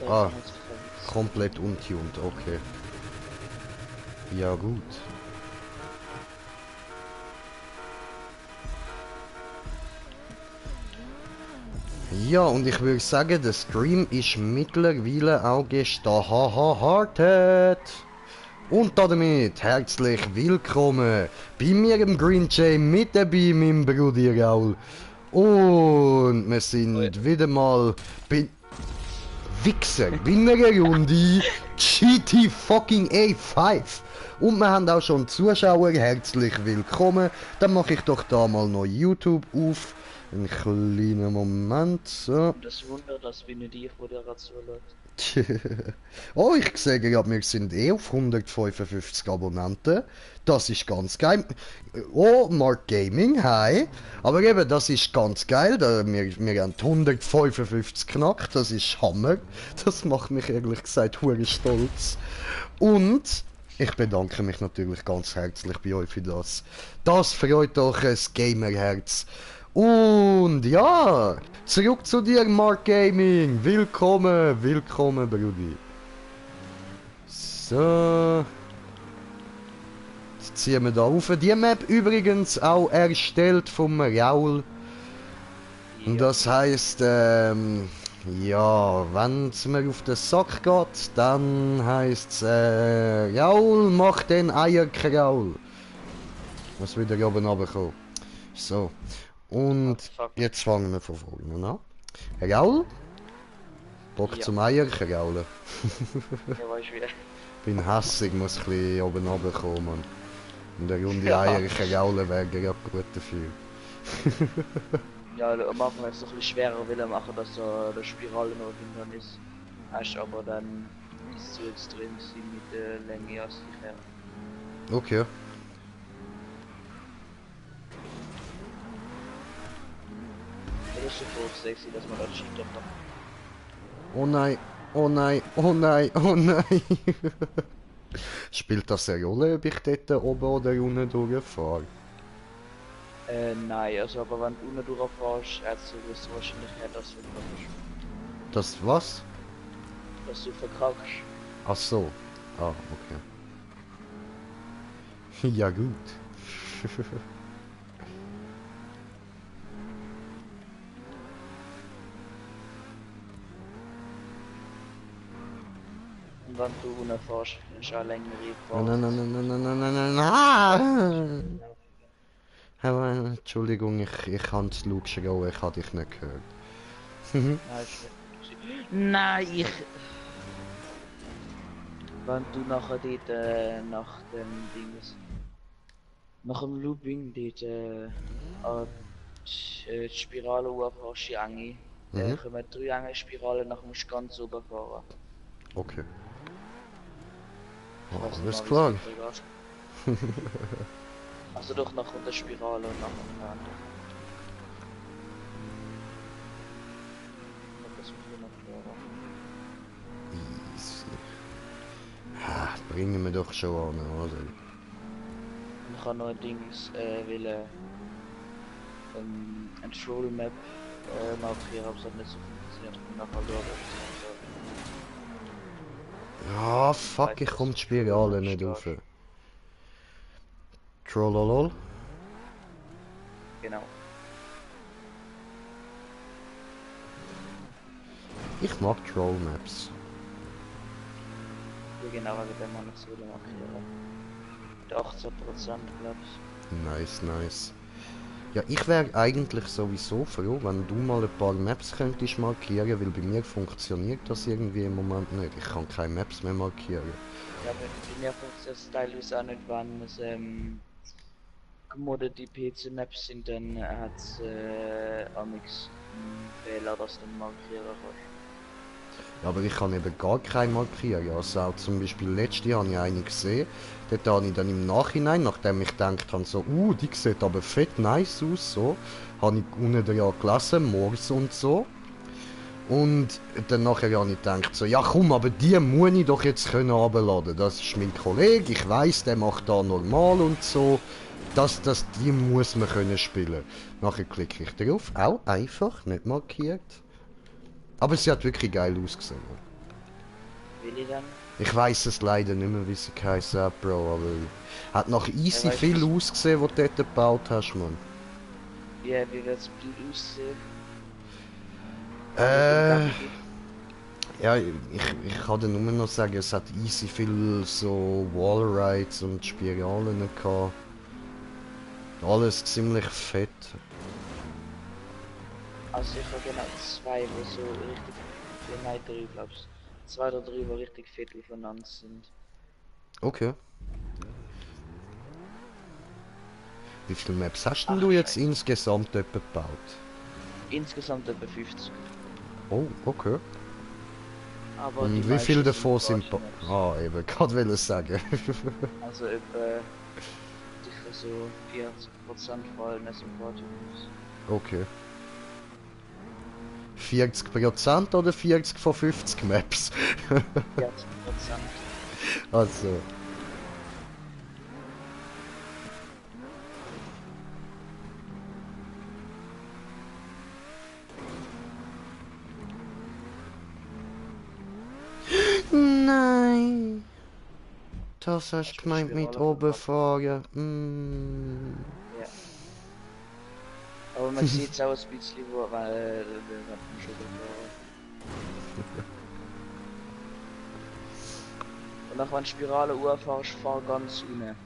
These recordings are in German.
Ah, komplett untuned, okay. Ja gut. Ja, und ich würde sagen, der Stream ist mittlerweile auch gestartet. Und damit herzlich willkommen bei mir im Green Jay mit dabei, meinem Bruder Raul. Und wir sind wieder mal bei Wichser, bei einer Runde GT fucking A5. Und wir haben auch schon Zuschauer, herzlich willkommen. Dann mache ich doch da mal noch YouTube auf. Einen kleinen Moment, so. Das Wunder, dass Venedig Moderation läuft. Oh, ich sehe gerade, wir sind auf 155 Abonnenten. Das ist ganz geil. Oh, Mark Gaming, hi. Aber eben, das ist ganz geil. Wir haben 155 knackt. Das ist Hammer. Das macht mich ehrlich gesagt hure stolz. Und ich bedanke mich natürlich ganz herzlich bei euch für das. Das freut doch ein Gamerherz. Und ja, zurück zu dir, Mark Gaming. Willkommen, willkommen, Brudi. So. Jetzt ziehen wir da auf. Die Map übrigens auch erstellt vom Raul. Und das heisst, ja, wenn es mir auf den Sack geht, dann heisst es, Raul, mach den Eierkraul. Muss wieder oben runterkommen. So. Und jetzt fangen wir von vorne an. Raul? Bock Ja. zum Eierkraulen. Ja, weiß ich wieder. Bin hässig, muss ein bisschen oben runterkommen, Mann. Und eine Runde Ja. Eierkraulen wäre gerade gut dafür. Ja, am Anfang ist es ein bisschen schwerer will machen, dass der Spirale noch hinten ist. Hast aber dann ist zu extrem sie mit der Länge aus sich her. Okay. Das ist schon voll sexy, dass man das schiebt doch noch. Oh nein, oh nein, oh nein, oh nein. Spielt das eine Rolle, ob ich dort oben oder unten durchfahre? Nein, also aber wenn du unten durchfährst, wirst du wahrscheinlich eher das verkackst. Das was? Dass du verkackst. Ach so. Ah, okay. Ja gut. Und wenn du unten fährst, ist auch längere Nein, Fahrt. nein, nein, nein, nein, nein, nein, nein, nein. Aber, Entschuldigung, ich habe das Luke geschrien, ich habe dich nicht gehört. Nein, wenn du nachher dort nach dem Dings, nach dem Looping dort an die Spirale hochfährst, die enge, dann kommen 3 enge Spiralen, nachher musst du ganz oben fahren. Okay. Ich Oh, weiss nicht alles mal, klar. wie es geht. Also doch nach der Spirale und nach dem anderen. Das muss ich noch klären. Easy. Ah, bringen wir doch schon an, oder? Und ich habe noch ein Dings ein Troll Map markieren, aber es hat nicht so funktioniert. Und nachher schauen, Ja, fuck, ich komme die Spirale nicht rauf. Trollolol. Genau. Ich mag Troll Maps. Ja, genau, wegen dem habe ich es wieder markieren. Mit 18% glaube ich. Nice, nice. Ja, ich wäre eigentlich sowieso froh, wenn du mal ein paar Maps könntest markieren, weil bei mir funktioniert das irgendwie im Moment nicht. Ich kann keine Maps mehr markieren. Ja, bei mir funktioniert es teilweise auch nicht, wenn es gemoddete PC-Maps sind, dann hat es amix einen Fehler, dass du markieren kannst. Ja, aber ich kann eben gar keine markieren. Also auch zum Beispiel letztes Jahr habe ich eine gesehen. Dort habe ich dann im Nachhinein, nachdem ich gedacht habe, so, die sieht aber fett nice aus, so, habe ich unten dran gelesen, Morse und so. Und dann nachher habe ich gedacht, so, ja komm, aber die muss ich doch jetzt können runterladen. Das ist mein Kollege, ich weiss, der macht da normal und so. Die muss man können spielen. Nachher klicke ich drauf, auch einfach, nicht markiert. Aber sie hat wirklich geil ausgesehen. Will ich dann? Ich weiß es leider nicht mehr, wie sie geheißen hat, Bro, aber hat nach easy weißt viel du- ausgesehen, was du dort gebaut hast, Mann. Ja, wie wird's Blut aussehen? Äh, ja, ich kann dir nur noch sagen, es hat easy viel so Wallrides und Spiralen gehabt. Alles ziemlich fett. Also ich habe genau zwei, wo so richtig, nein, drei glaubst. Zwei oder drei, wo richtig fett aufeinander sind. Okay. Wie viele Maps hast denn Ach, du jetzt Scheiße. insgesamt etwa gebaut? Insgesamt etwa 50. Oh, okay. Aber die Und wie viele meisten davon sind sind... Party-Maps. Ah, eben, gerade will ich sagen. Also etwa sicher so 40% fallen es im Party-Maps. Okay. 40% oder 40 von 50 Maps? 40%. Also. Nein. Das hast du gemeint mit oben fahren. Ja. Aber man sieht es auch ein bisschen, wo wenn man schon gefahren. Und nach wenn Spirale fährst, fahr ganz unten. Weil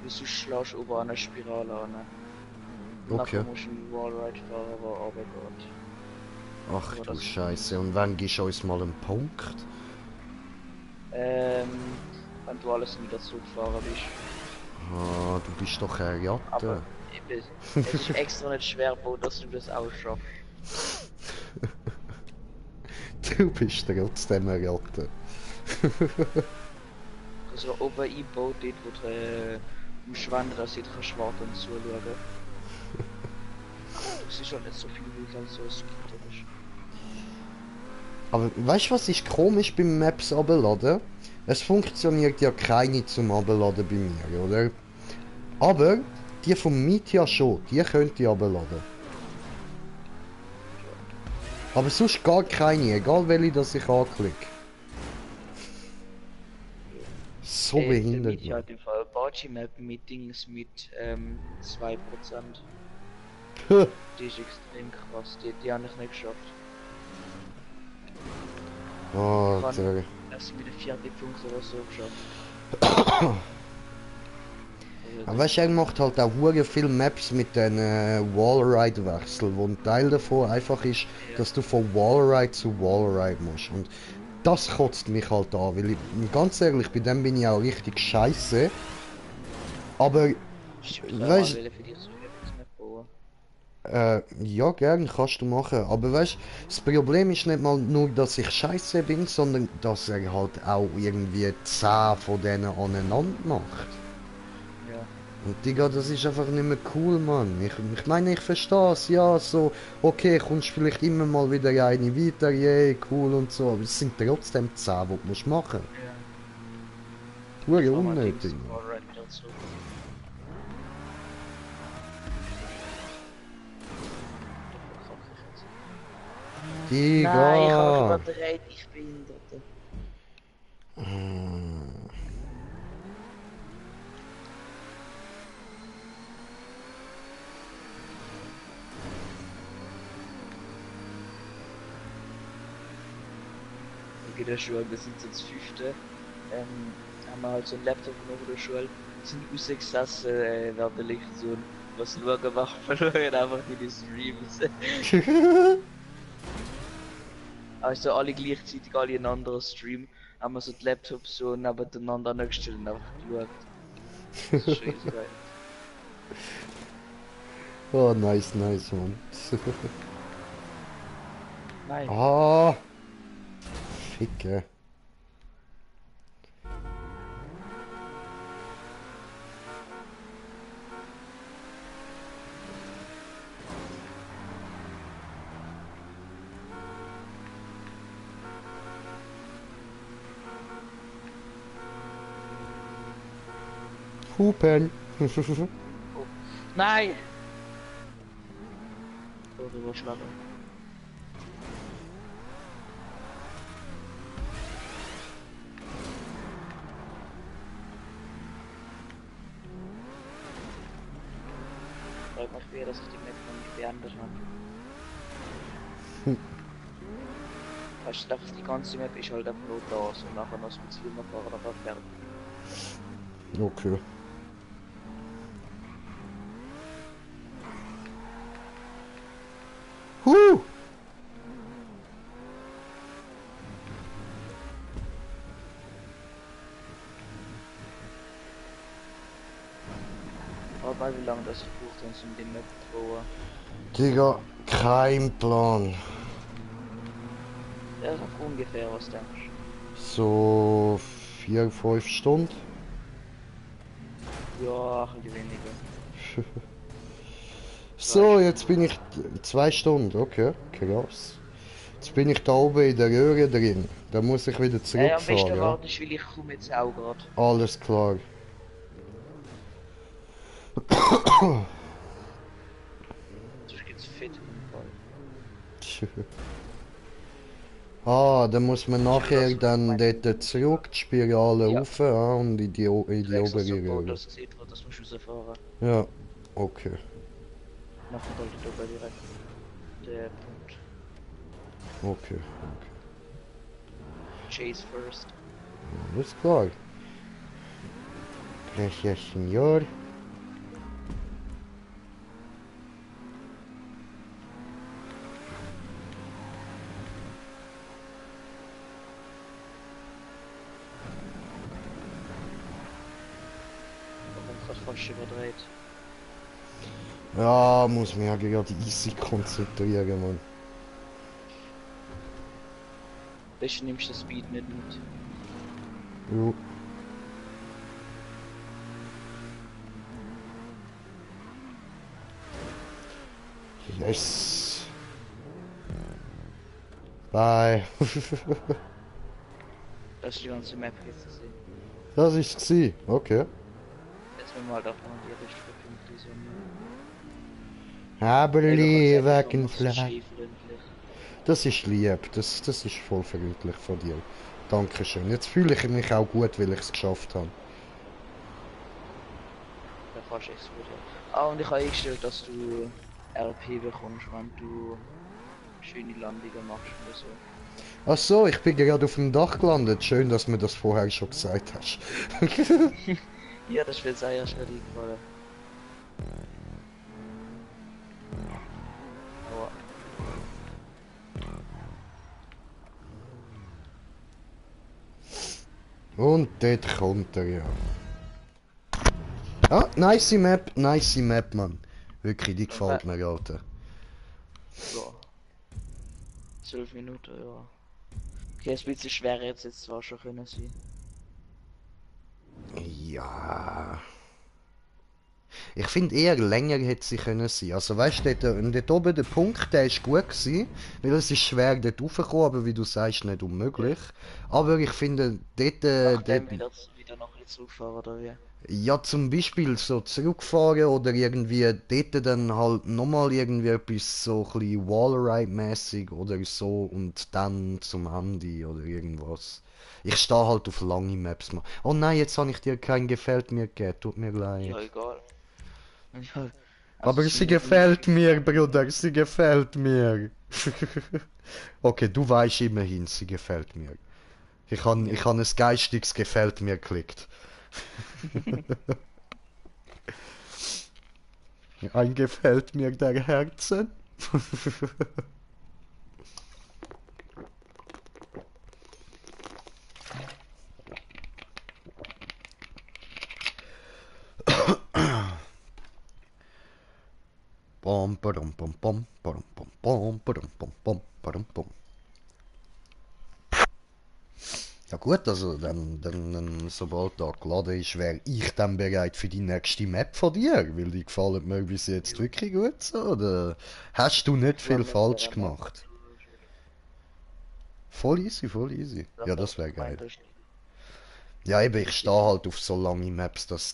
sonst schlägst du oben an eine Spirale an. Und Okay. nachher musst du einen Wallride fahren, der runtergeht. Ach Aber du das- Scheiße. Und wann gibst du uns mal einen Punkt? Wenn du alles wieder zurückfahren bist. Ah, du bist doch ein Jatte. Aber es ist extra nicht schwer gebaut, dass du das auch schaffst. Du bist trotzdem ein Jatte. Also oben eingebaut, dort wo du musst wandern, dass du kannst warten und zuschauen. Das ist schon nicht so viel, wie halt so ein Scooter ist. Aber weißt du, was ist komisch beim Maps abladen? Es funktioniert ja keine zum Abladen bei mir, oder? Aber die vom Mietja schon, die könnt ihr abladen. Aber sonst gar keine, egal welche das ich anklicke. So behindert. Ich halt im Fall Barchi Map mit Dings mit 2%. Puh. Die ist extrem krass, die habe ich nicht geschafft. Oh, Ich habe der. erst mit der 4. Punkt oder so geschafft. Aber weißt du, er macht halt auch hure viele Maps mit den Wallride-Wechsel, wo ein Teil davon einfach ist, Ja. dass du von Wallride zu Wallride musst. Und das kotzt mich halt an, weil ich, ganz ehrlich, bei dem bin ich auch richtig scheiße. Aber, weißt Für dich so etwas nicht bauen. ja, gern, kannst du machen. Aber weißt das Problem ist nicht mal nur, dass ich scheiße bin, sondern dass er halt auch irgendwie 10 von denen aneinander macht. Ja. Und Digga, das ist einfach nicht mehr cool, Mann. Ich meine, ich verstehe es, ja, so, okay, kommst vielleicht immer mal wieder eine weiter, yay, cool und so, aber es sind trotzdem 10, die du musst machen. Ja. Hure Fahr mal unnötig, Dings, Mann. Wallride wieder zurück. Nein, ich habe Digga! überdreht, ich Behinderte. In der Schule, wir sind jetzt 5. Haben wir halt so einen Laptop noch in der Schule, sind rausgesessen, während der Lektion, was schauen gemacht, verloren einfach in die Streams. Also alle gleichzeitig, alle in einen anderen Stream, haben wir so die Laptops so nebeneinander angestellt und einfach geschaut. Das ist schon easy geil. Oh, nice, nice, Mann. Nein. Ah! Ficke. Hupen. Nein! So rüberschlagen. mich weh, dass ich die Map noch nicht beendet habe. Weißt du, die ganze Map ist halt einfach nur da, so nachher noch das Ziel noch fahren, aber fertig. Okay. Huh! Aber wie lange das braucht, uns um die Map zu bauen. Digga, kein Plan. Ja, so ungefähr, was denkst du? So 4, 5 Stunden. Ja, ein bisschen weniger. So, jetzt bin ich 2 Stunden, okay, krass. Jetzt bin ich da oben in der Röhre drin. Da muss ich wieder Ja, am besten zurückfahren, ja? wartest, weil ich komme jetzt auch gerade. Alles klar. Sonst geht's fit im Fall. Ah, dann muss man nachher dann dort zurück, die Spirale Ja. rauf, ja, und in die Du extra obere so gebaut, Röhre. dass du gesehen hast, dass du rausfahren. Ja, okay. Machen halt da direkt der Punkt. Okay. Chase first. Alles klar. Gracias, señor. Warum gerade fast überdreht? Ja, muss mich ja gerade easy konzentrieren, Mann. Besten nimmst du den Speed nicht mit. Jo. Yes. Bye. Das ist die ganze Map jetzt gesehen. Das ist sie. Okay. Jetzt müssen wir halt auch noch in die richtige Punkte so. Aber lieber Ey, Flag. Das ist lieb. Das ist voll freundlich von dir. Dankeschön. Jetzt fühle ich mich auch gut, weil ich es geschafft habe. Da fast echt gut, ja. Ah, und ich habe eingestellt, dass du RP bekommst, wenn du schöne Landungen machst oder so. Ach so, ich bin gerade auf dem Dach gelandet. Schön, dass du mir das vorher schon gesagt hast. Ja, das wird sehr schnell eingefallen. Aber Und dort kommt er ja. Ah, nice Map, Mann. Wirklich, die gefällt mir, Alter. ja. 12 Minuten, ja. Okay, ist ein bisschen schwerer jetzt zwar schon können sein. Ja. Ich finde eher länger hätte sie können sein. Also weißt du, dort oben der Punkt, der ist gut gewesen, weil es ist schwer dort raufzukommen, aber wie du sagst, nicht unmöglich. Aber ich finde dort, Nachdem dort wieder noch ein bisschen zurückfahren oder wie? ja zum Beispiel so zurückfahren oder irgendwie dort dann halt nochmal irgendwie etwas so ein bisschen Wallride-mäßig oder so und dann zum Handy oder irgendwas. Ich stehe halt auf lange Maps. Oh nein, jetzt habe ich dir kein Gefällt mir gegeben, tut mir Ja, leid. egal. Ja, also Aber sie gefällt mir, Bruder, sie gefällt mir. Okay, du weißt immerhin, sie gefällt mir. Ich han ein geistiges Gefällt mir geklickt. Ein Gefällt mir der Herzen. Bom, badum, bom, bom, badum, bom, bom, badum, bom, bom, badum, bom. Ja gut, also dann sobald da geladen ist, wäre ich dann bereit für die nächste Map von dir, weil die gefallen mir bis jetzt wirklich gut so, oder hast du nicht viel falsch gemacht? Voll easy, voll easy. Ja, das wäre geil. Ja, eben, ich stehe halt auf so lange Maps, das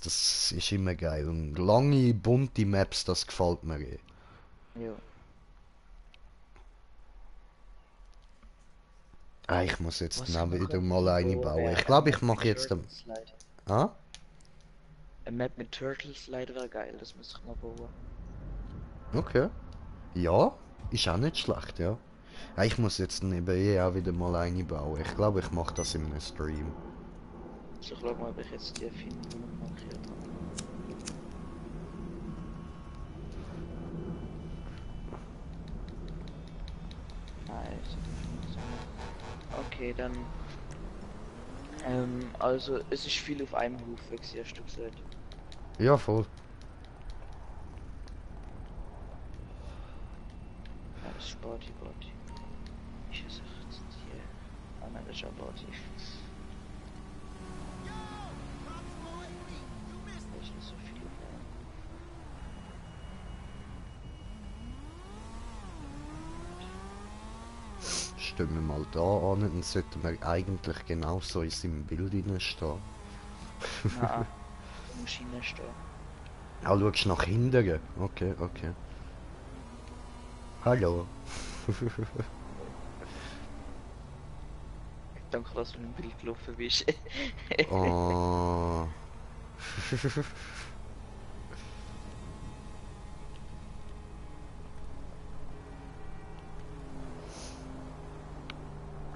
ist immer geil. Und lange, bunte Maps, das gefällt mir eh. Ja. Ah, ich muss jetzt Was dann wir wieder könnten mal eine bauen, bauen. wäre Ich glaube, eine ich Map mache mit jetzt... Turtle Slide. Ah? Eine Map mit Turtle Slide wäre geil, das müsste ich mal bauen. Okay. Ja, ist auch nicht schlecht, ja. Ja, ich muss jetzt nebenher auch wieder mal eine bauen. Ich glaube, ich mache das in einem Stream. So, ich schau mal, ob ich jetzt die finde, die ich markiert habe. Nein, ist nicht so. Okay, dann. Also es ist viel auf einem Huf, wie hast du gesagt. Ja, voll. Ja, das ist Party, Party. Ich weiß jetzt hier. Ah nein, das ist ja Party. Da ist nicht so viel auf einem. Stellen wir mal da an, dann sollten wir eigentlich genauso in seinem Bild stehen. Na, du musst hinstehen. Ah, schaust nach hinten? Okay, okay. Hallo. Danke, dass du im Bild gelaufen bist. Oh.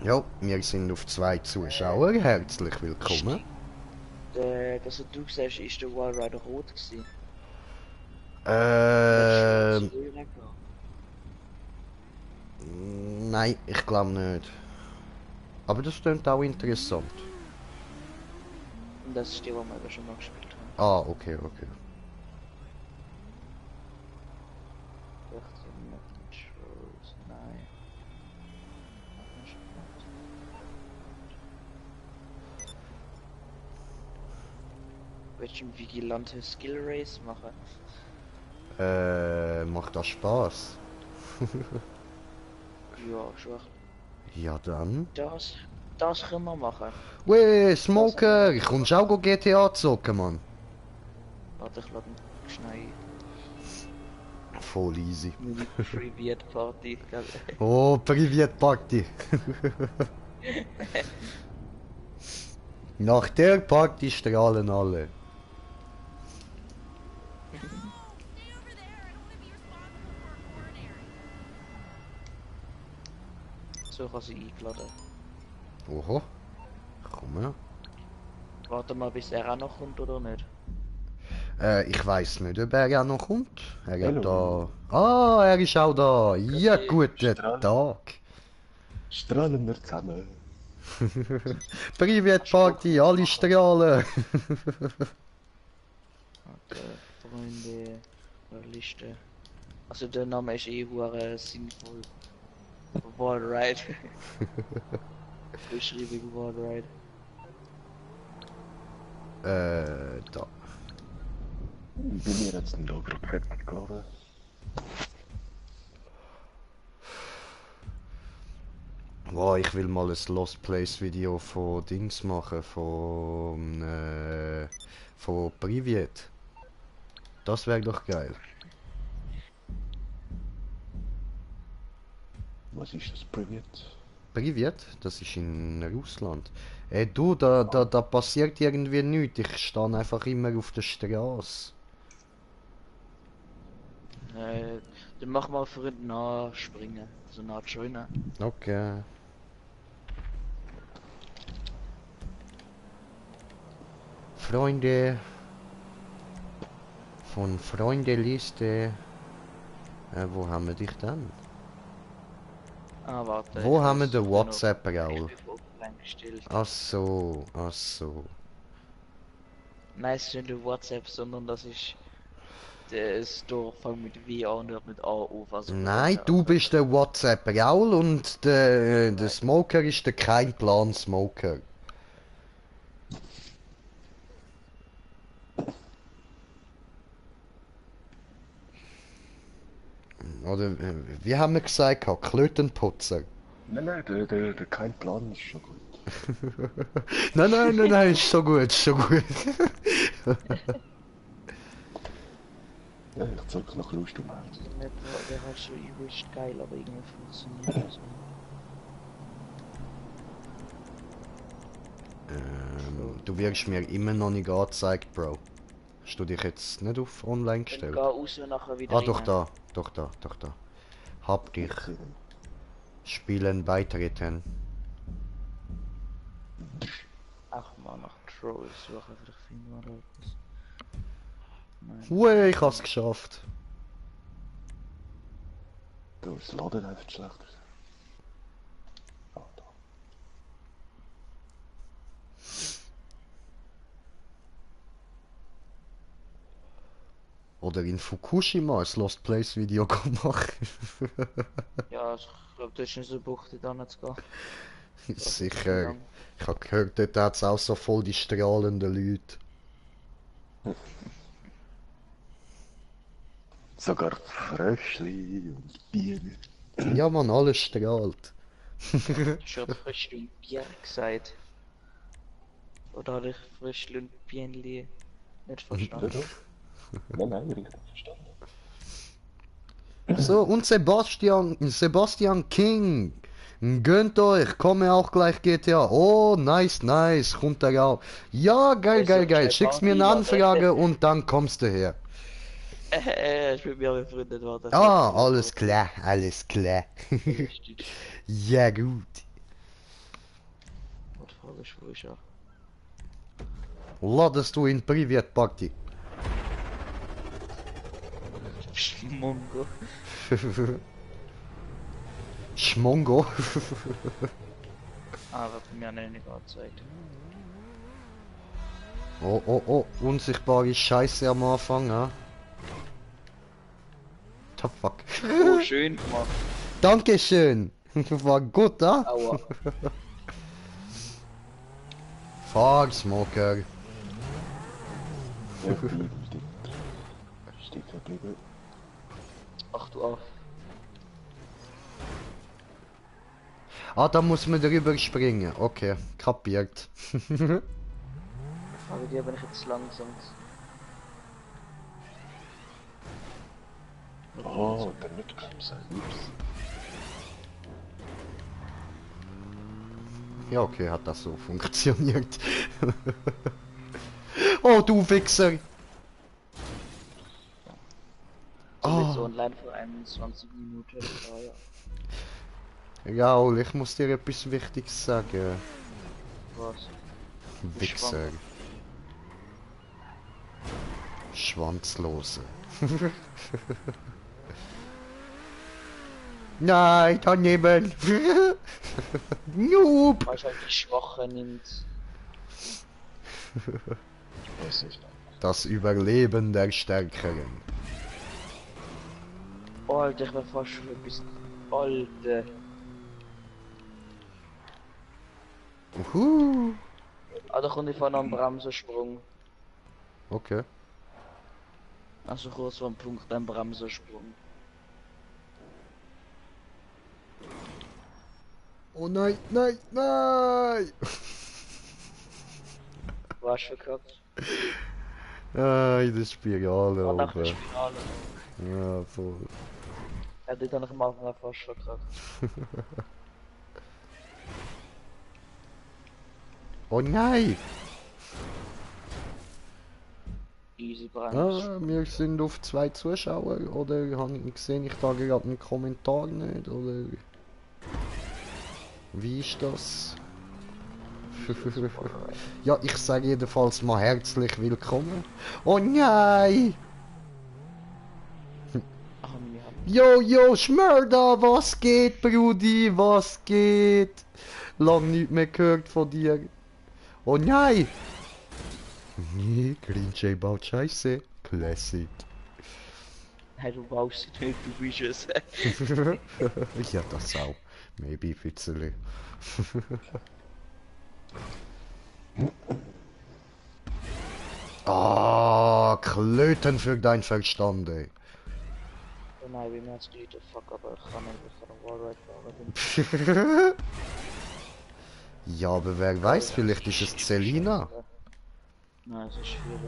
Ja, wir sind auf 2 Zuschauer. Herzlich willkommen. Dass du sagst, ist der Wallrider rot gewesen. Ähm. Nein, ich glaube nicht. Aber das klingt auch interessant. Und das ist die, die wir schon mal gespielt haben. Ah, okay, okay. 16 Metros, nein. Hat man schon gemacht. Willst du einen Vigilante Skill Race machen? Macht das Spaß? Ja, schon. Ja dann. Das können wir machen. Weh, Smoker! Ich kommst auch go GTA zocken, Mann. Warte, ich lade ihn schnell. Voll easy. Mini Privat Party, gell? Oh, Privat Party. Nach der Party strahlen alle. So kann sie eingeladen. Oho. Komm her. Warte mal, bis er auch noch kommt oder nicht. Ich weiß nicht, ob er ja noch kommt. Er hat Hallo. da. Ah, er ist auch da. Ja, guten Strahl. Tag. Strahlen wir zusammen. Privat Party, alle strahlen. Okay, Freunde, Liste. Also der Name ist eh hure sinnvoll. Wallride. Beschreibung Wallride. Da. Bin mir jetzt ein Logro fertig geworden. Wow, ich will mal ein Lost Place Video von Dings machen, von Privet. Das wäre doch geil. Was ist das Privat? Privet, das ist in Russland. Ey du, da passiert irgendwie nichts. Ich stehe einfach immer auf der Straße. Dann mach mal für ihn nachspringen. So eine Art Schöner. Okay. Freunde von Freundeliste. Wo haben wir dich dann? Ah, warte. Wo ich haben wir muss den noch- WhatsApp-Raul? Ich bin auf eingestellt. Ach so, ach so. Nein, es ist nicht der WhatsApp, sondern das ist der Store fängt mit W an und hört mit A auf. Also Nein, du bist der WhatsApp-Raul und der Smoker ist der kein Plan Smoker. Oder wie haben wir gesagt? Klötenputzer. Nein, der kein Plan ist schon gut. Nein, ist so gut, ist so gut. Ja, ich zeig noch Lust um. Nicht, wäre halt schon übelst geil, aber irgendwie funktioniert das nicht. Du wirst mir immer noch nicht angezeigt, Bro. Hast du dich jetzt nicht auf online Dann gestellt? geh raus und nachher wieder Ah, doch rein. da. Doch da, doch da. Hab dich. Spielen beitreten. Ach mal nach Trolls suchen, vielleicht finden wir da etwas. Nein. Ue, ich hab's geschafft. Du, das Laden einfach schlecht. Ah, da. Oder in Fukushima ein Lost Place Video machen. Ja, ich glaube, das ist nicht so Bucht, da nicht zu gehen. Sicher. Ich hab gehört, dort hat's auch so voll die strahlenden Leute. Sogar Fröschli und Bienen. Ja man, alles strahlt. Ich habe Fröschli und Bier gesagt. Oder habe ich Fröschli und Bienli nicht verstanden? Nein, nein, richtig verstanden. So, und Sebastian King. Gönnt euch, komme auch gleich GTA. Oh, nice, nice, kommt er auch. Ja, geil, geil, geil. Schickst mir eine Anfrage und dann kommst du her. Ich bin mir befreundet worden. Ah, alles klar, alles klar. Ja, gut. Was frage ich, wo ich auch? Ladest du in Privat Party? Schmongo. Schmongo. Aber bei mir nicht angezeigt. Oh, oh, oh, unsichtbare Scheiße am Anfang, ja? The fuck. Oh, schön gemacht. Dankeschön. War gut, da? Aua. Fuck, Smoker. Ja, Bienen steht geblieben. Ach du auf. Ah, da muss man drüber springen. Okay, kapiert. Aber die bin ich jetzt langsam. Oh, der Mitbremse. Ups. Ja, okay, hat das so funktioniert. Oh, du Wichser. So jetzt Ah. online für 21 Minuten. Ja, ja. Raul, ich muss dir etwas Wichtiges sagen. Was? Wichser. Schwanzlose. Nein, daneben. Noob. Weißt du, die Schwache nimmt. Weiß nicht. Das Überleben der Stärkeren. Oh, Alter, ich war fast schon ein bisschen. Alter. Uhu. Ah, da kommt ich von einem Bremsensprung. Okay. Also kurz vor dem Punkt ein Bremsensprung. Oh nein, nein, nein! Warst du verkackt? Ah, in der Spirale Ah, nach der oben. Spirale. Ja, voll. Ja, dort habe ich am Anfang fast verkackt. Oh nein! Easy Brems. Ah, wir sind auf 2 Zuschauer, oder habe ich gesehen, ich da gerade einen Kommentar nicht, oder? Wie ist das? Ja, ich sage jedenfalls mal herzlich willkommen. Oh nein! Ach, wir haben. Yo, yo, Schmörder, was geht, Brudi, was geht? Lang nicht mehr gehört von dir. Oh nein! Nee, Green Jay baut Scheiße. Classic. Hey, du baust nicht, du bist es. Ja, das auch. Maybe Fitzeli. Ah, Klöten für dein Verstand, ey. Oh nein, wie mir jetzt geht, fuck, aber ich kann nicht von der Wallride fahren. Ja, aber wer weiß, vielleicht ist es Selina. Nein, es ist schwierig.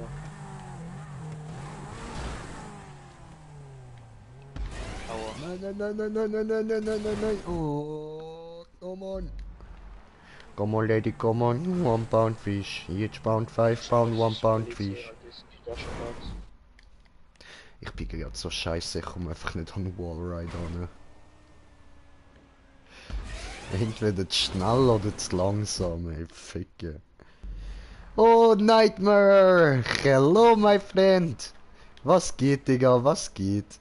Aua. Nein, nein, nein, nein, nein, nein, nein, nein, nein, nein, nein. Oh, come on. Come on, lady, come on. 1 pound fish. Each pound, 5 pound, 1 pound fish. der schon Platz. Ich bin gerade so scheiße, ich komme einfach nicht an den Wallride an. Entweder zu schnell oder zu langsam, ey, Ficke. Oh, Nightmare! Hello, my friend! Was geht, Digga, was geht?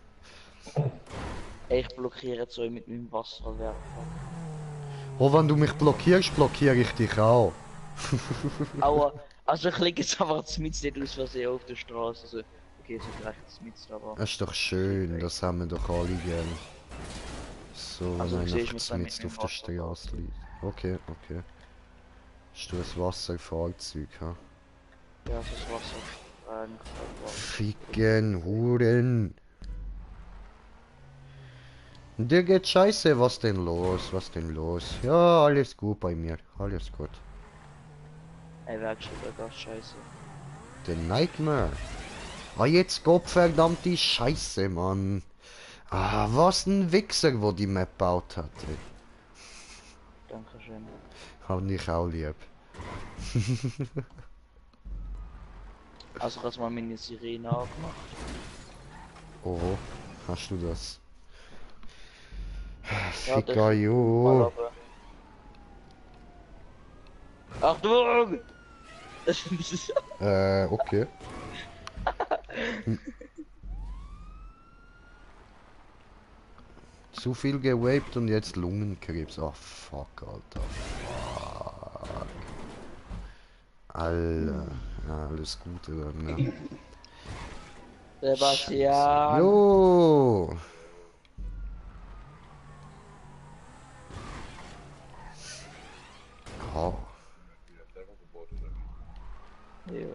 Ey, ich blockiere jetzt so mit meinem Wasserwerfer. Oh, wenn du mich blockierst, blockiere ich dich auch. Aua, also ich liege jetzt einfach mit nicht aus Versehen auf der Straße. Also, okay, so gleich jetzt mit, aber. Das ist doch schön, das haben wir doch alle gern. So, Also, wenn du siehst mich einfach dann mitten mit auf dem der Wasser. Straße liegt. Okay, okay. Hast du ein Wasserfahrzeug, ha? Ja, das Wasser. Ficken, Huren. Dir geht scheiße, was denn los? Was denn los? Ja, alles gut bei mir, alles gut. Ey, Werkstatt, das scheiße. Der Nightmare. Ah, jetzt Gottverdammte Scheiße, Mann. Ah, was ein Wichser, wo die Map gebaut hat. Ey. Dankeschön. Hab ich auch lieb. Also, hast du mal meine Sirene angemacht? Oh, hast du das? Ja, Ficker, mal jo. aber. Achtung! Okay. Zu viel gewaped und jetzt Lungenkrebs. Ach, fuck, Alter. Fuck. Alter. Ja, alles Gute dann, ne? Sebastian! Jo! Oh. Ja.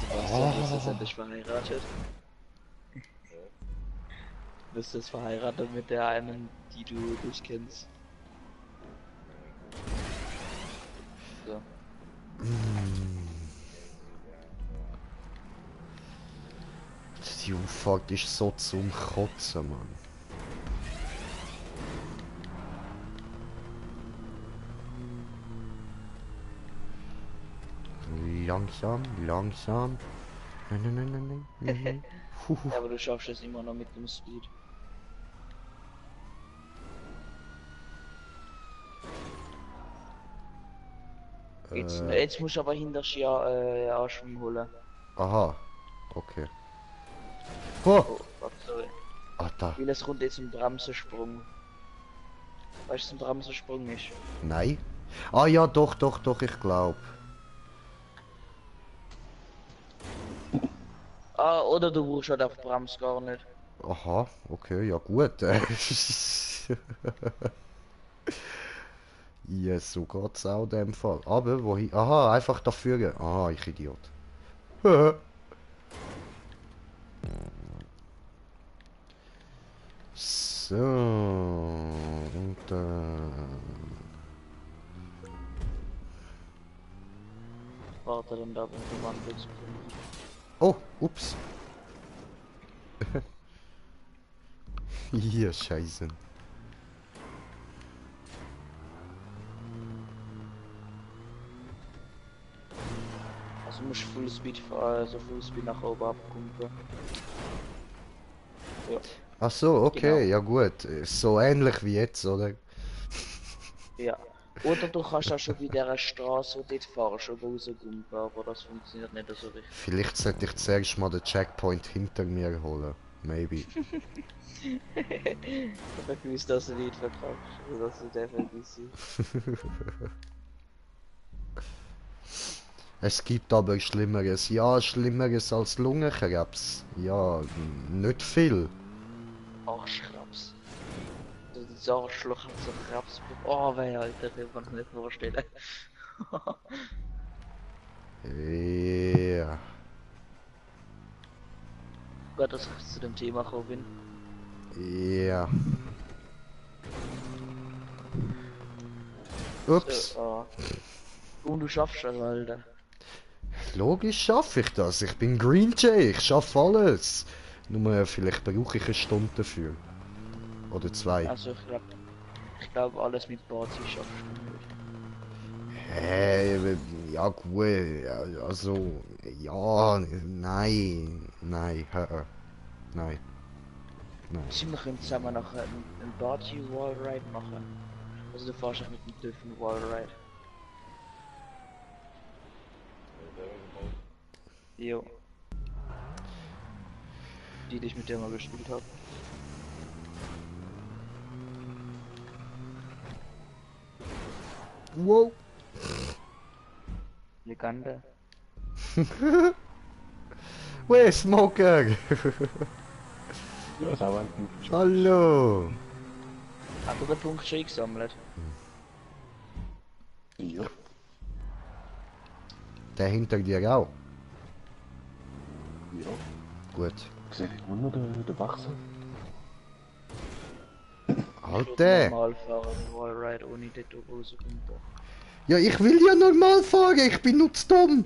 Sebastian, bist du endlich verheiratet? Du bist jetzt verheiratet mit der einen, die du nicht kennst. So. Die Auffahrt ist so zum Kotzen, Mann. Langsam, langsam. Nein, nein, nein, nein, nein, nein. Ja, aber du schaffst es immer noch mit dem Speed. Jetzt musst du aber hinter Ski Anschwung holen. Aha. Okay. Oh! Oh, fuck, sorry. Alter. Weil es kommt jetzt ein Bremsensprung. Weißt du, was ein Bremsensprung ist? Nein. Ah ja, doch, doch, doch, ich glaube. Ah, oder du brauchst halt auf Brems gar nicht. Aha, okay, ja gut. Ja, so geht's auch in dem Fall. Aber wohin? Aha, einfach dafür. Ah, ich Idiot. So, und Warte dann da beim Verwandlungspunkt. oh, ups. Hier, scheiße. Also musst du Full Speed fahren, also Full Speed nach oben abpumpen. Ja, Ach so, okay, genau. ja gut. So ähnlich wie jetzt, oder? Ja. Oder du kannst auch schon bei dieser Straße, wo du dort fahrst, schon rausgumpen, aber das funktioniert nicht so richtig. Vielleicht sollte ich zuerst mal den Checkpoint hinter mir holen. Maybe. Ich hab gewusst, dass du nicht verkaufst, also dass du definitiv siehst. Es gibt aber Schlimmeres. Ja, Schlimmeres als Lungenkrebs. Ja, nicht viel. Arschkrebs. Also dieses Arschloch hat so Krebs. Oh weh, Alter, ich kann es nicht vorstellen. Ja. Gut, dass ich zu dem Thema gekommen bin. Ja. Ups. So, und du schaffst das, Alter. Logisch schaffe ich das. Ich bin Green Jay. Ich schaffe alles. Nur vielleicht brauche ich eine Stunde dafür. Oder zwei. Also ich glaube alles mit Bazi schaffst du nicht. Ja gut, also, ja, nein, nein, nein. Wir können zusammen nachher einen Party Wallride machen. Also du fährst auch mit dem Dürfen Wallride. Jo. Die ich mit der mal gespielt habe. Wow. Legende. Wait, Smoker! Ja, ist auch ein Punkt. Hallo! Hat er den Punkt schon gesammelt? Ja. Der hinter dir auch. Ja. Gut. Ich sehe immer noch den Wachsel. Alter! Normal fahren, Wallride ohne dort rauskommen. Ja, ich will ja normal fahren, ich bin nur zu dumm!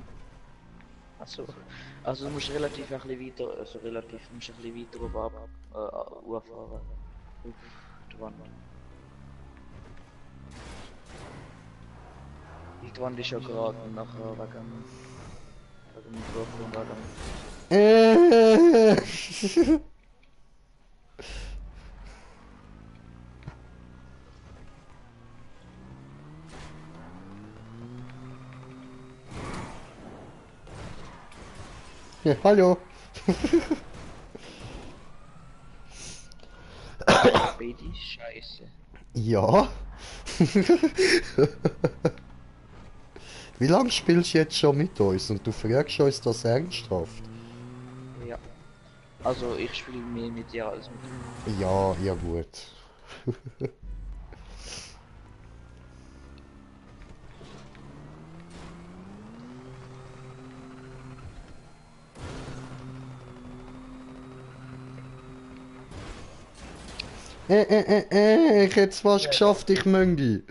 Achso. Also du musst relativ ein bisschen weiter, also relativ, du musst ein bisschen weiter oben ab, fahren. Auf die Wand. Die Wand ist ja gerade und nachher wegen dem Mikrofon Äh. Ja, hallo! Baby Scheiße. Ja? Wie lange spielst du jetzt schon mit uns und du fragst uns das ernsthaft? Ja. Also ich spiele mehr mit dir als mit ihm. Ja, ja gut. Ich hätte es fast geschafft, ich Möngi.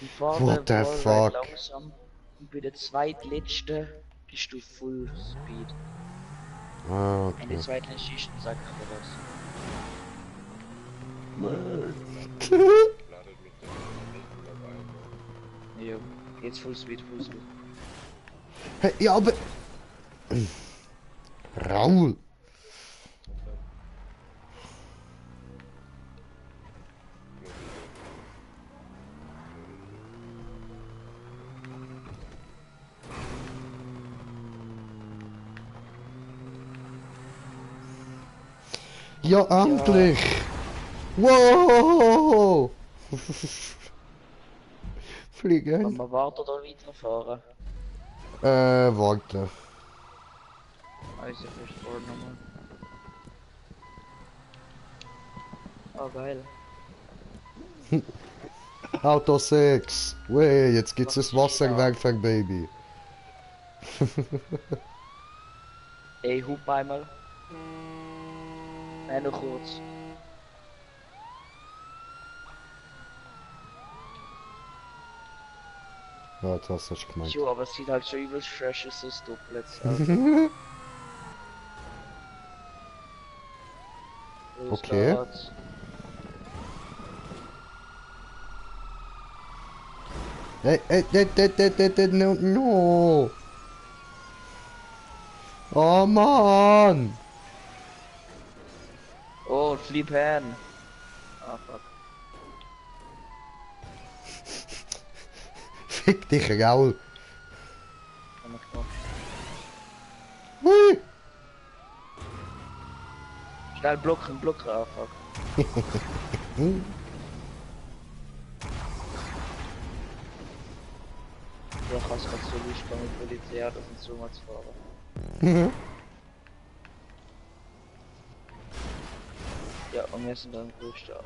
Ich fahre What the den fuck? Wallride langsam und bei der zweitletzten bist du Full Speed. Ah, Und die okay. zweitletzte ist, dann sag ich dir das. Jo, jetzt Full Speed, Full Speed. Hey, ja, aber... Raul! Ja, endlich! Wow! Fliegen. Kann man warten oder weiterfahren? Warte. Also first floor nochmal. Oh geil. Auto 6. Wey, jetzt gibt's das Wasserwerfer, Baby. Ey, Hub einmal. Nein, noch kurz. Ja, das hast du gemeint. Jo, aber es sieht halt schon übelst fresh aus, so das Doppelt. Los Okay. geht's. No. Oh Mann! Oh, Flip Hand. Ah, fuck. Fick dich, Raul. Kann man knapp. Hui. Schnell blocken, ah, fuck. Ja, ich kann es gerade so leicht mit Polizei, das sind so mal zu fahren. Ja, und wir sind dann durch da.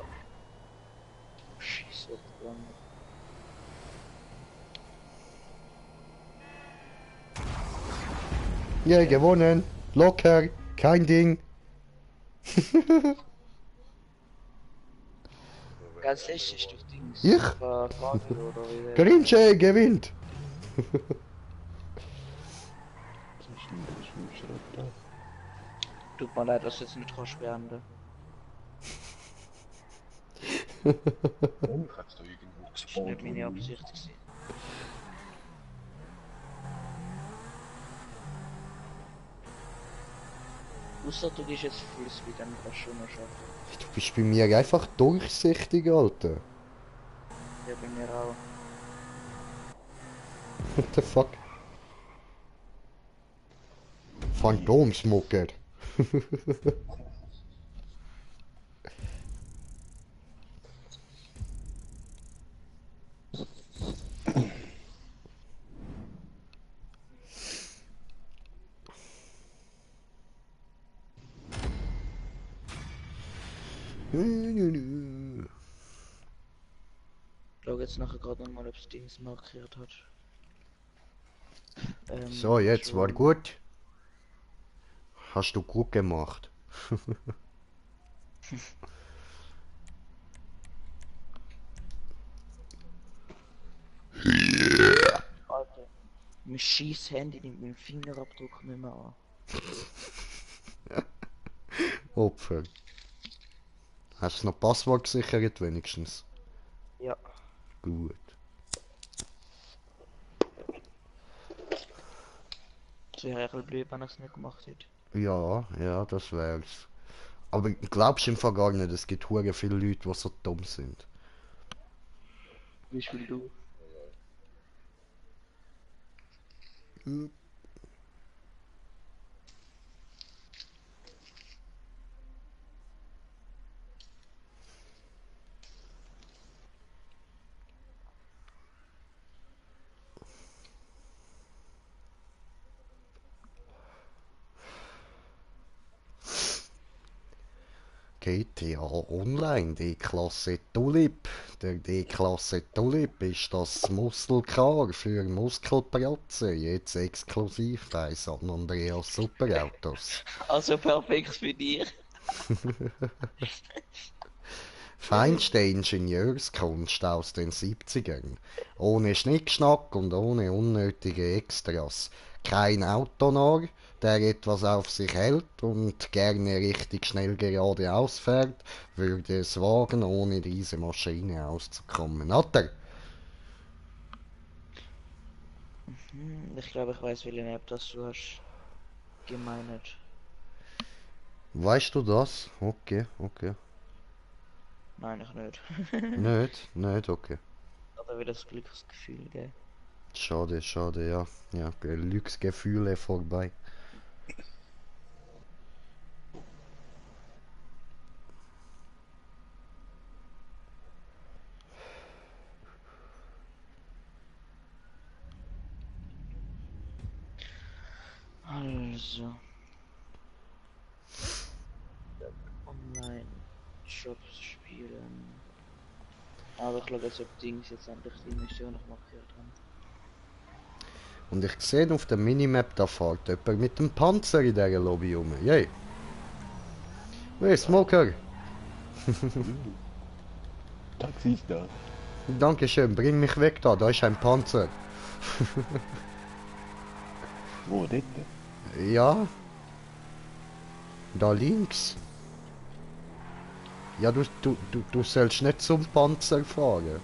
Scheiße, dran. Ja, gewonnen. Locker. Kein Ding. Ganz lächerlich durch Dings. Ich? Fabio oder wie der. Grinche gewinnt. Das ist ein Schritt da. Tut mir leid, dass du jetzt nicht kannst beenden. Oh, ich hab's da irgendwo Das war gespawnt. nicht meine Absicht. Gewesen. Ausser du gehst jetzt Fußball, dann kannst du schon noch schaffen. Du bist bei mir einfach durchsichtig, Alter. Ja, bei mir auch. What the fuck? Phantomsmucker. Ich schaue jetzt nachher gerade nochmal, ob es Dings markiert hat. So, jetzt war schon. gut. Hast du gut gemacht. Alter, mein scheiß Handy nimmt meinen Fingerabdruck nicht mehr an. Opfer. Hast du noch Passwort gesichert wenigstens? Ja. Gut. Das wäre ein bisschen blöd, wenn ich es nicht gemacht hätte. Ja, ja, das wär's. Aber glaubst du im Fall gar nicht, es gibt hure viele Leute, die so dumm sind. Wie viel du? GTA Online, D-Klasse Tulip. Der D-Klasse Tulip ist das Muskelcar für Muskelpratzen, jetzt exklusiv bei San Andreas Superautos. Also perfekt für dich. Feinste Ingenieurskunst aus den 70ern. Ohne Schnickschnack und ohne unnötige Extras. Kein Autonarr, der etwas auf sich hält und gerne richtig schnell geradeaus fährt, würde es wagen, ohne diese Maschine auszukommen. Hat er? Ich glaube, ich weiß, welche App das du hast gemeint. Weißt du das? Okay, okay. Nein, ich nicht. Nicht, nicht, okay. Oder wieder das Glücksgefühl, gell? Schade, schade, ja. Ja, Glücksgefühle vorbei. Also. Online-Shops spielen. Aber ich glaube, jetzt ob Dings jetzt endlich die Mission noch markiert haben. Und ich sehe auf der Minimap, da fährt jemand mit dem Panzer in dieser Lobby rum. Yay! Hey, Smoker! Taxi ist da. Dankeschön, bring mich weg da ist ein Panzer. Wo, dort? Ja? Da links. Ja, du sollst nicht zum Panzer fahren.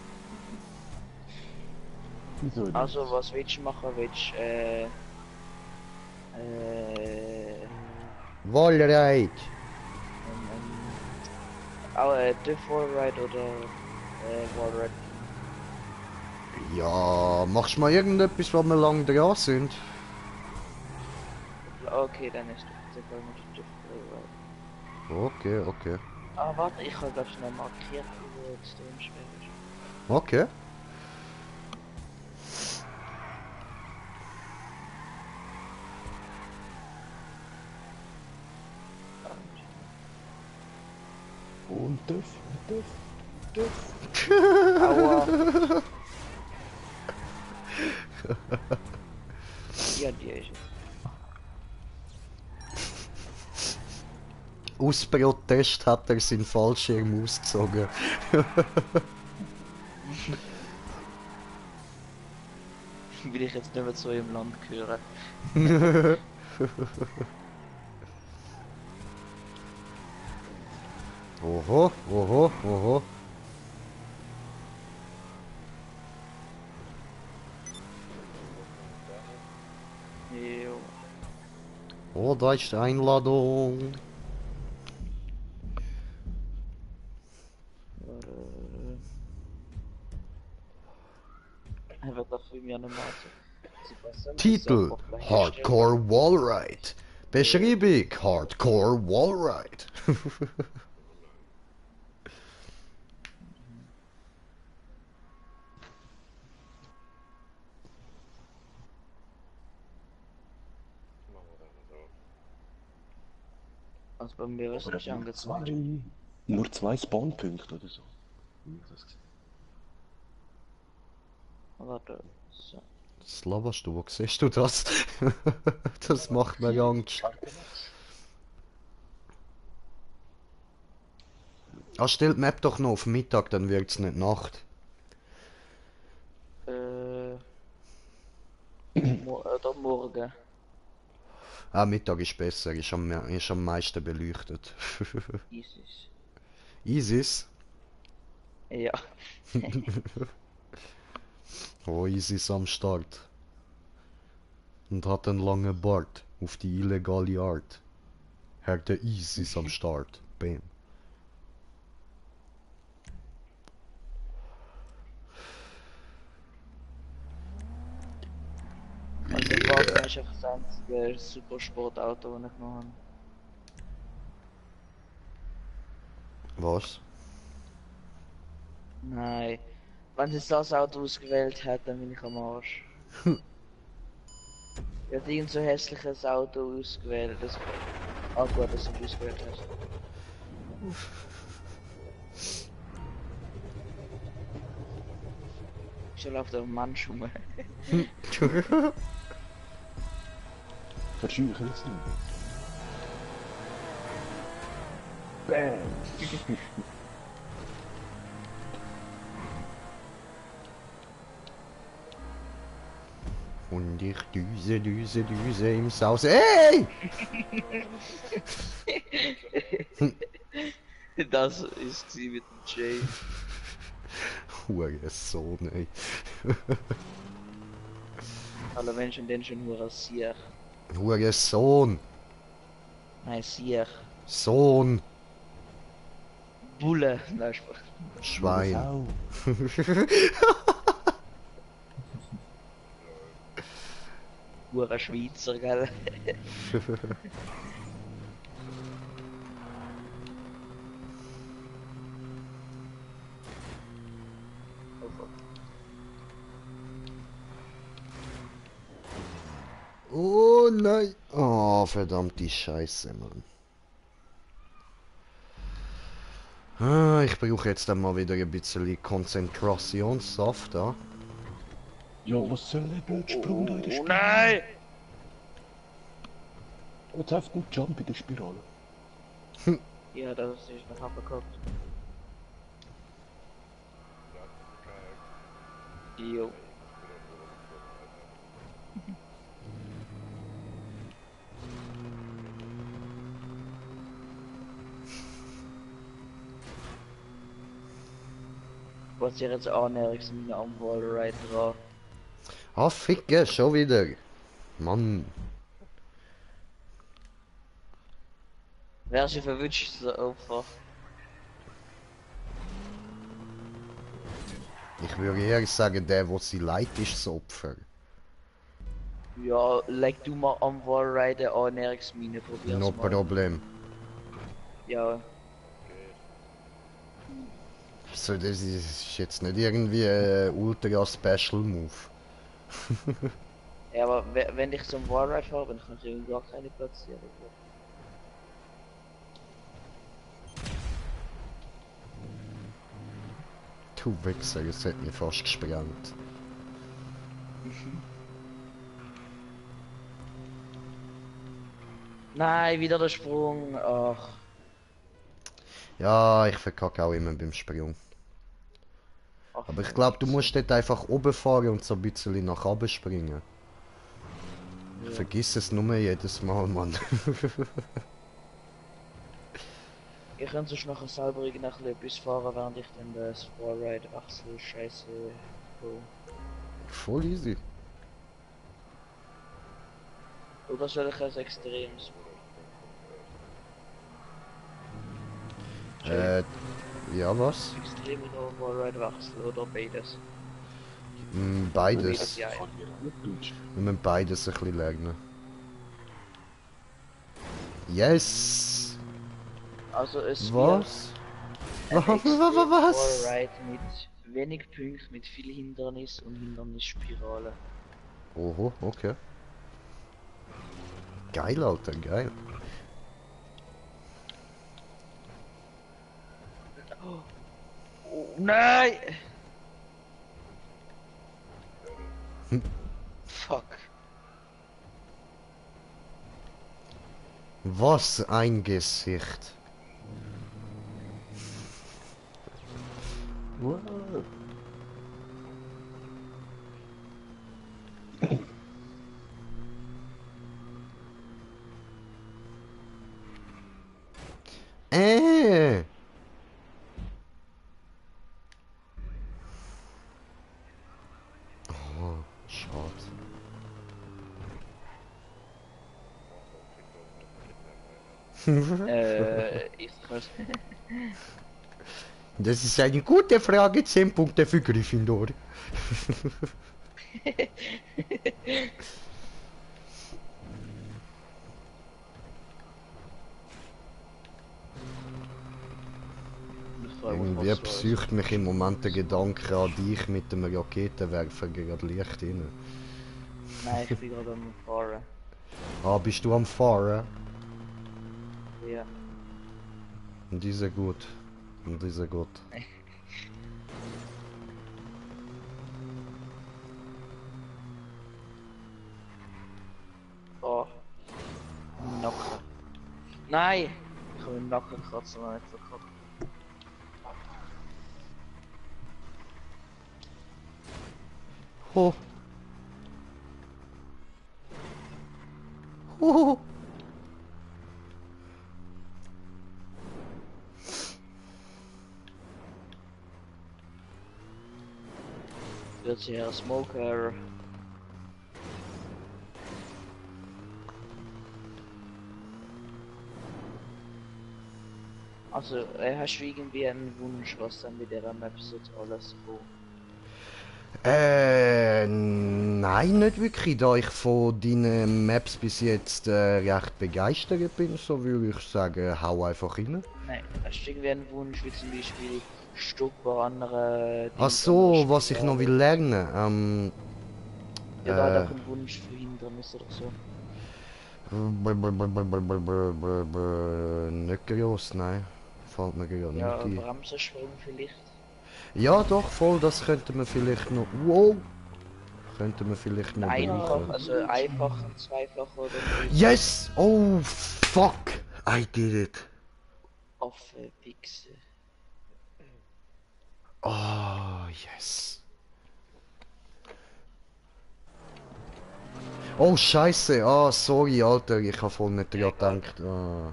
Wieso nicht? Also, was willst du machen? Willst du, Wallride! auch Diff Wallride oder Wallride? Ja, machst mal irgendetwas, wo wir lang dran sind? Okay, dann ist das gar nicht Diff Wallride. Okay, okay. Ah, warte, ich habe glaube ich noch markiert, wo extrem schwer ist. Okay. Und das. Aua. Ja, die ist es. Aus Protest hat er seinen Fallschirm ausgezogen. Will ich jetzt nicht mehr zu eurem Land gehören. Oho, oho, oho. Oh, da ist die Einladung. Er wird dafür mir eine Maße. Titel: Hardcore Wallride. Beschreibung: Hardcore Wallride. Also bei mir ist nicht angezeigt. Nur 2 Spawnpunkte oder so. Wie ich das gesehen. Warte. So. Was laberst du? Wo siehst du das? Das macht mir Angst. Ah, stell die Map doch noch auf Mittag, dann wird's nicht Nacht. Oder morgen. Ah, Mittag ist besser, ist am meisten beleuchtet. ISIS. Isis? Ja. Oh, Isis am Start. Und hat einen langen Bart auf die illegale Art. Herr der Isis am Start. Bam. Also der Wagen ist einfach das einzige Supersportauto, das ich noch habe. Was? Nein. Wenn sie das Auto ausgewählt hat, dann bin ich am Arsch. Er hat irgend so hässliches Auto ausgewählt. Das... Ah gut, dass du ausgewählt hast. Ich läuft auf dem Mann rum. Verscheuchen es nicht. Bam! Und ich düse im Saus. Ey! Das ist sie mit dem Jay. Hurensohn, ey. Alle Menschen den schon nur als Sieg. Hurensohn. Nein, Sieg. Sohn. Bulle. Nein, Spaß. Schwein. Sau. Hure Schweizer, gell? Oh nein. Oh, verdammte Scheiße, Mann. Ah, ich brauche jetzt dann mal wieder ein bisschen Konzentrationssaft, da. Ja, was soll der Blödsprung da in der Oh Spirale? nein! Jetzt einfach einen Jump in der Spirale. Ja, das ist noch abgeguckt. Jo. Was hier jetzt Annäherungsmine am Wallride dran. Ah, ficke, schon wieder. Mann. Wer ist ein verwünschtes Opfer? Ich würde eher sagen, der, wo sie leid ist, das Opfer. Ja, leg du mal am Wallride eine Annäherungsmine, probier's No mal. Problem. Ja, So, das ist jetzt nicht irgendwie ein ultra-special Move. ja, aber wenn ich zum Wallride fahre, dann kann ich irgendwie gar keine platzieren. Du Wichser, das hat mich fast gesprengt. Nein, wieder der Sprung. Ach, Ja, ich verkacke auch immer beim Sprung. ach, Aber ich glaube, du musst dort einfach oben fahren und so ein bisschen nach oben springen. Ich vergiss es nur jedes Mal, Mann. Ich könnte sonst nachher selber irgendwie etwas fahren, während ich dann das Wallride wechsel. Scheiße. Cool. Voll easy. Oder soll ich als Extremes? Ja, was? Extrem oder Wallride wechseln oder beides? Beides. Ja, Von ihr Glitch. Wir müssen beides ein bisschen lernen. Yes! Also es Was? wird ein extrem Was? Wallride mit wenig Punkten, mit viel Hindernis und Hindernisspirale. Oho, okay. Geil, Alter, geil. Oh nein! Hm. Fuck. Was ein Gesicht. Wow. Äh! Oh, schade. Ich kann's. Das ist eine gute Frage, 10 Punkte für Gryffindor. Irgendwie psycht mich im Moment der Gedanke an dich mit dem Raketenwerfer gegen Licht rein. Nein, ich bin gerade am Fahren. Ah, bist du am Fahren? Ja. Und diese gut. Und diese gut. Oh. Nacken. Nein! Ich habe den Nackenkratzer noch nicht verkackt. Oh. Oh. Wird sie her Smoker. Also, hast du irgendwie einen Wunsch, was dann mit der Map so alles kommt? Nein, nicht wirklich. Da ich von deinen Maps bis jetzt recht begeistert bin, so würde ich sagen, hau einfach rein. Nein, hast du irgendwie einen Wunsch, wie zum Beispiel Stopp bei anderen Ach so, was ich noch will lernen. Ja, da hat auch einen Wunsch für Hindernis oder so. Nicht groß, nein. Fällt mir gerade Ja, nicht ein. Bremsensprung vielleicht. Ja, doch, voll, das könnte man vielleicht noch. Wow! Könnte man vielleicht noch Einfach, brauchen. also einfach, zweifach oder drei. Yes! Oh, fuck! I did it! Affe, Wichse. Oh, yes. Oh, scheiße. Ah, sorry, Alter. Ich habe voll nicht dran gedacht. Ah.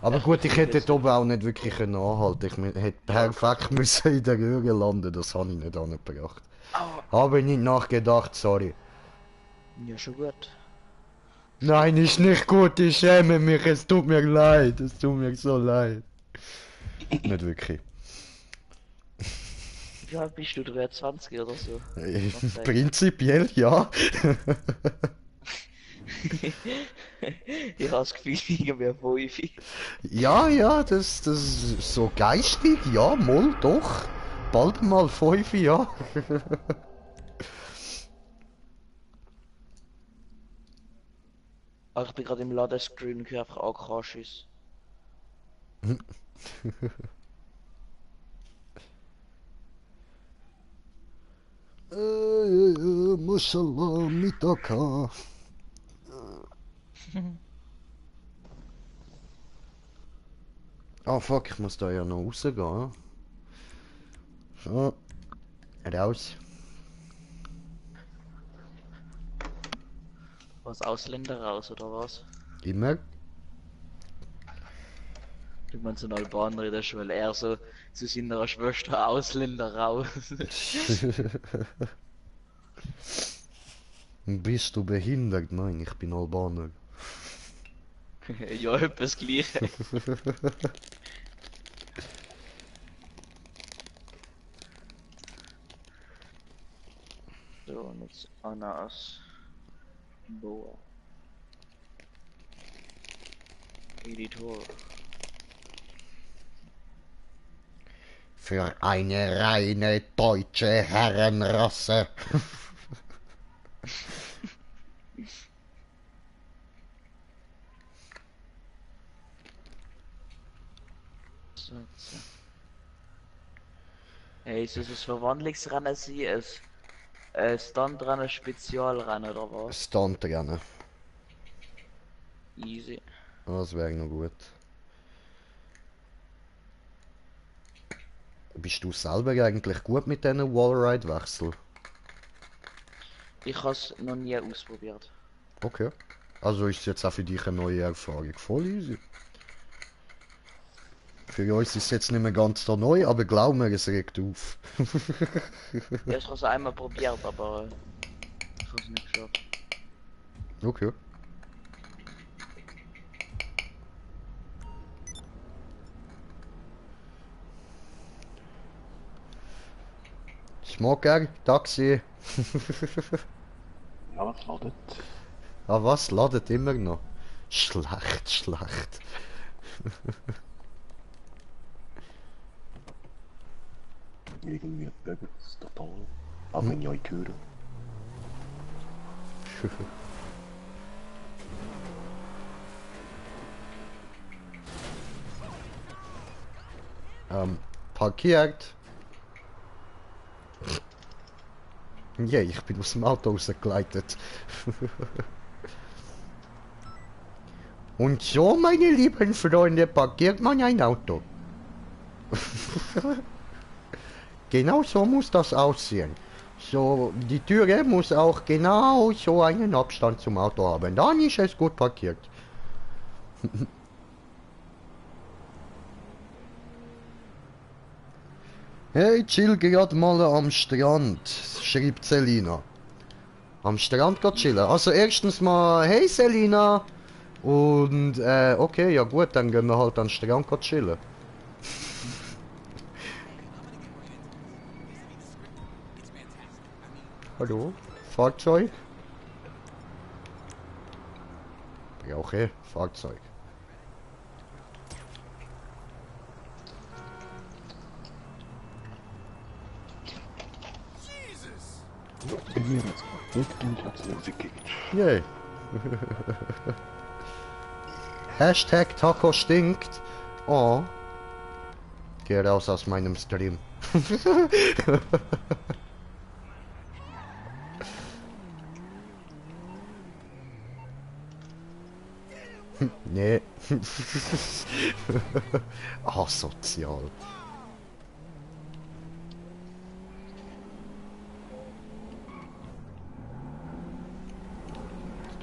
Aber gut, ich hätte dort oben auch nicht wirklich anhalten. Ich hätte perfekt müssen in der Röhre landen. Das habe ich nicht angebracht. Habe nicht nachgedacht, sorry. Ja, schon gut. Nein, ist nicht gut. Ich schäme mich. Es tut mir leid. Es tut mir so leid. Nicht wirklich. Wie alt bist du? 23 oder so? Prinzipiell ja. Ich habe das Gefühl, irgendwie 5. Ja, ja, das ist so geistig, ja, mal doch. Bald mal 5, ja. Aber ich bin gerade im Ladescreen und höre einfach AK-Schüsse. Mashallah, Mitaka. Ah, fuck, ich muss da ja noch rausgehen. So, raus. Was, Ausländer raus oder was? Immer. Du meinst ein Albaner in der Schule, er so zu seiner Schwester Ausländer raus. Bist du behindert? Nein, ich bin Albaner. Ja, etwas Gleiche. So, und jetzt Ananas. Boa. Editor. Für eine reine deutsche Herrenrasse. So, so. Hey, ist das ein Verwandlungsrennen sie ein Stuntrennen, Spezialrennen oder was? Stuntrennen. Easy. Das wäre noch gut. Bist du selber eigentlich gut mit diesen Wallride-Wechsel? Ich habe es noch nie ausprobiert. Okay. Also ist es jetzt auch für dich eine neue Erfahrung. Voll easy. Für uns ist es jetzt nicht mehr ganz so neu, aber glaub mir, es regt auf. Ja, ich habe es einmal probiert, aber ich habe es nicht geschafft. Okay. Smoker, Taxi. Ja, was ladet? Ah was, ladet immer noch. Schlecht, schlecht. Irgendwie buggt es total. Auch wenn ich euch höre. Parkiert. Ja, ich bin aus dem Auto rausgeleitet. Und so, meine lieben Freunde, parkiert man ein Auto. Genau so muss das aussehen. So, die Türe muss auch genau so einen Abstand zum Auto haben. Dann ist es gut parkiert. Hey, chill gerade mal am Strand, schreibt Selina. Am Strand gerade chillen. Also erstens mal, hey Selina. Und, okay, ja gut, dann gehen wir halt an den Strand gerade chillen. Hallo? Fahrzeug? Ja, okay, Fahrzeug. Bin mir jetzt nicht ans Lesen gekickt. Yay. Hashtag Taco stinkt. Oh. Geh raus aus meinem Stream. Nee. Asozial.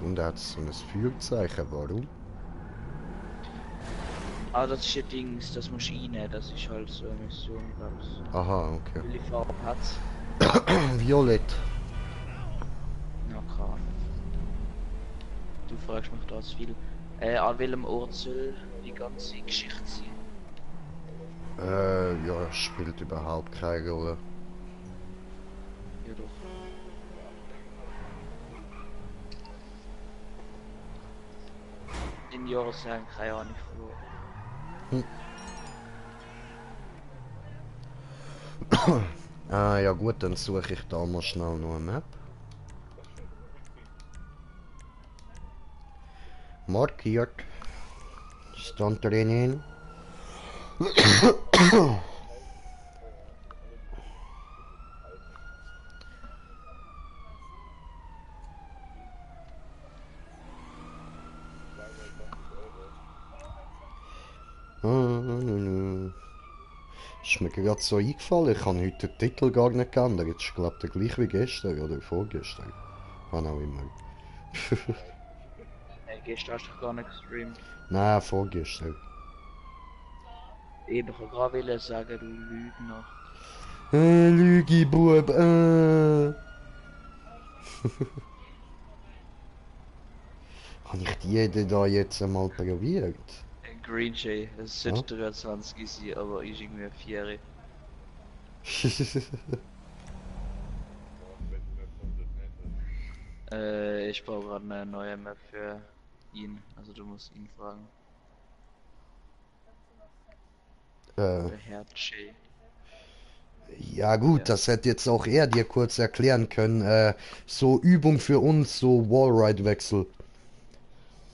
Und er hat so ein Führzeichen, warum? Ah, das ist ein Dings, das musst du reinnehmen, das ist halt so eine Mission, glaubst du. Aha, okay. Welche Farbe hat's? Violett. Ja, keine Ahnung. Du fragst mich da zu viel. An welchem Ort soll die ganze Geschichte sein? Ja, spielt überhaupt keine Rolle. Ja doch. In Jahreszahlen keine Ahnung verloren. Ah, ja gut, dann suche ich da mal schnell noch eine Map. Markiert. Stand drinnen. Ist mir gerade so eingefallen, ich habe heute den Titel gar nicht geändert. Jetzt ist glaube der gleich wie gestern oder vorgestern. Wann auch immer. Gestern hast du gar nicht gestreamt. Nein, vorgestern. Ich noch gerade wollen sagen, du Lügner. Lügi, Bub, Habe ich die Idee da jetzt einmal probiert? Green Jay, es Ja. sollte 23 sein, aber ich irgendwie 4. Ich brauche gerade eine neue Map für ihn, also du musst ihn fragen. äh, Der Herr Jay. ja gut, Ja. das hätte jetzt auch er dir kurz erklären können. So Übung für uns, so Wallride-Wechsel.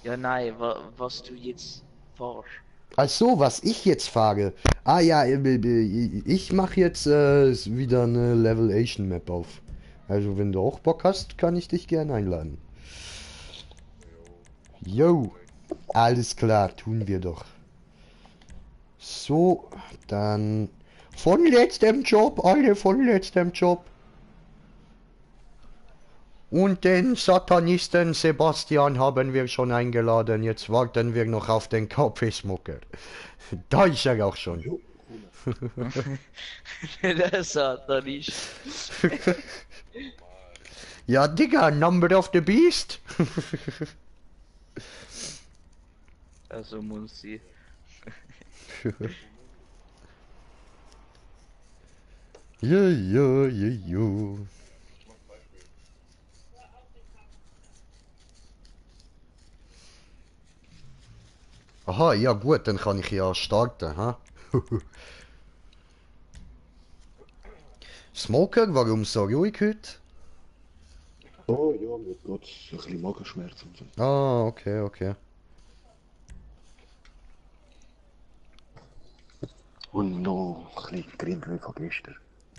Ja, nein, was du jetzt forschst. Ach so, was ich jetzt fahre. Ah ja, ich mache jetzt wieder eine Level Asian Map auf. Also wenn du auch Bock hast, kann ich dich gerne einladen. Jo, alles klar, tun wir doch. So, dann von letztem Job, alle von letztem Job. Und den Satanisten Sebastian haben wir schon eingeladen. Jetzt warten wir noch auf den Kaffeesmoker. Da ist er auch schon. Jo, cool. Der Satanist. Ja, Digga, Number of the Beast. Also Munzi. Jo, jo, jo, jo. Aha, ja gut, dann kann ich ja starten, ha? Smoker, warum so ruhig heute? Oh ja, mir geht's ein bisschen Magenschmerzen und so. Ah, okay, okay. Und noch ein bisschen Grindel von gestern.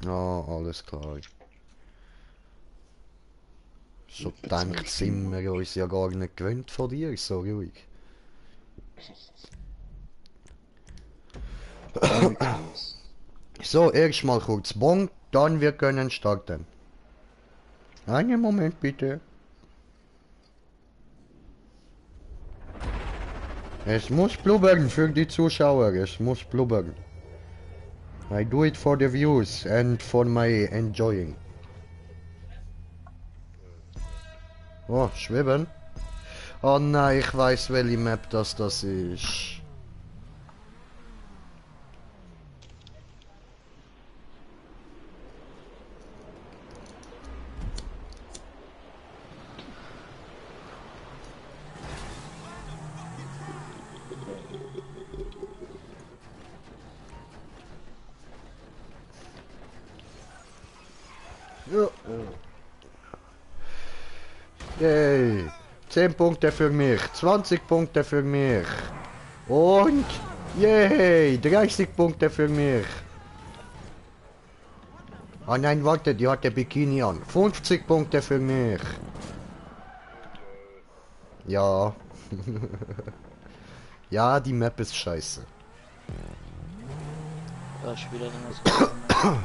Ah, alles klar. So Etwa 12 denkt sind Stunden. wir uns ja gar nicht gewöhnt von dir, ist so ruhig. Ja, nichts los. So, erstmal kurz Bon, dann wir können starten. Einen Moment bitte. Es muss blubbern für die Zuschauer, es muss blubbern. I do it for the views and for my enjoying. Oh, schweben. Oh nein, ich weiß welche Map das ist. Ja. Yay. 10 Punkte für mich, 20 Punkte für mich. Und yay, 30 Punkte für mich. Ah nein, warte, die hat der Bikini an. 50 Punkte für mich. Ja. Ja, die Map ist scheiße. Da Spieler dann das.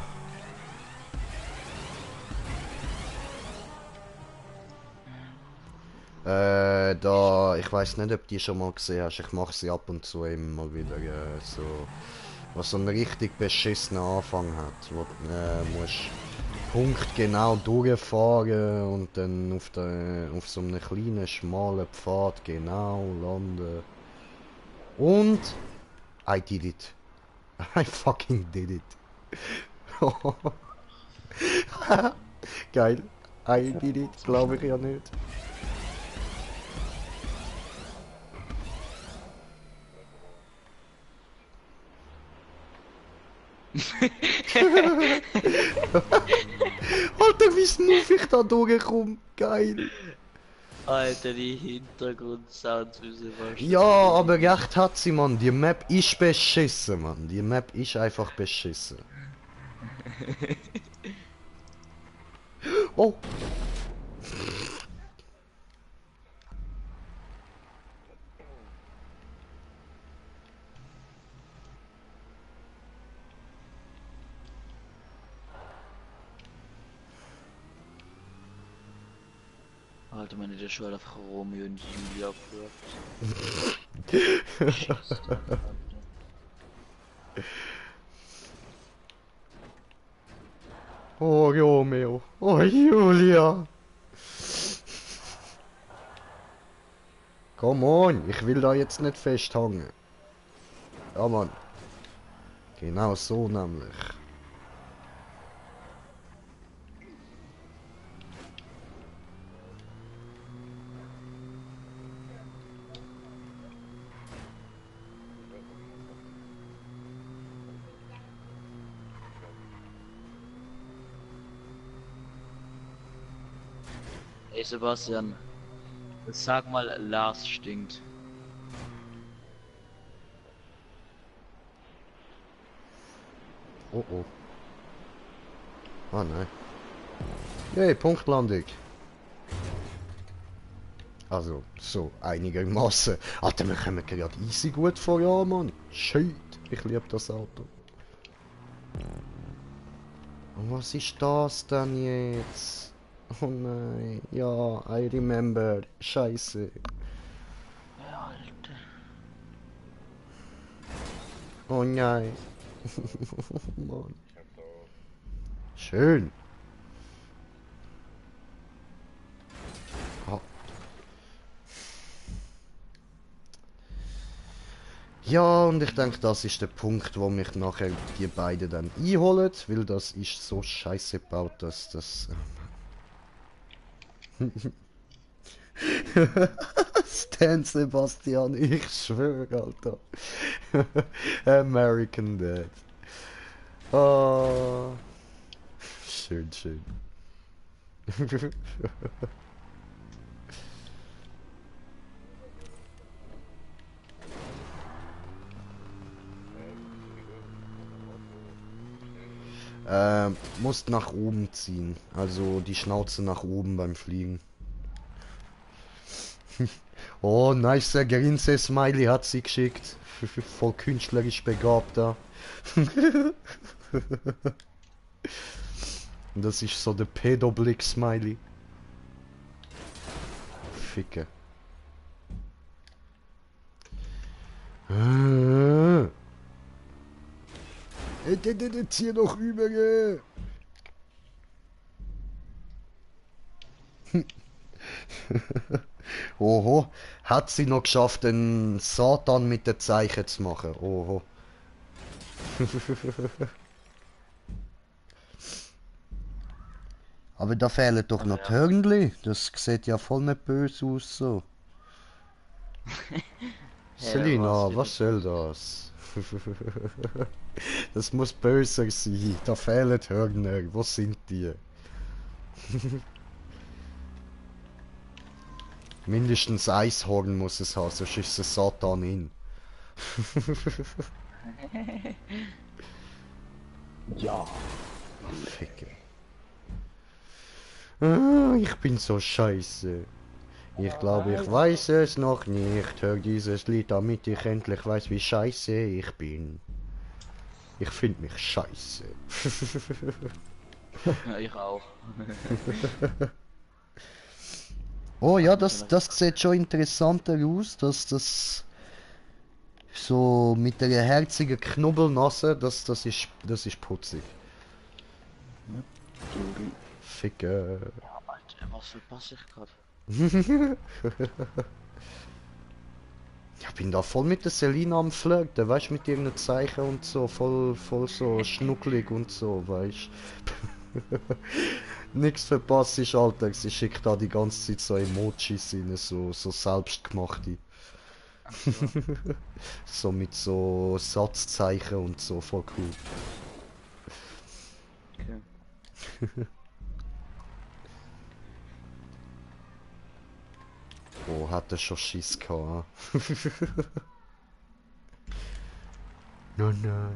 Ich weiß nicht, ob die schon mal gesehen hast. Ich mache sie ab und zu immer mal wieder so, was so einen richtig beschissenen Anfang hat, wo du musst Punkt genau durchfahren und dann auf so einem kleinen schmalen Pfad genau landen. Und I did it. I fucking did it. Geil. I did it, glaube ich ja nicht. Alter, wie smooth ich da durchkomme. Geil. Alter, die Hintergrundsounds müssen fast. Ja, aber recht hat sie, Mann. Die Map ist beschissen, Mann. Die Map ist einfach beschissen. Oh. Alter, meine der schon einfach Romeo und Julia abgehört. Oh, Romeo. Oh, Julia. Come on, ich will da jetzt nicht festhangen. Ja, Mann. Genau so nämlich. Ey Sebastian, sag mal, Lars stinkt. Oh oh. Ah nein. Yay, Punktlandung. Also, so einigermaßen. Alter, wir kommen gerade easy gut vor, ja, Mann. Shit, ich liebe das Auto. Und was ist das denn jetzt? Oh nein, ja, I remember. Scheiße. Ja, Alter. Oh nein. Mann. Schön. Ah. Ja, und ich denke, das ist der Punkt, wo mich nachher die beiden dann einholen, weil das ist so scheiße gebaut, dass das... Stan Sebastian, ich schwöre, Alter. American Dad. Oh. Schön, schön. Musst nach oben ziehen. Also die Schnauze nach oben beim Fliegen. Oh, nice Grinse-Smiley hat sie geschickt. Voll künstlerisch begabt da. Und das ist so der Pedoblick-Smiley. Ficke. Zieh noch rüber. Oho, hat sie noch geschafft, den Satan mit den Zeichen zu machen. Oho. Aber da fehlen doch noch die Hörnli. Das sieht ja voll nicht böse aus so. Selina, was soll das? Das muss böser sein. Da fehlen Hörner. Wo sind die? Mindestens Eishorn muss es haben, sonst ist es Satan in. Ja. Ficke. Ah, ich bin so scheiße. Ich glaube, ich weiß es noch nicht. Hör dieses Lied, damit ich endlich weiß, wie scheiße ich bin. Ich finde mich scheiße. Ja, ich auch. Oh ja, das sieht schon interessanter aus, dass das so mit der herzigen Knubbelnase, das ist putzig. Ficke. Ja, Alter, was verpasse ich gerade? Ich bin da voll mit der Selina am Flirten, weißt du, mit irgendeinem Zeichen und so, voll so schnucklig und so, weißt du. Nix verpasst ist, Alter, sie schickt da die ganze Zeit so Emojis rein, so selbstgemachte. So mit so Satzzeichen und so, voll cool. Okay. Oh, hat er schon Schiss gehabt? Nein.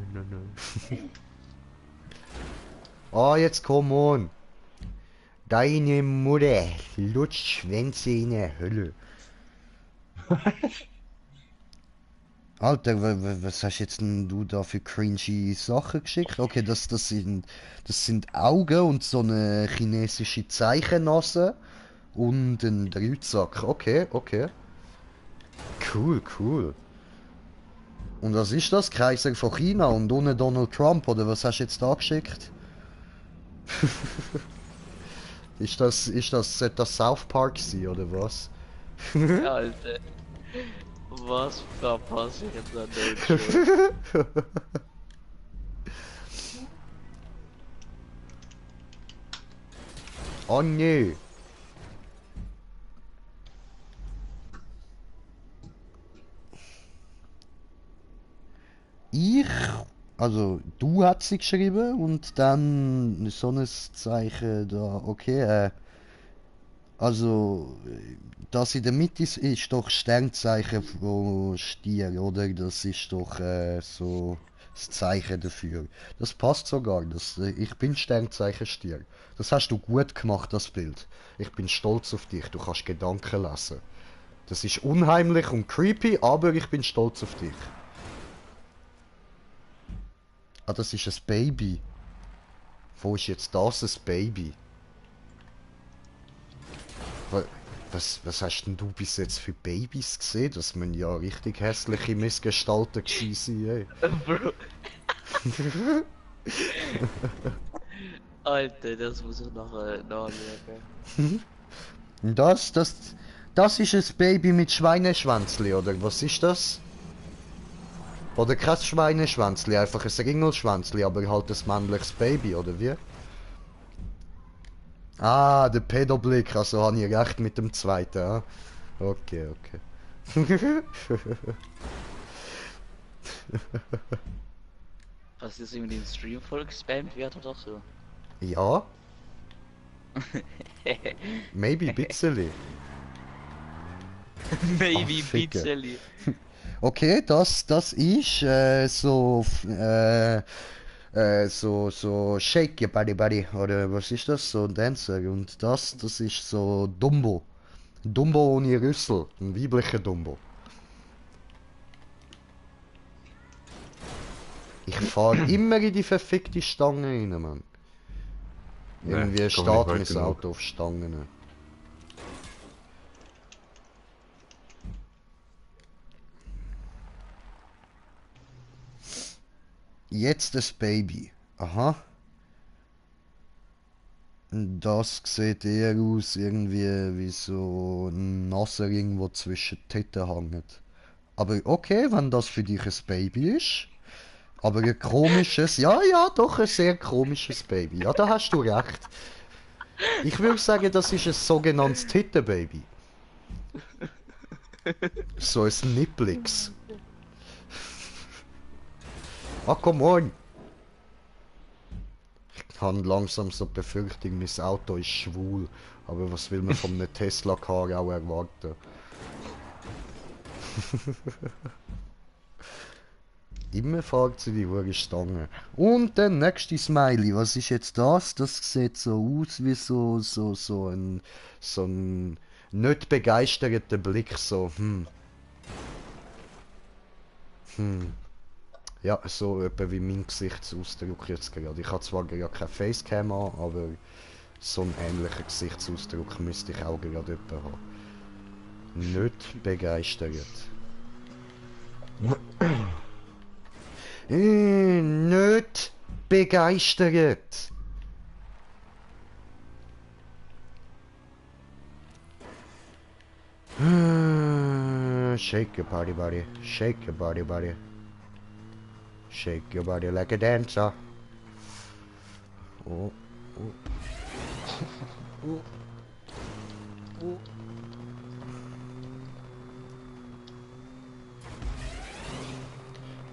Oh, jetzt komm on. Deine Mutter lutscht Schwänze in der Hölle. Alter, was hast jetzt denn du da für cringy Sachen geschickt? Okay, das sind Augen und so eine chinesische Zeichennase und ein Dreizack. Okay. Cool. Und was ist das? Kaiser von China und ohne Donald Trump, oder was hast du jetzt da geschickt? sollte das South Park sein, oder was? Ja, Alter. Was verpasse ich jetzt an der Schule? Oh nee. Ich, also du hast sie geschrieben und dann so ein Zeichen da, okay, also das in der Mitte ist doch Sternzeichen von Stier, oder? Das ist doch so das Zeichen dafür. Das passt sogar, ich bin Sternzeichen Stier. Das hast du gut gemacht, das Bild. Ich bin stolz auf dich, du kannst Gedanken lesen. Das ist unheimlich und creepy, aber ich bin stolz auf dich. Ah, das ist ein Baby. Wo ist jetzt das ein Baby? Was hast denn du bis jetzt für Babys gesehen? Das müssen ja richtig hässliche Missgestalten gewesen sein, ey. Bro. Alter, das muss ich nachher nachschauen. Das ist ein Baby mit Schweineschwänzli, oder was ist das? Oder kein Schweineschwänzli, einfach ein Ringelschwänzli, aber halt ein männliches Baby, oder wie? Ah, der Pädoblick, also habe ich recht mit dem zweiten, ja? Okay, okay. Was ist irgendwie den Stream voll gespammt wird oder so? Ja, maybe bitzeli. Maybe Ach, Ficke. Pizzeli. Okay, das ist so Shake Your Body Body, oder was ist das? So ein Dancer. Und das ist so Dumbo. Dumbo ohne Rüssel. Ein weiblicher Dumbo. Ich fahre immer in die verfickte Stange rein, Mann. Irgendwie komm steht nicht weit mein genug. Auto auf Stangen. Jetzt das Baby. Aha. Das sieht eher aus irgendwie wie so ein Nasenring, wo zwischen die Titten hängt. Aber okay, wenn das für dich ein Baby ist. Aber ein komisches, ja, doch ein sehr komisches Baby. Ja, da hast du recht. Ich würde sagen, das ist ein sogenanntes Tittenbaby. So ein Nipplix. Ah, come on! Ich habe langsam so die Befürchtung, mein Auto ist schwul. Aber was will man von einem Tesla-Car auch erwarten? Immer fährt sie die hure Stange. Und der nächste Smiley, was ist jetzt das? Das sieht so aus wie so ein nicht begeisterter Blick, so, Ja, so etwa wie mein Gesichtsausdruck jetzt gerade. Ich habe zwar gerade keine Facecam an, aber so einen ähnlichen Gesichtsausdruck müsste ich auch gerade etwa haben. Nicht begeistert. Nicht begeistert. Shake your body, body. Shake your body, body. Shake your body like a dancer. Oh, oh. Oh. Oh.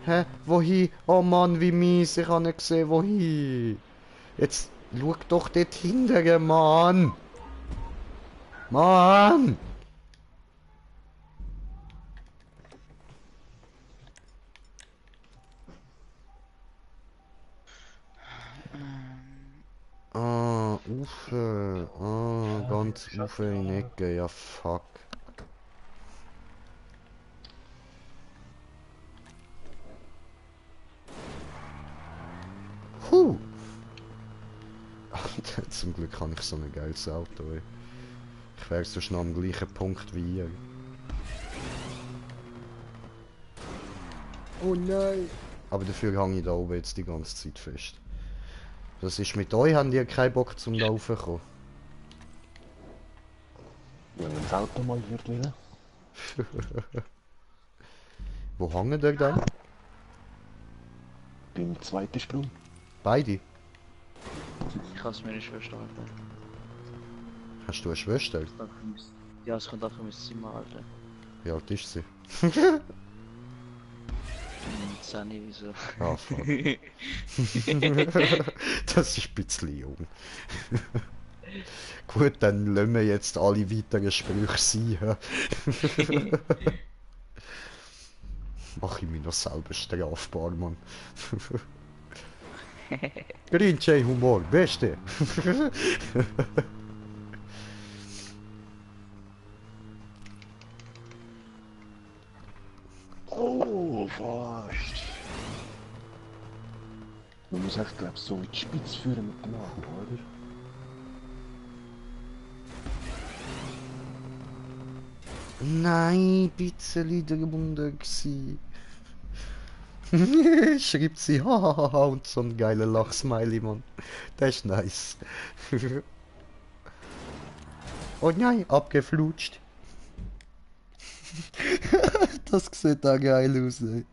Hä? Wohin? Oh Mann, wie mies. Ich habe nicht gesehen, wohin. Jetzt schau doch dort hinten, Mann. Mann! Ah, Ufe. Ah, ganz Ufe in Ecke. Ja, fuck. Huh. Zum Glück habe ich so ein geiles Auto, ey. Ich wäre so schnell am gleichen Punkt wie ihr. Oh nein! Aber dafür hänge ich da oben jetzt die ganze Zeit fest. Was ist mit euch? Habt ihr keinen Bock zum Laufen kommen? Wenn das Auto mal wird wieder. Wo hangen der dann? Beim zweiten Sprung. Beide. Ich kann es mir nicht verstehen. Hast du eine Schwester? Ja, es kommt einfach in mein Zimmer, Alter. Wie alt ist sie? 10, wieso? Ah, fuck. Das ist ein bisschen jung. Gut, dann lassen wir jetzt alle weiteren Sprüche sein. Ja. Mach ich mich noch selber strafbar, Mann. Green Jay Humor, beste. Oh, fast. Man muss echt, glaub so in die Spitze führen mit dem Akku, oder? Nein, bisschen drunter gsi. Schreibt sie, hahaha, und so ein geiler Lachsmiley, Mann. Das ist nice. Oh nein, abgeflutscht. Das sieht da geil aus, ey.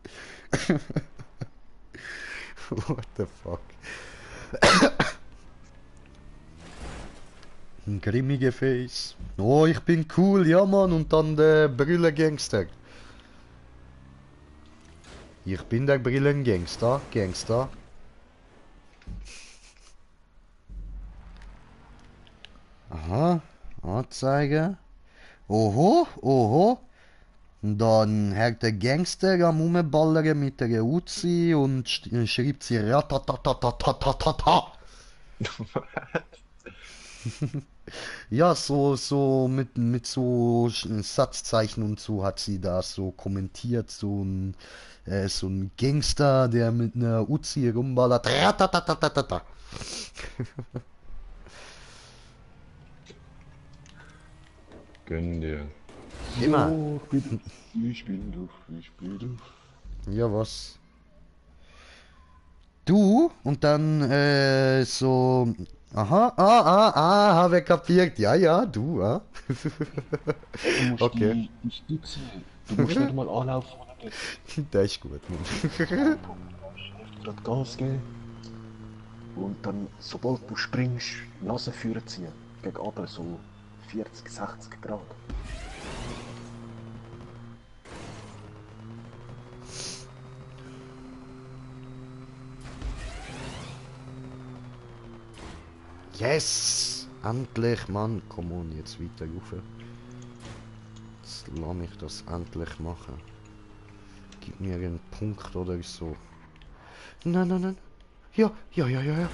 What the fuck? Ein grimmiger Face. Oh, ich bin cool, ja Mann, und dann der Brillengangster. Ich bin der Brillengangster, Gangster. Aha, Anzeige. Oho, oho. Dann hängt der Gangster am Rumballern mit der Uzi und schreibt sie ratatatatatatatata. Ja, so mit so Satzzeichen und so hat sie da so kommentiert, so ein Gangster, der mit einer Uzi rumballert. Ratatatatata. Gönn dir. Immer. Oh, ich bin du. Ja, was? Du und dann so. Aha, habe ich kapiert. Ja, ja, du, ah. Du musst Okay. die Stütze. Du musst nicht mal anlaufen. Der ist gut, Mann. Gerade Gas geben. Und dann, sobald du springst, Nase führen ziehen. Gegen oben so 40, 60 Grad. Yes! Endlich, Mann. Komm on, jetzt weiter rauf. Jetzt lass mich das endlich machen. Gib mir einen Punkt oder so. Nein, nein, nein. Ja, ja, ja, ja, ja.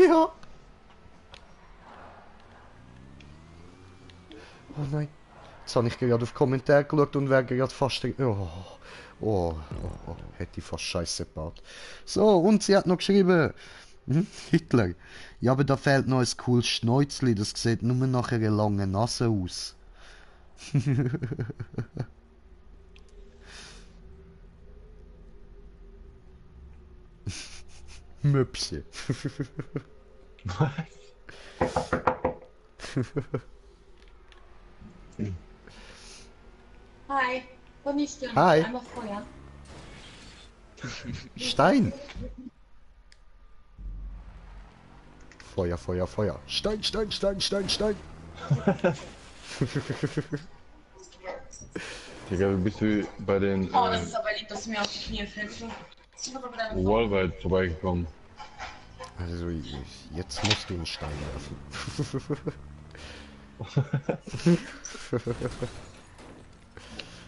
Ja! Oh nein. Jetzt habe ich gerade auf Kommentar geschaut und wäre gerade fast... Hätte ich fast Scheiße gebaut. So, und sie hat noch geschrieben... Hitler. Ja, aber da fehlt noch ein cooles Schnäuzli, das sieht nur nach einer langen Nase aus. Möpse. Hi, und ich störe Hi. einmal Feuer. Stein. Feuer, Feuer, Feuer. Stein, Stein, Stein, Stein, Stein. Digga, wie bist du bei den Oh, das ist aber lieb, dass du mir auf die Knie fällst. Ich mache aber deine Wallride vorbeigekommen? Also, jetzt musst du einen Stein werfen.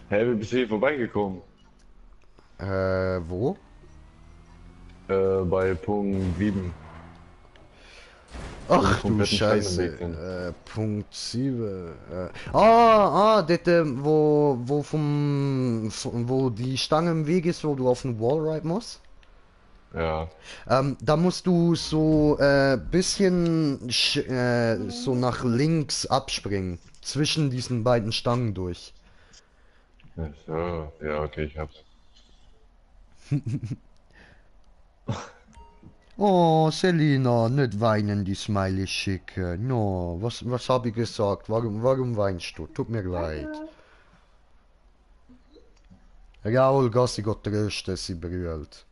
Hä, wie bist du hier vorbeigekommen? Wo? Bei Punkt 7. Ach du kompletten Stein im Scheiße. Weg sind. Punkt 7. Dort, wo die Stange im Weg ist, wo du auf den Wallride musst. Ja. Da musst du so bisschen so nach links abspringen. Zwischen diesen beiden Stangen durch. Ach so, ja, okay, ich hab's. Oh, Selina, nicht weinen, die Smiley schicken. No, was habe ich gesagt? Warum weinst du? Tut mir leid. Raoul, Gassi Gott trösten, sie brüllt.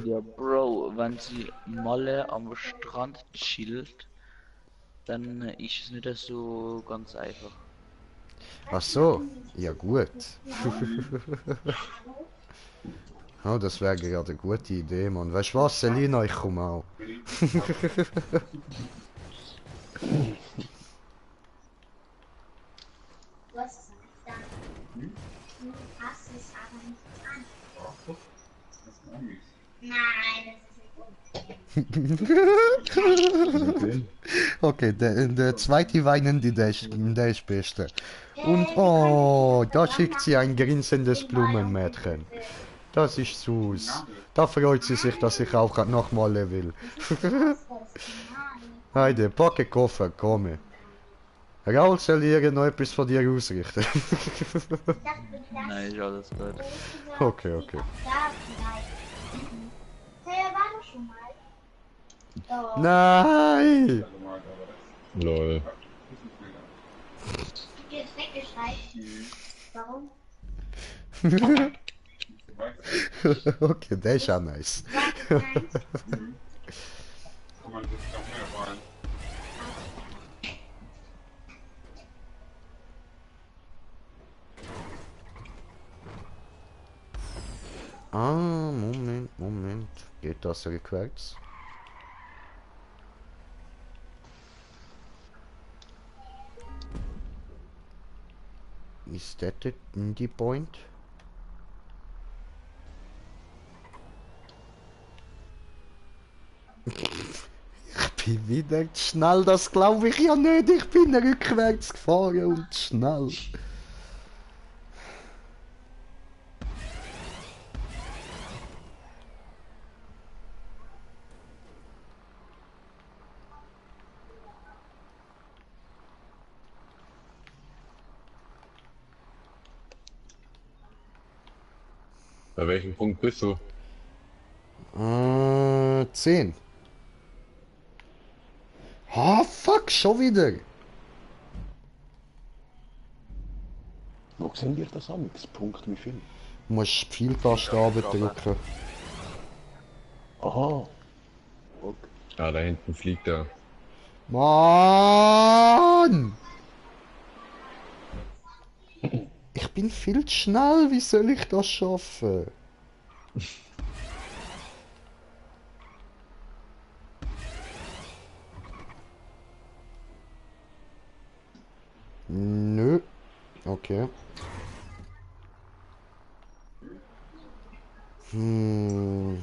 Ja, Bro, wenn sie Malle am Strand chillt, dann ist es nicht so ganz einfach. Ach so, ja gut. Oh, das wäre gerade eine gute Idee, Mann. Weißt du was, Selina, ich komme auch. Du hast es noch nicht an. Du hast es aber nicht an. Nein, das ist nicht gut. Okay, der zweite weinende, der ist beste. Und oh, da schickt sie ein grinsendes Blumenmädchen. Das ist süß. Da freut sie sich, dass ich auch nochmal will. Heide, packe Koffer, komme. Raoul soll hier noch etwas von dir ausrichten. Nein, ist alles gut. Okay, okay. Da vielleicht. Hey, war doch schon mal. Doch. Nein! Lol. Die ist weggeschreit. Warum? Okay, der ist auch nice. Nein. Ah, Moment. Geht das rückwärts? Is that the indie point? Ich bin wieder zu schnell, das glaube ich ja nicht. Ich bin rückwärts gefahren und schnell. Bei welchem Punkt bist du? 10. Ah, fuck, schon wieder. Wo sehen wir das an? Das Punkt wie viel? Du musst die Pfeiltaste drücken. Aha. Okay. Ah, da hinten fliegt er. Mann! Ich bin viel zu schnell, wie soll ich das schaffen? Nö. Okay. Hm.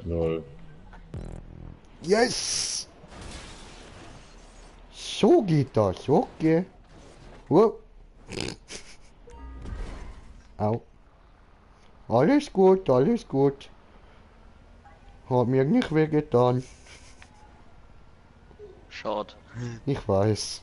Lol. Yes! So geht das, okay. Wow. Au. Alles gut, alles gut. Hat mir nicht wehgetan. Schade. Ich weiß.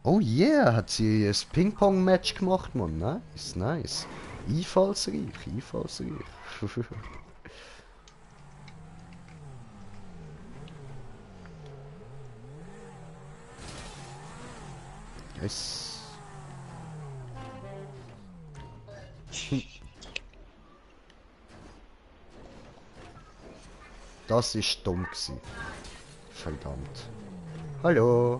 Oh yeah, hat sie ein Ping-Pong-Match gemacht, Mann. Nice, nice. Einfallsreich, einfallsreich. Yes. Das ist dumm gewesen. Verdammt. Hallo.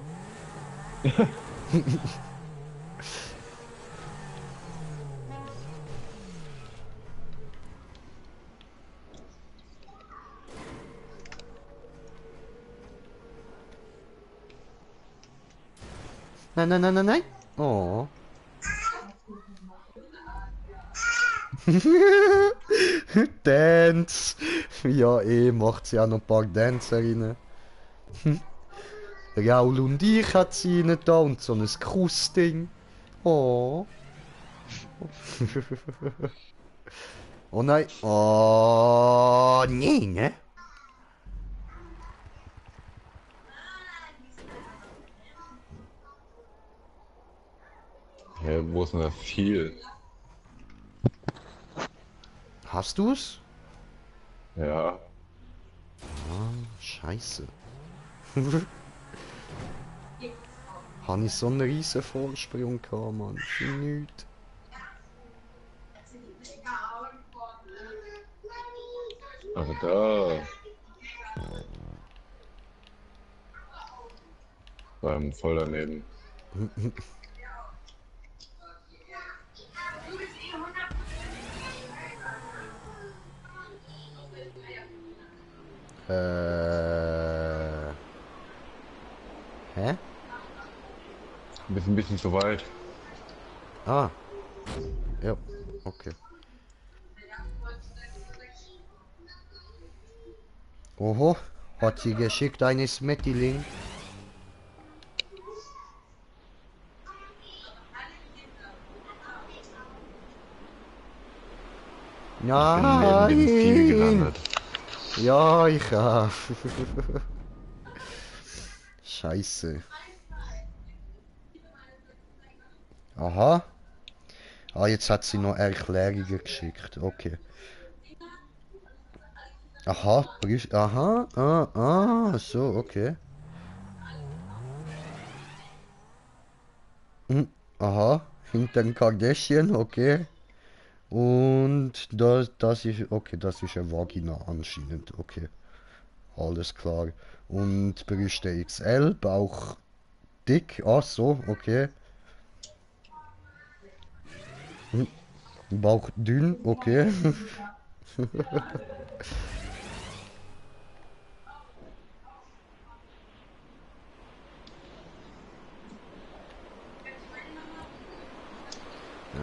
Nein, nein, nein, nein, nein. Oh. Dance! Ja, macht sie auch noch ein paar Dancerinnen. Raul und ich hat sie nicht da und so ein Kussding. Oh. Oh nein. Oh, nee, ne? Hä, wo ist denn das Ziel? Hast du's? Ja. Scheiße. Habe ich so einen riesen Vorsprung gehabt, Mann. Für nichts. Aber da. Beim voll daneben. Hä? Bist ein bisschen zu weit. Ah. Ja, okay. Oho, hat sie geschickt eine Smetty-Link. Ich bin neben dem Ziel gelandet. Ja, ich auch. Scheiße. Aha. Ah, jetzt hat sie noch Erklärungen geschickt. Okay. Aha, so, okay. Aha, hinter den Kardashian, okay. Und das ist, okay, das ist eine Vagina anscheinend, okay. Alles klar. Und Brüste XL, Bauch dick, ach so, okay. Bauch dünn, okay.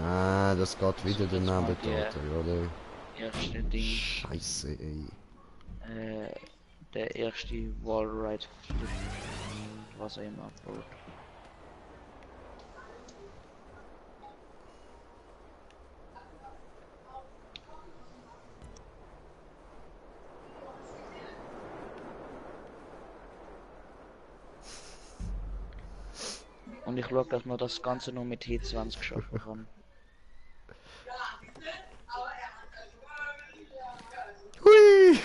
Ah, das geht wieder der Nabedater, oder? Erste Ding, Scheiße, ey. der erste Wallride Flip, was er immer abbaut. Und ich schaue, dass man das Ganze nur mit T20 schaffen kann. Hui!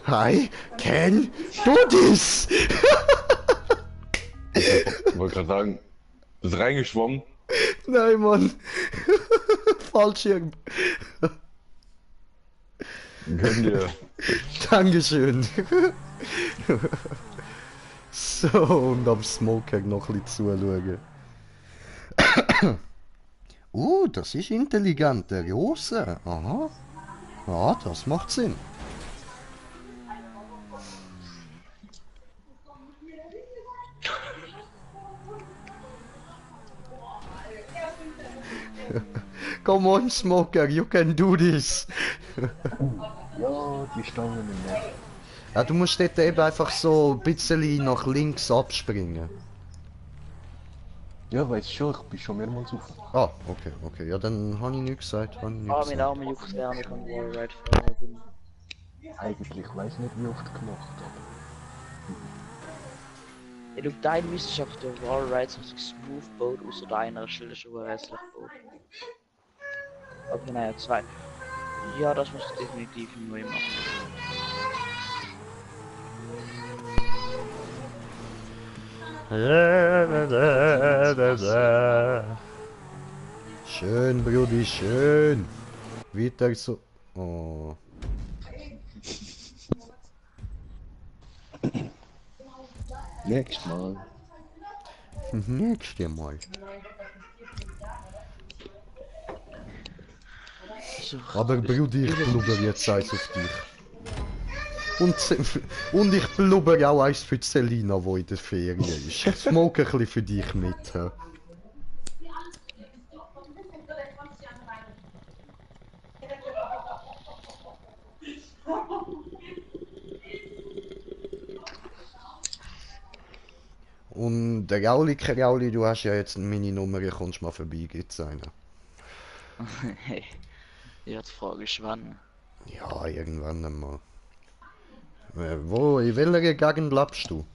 Hi, can do this! Ich wollte gerade sagen, bist reingeschwommen. Nein, Mann. Fallschirm. Gönn dir. Dankeschön. So, und am Smoker noch ein bisschen zuschauen. Das ist intelligente Rose. Aha. Ja, das macht Sinn. Come on, Smoker, you can do this. Ja, die Stangen im Netz. Ja, du musst dort eben einfach so ein bisschen nach links abspringen. Ja, weiß schon, ich bin schon mehrmals auf. Ah, okay, okay. Ja, dann habe ich nichts gesagt. Mein Arme juckt, während ich am Wallride fahren bin. Eigentlich weiß nicht wie oft gemacht, aber Ja, du, dein Wissenschaft der Wallride so smooth baut, außer deiner Stelle schon hässlich baut. Okay, naja, zwei. Ja, das musst du definitiv neu machen. Schön, Brudi, schön. Weiter so. Oh. nächstes Mal. Nächstes Mal. Aber Brudi, ich blubber jetzt eins auf dich. Und ich blubber auch eins für die Selina, die in der Ferien ist. Ich smoke ein bisschen für dich mit. Hä? Und der Gauli, du hast ja jetzt meine Nummer, kommst mal vorbei, gibt's einen? Hey, ja, die Frage ist wann. Ja, irgendwann einmal. Wo, in welcher Gegend lebst du?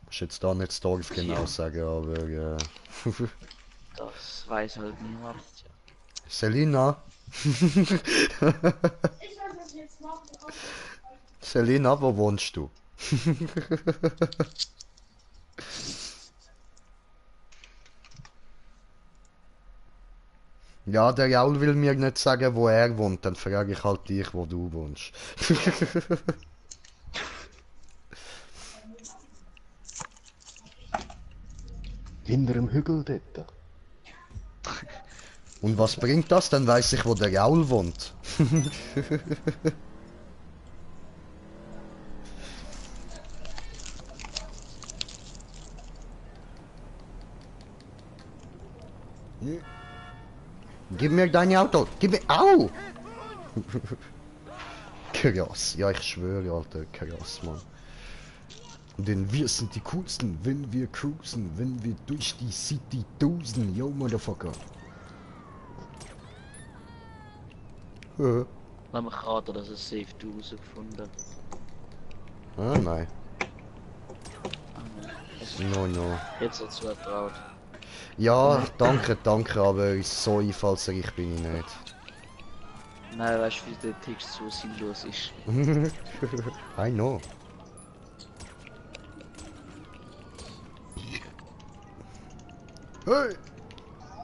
Ich jetzt da nicht das Dorf genau sagen, aber Das weiß halt niemand. Ja. Selina? Ich weiß es jetzt noch. Selina, wo wohnst du? Ja, der Jaul will mir nicht sagen, wo er wohnt, dann frage ich halt dich, wo du wohnst. Hinter dem Hügel dort. Und was bringt das? Dann weiß ich, wo der Jaul wohnt. Gib mir dein Auto. Gib mir... Au! Krass. Ja, ich schwöre, Alter. Krass, Mann. Denn wir sind die coolsten, wenn wir cruisen, wenn wir durch die City dosen. Yo, Motherfucker. Lass mich raten, dass es safe du herausgefunden. Ah, nein. No, no. Jetzt hat es vertraut. Ja, danke, aber so einfallsreich bin ich nicht. Nein, weißt du, wie der Text so sinnlos ist. I know. Hey!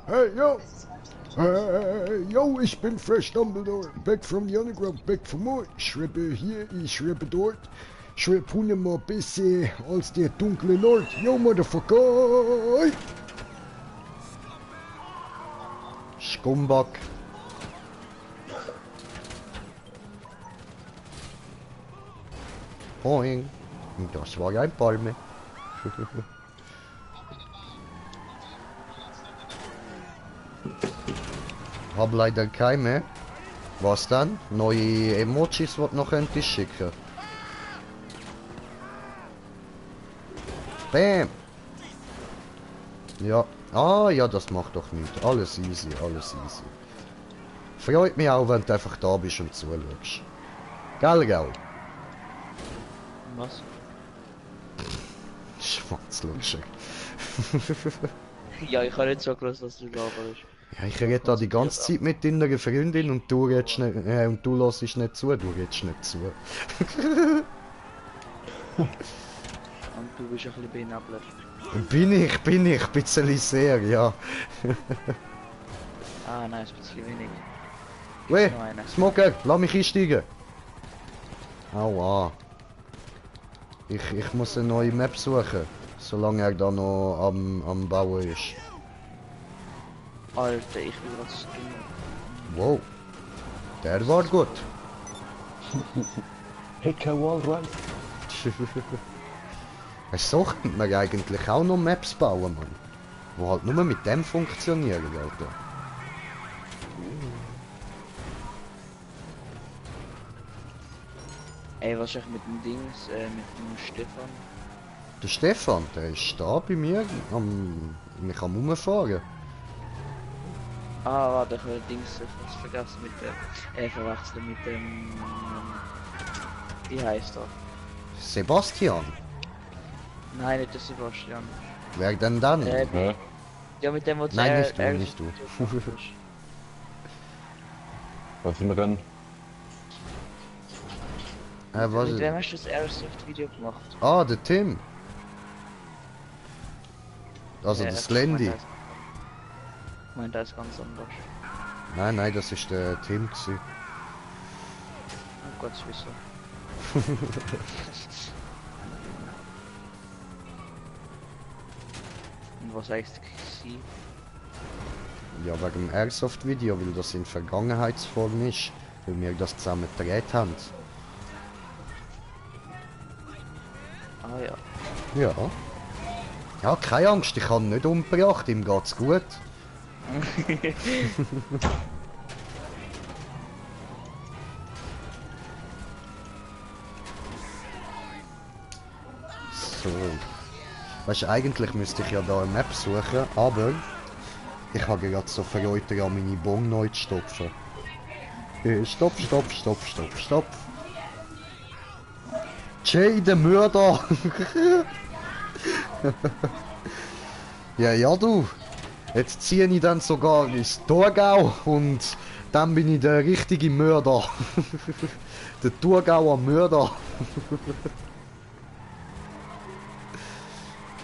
Hey, yo! Hey, yo, ich bin Fresh Dumbledore. Back from the underground, back for more. Ich schreibe hier, ich schreibe dort. Ich schreibe hundertmal besser als der dunkle Lord. Yo, Motherfucker! Scumbag. Boing. Das war ein Palme. Hab leider keine. Was dann? Neue Emojis, was noch endlich schicken. Bam! Ja. Ah, ja, das macht doch nichts. Alles easy, alles easy. Freut mich auch, wenn du einfach da bist und zuschaust. Gell, gell? Was? Schwanzlutscher. Ja, ich habe nicht so groß, dass du laberst. Ja, ich rede da die ganze Zeit mit deiner Freundin und du redest nicht, und du hörst nicht zu, du redest nicht zu. Und du bist ein bisschen behindert. Bin ich, ein bisschen sehr, ja. Ah, nein, ein bisschen wenig. Weh, Noch eine. Smoker, lass mich einsteigen. Aua. Ich muss eine neue Map suchen, solange er da noch am Bauen ist. Alter, ich will was tun. Wow. Der war gut. Hacker Wall Run. So könnte man eigentlich auch noch Maps bauen, Mann. Die halt nur mit dem funktionieren, Alter. Ey, was ist eigentlich mit dem Dings, mit dem Stefan? Der Stefan, der ist da bei mir, mich am Rumfahren. Ah, warte, ich habe Dings fast vergessen mit dem, verwechseln mit dem, wie heißt er? Sebastian. Nein, nicht der Sebastian. Wer denn dann? Hä? Ja, mit dem, was Nein, nicht du. Was im Rennen? Was? Mit wem hast du das Airsoft-Video gemacht? Ah, der Tim. Also Ja, das ich Landy. meine, ich meine, das ist ganz anders. Nein, das ist der Tim gewesen. Oh Gott, wieso? Und was heißt sie? Ja, wegen dem Airsoft-Video, weil das in Vergangenheitsform ist. Weil wir das zusammen gedreht haben. Ah ja. Ja. Ja, keine Angst, ich habe ihn nicht umgebracht, ihm geht's gut. So. Weißt du, eigentlich müsste ich ja da eine Map suchen, aber ich habe gerade so Freude an meine Bon neu zu stopfen. Stopp, stopp, stopp, stopp, stopp. Jay, der Mörder! Ja, du. Jetzt ziehe ich dann sogar ins Thurgau und dann bin ich der richtige Mörder. Der Thurgauer Mörder.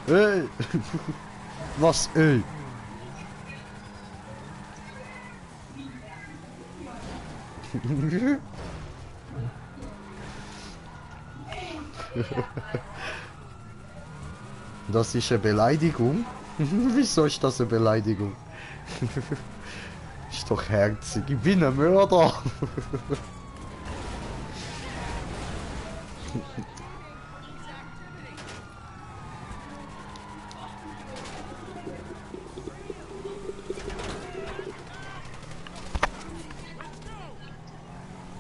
Ey. Was, ey? Das ist eine Beleidigung? Wieso ist das eine Beleidigung? Ist doch herzig. Ich bin ein Mörder.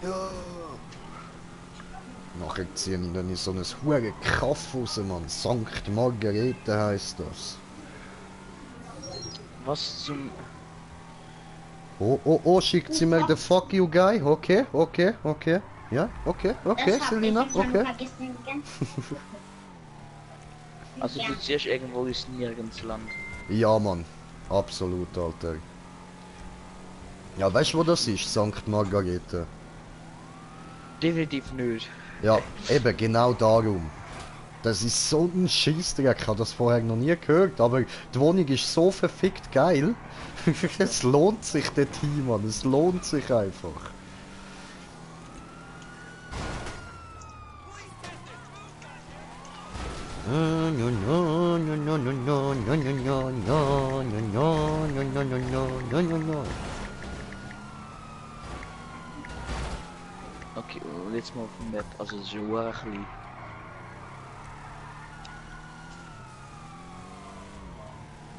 Ja. Nachher ziehe ich dann in so ein hure Kaff raus, Mann. Sankt Margarete heisst das. Was zum... Oh, schickt sie mir den Fuck you guy? Okay. Ja, okay, Das hab Selina, ich jetzt schon okay. vergessen. Also du ziehst irgendwo ins Nirgendsland. Ja, Mann. Absolut, Alter. Ja, weißt du, wo das ist? Sankt Margarete. Definitiv nicht. Ja, eben, genau darum. Das ist so ein Scheissdreck, ich habe das vorher noch nie gehört, aber die Wohnung ist so verfickt geil. Es lohnt sich dorthin, Mann, es lohnt sich einfach. Okay, jetzt mal auf dem Map. Also es ist ein klein.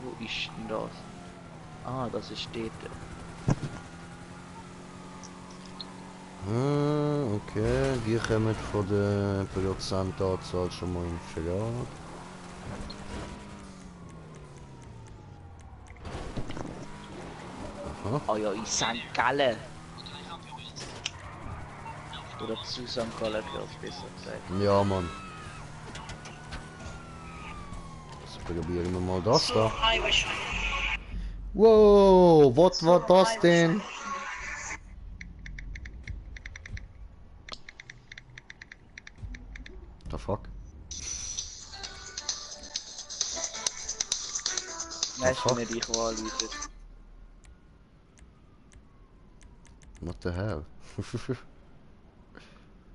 Wo ist denn das? Ah, das ist dort. Okay, wir kommen von der Prozentanzahl schon mal in Frage. Aha. Ah ja, in St. Gallen. Oder zu St. Gallen wäre es besser gesagt. Ja, Mann. Jetzt probieren wir mal das da. Wow, was war das denn? The fuck? Nein, ist nicht ich, der anläutet. What the hell?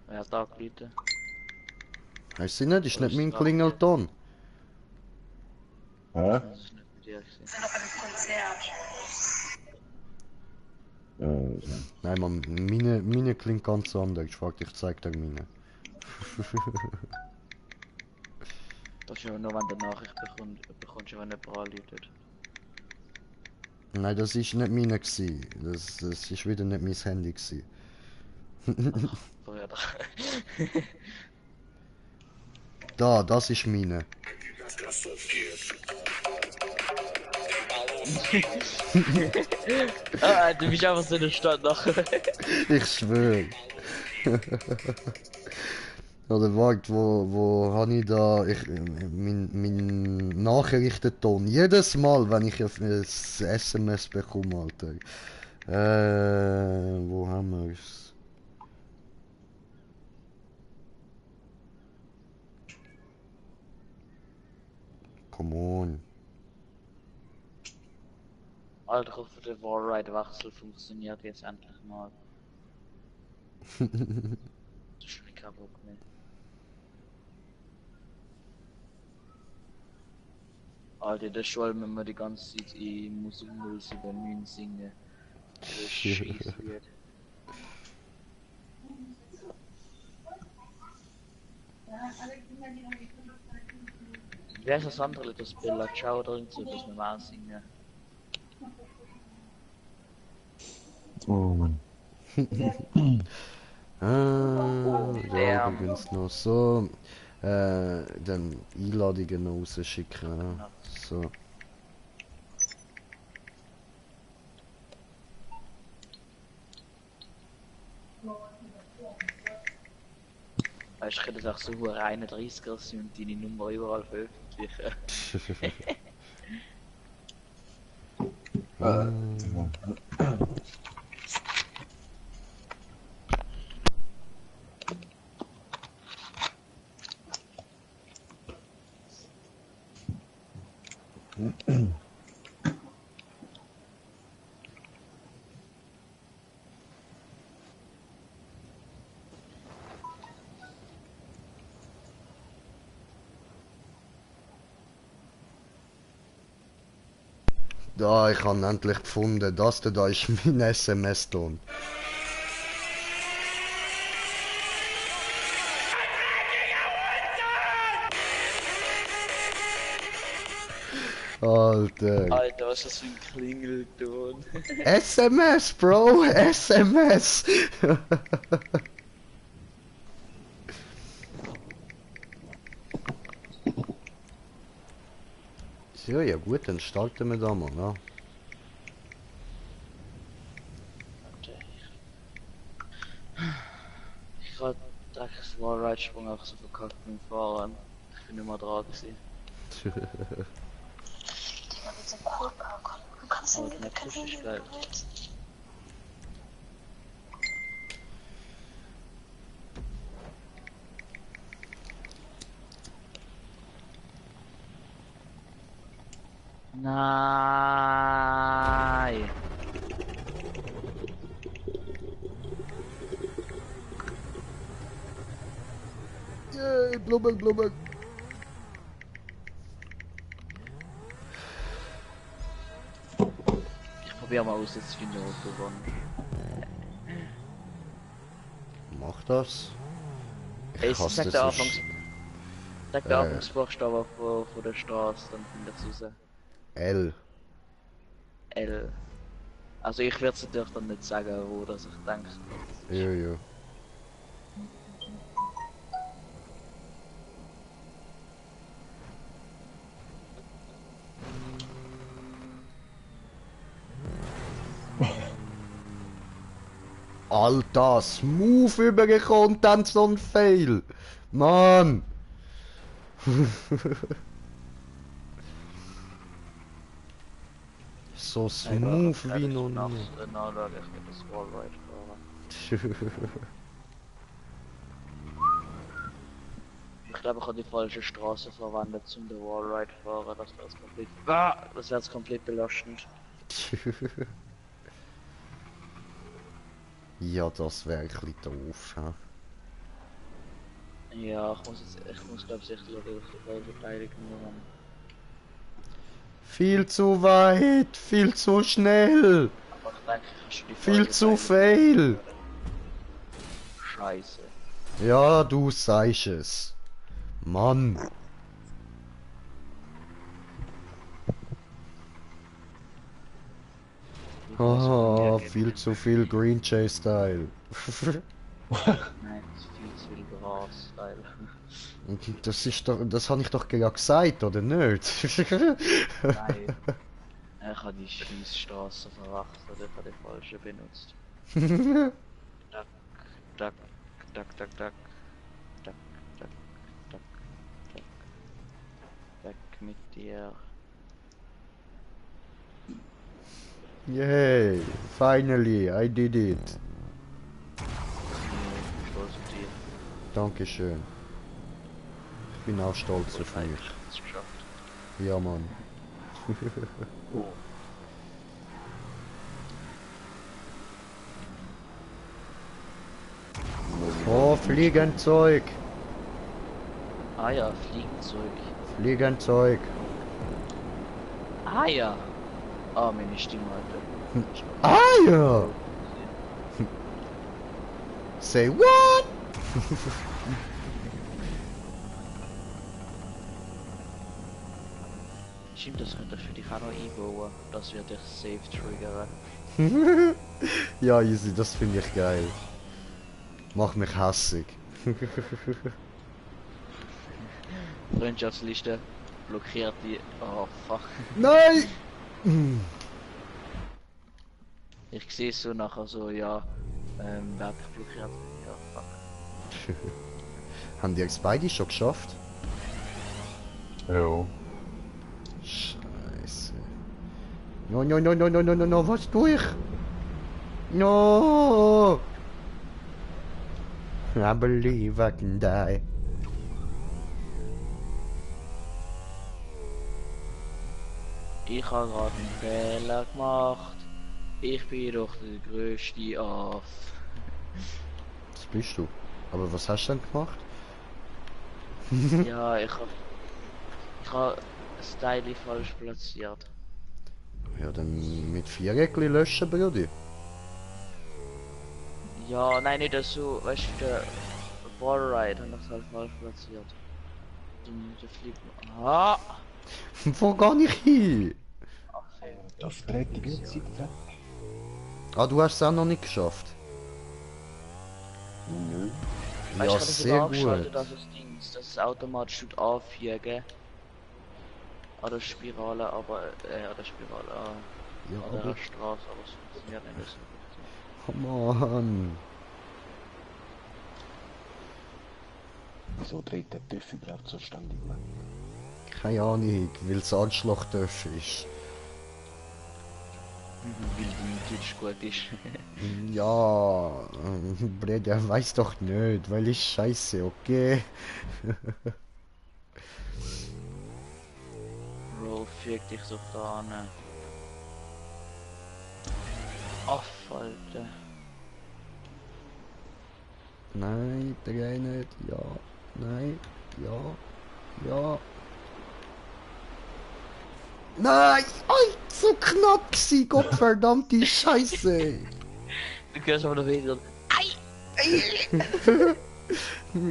Wer hat angerufen? Heißt sie nicht? Ist Oder nicht ist mein es Klingelton. Hä? Das ist nicht mit dir gewesen. Nein, man, meine klingt ganz anders. Frag dich, zeig dir meine. Das ist ja nur, wenn du Nachricht bekommst, wenn jemand anläutet. Nein, das ist nicht meine gsi. Das ist wieder nicht mein Handy gsi. Vorher Da, das ist meine. Ah, du bist einfach so in der Stadt nachher. Ich schwöre. Oder warte, wo habe ich da mein Nachrichtenton? Jedes Mal, wenn ich ein SMS bekomme, Alter. Wo haben wir's? Come on. Alter, ich hoffe, der Wallride-Wechsel funktioniert jetzt endlich mal. Das ist schon kein Bock mehr. Alter, das schon, wenn wir die ganze Zeit in Musik 079 singen. Das ist scheiße wird. Wer ist das andere Lied, das Bella Ciao drin, so dass wir mal singen? Oh Mann. Ja, übrigens noch so. Dann Einladungen rausschicken. Ja. So. Weißt du, ich könnte das auch so 31er sein und deine Nummer überall veröffentlichen. Da, ich habe endlich gefunden, das da ist mein SMS-Ton. Alter. Alter, was ist das für ein Klingelton? SMS, Bro, SMS. So, ja gut, dann starten wir da mal, ne? Ich hab direkt das Wallride-Sprung einfach so verkackt mit dem Fahren. Ich bin nicht mehr dran gewesen. Du kannst Aber ihn der Push ist geil. Nein. Yay, Blumen, Blumen. Ich probier mal aus, jetzt finde Autobahn. Mach das. Ich hasse sag das der so Anfangs... Sag der Anfangsbuchstabe von der Straße, dann findet es raus. L. L. Also ich werde es natürlich dann nicht sagen, wo das ich denke. Ja, ja. Alter, smooth übergekommen, dann so ein Fail. Mann. So smooth wie noch nie. Nachschauen, ich will das Wallride fahren. Ich glaube, ich habe die falsche Straße verwendet, um den Wallride fahren. Das wäre jetzt komplett... Das wäre jetzt komplett belastend. Ja, das wäre ein bisschen doof. Ja. Ja, ich muss glaube ich echt verteidigen. Viel zu weit, viel zu schnell, Aber ich denke, ich kann die viel falsche zu Verteidigung. fail. Scheiße. Ja, du sagst es. Mann. Ah, viel zu viel Green Jay Style. Nein, das ist viel zu viel Gras, weil... Das ist doch, das habe ich doch gesagt, oder nicht? Nein. Ich habe die Schießstraße verwechselt, ich habe die falsche benutzt. Duck, duck, duck, duck, duck. Duck, duck, duck, duck. Weg mit dir. Yay, finally, I did it. Stolz auf dir. Dankeschön. Ich bin auch stolz auf mich. Hast du geschafft. Ja, Mann. Oh, Ah ja. Ah, meine Stimme, Alter. Ah ja! Say what? Stimmt, das könnte für dich auch noch einbauen. Das wird dich safe triggern. Ja, easy, das finde ich geil. Mach mich hässig. Freundschaftsliste blockiert die. Oh fuck. Nein! Ich sehe so nachher so, ja. Wer hat dich blockiert? Ja, fuck. Haben die jetzt beide schon geschafft? Jo. Scheiße. No, no, no, no, no, no, no, no, was tue ich? No! I believe I can die. Ich habe gerade einen Fehler gemacht. Ich bin doch der größte Aff. Das bist du. Aber was hast du denn gemacht? Ja, ich hab das Teil falsch platziert. Ja, dann mit Viereckli löschen, Brudi. Ja, nein, nicht so, weißt du, der Wallride hat das halt falsch platziert. Der fliegt. Ah! Wo gar nicht hin? Ach, okay. Das dreht die ganze Zeit weg. Ah, du hast es auch noch nicht geschafft. Nö. Weißt du, Ja, ich habe sehr angeschaltet, gut. dass es Dings, dass es automatisch tut anfügen. An der Spirale, aber, an der Spirale, Ja, an der aber... Straße, aber es funktioniert nicht so gut. Come on. Wieso dreht der TÜV überhaupt so ständig weg? Keine Ahnung, weil es Anschlagdörf ist. Weil die Twitch gut ist. Ja, Bredi, er weiß doch nicht, weil ich scheiße, okay? Bro, fick dich so da an. Aff, Alter. Nein, dreh nicht, ja, nein, ja, ja. Nein! Ai, so knapp gsi, Gottverdammte Scheiße! Du kannst aber noch wieder.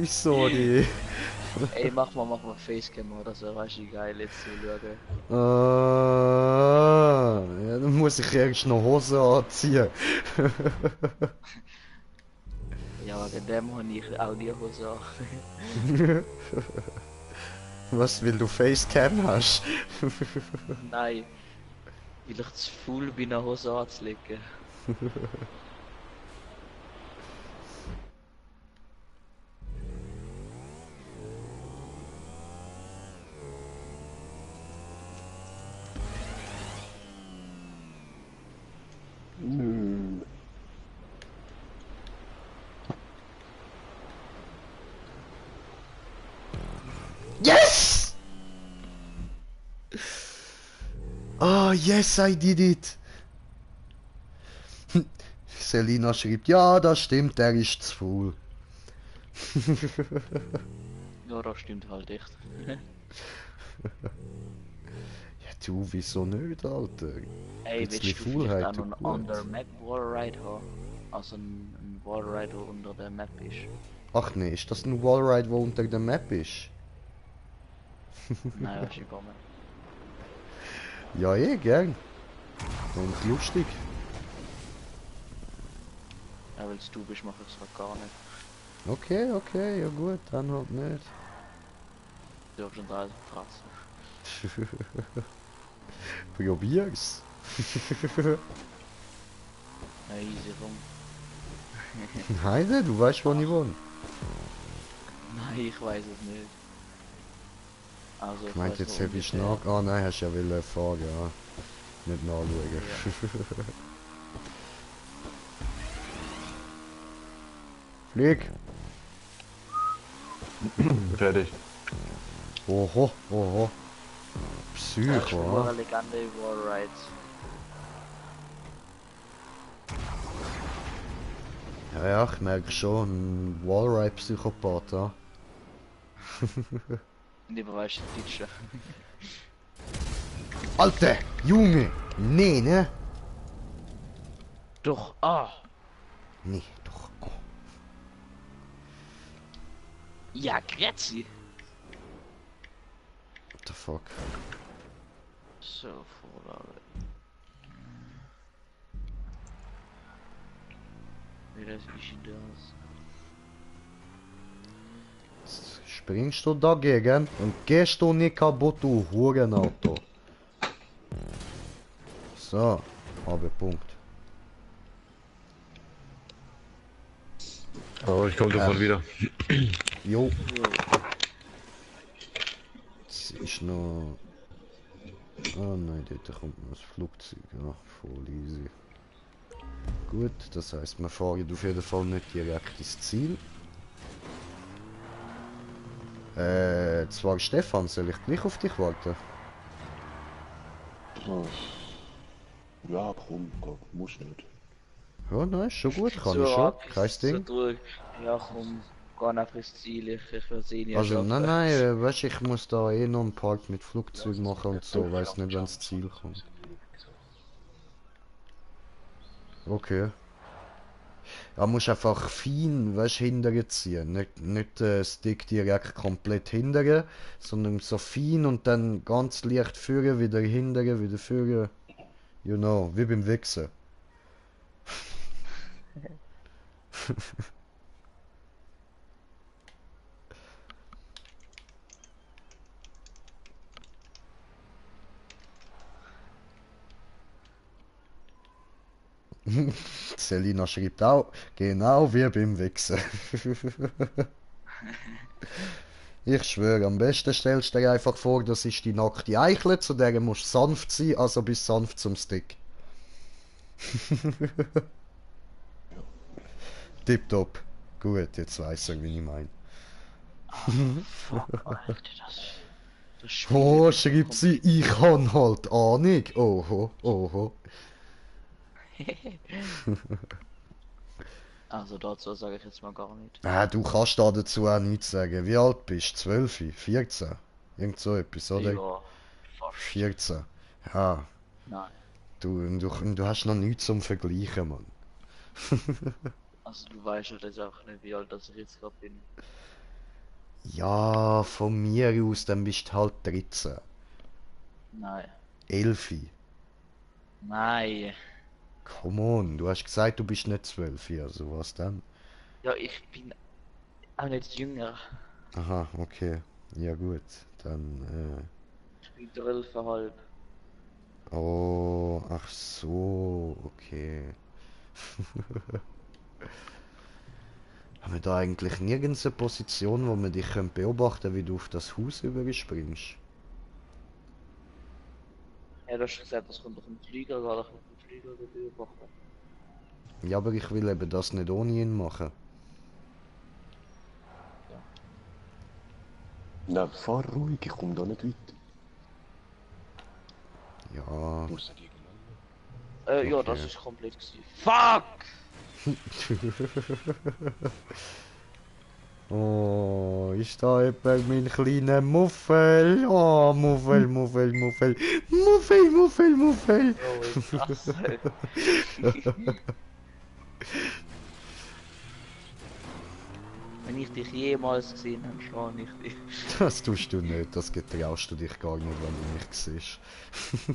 Sorry. Ey, mach mal Facecam oder so, weißt du, wie geil jetzt zu schauen. Ja, dann muss ich erst noch Hose anziehen. Ja, wegen dem habe ich auch die Hose an. Was, weil du Facecam hast? Nein. Weil ich zu faul bin, eine Hose anzulegen. Nö. Yes! Oh, yes, I did it! Selina schreibt, ja, das stimmt, der ist zu faul. Ja, das stimmt halt echt. Ja, du, wieso nicht, Alter? Ey, Bisschen willst du vielleicht Faulheit auch noch tut einen gut. Under-Map Wallride haben? Also ein Wallride, der unter der Map ist. Ach nee, ist das ein Wallride, der unter der Map ist? Nein, weißt du gar nicht. Ja, gern. Und lustig. Ja, weil du bist, mach ich es halt gar nicht. Okay, okay, ja gut, dann halt nicht. Du darfst schon 30 kratzen. Probier's. Ja, easy rum. Heide, du weißt, wo ich wohne. Nein, ich weiß es nicht. Also, Ich meinte, weiss jetzt nur habe ich ungefähr. nach... Ah nein, hast ja wollen fragen, ja. Nicht nachschauen. Flieg! Fertig. Oho, oho. Das ist Psycho, nur ah. eine Legende über Wallrides. Ja, ja, ich merke schon, ein Wallride-Psychopath, ja. Und immer weißt du, Deutsche. Alter, Junge! Nee, ne? Doch, ah! Nee, doch. Oh. Ja, grazie! What the fuck? So, Vorlage. Wie das ist das? Jetzt springst du dagegen und gehst du nicht kaputt, du Hurenauto. So, habe Punkt. Oh, ich komme sofort wieder. Jo. Jetzt ist noch... Ah nein, dort kommt noch das Flugzeug. Ja, voll easy. Gut, das heisst, wir fahren auf jeden Fall nicht direkt ins Ziel. Zwar Stefan, soll ich gleich auf dich warten? Oh. Ja, komm, komm, muss nicht. Ja, nein, ist schon gut, kann So ich schon, ab, kein so Ding. durch. Ja, komm, geh einfach ins Ziel, ich will sehen, ja Also, schaffen. nein, weißt du, ich muss da eh noch einen Park mit Flugzeug machen und so, weiß nicht, wann das Ziel kommt. Okay. Ja, musst einfach fein, weißt du, hinterher ziehen. Nicht Stick direkt komplett hinterher, sondern so fein und dann ganz leicht führen, wieder hinterher, wieder führen. You know, wie beim Wichsen. Selina schreibt auch, genau wie beim Wichsen. Ich schwöre, am besten stellst du dir einfach vor, das ist die nackte Eichel, zu der musst du sanft sein, also bis sanft zum Stick. Tipptopp. Gut, jetzt weiss er, wie ich meine. Fuck, Alter, das Spiel Oh, ist schreibt sie, ich han halt Ahnung. Oho, oho. Also dazu sage ich jetzt mal gar nicht. Ah, du kannst da dazu auch nichts sagen. Wie alt bist du? 12? 14? Irgend so etwas, oder? Ja, fast. 14. Ja, Nein. du hast noch nichts zum Vergleichen, Mann. Also du weißt ja das auch nicht, wie alt das ich jetzt gerade bin. Ja, von mir aus, dann bist du halt 13. Nein. 11. Nein. Come on, du hast gesagt, du bist nicht 12, also was dann? Ja, ich bin auch nicht jünger. Aha, okay. Ja gut, dann, Ich bin 12,5. Oh, ach so, okay. Haben wir da eigentlich nirgends eine Position, wo man dich beobachten könnte, wie du auf das Haus überspringst? Ja, du hast gesagt, das kommt doch ein Flieger, gar nicht mit dem Flieger beobachten. Ja, aber ich will eben das nicht ohne ihn machen. Na, fahr ruhig, ich komm da nicht weiter. Ja. Muss er Ja, Okay. das ist komplett gewesen. Fuck! Oh, ist da jemand mein kleiner Muffel? Oh, Muffel, Muffel, Muffel. Muffel, Muffel, Muffel. Oh, jetzt krass. Wenn ich dich jemals gesehen habe, schlage ich dich. Das tust du nicht, das getraust du dich gar nicht, wenn du mich siehst. Du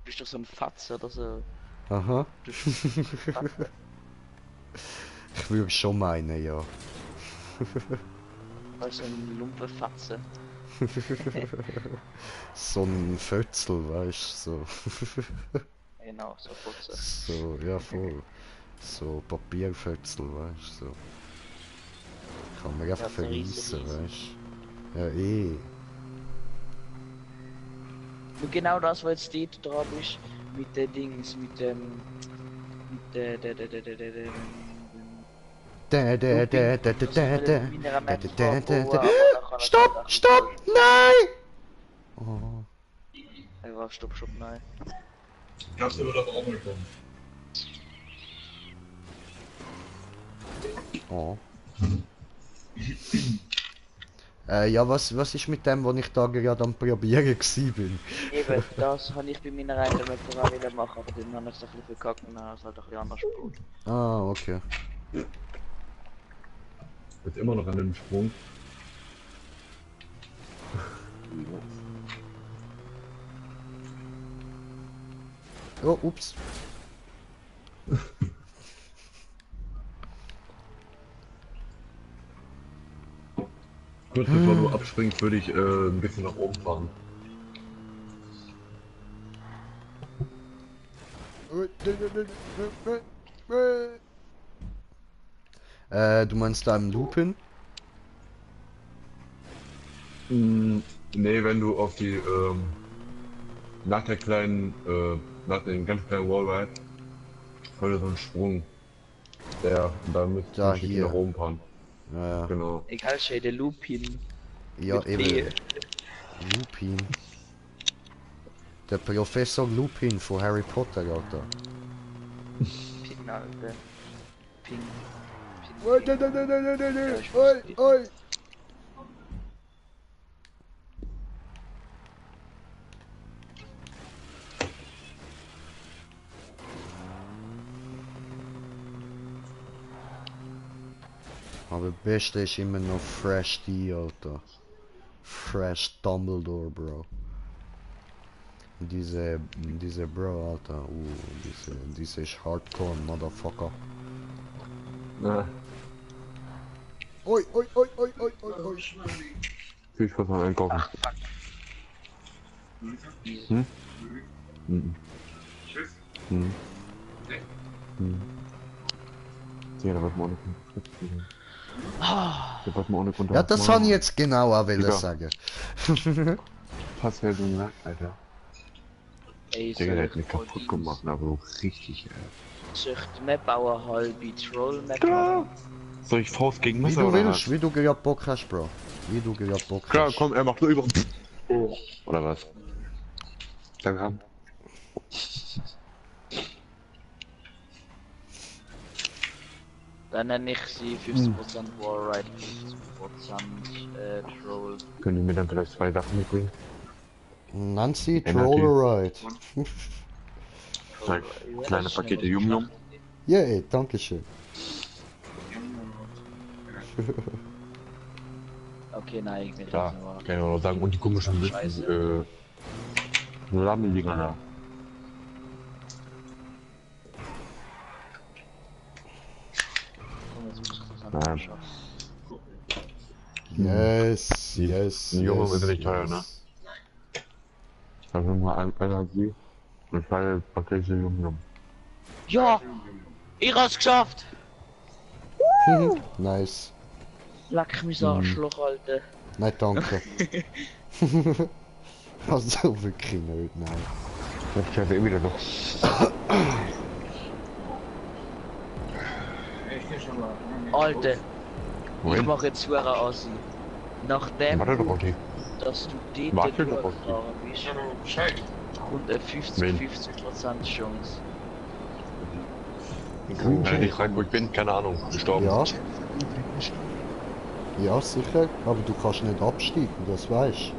bist doch so ein Fatze oder so. Aha. Du bist ein Fatze. Ich würde schon meinen, ja. Weißt du, so ein Lumpenfatze. So ein Fötzel, weißt du, so. Genau, so Futze. So, ja voll. So Papierfötzel, weißt du, so. Kann man einfach Ja, so verreissen, riesen. weißt du. Ja, eh. Und genau das, was jetzt dort dran ist, mit den Dings, mit dem... Mit der... Stopp, stopp, nein! Oh. Ja, stopp, nein. Ich hab's aber doch auch bekommen. Oh. Ja, was ist mit dem, was ich da gerade am probieren gsi bin? Eben, das habe ich bei meiner eigenen Möpperei machen, aber dann habe ich es ein bisschen verkackt und dann habe ich es halt ein bisschen anders gebaut. Ah, okay. Ist immer noch an dem Sprung. Oh, ups. Kurz bevor du abspringst, würde ich ein bisschen nach oben fahren. Du meinst da im Loopin? Nee, wenn du auf die, nach der kleinen, nach den ganz kleinen Wallride, heute so ein Sprung. Da müsst Da, ihr hier. nach oben fahren. Ja, ja. Genau. Egal, Shade Lupin. Ja, Mit eben. B. Lupin. Der Professor Lupin von Harry Potter, Alter. Pin, Alter. Pin. Oi, oi. Aber Beste ist immer noch Fresh D, Alter. Fresh Dumbledore, Bro. Diese Bro, Alter. Diese ist Hardcore, Motherfucker. Ja. Oi, oi, oi, oi, oi, oi, oi. Viel Spaß beim Einkaufen. Ach, fuck. Easy. Hm? Mhm. Mhm. Ja, da wird man auch nicht. Da wird man auch nicht runter. Ja, das habe ich jetzt genau auch wollen Ja. sagen. Fast ja so gesagt, Alter. Ey, Digga, der hat soll mich ich kaputt gemacht, aber so richtig, Zucht Map bauen, halbe Troll Map Klar. machen. Soll ich Faust gegen Wie Messer du oder willst, was? wie du gerade Bock hast, Bro. Wie du gerade Bock Klar, hast. komm, er macht nur über. Oder was? Dann haben. Dann nenne ich sie 50% Wallride, 50% Troll. Können die mir dann vielleicht 2 Sachen mitbringen? Nancy, Energy. Trolleride. Zwei kleine Pakete Yum-Yum. Yay, danke schön. Okay, nein, ich will Klar, das nur. kann ich auch noch sagen. Und die komischen Lammdinger da. Komm, jetzt muss ich das Nein. einfach schaffen. Yes, Die- yes, die Junge yes, ist nicht teuer, yes. ne? Dann haben wir Energie und 2 Pakete Yum-Yum. Ja! Ich hab's geschafft! Nice. Leck mich Arschloch, Alter. Nein, danke. Also wirklich nicht, nein. Ich schaffe eh wieder noch. Alter, ich Moment, mach jetzt Huren Assi. Nachdem, warte doch, Otti. dass du dort Warte doch, durchgefahren bist, kommt eine 50% Chance. Wenn ich rein, wo ich bin, keine Ahnung, gestorben. Ja. Ja, sicher. Aber du kannst nicht absteigen, das weißt.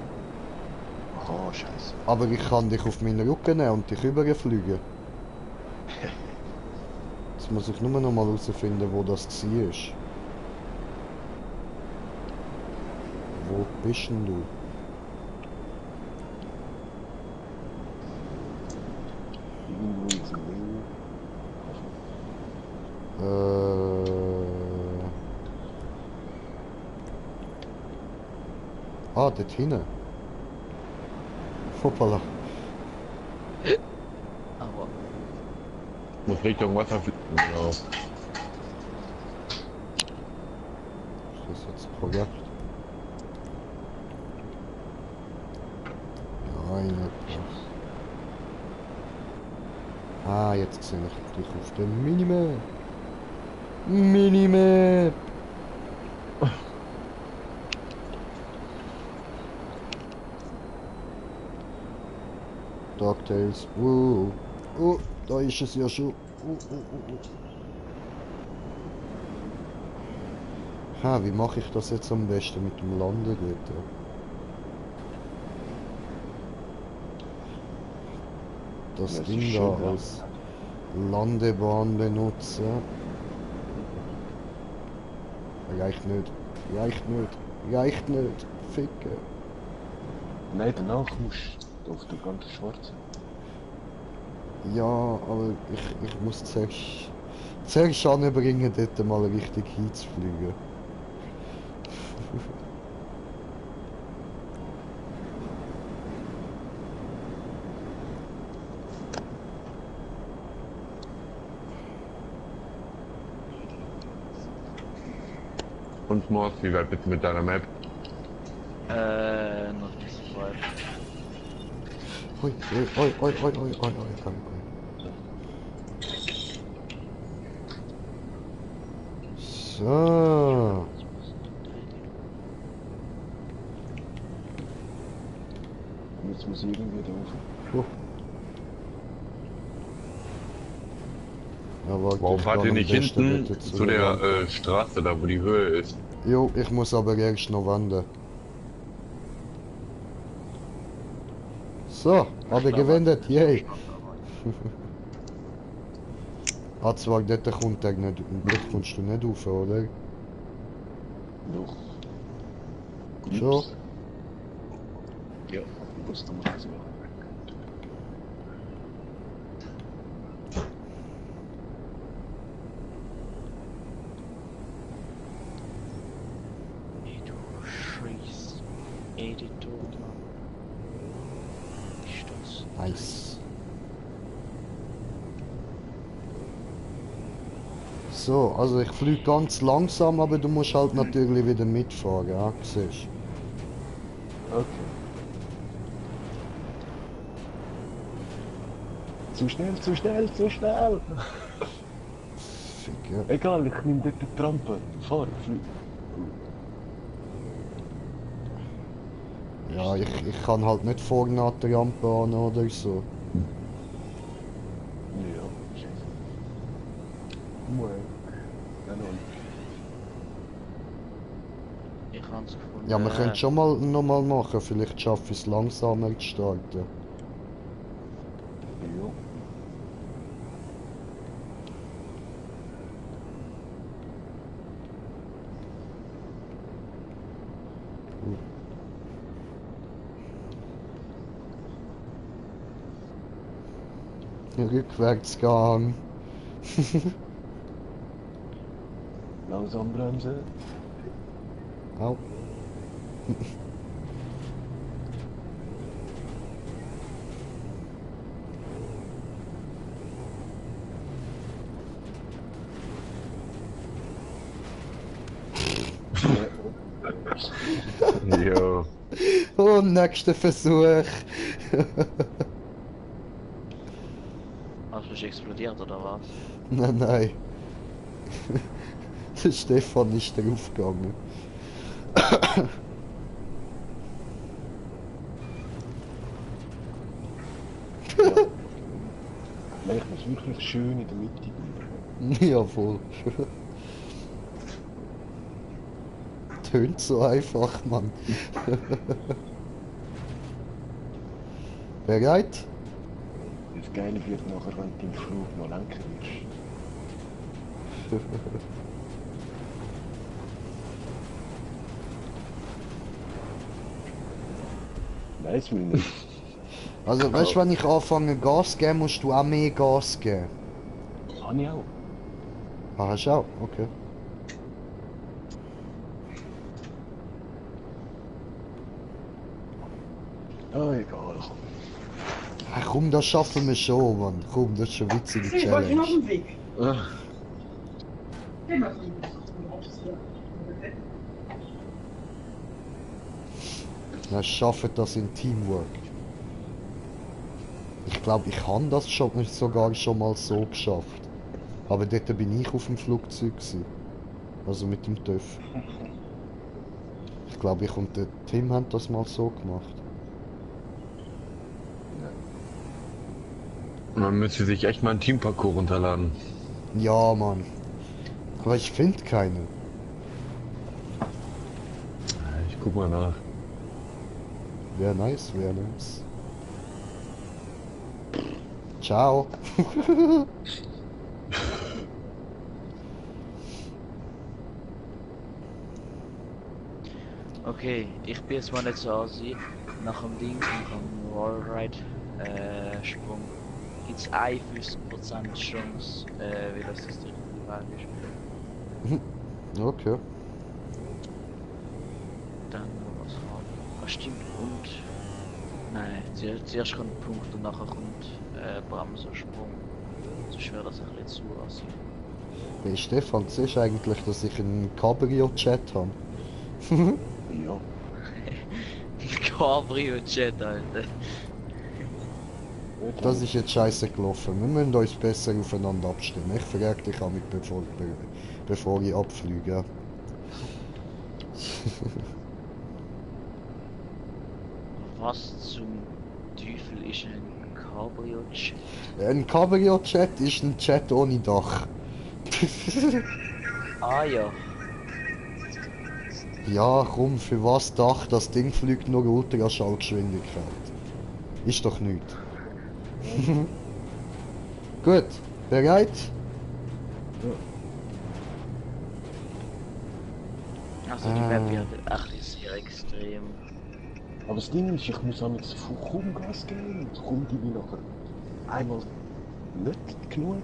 Oh, scheiße. Aber ich kann dich auf meinen Rücken nehmen und dich überfliegen. Jetzt muss ich nur noch mal herausfinden, wo das war. Wo bist denn du? Ah, dort hinten. Hoppala. Aber Muss Richtung Wasser fliegen. Genau. Ist das jetzt korrekt? Nein, nicht. Ah, jetzt sehe ich dich auf der Minimap. Minimap! DuckTales. Oh, da ist es ja schon. Ha, wie mache ich das jetzt am besten mit dem Landegitter? Das Ja, es Ding ist da schön, ja. als Landebahn benutzen. Reicht nicht. Reicht nicht. Reicht nicht. Ficke. Nein, danach musst du auf der ganzen Schwarze. Ja, aber ich muss zuerst anbringen, dort mal richtig hinzufliegen. Und Mord, wie weit bist du mit deiner Map? Noch nicht so weit. Ui, ui, ui, ui, ui, ui, ui, ui, ui. So. Und jetzt muss ich irgendwie da rauf. Ja, warte, Warum ich fahrt kann ihr am nicht besten hinten dort zu der Straße, da wo die Höhe ist? Jo, ich muss aber erst noch wandern. So, habe gewendet, yay. Ah, zwar dort kommt er nicht, dort kommst du nicht rauf, oder? Doch. Schon? Ja, ich muss da mal so machen. Ey, du schießt. Ey, die tot, Mann. Ich stutz. Nice. So, also ich fliege ganz langsam, aber du musst halt natürlich wieder mitfahren, ja, siehst Okay. Zu schnell, zu schnell, zu schnell! Fick, ja. Egal, ich nehme dort die Trampe. Fahr, flieg. Ja, ich kann halt nicht vorne an der Rampe an oder so. Ja, scheiße. Moin. Ja, nein. Ich hab's gefunden. Ja, wir können schon mal nochmal machen, vielleicht schaffe ich es langsamer zu starten. Ja. Rückwärtsgang. Langsam bremsen. Au. Jo. Oh, nächster Versuch. Hast du explodiert oder was? Nein, nein. Der Stefan ist draufgegangen. Nein, ich muss wirklich schön in der Mitte bleiben. Ja, voll. Tönt so einfach, Mann. Bereit? Das Geile wird nachher, wenn du im Flug noch lenken wirst. Nein, es will nicht. Also, weißt du, wenn ich anfange Gas geben, musst du auch mehr Gas geben. Kann ich auch. Ah, hast du auch? Okay. Ah, egal, komm. Ach komm, das schaffen wir schon, Mann. Komm, das ist schon eine witzige Ich wollte noch Challenge. einen Weg. Ah, Immer so ein bisschen. Wir schaffen das in Teamwork. Ich glaube, ich habe das schon sogar schon mal so geschafft. Aber dort bin ich auf dem Flugzeug gewesen. Also mit dem TÜV. Ich glaube, ich und der Tim haben das mal so gemacht. Man müsste sich echt mal einen Teamparcours runterladen. Ja, Mann. Aber ich finde keine. guck mal nach. Wäre nice, wäre nice. Ciao. Okay, ich bin jetzt mal nicht so assi. Nach dem Ding, nach dem Wallride Sprung gibt's 51% Chance, wie das der richtige Weg ist. Okay. Dann noch was haben. Ah, stimmt, und. Nein, zuerst kommt ein Punkt und nachher kommt Bremse und Sprung. So schwer das ein bisschen zu assi. Hey Stefan, siehst du eigentlich, dass ich einen Cabrio-Chat habe? Ja. Cabrio-Jet, Alter. Das ist jetzt scheiße gelaufen. Wir müssen uns besser aufeinander abstimmen. Ich frage dich an mich, bevor ich abfliege. Was zum Teufel ist ein Cabrio-Jet? Ein Cabrio-Chat ist ein Chat ohne Dach. Ah ja. Ja, komm, für was Dach? Das Ding fliegt nur Ultraschallgeschwindigkeit. Ist doch nichts. Gut, bereit? Also die Map wird echt sehr extrem. Aber das Ding ist, ich muss am kaum Gas geben und kaum gebe ich nachher einmal nicht genug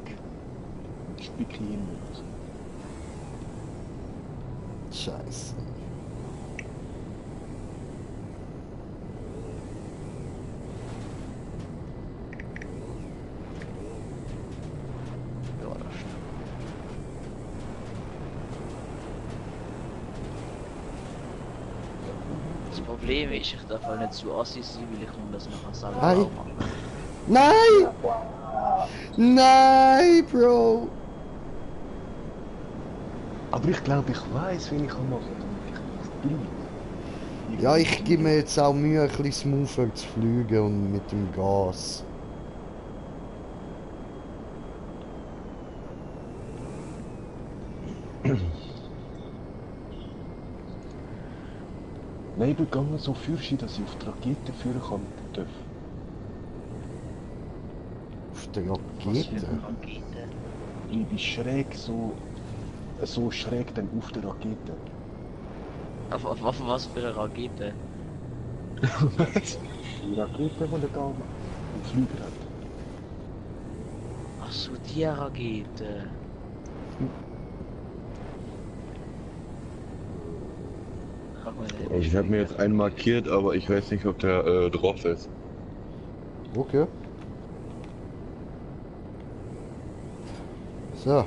und spicke ich ihn nicht. Scheiße. Ja, das stimmt. Das Problem ist, ich darf halt nicht zu assi sein, weil ich muss das nachher selber Nein. auch machen. Nein! Nein, Bro! Aber ich glaube, ich weiß, wie ich machen kann, damit ich bleibe. Ja, ich gebe mir jetzt auch Mühe, ein bisschen smoother zu fliegen und mit dem Gas. Nein, ich bin gegangen so Führerschein, dass ich auf die Rakete führen kann darf. Auf der Was für Rakete? eine Rakete? Ich bin schräg so schräg dann auf der Rakete. Was für eine Rakete? Die Rakete, die da einen Flüger hat. Ach so, die Rakete. Frag mal, Also ich habe mir jetzt einen markiert, aber ich weiß nicht, ob der drauf ist. Okay. So.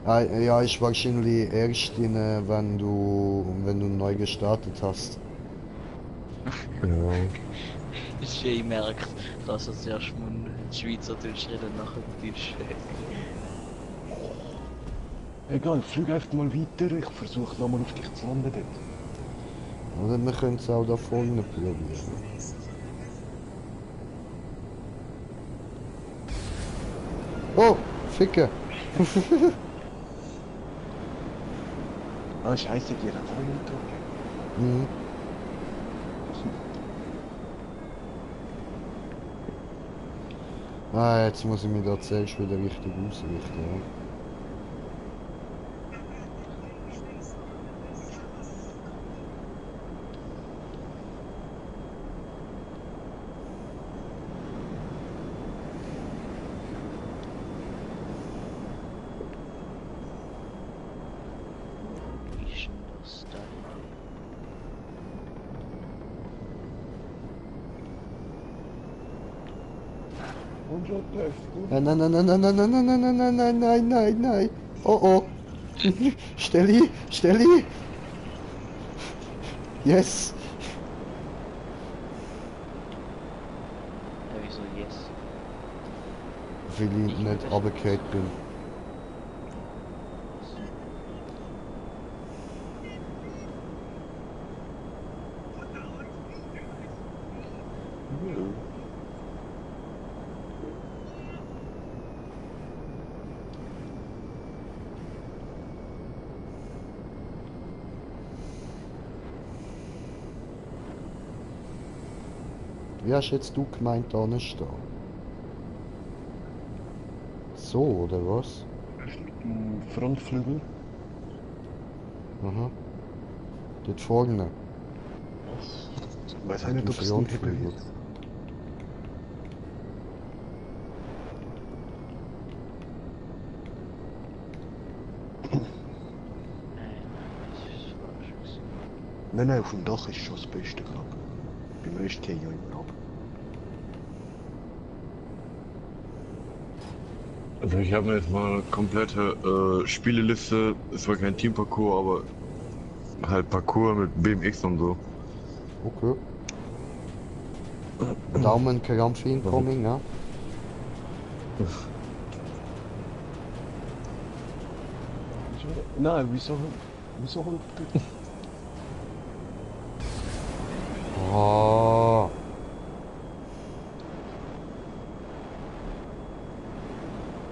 Ah, ja, ist wahrscheinlich erst in, wenn du neu gestartet hast. Genau. Ich merke, dass er zuerst mal Schweizerdeutsch reden, nachher Deutsch. Egal, flieg einfach mal weiter, ich versuche nochmal auf dich zu landen dort. Oder wir können es auch da vorne probieren. Oh, Ficke! Ah, scheiße, die hat auch nicht gedrückt. Mhm. Ah, jetzt muss ich mich da zuerst wieder richtig ausrichten. Ja. Wie ist denn das da? Und schon läuft gut. Nein, nein, nein, nein, nein, nein, nein, nein, nein, nein, nein, nein, nein, nein. Oh, oh. Steli, Steli. Yes. Ja, wieso yes? Weil ich nicht runtergefallen bin. Wie hast jetzt du gemeint, da nicht da? So, oder was? Mit dem Frontflügel. Aha. Dort vorne. Was? Ich weiß auch Mit nicht, dem ob es den Frontflügel. hat. Nein, nein, auf dem Dach ist schon das Beste, glaube ich. Beim Rest gehe ich ja immer ab. Also ich habe mir jetzt mal eine komplette Spieleliste, es war kein Teamparcours, aber halt Parcours mit BMX und so. Okay. Daumenkrampf incoming, ja? Nein, wieso halt... Oh.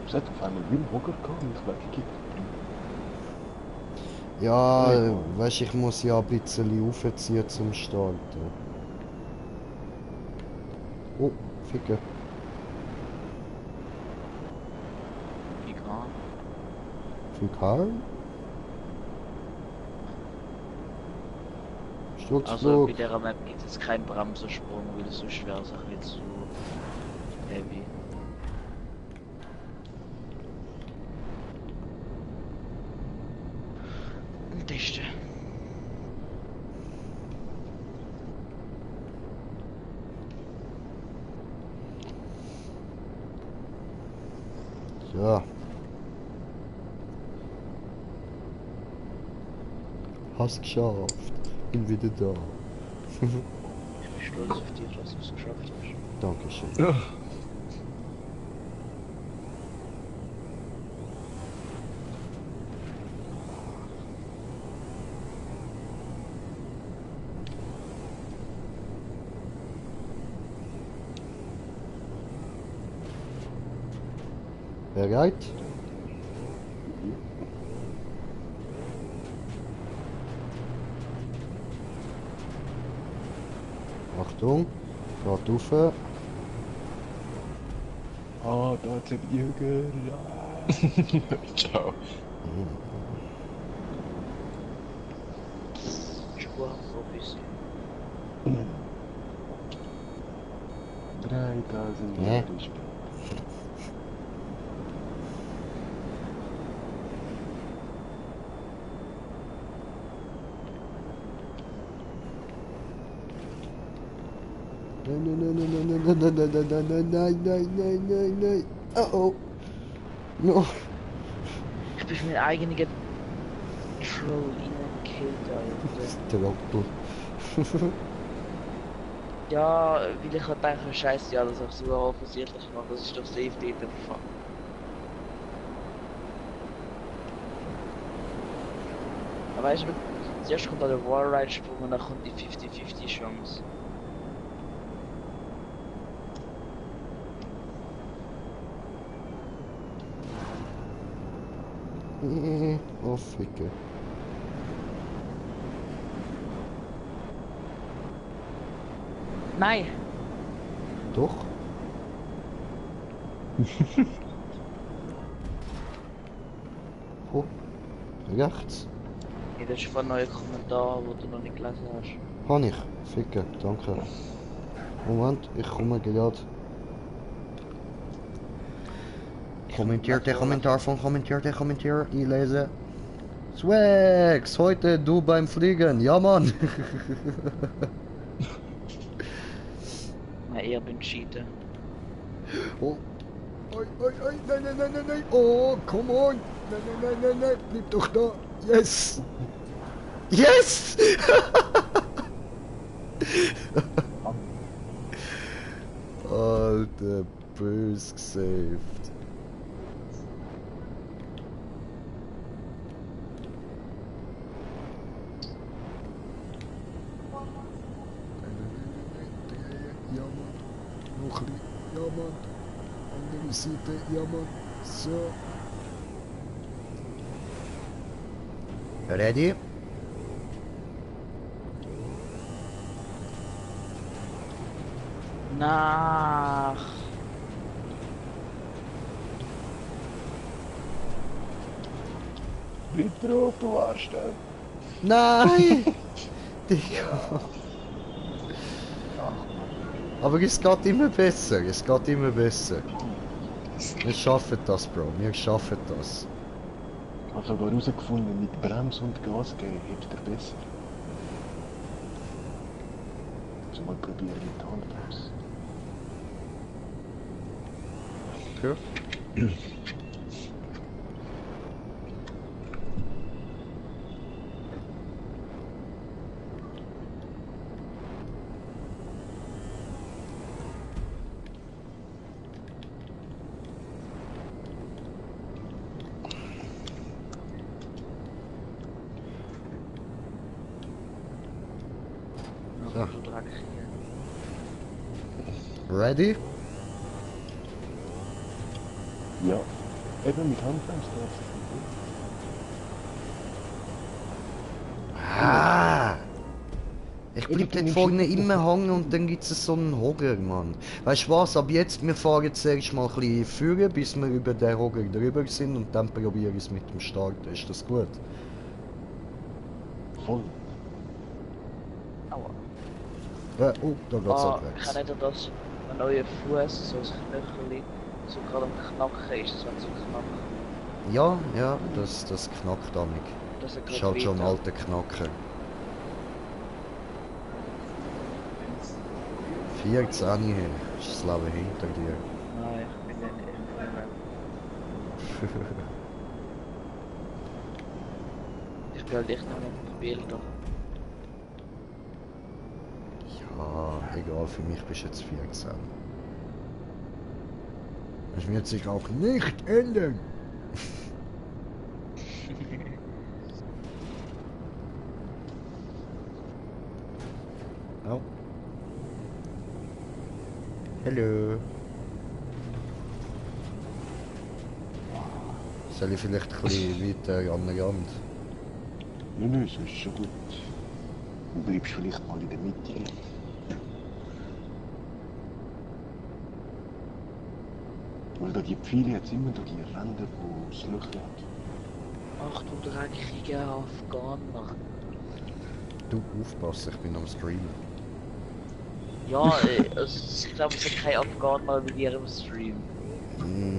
Es hat auf einmal wie ein Hocker gehabt und ich weggekickt. Ja, Egal. weißt ich muss ja ein bisschen aufziehen zum Starten. Oh, Ficke. Egal. Für Karl? Also Sturzflug. bei der Map gibt es keinen Bremsensprung, weil es so schwer ist, auch nicht so heavy. Dichte. Ja. Hast geschafft. Bin wieder da. Ich bin stolz auf dich, dass du es geschafft hast. Dankeschön. Ja. Bereit? Achtung, gerade rauf. Ah, da hat es Jünger. Ciao. Spurprofis. 3000 Hä? Jahre später. Nein, nein, nein, nein, nein, nein, nein, nein, nein, nein, nein, nein, nein, nein. Oh oh. No. Ich bin für meinen eigenen Troll reingekillt, Alter. Trottel. Ja, weil ich halt denke, scheiße, ja, das auch so offensichtlich gemacht, das ist doch safe dort. Fuck. Aber weißt du, zuerst kommt da der Wallride-Sprung und dann kommt die 50-50 Chance. Oh, Ficke. Nein! Doch? Oh, rechts. Nee, das ist von neuen Kommentar, wo du noch nicht gelesen hast. Habe ich. Ficke, danke. Moment, ich komme gerade. Kommentiert der Kommentar von Kommentiert der Kommentar einlesen. Swags, heute du beim Fliegen. Ja, Mann. Nein, eher bin Cheater. Oh. Oi, oi, oi, nein, nein, nein, nein, nein. Oh, come on. Nein, nein, nein, nein, nein. Bleib doch da. Yes. Yes. Alter, bös gesaved. Ja, Mann. Noch ein bisschen. Ja, Mann. Andere Seite. Ja, Mann. So. Ready? Nach. Bleib drauf, du Arschloch. Nein! Digga. Aber es geht immer besser, es geht immer besser. Wir schaffen das, Bro, wir schaffen das. Ich habe sogar herausgefunden, mit Brems und Gas geben hebt er besser. Also mal probieren mit der Handbremse. Okay. Noch so Dreck hier. Ready? Ja, eben mit Handbremse darf Ah! Ich bleib du dort nimmst vorne ihn- immer hängen und dann gibt's so einen Hocker, Mann. Weißt du was, ab jetzt, wir fahren zuerst mal ein bisschen führen, bis wir über den Hocker drüber sind und dann probiere ich es mit dem Start. Ist das gut? voll. Aua. Oh, da geht's Ah, abwärts. kann nicht das, wenn euer Fuß, so das Knöchel, so gerade am Knacken ist, wenn so knackt. Ja, ja, das knackt amig. Dass er Ist gerade halt schon ein wehtut. alter Knacker. 14 her, ist das Leben hinter dir. Nein, ich bin dann nicht mehr. Ich bin halt echt noch mit Bilder. Ja, egal, für mich bist du jetzt 14. Das wird sich auch nicht ändern. Oh. Hallo. Soll ich vielleicht ein bisschen weiter an den Rand? Nein, so ist schon gut. Du bleibst vielleicht mal in der Mitte. Weil da die Pfeile jetzt immer da die Ränder, wo das Löcher hat. Ach du dreckiger Afghaner. Du, aufpassen, ich bin am Stream. Ja, also, ich glaube, es sind keine Afghaner bei dir im Stream.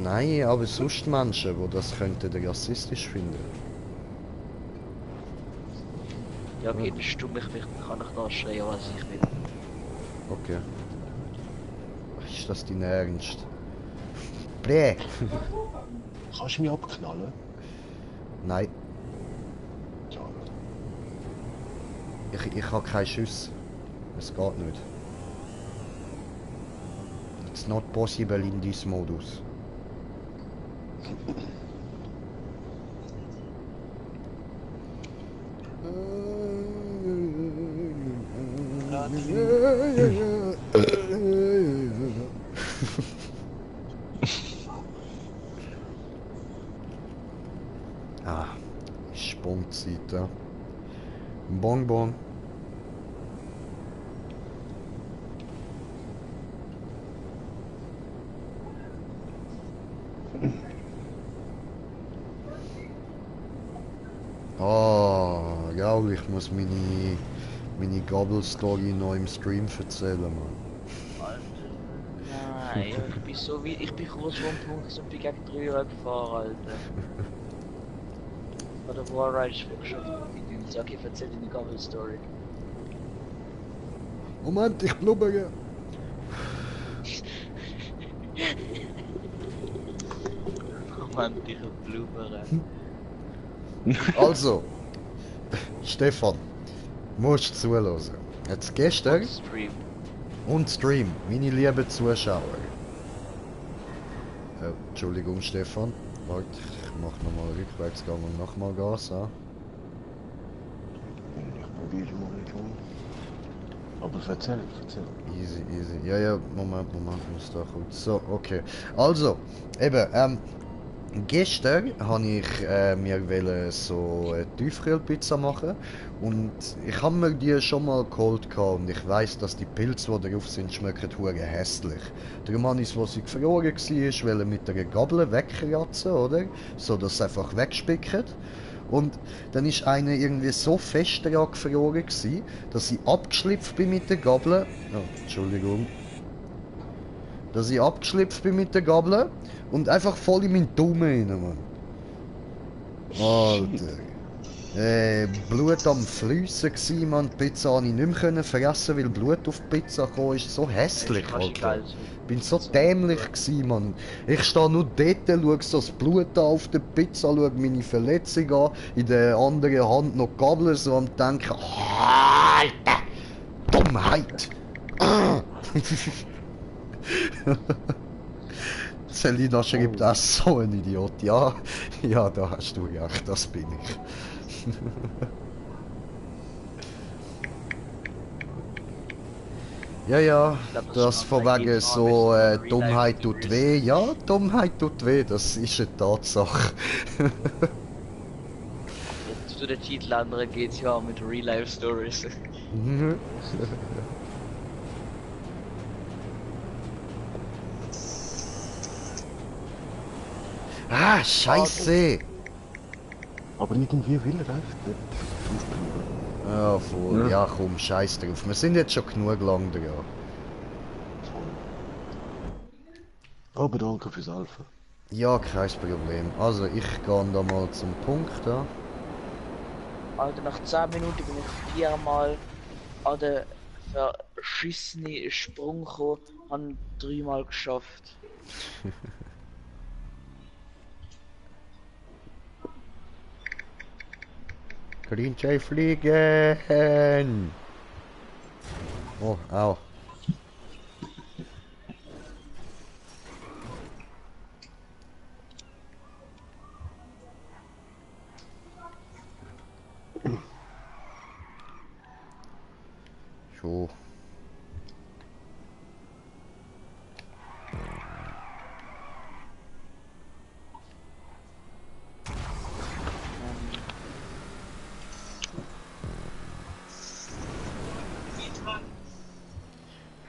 Nein, aber sonst Menschen, die das könnten rassistisch finden. Ja, okay, dann stumm ich mich, dann kann ich da schreien, was ich will. Okay. Ist das dein Ernst? Bläh! Kannst du mich abknallen? Nein, Schade. ich habe keinen Schuss. Es geht nicht. It's not possible in this modus. Ah, Sprungzeit, ja. Bonbon. Ah, ja, ich muss meine Gabel-Story noch im Stream erzählen, Mann. Alter, nein, ich bin so wie, ich bin kurz vor dem Punkt, und bin gegen 3 Uhr gefahren, Alter. Oder Warride ist vorgeschafft mit uns. Okay, erzähl deine Gabel-Story. Moment, ich blubbere. Romantische Blubbere. Also, Stefan, musst zuhören. Jetzt gestern Stream. und Stream, meine lieben Zuschauer. Entschuldigung, Stefan. Warte, ich mach nochmal Rückwärtsgang und nochmal Gas an. Ich probiere mal nicht rum. Aber erzähl. Easy, easy. Ja, ja, Moment, muss da kurz. So, okay. Also, eben, Gestern habe ich mir so eine Tiefkühlpizza machen und ich habe mir die schon mal geholt gehabt und ich weiß, dass die Pilze, die drauf sind, schmecken hure hässlich. Darum habe ich es, wo sie gefroren war, mit einer Gabel wegkratzen, oder? So, dass es einfach wegspickt. Und dann ist einer irgendwie so fest daran gefroren gewesen, dass ich abgeschlüpft bin mit der Gabel. Oh, Entschuldigung. Dass ich abgeschlüpft bin mit der Gabel und einfach voll in meinen Daumen rein, Mann. Alter. Blut am Fliessen gsi, Mann. Die Pizza konnte ich nicht mehr fressen, weil Blut auf die Pizza kam. Ist so hässlich, Alter. Bin so dämlich gsi, Mann. Ich stehe nur dort, schau so das Blut auf der Pizza, schau meine Verletzung an, in der anderen Hand noch die Gabel so und denke, Alter, Dummheit. Selina schreibt, das ist so ein Idiot. Ja, ja, da hast du recht, das bin ich. Ja, ja, das von wegen so Dummheit tut weh. Ja, Dummheit tut weh, das ist eine Tatsache. Jetzt zu der Titel, andere geht's ja mit Real Life Stories. Ah, Scheiße! Aber irgendwie will er einfach nicht. Ja, voll. Ja, komm, scheiß drauf. Wir sind jetzt schon genug lang dran. Aber danke fürs Helfen. Ja, kein Problem. Also, ich gehe da mal zum Punkt da. Alter, nach 10 Minuten bin ich viermal an den verschissenen Sprung gekommen, habe 3-mal geschafft. Green Jay fliegen! Oh, au. So.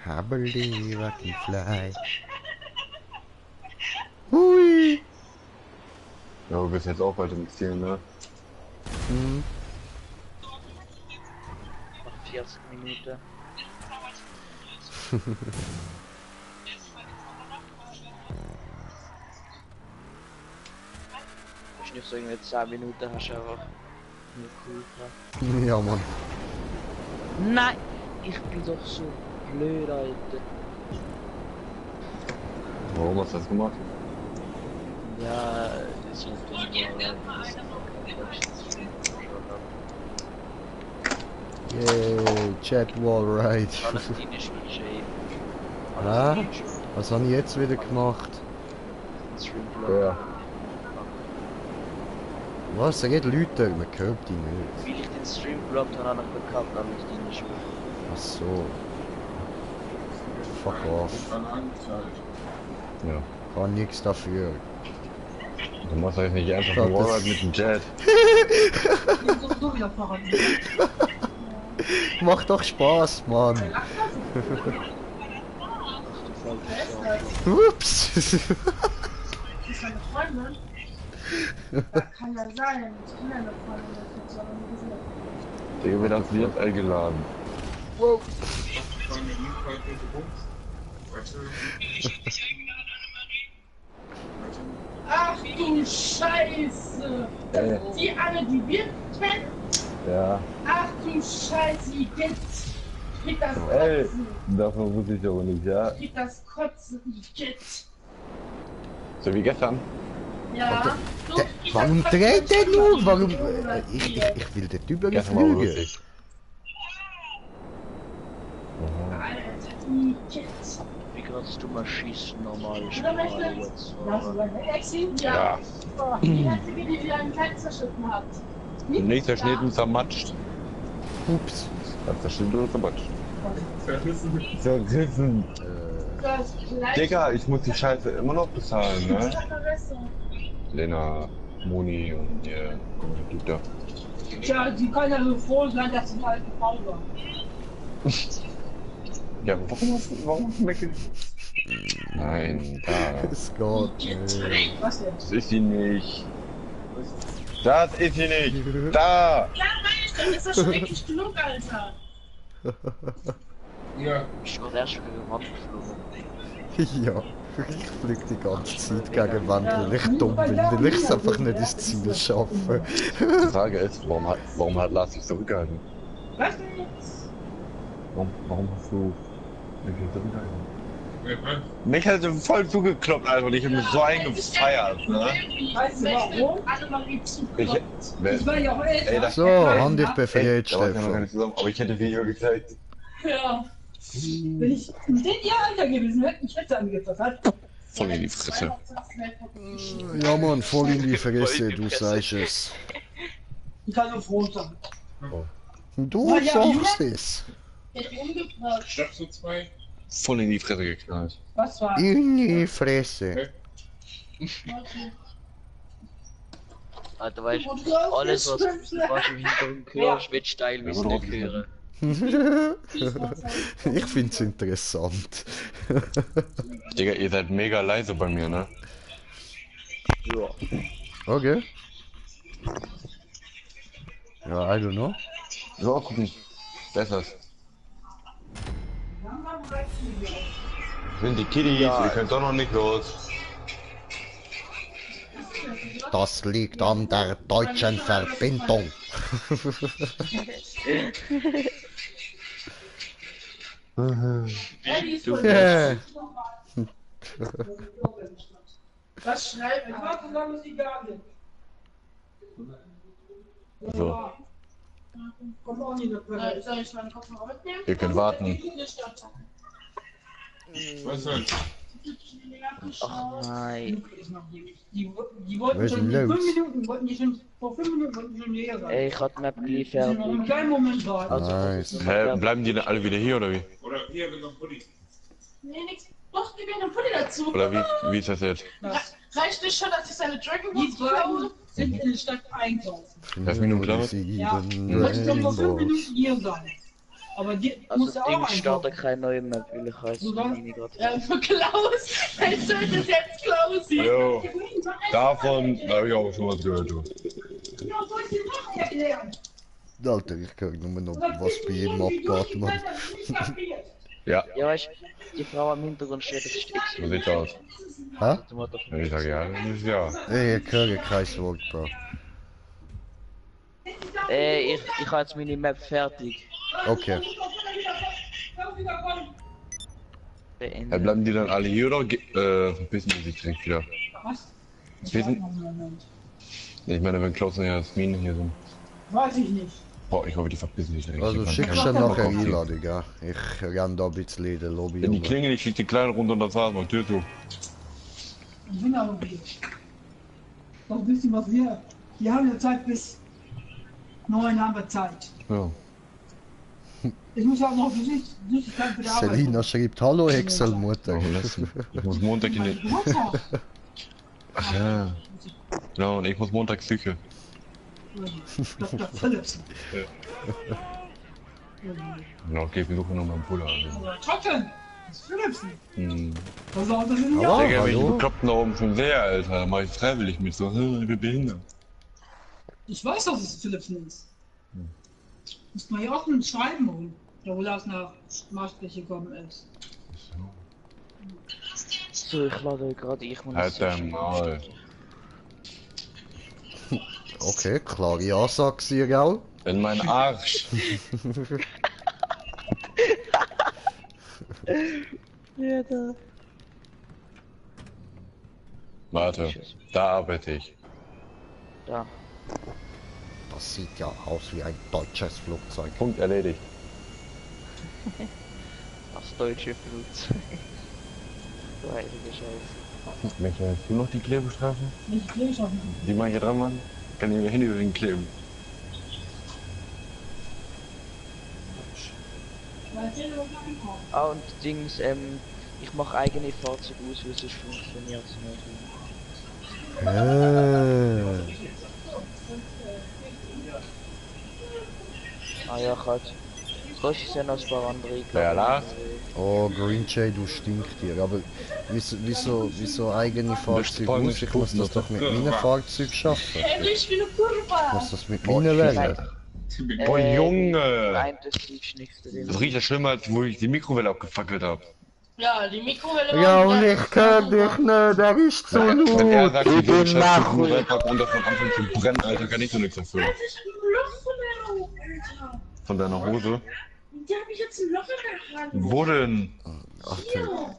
I believe I can fly. Hui! Ja, du wirst jetzt auch bald im Ziel, ne? Hm. Nach 40 Minuten. Ist nicht so irgendwie 10 Minuten hast du einfach nur cool gemacht. Ja, Mann. Nein! Ich bin doch so blöd, Alter. Warum hast du das gemacht? Ja, das ist dumm, Yay, Chat Wallride. Palästinisch mit Jay. Ah, was habe ich jetzt wieder gemacht? Ja. Was? Er geht Leute, man hört die nicht. Wie ich den Stream geblockt habe, habe ich bekannt, aber ich die nicht mehr. Ach so. Fuck off. Ja. Kann nix dafür. Du machst jetzt nicht einfach Ja, einen das- Wallride mit dem Jet. Ich bin sowieso wieder Fahrrad. Macht doch Spaß, Mann. Ups. Das ist meine Freundin. Das kann ja sein. Ich kenne eine Freundin, das hat aber nie gesagt. Digga wird ans Wirt eingeladen. Ach du Scheiße! Die alle, die wir kennen? Ja. Ach du Scheiße, wie geht's? Ich krieg das Ey, Kotzen. davon wusste ich aber nicht, ja. Ich krieg das Kotzen, wie geht's? So wie gestern. Ja, so, ich Warum hab dreht der nur? Warum? Corona Ich hier. will den Typ Gestern war überflügen. lustig. Alter, wie geht's? Wie kannst du mal schießen, normal? Ich Oder bin möchte mal was jetzt. du deine Exi? Ja. Ja. Oh, die einzige, die dir einen Kleid zerschnitten hat. Nicht zerschnitten, zermatscht. Ups. Das zerschnitten oder zermatscht? Zerrissen. Das Kleid. Digga, ich muss die Scheiße immer noch bezahlen, ne? Lena, Moni und ihr Computer. Tja, die kann ja so froh sein, dass sie eine alte Frau war. Ja, warum schmeckt Nein, da. Es geht nicht. Was denn? Das ist sie nicht. Das ist sie nicht. Da! Ja, weißt du, ist das schrecklich genug, Alter. Ich wurde erst gegen die Wand geflogen. Ja, ich fliege die ganze Zeit gegen die Wand, weil ich dumm bin, weil ich es einfach nicht ins Ziel schaffe. Die Frage ist, warum hat Lars sich zurückgehalten? Was denn jetzt? Warum hast du mich zurückgehalten? Mich hat sie voll zugekloppt, Alter, und ich hab mich so eingefeiert, ne? Weißt du warum? Ich war ja auch älter. Ey, das So, Hand ich befehlt, da war ich ja noch gar Stefan. nicht zusammen, aber ich hätte ein Video gezeigt. Ja. Wenn ich in 10 Jahren älter gewesen wäre, ich hätte angefasst. Voll in die Fresse. Ja Mann, voll in die Fresse, du sagst es. Ich kann nur froh sein. Du sagst es. Voll in die Fresse geknallt. Was war? In die Fresse. Alter, weißt du, alles was im Hintergrund hörst, wird steil wie nicht hören. Ich find's interessant. Digga, ihr seid mega leise bei mir, ne? Ja. Okay. Ja, I don't know. So, gucken. Besser. Sind die Kiddies, ihr könnt doch noch nicht los. Das liegt an der deutschen Verbindung. Yeah. Das schreibt, ich warte, solange sie gar nicht. So, Kommt auch nicht mehr. Soll ich meinen Kopfhörer mitnehmen? ihr könnt warten. Ach nein. Die wollten Wir schon sind vor los. 5 Minuten, wollten die schon, vor 5 Minuten wollten die schon näher sein. Ey, ich hab die Map gleich Die sind noch fertig. einen kleinen Moment warten. Also, Nice. Hä, bleiben die denn alle wieder hier oder wie? Nee, nix. Doch, gib mir einen Pulli dazu. Oder wie ist das jetzt? Reicht nicht schon, dass ich seine Dragon Die Balls klaue? beiden sind in die Stadt einkaufen. Lass mich nur klauen. Ja, die wollten schon vor 5 Minuten hier sein. Aber die also muss ja auch Ding startet einkaufen. keine neue Map, weil ich heiße Mini gerade. Für Klaus. Heißt das jetzt Klausi? Jo, davon habe ich auch schon was gehört. Du. Ja, soll ich dir noch erklären? Alter, ich krieg nur noch was bei jedem abgeht, Mann. Ja, Ja, weißt du, die Frau am Hintergrund steht, das ist X. so sieht's aus. Hä? Wenn ich sage ja, dann ist ja. Ey, ich kriege kein Wort, Bro. Ich habe jetzt meine Map fertig. Okay. Beendet. Bleiben die dann alle hier oder verpissen die sich direkt wieder? Was? Verpissen? Moment. Ich meine, wenn Klaus und Jasmin hier sind. Weiß ich nicht. Boah, ich hoffe, die verpissen sich direkt. Also Ich schickst kann du keinen nachher Bock auf die. Einladung, ja? Ich renn da ein bisschen in der Lobby Wenn die rum. klingel, ich schick die Kleinen runter und das war's, mal Tür zu. Ich bin aber wieder. Doch ein bisschen was wir haben ja Zeit bis 9 haben wir Zeit. Ja. Ich muss auch noch Süßigkeiten für die Arbeit. Selina schreibt, hallo Hexelmutter. Oh, lass mich. Ich muss Montag in den. Geburtstag. Ach ja. Genau, und ich muss Montag Küche. Dr. Philips. Genau, okay, wir suchen noch mal einen Puller. Aber trotzdem, das ist Philipsen. Hm. Das ist nicht Aber- auch. Digga, wenn ich hallo? bekloppten da oben schon sehe, Alter, dann mach ich freiwillig mit so, ich bin behindert. Ich weiß, dass es Philipsen ist. Muss man ja auch ein Schreiben holen, wo das nach Maastricht gekommen ist. So, ich lade gerade, ich muss Halt dein Maul. Okay, klare Ansage, sie auch. In meinen Arsch. Ja, da. Warte, da arbeite ich. Da. Das sieht ja aus wie ein deutsches Flugzeug. Punkt erledigt. Das deutsche Flugzeug. Du heilige Scheiße. Michael, hast du noch die Klebestreifen? Ich kriege schon. Die mal hier dran machen? Kann ich mir Handy über den kleben. Ah, und Dings, ich mache eigene Fahrzeuge aus, wie es sonst funktioniert. nachher. Kannst du ja noch ein paar andere Ja, Lars. Oh, Green Jay, du Stinktier. Aber wieso eigene Fahrzeuge Bäume aus? Ich muss das doch mit meinen Fahrzeugen schaffen. Ehrlich wie eine Ich Kurva. muss das mit meinen wählen. Boah, Junge! Nein, das ist nichts drin. Das riecht ja schlimmer, als wo ich die Mikrowelle abgefackelt habe. Ja, die Mikrowelle Ja, war und wieder- ich kann dich nicht, der ist zu Wenn er laut. sagt, ich will scheiß Mikrowelle und davon anfangen zu brennen, Alter, kann ich so nichts dafür. Das ist ein Loch von deiner Alter. Von deiner Hose? Die hat mich jetzt ein Loch in der Hand. Wo denn? Alter,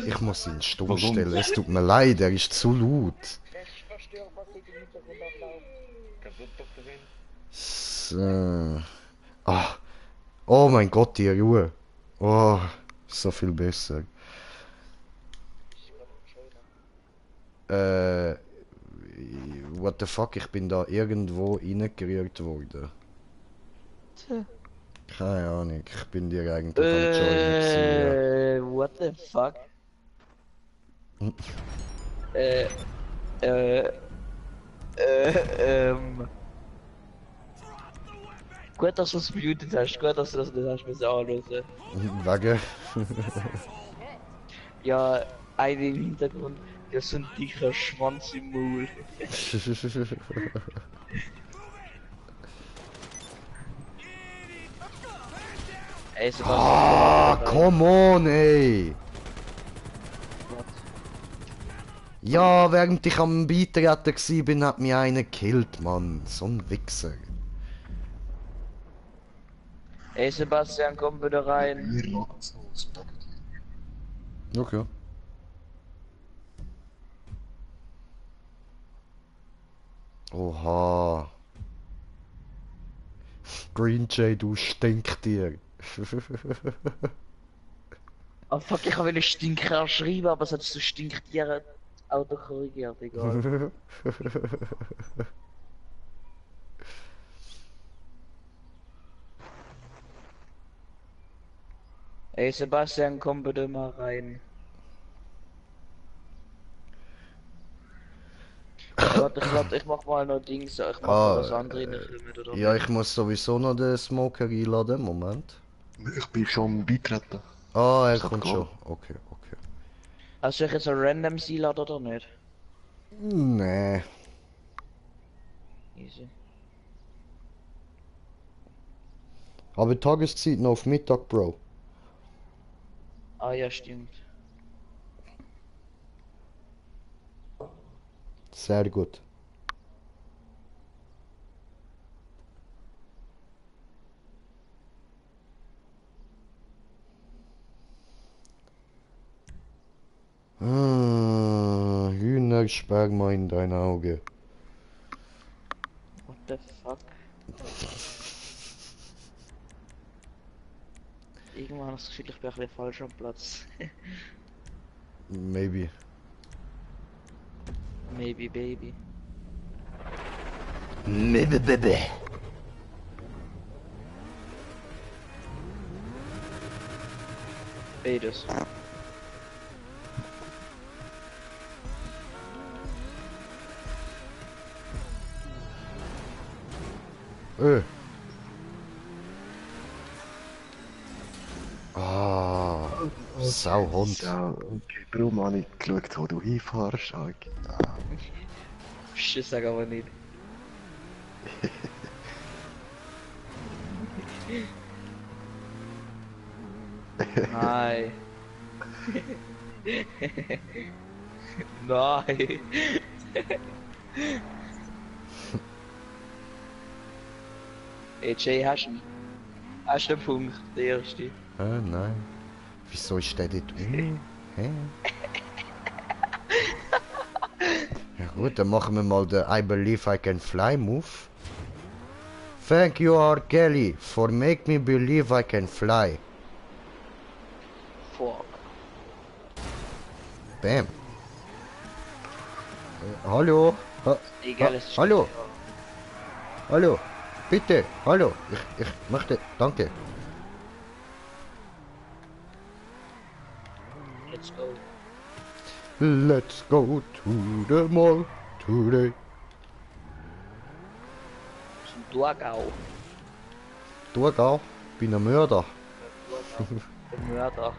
ich muss ihn stumm Warum? stellen. Es tut mir leid, er ist zu laut. So. Ah. Oh mein Gott, die Ruhe. Oh, so viel besser. What the fuck, ich bin da irgendwo reingerührt worden. Keine Ahnung, ich bin dir eigentlich am Joinen gewesen, ja. What the fuck? Hm. Äh, Gut, dass du es muted hast, gut, dass du das nicht hast müssen anhören. Wegen? Ja, eine im Hintergrund, der so ein dicker Schwanz im Maul. Ey, Sebastian. Ah, come on, ey! Ja, während ich am Beitreten gsi bin, hat mich einer gekillt, Mann. So ein Wichser. Ey, Sebastian, komm wieder rein. Okay. Oha. Green Jay, du Stinktier. Oh fuck, ich will Stinker schreiben, aber es hat so Stinktiere Auto korrigiert, egal. Ey Sebastian, komm bitte mal rein. Warte, ich mach mal noch Dings, ich mach mal das andere nicht mit, oder? Ja, ich muss sowieso noch den Smoker einladen. Moment. Ich bin schon beitreten. Ah, er Das hat kommt gehen. schon. Okay, okay. Hast du jetzt ein random Sealad oder nicht? Nee. Easy. Aber Tageszeiten auf Mittag, Bro. Ah ja, stimmt. Sehr gut. Hühnersperma in dein Auge. What the fuck? Irgendwann habe ich das Gefühl, ich bin ein bisschen falsch am Platz. Maybe. Maybe baby. Maybe, baby. Beides. Ah, Sauhund. Ja, okay. Darum habe ich geschaut, wo du hinfährst. Schiss, sag aber nicht. Nein. Nein. Ey Jay, hast du einen Punkt, der erste. Nein. Wieso ist der dort unten? Hä? Ja gut, dann machen wir mal den I Believe I Can Fly Move. Thank you, R. Kelly, for make me believe I can fly. Fuck. Bam. Hallo? Egal, es ist Hallo? Hallo? Bitte? Hallo? Ich möchte... Danke. Let's go. Let's go to the mall today. Zum Duagau. Thurgau, bin ein Mörder. Der Mörder.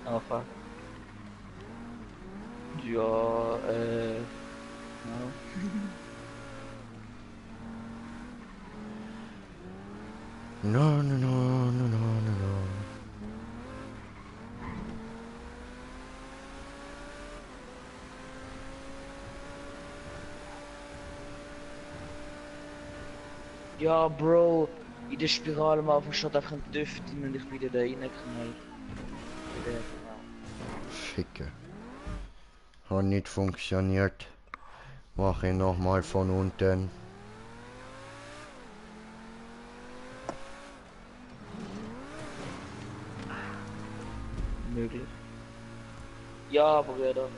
Oh fuck. Ja, no. No, no, no, no, no, no, no. Ja, Bro, in der Spirale am Anfang steht einfach ein Düft drin und ich bin da reingeknallt. Wieder, genau. Ficke. Hat nicht funktioniert. Mach ich nochmal von unten. Möglich. Ja, Bruder.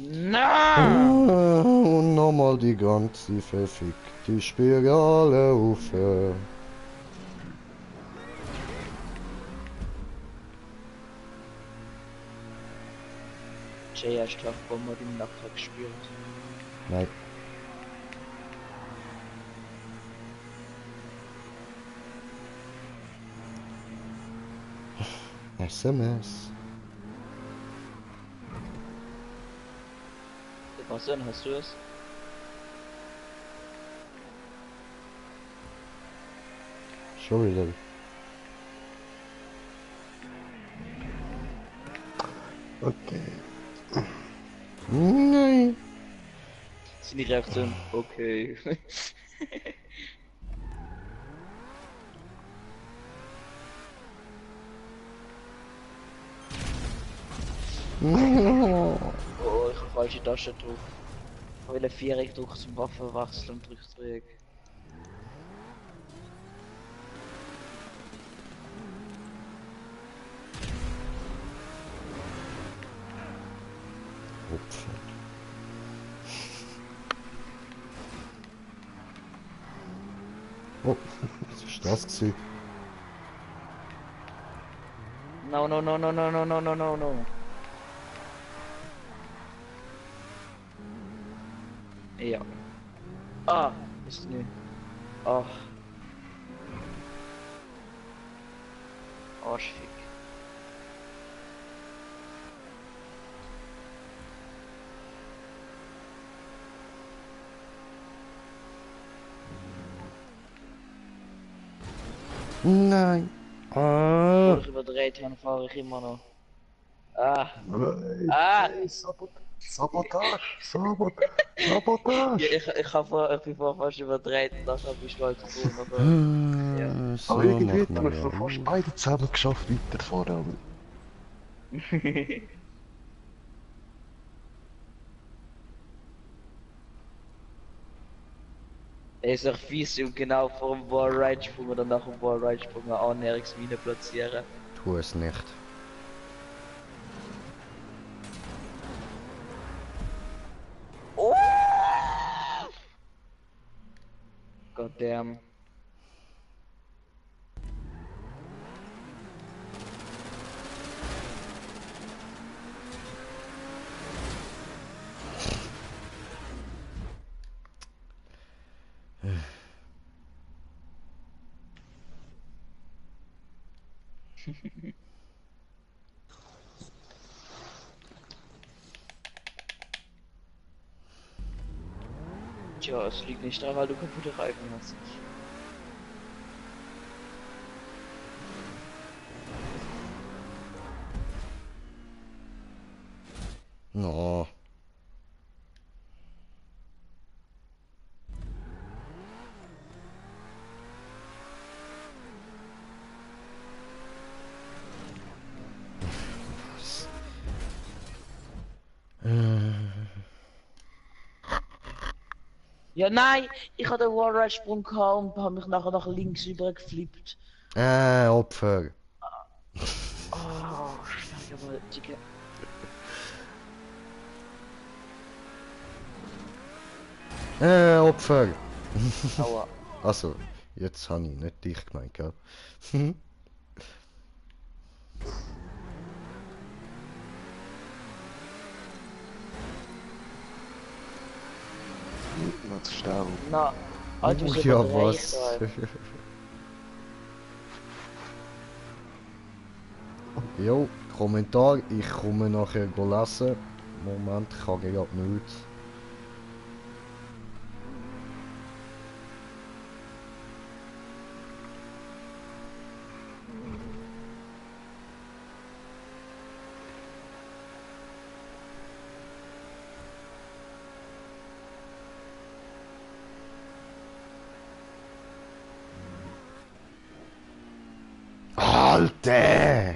Na! Und nochmal die ganze verfickte Spirale auf. Jay, hast du auch mal den Nacken gespürt? Nein. SMS. Was denn, hast du es? Schon wieder. Okay. Nein. Seine Reaktion, okay. Oh, ich habe falsche Tasche drauf. Ich will eine Viereck drücken zum Waffenwechsel und drück zurück. Opfer. Oh, was ist das gewesen? No, no, no, no, no, no, no, no, no, no. Ja. Ah, ist nicht. Ach. Arschfick. Nein. Wo Ah. ich überdreht habe, fahre ich immer noch. Ah. Nein. Ah! Hey, Sabotage! Sabotage! Ja, ich bin vorher fast überdreht und nachher bist du halt gekommen, aber... Ja. So Aber irgendwie macht haben man wir so ja. fast beide zusammen geschafft, weiterzufahren. Er ist auch fies und genau vor dem Wallride-Sprung oder nach dem Wallride-Sprung eine Annäherungsmine platzieren. Tu es nicht. Oh! Goddamn. Tja, es liegt nicht daran, weil du kaputte Reifen hast. No. Ja, nein, ich hatte den Wallride-Sprung gehabt und habe mich nachher nach links übergeflippt. Opfer. Oh, stark, aber Digga. Opfer. Aua. Also, jetzt habe ich nicht dich gemeint, gell? Mal zu sterben. Na, Alter, wieso Ja, überdrehe ich was? da? Jo, Kommentar, ich komme nachher lesen. Moment, ich kann gerade nichts. Alter!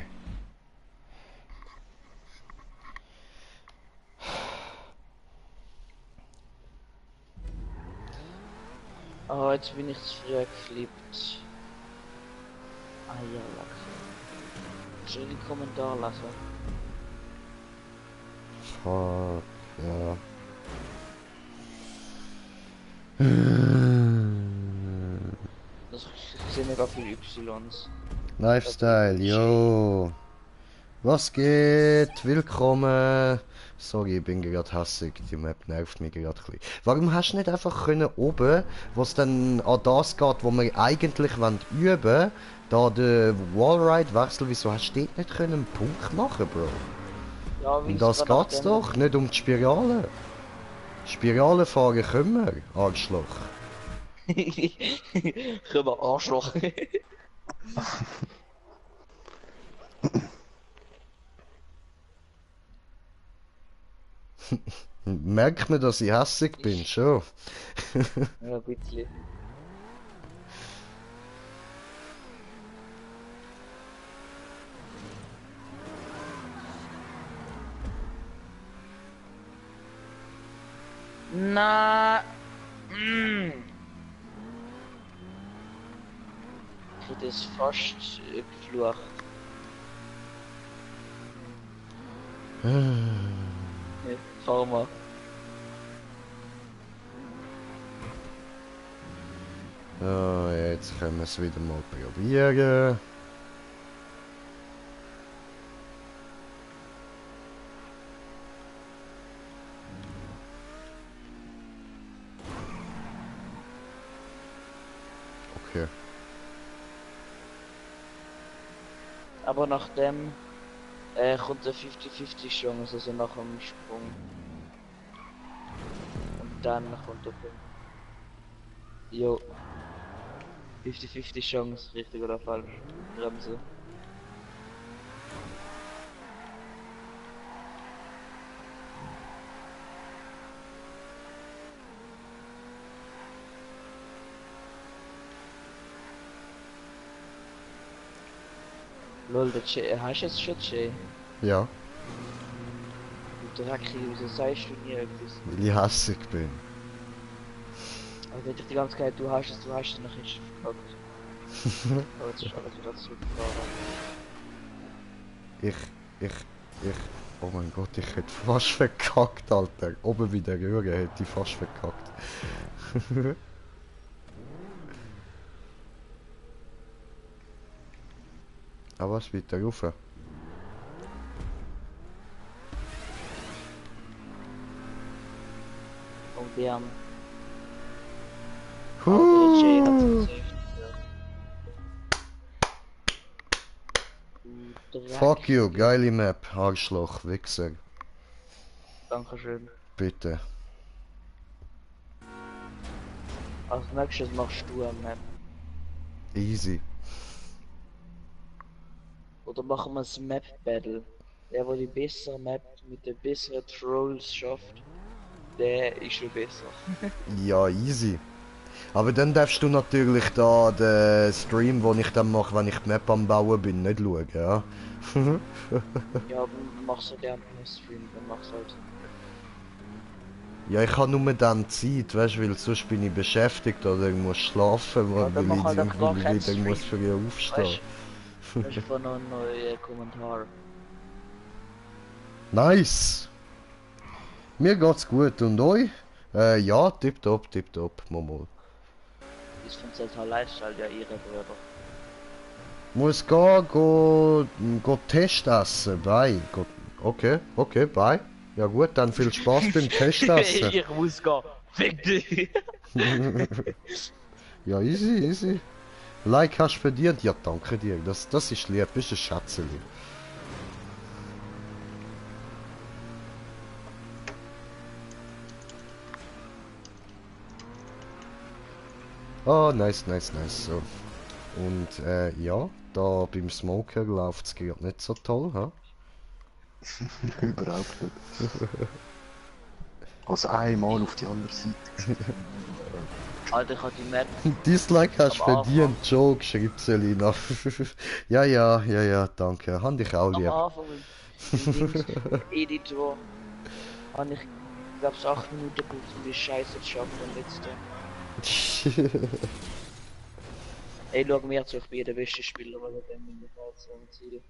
Oh, jetzt bin ich zu früh geflippt. Ah ja, Lachse. Schön den Kommentar lassen. Fuck, ja. Das sind mega viele Ys. Lifestyle, yo. Was geht? Willkommen. Sorry, ich bin gerade hässig. Die Map nervt mich gerade ein bisschen. Warum hast du nicht einfach können oben, was dann an das geht, wo wir eigentlich üben wollen, da der Wallride-Wechsel, wieso hast du dort nicht können einen Punkt machen, Bro? Ja, Um das geht's doch, nicht um die Spirale. Spirale fahren können wir, Arschloch. Können wir Arschloch. Merkt man, dass ich hässig bin, schon. Ja, ein bisschen. Na. Ich hätte es fast geflucht. Ja, fahr mal. Ja, jetzt können wir es wieder mal probieren. Okay. Aber nachdem kommt eine 50-50 Chance, also nach dem Sprung. Und dann kommt der Punkt. Jo. 50-50 Chance, richtig oder falsch. Bremse. Lol, der Che, hast du jetzt schon Che? Ja, Du Dreckige, wieso sagst du nie etwas? weil ich hässig bin. Also hätte ich die ganze Zeit, du hast es, nachher ist es verkackt. Aber jetzt ist alles wieder zurückgefahren. Ich. Oh mein Gott, ich hätte fast verkackt, Alter. Oben wie der Röhre hätte ich fast verkackt. Aber was weiter rauf? Und Bern. Aber der Che hat es gesaved. Fuck you, geile Map, Arschloch, Wichser. Dankeschön. Bitte. Als nächstes machst du eine Map. Easy. Oder machen wir ein Map Battle. der die bessere Map mit den besseren Trolls schafft, der ist schon besser. Ja, easy. Aber dann darfst du natürlich da den Stream, den ich dann mache, wenn ich die Map am Bauen bin, nicht schauen, ja? Ja, mach so gerne einen Stream, dann mach's halt. Ja, ich habe nur dann Zeit, weißt du, weil sonst bin ich beschäftigt oder ich muss schlafen, Ja, weil dann mach halt ich, einfach gar weil keinen ich wieder muss Stream. früh aufstehen. Weißt du, das ist von noch ein neuer Kommentar. Nice! Mir geht's gut und euch? Ja, tipptopp, mal. Ist von Zelda Lifestyle ja ihre Brüder. Muss go Test essen, bye. Okay, bye. Ja gut, dann viel Spaß beim Test essen. Ich muss gehen. Fick dich. Ja, easy. Like hast du verdient? Ja, danke dir. Das ist lieb, bist ein Schätzeli. Oh, nice. So. Und ja, da beim Smoker läuft es gerade nicht so toll, ha? Überhaupt nicht. Also einmal auf die andere Seite. Alter, ich hab die Map. Dislike hast du Am verdient, Joke, schreibt Selina. ja, danke. Hand ich auch Am lieb. Anfang im Editor habe ich, glaube 8 Minuten gebraucht, um die Scheiße zu schaffen und letzte. Ey, schau mir zu, ich bin der beste Spieler, weil ich dann in der Fahrzeuge ziehe.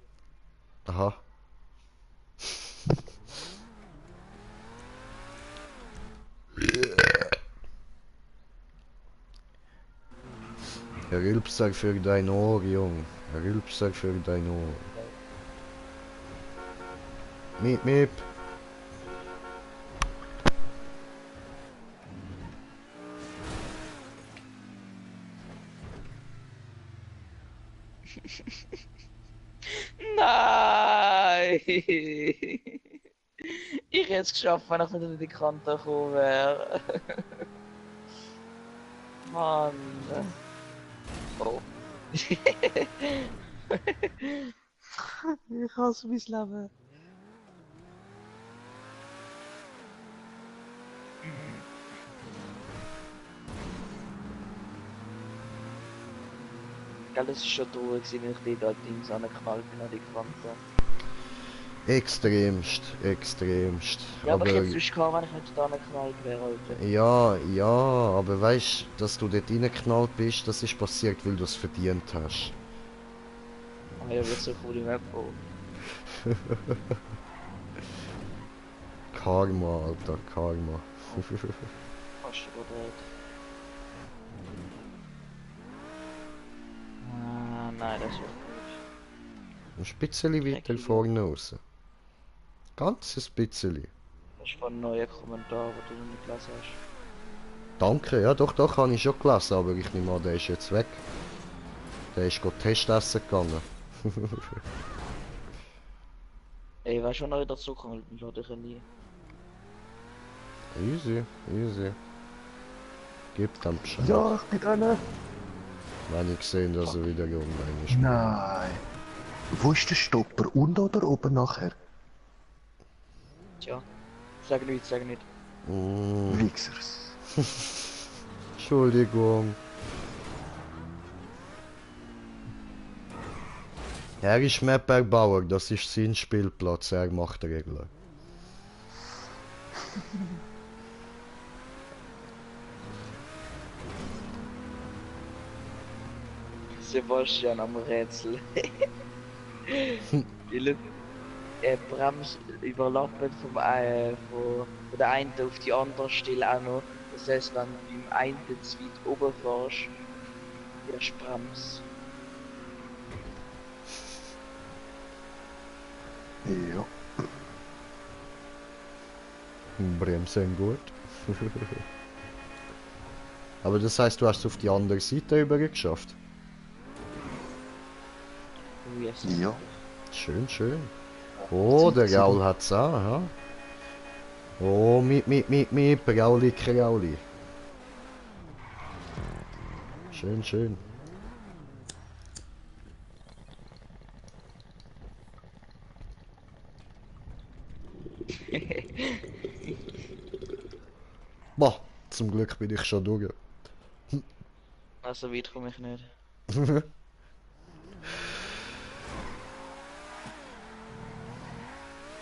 Aha. Rülpser für dein Ohr, Jung. Rülpser für dein Ohr. Miep. Nein! Ich hätte es geschafft, wenn ich nicht in die Kante gekommen wäre. Mann. Oh. Ich hasse mein Leben. Gell, das ist schon traurig, wenn ich die da Dings angeknallt bin an die Kante. Extremst. Ja, aber ich hätte es sonst gehabt, wenn ich nicht da angeknallt wäre, Alter. Ja, aber weißt, dass du dort reingeknallt bist, das ist passiert, weil du es verdient hast. Ah ja, wird so cool im Map. Karma, Alter, Karma. Fast überdreht. Ah, nein, das wird gut. Ein Spitzeli weiter vorne raus. Ganzes Spitzeli. Das ist von einem neuen Kommentar, den du nicht gelesen hast. Danke, ja doch, habe ich schon gelesen, aber ich nehme an, der ist jetzt weg. Der ist gerade Testessen gegangen. Ey, weißt du, wann er wieder zurückkommt? Ich hatte ich ja nie. Easy. Gib dann Bescheid. Ja, ich bin dran. Wenn ich sehe, dass er wieder online ist. Nein. Wo ist der Stopper? Unten oder oben nachher? Tja, sag nicht. Wichsers. Entschuldigung. Er ist Mapperbauer, das ist sein Spielplatz, er macht Regeln. Sebastian am Rätsel. Brems überlappen von der einen auf die andere Stelle auch noch. Das heißt, wenn du beim einen zu weit oben fährst, wirst du Brems. Ja. Bremsen gut. Aber das heißt, du hast es auf die andere Seite rüber geschafft. Oh yes. Ja. Schön. Oh, der Gaul hat's auch, ja. Oh, miep, Krauli. Schön. Zum Glück bin ich schon durch. Also weit komme ich nicht.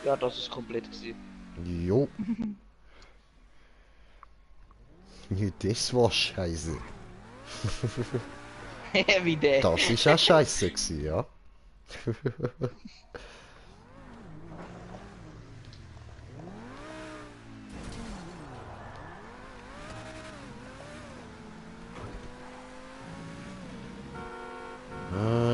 Ja, das ist komplett gewesen. Jo. Das war scheiße. Wie der. Das ist auch scheiße gewesen, ja.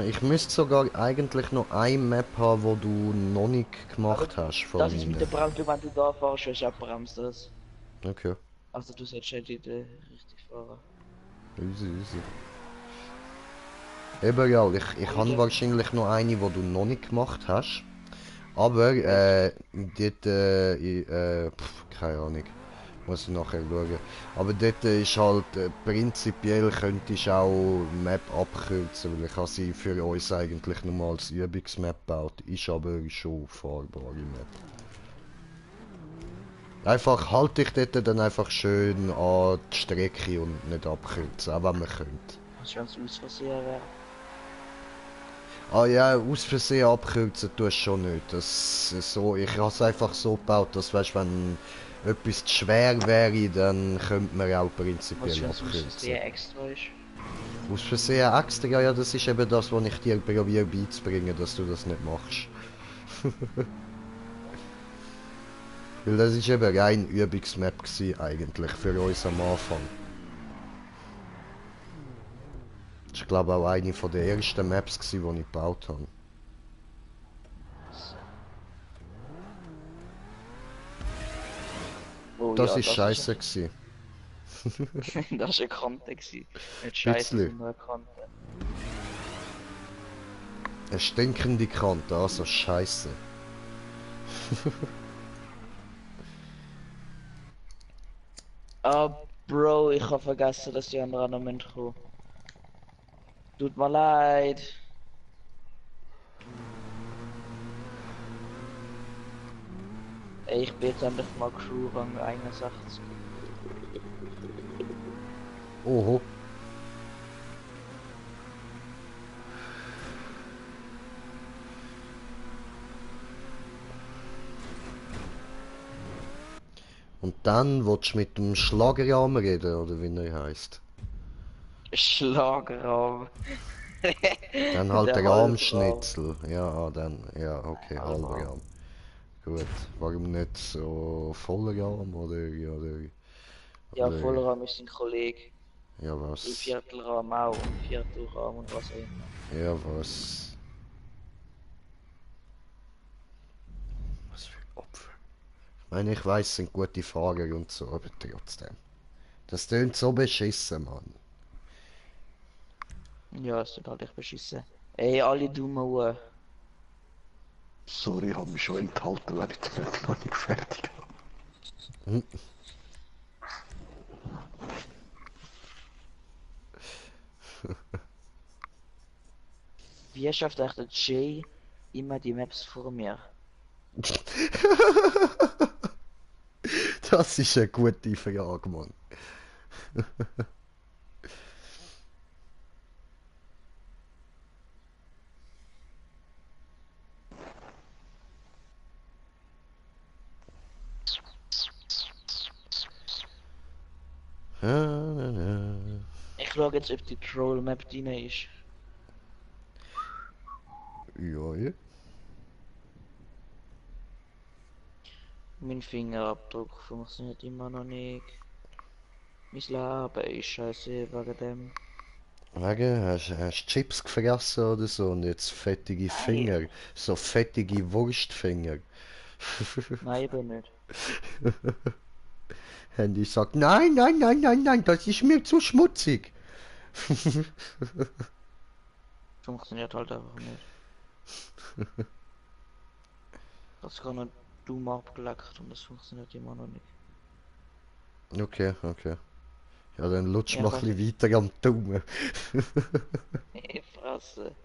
Ich müsste sogar eigentlich noch eine Map haben, wo du noch nicht gemacht hast. Von Das ist mit der meinen. Bremse, wenn du da fährst, hast du abbremst das. Okay, Also du solltest nicht richtig fahren. easy, easy. Eben ja, ich habe wahrscheinlich noch eine, wo du noch nicht gemacht hast. Aber, dort, keine Ahnung. Muss ich nachher schauen. Aber dort ist halt, prinzipiell könntest du auch Map abkürzen, weil ich habe sie für uns eigentlich nur als Übungsmap gebaut. Ist aber schon fahrbare Map. Einfach halte ich dort dann einfach schön an die Strecke und nicht abkürzen, auch wenn man könnte. Was schon aus Versehen wäre. Ah ja, aus Versehen abkürzen tust du schon nicht. Ich habe es einfach so gebaut, dass weißt, wenn etwas zu schwer wäre, dann könnte man auch Was prinzipiell schon aus abkürzen. Versehen extra ist. Aus Versehen extra, ja, das ist eben das, was ich dir probiere beizubringen, dass du das nicht machst. Weil das ist eben rein Übungsmap gewesen, eigentlich für uns am Anfang. Das ist glaube ich auch eine von der ersten Maps gewesen, die ich gebaut habe. Oh, Das ja, ist scheiße gewesen. Das ist eine Kante gewesen. Nicht scheiße, Bisschen. sondern eine Kante. Eine stinkende Kante, also scheiße. Ah, Bro, ich habe vergessen, dass die anderen noch müssen kommen. Tut mir leid. Ey, ich bin jetzt endlich mal Crew Rang 61. Oho. Und dann willst du mit dem Schlagerarm reden, oder wie er heisst. Schlagraum. Dann halt der Halbraum. Armschnitzel. Ja, dann, ja, okay, Halbraum. halber Arm. Gut, warum nicht so voller Arm, oder Ja, Vollraum ist sein Kollege. ja Im was, Viertelraum auch und Viertelraum und was auch immer. ja was. Was für Opfer. Ich meine, ich weiß, es sind gute Fahrer und so, aber trotzdem. Das tönt so beschissen, Mann. Ja, es tut halt echt beschissen. Ey, alle dummen Uhr. Sorry, ich habe mich schon enthalten, weil ich das noch nicht fertig habe. Hm. Wie schafft eigentlich der Jay immer die Maps vor mir? Das ist eine gute Frage, Mann. Ich schaue jetzt, ob die Troll Map drin ist. Ja, ja. Mein Fingerabdruck funktioniert immer noch nicht. Mein Leben ist scheiße wegen dem. Wegen, hast Chips gefressen oder so und jetzt fettige Finger. So fettige Wurstfinger. Nein, eben nicht. Handy sagt, nein, nein, nein, nein, nein, das ist mir zu schmutzig. Funktioniert halt einfach nicht. Das kann er dumm abgeleckt und das funktioniert immer noch nicht. Okay, okay. Ja, dann lutsch Ja, mal ein bisschen weiter am Daumen. Hey, Fresse.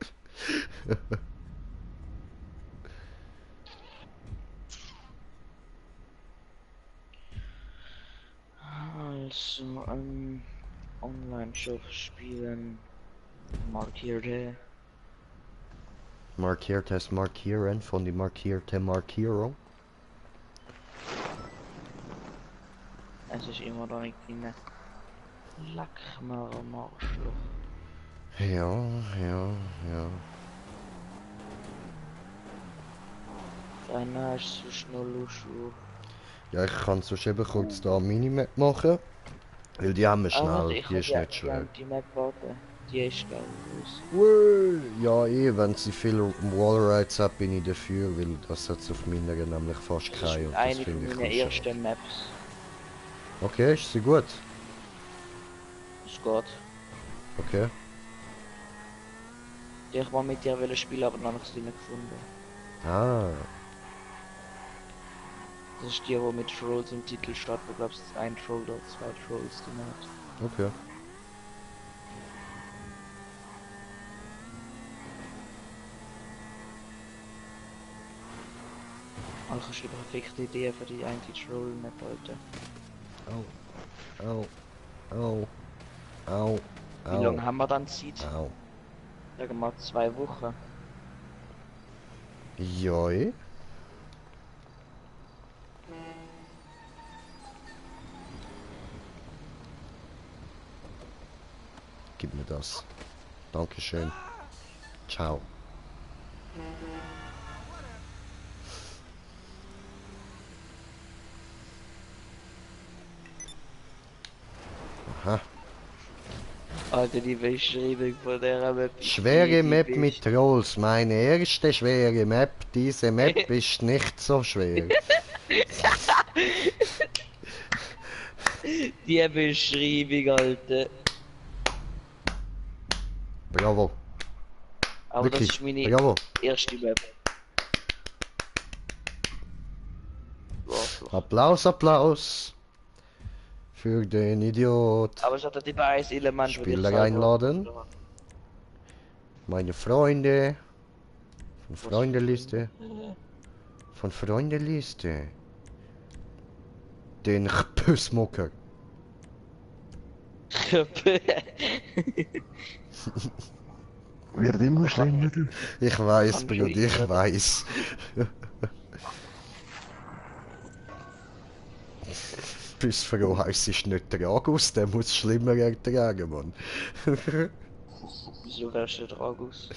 Also, Online-Shop spielen. Markierte. Markiertes Markieren von die markierte Markierung. Es ist immer noch nicht drin. Lack mir am Arschloch. Ja. Deiner ist so schnell los. Ja, ich kann sonst eben kurz da eine Minimap machen. Weil die haben wir schnell, die ist nicht schwer. Die Map warten. Die ist geil. Ja, wenn sie viel Wallrides hat, bin ich dafür, weil das hat auf meiner nämlich fast Das keine ist und das eine von finde ich meinen cool. ersten Maps. Okay, ist sie gut? Es geht. Okay. Ich war mit dir will spielen, aber noch nicht nicht gefunden. Ah, Das ist die, wo mit Trolls im Titel steht, wo glaubst du ein Troll oder zwei Trolls drin hat. okay. Also ist die perfekte Idee für die Anti-Troll-Map heute. Au. Au. Au. Wie lange haben wir dann Zeit? Au. Sagen wir 2 Wochen. Joi. Gib mir das. Dankeschön. Ciao. Aha. Alter, die Beschreibung von der Map. Schwere Map mit Trolls. Meine erste schwere Map. Diese Map ist nicht so schwer. Die Beschreibung, Alter. Bravo. Aber Wirklich. das ist meine Bravo. erste Map. Applaus, Applaus. Für den Idiot. Aber es hat die ein Element, Spieler einladen. Meine Freunde. Von Freundeliste. Von Freundeliste. Den Püssmucker. Wird immer schlimmer, du. Ich weiß, Kann Bruder, schon ich weiß. Bis froh heisst es nicht Tragus, der muss schlimmer ertragen, Mann. Wieso wärst du Dragus?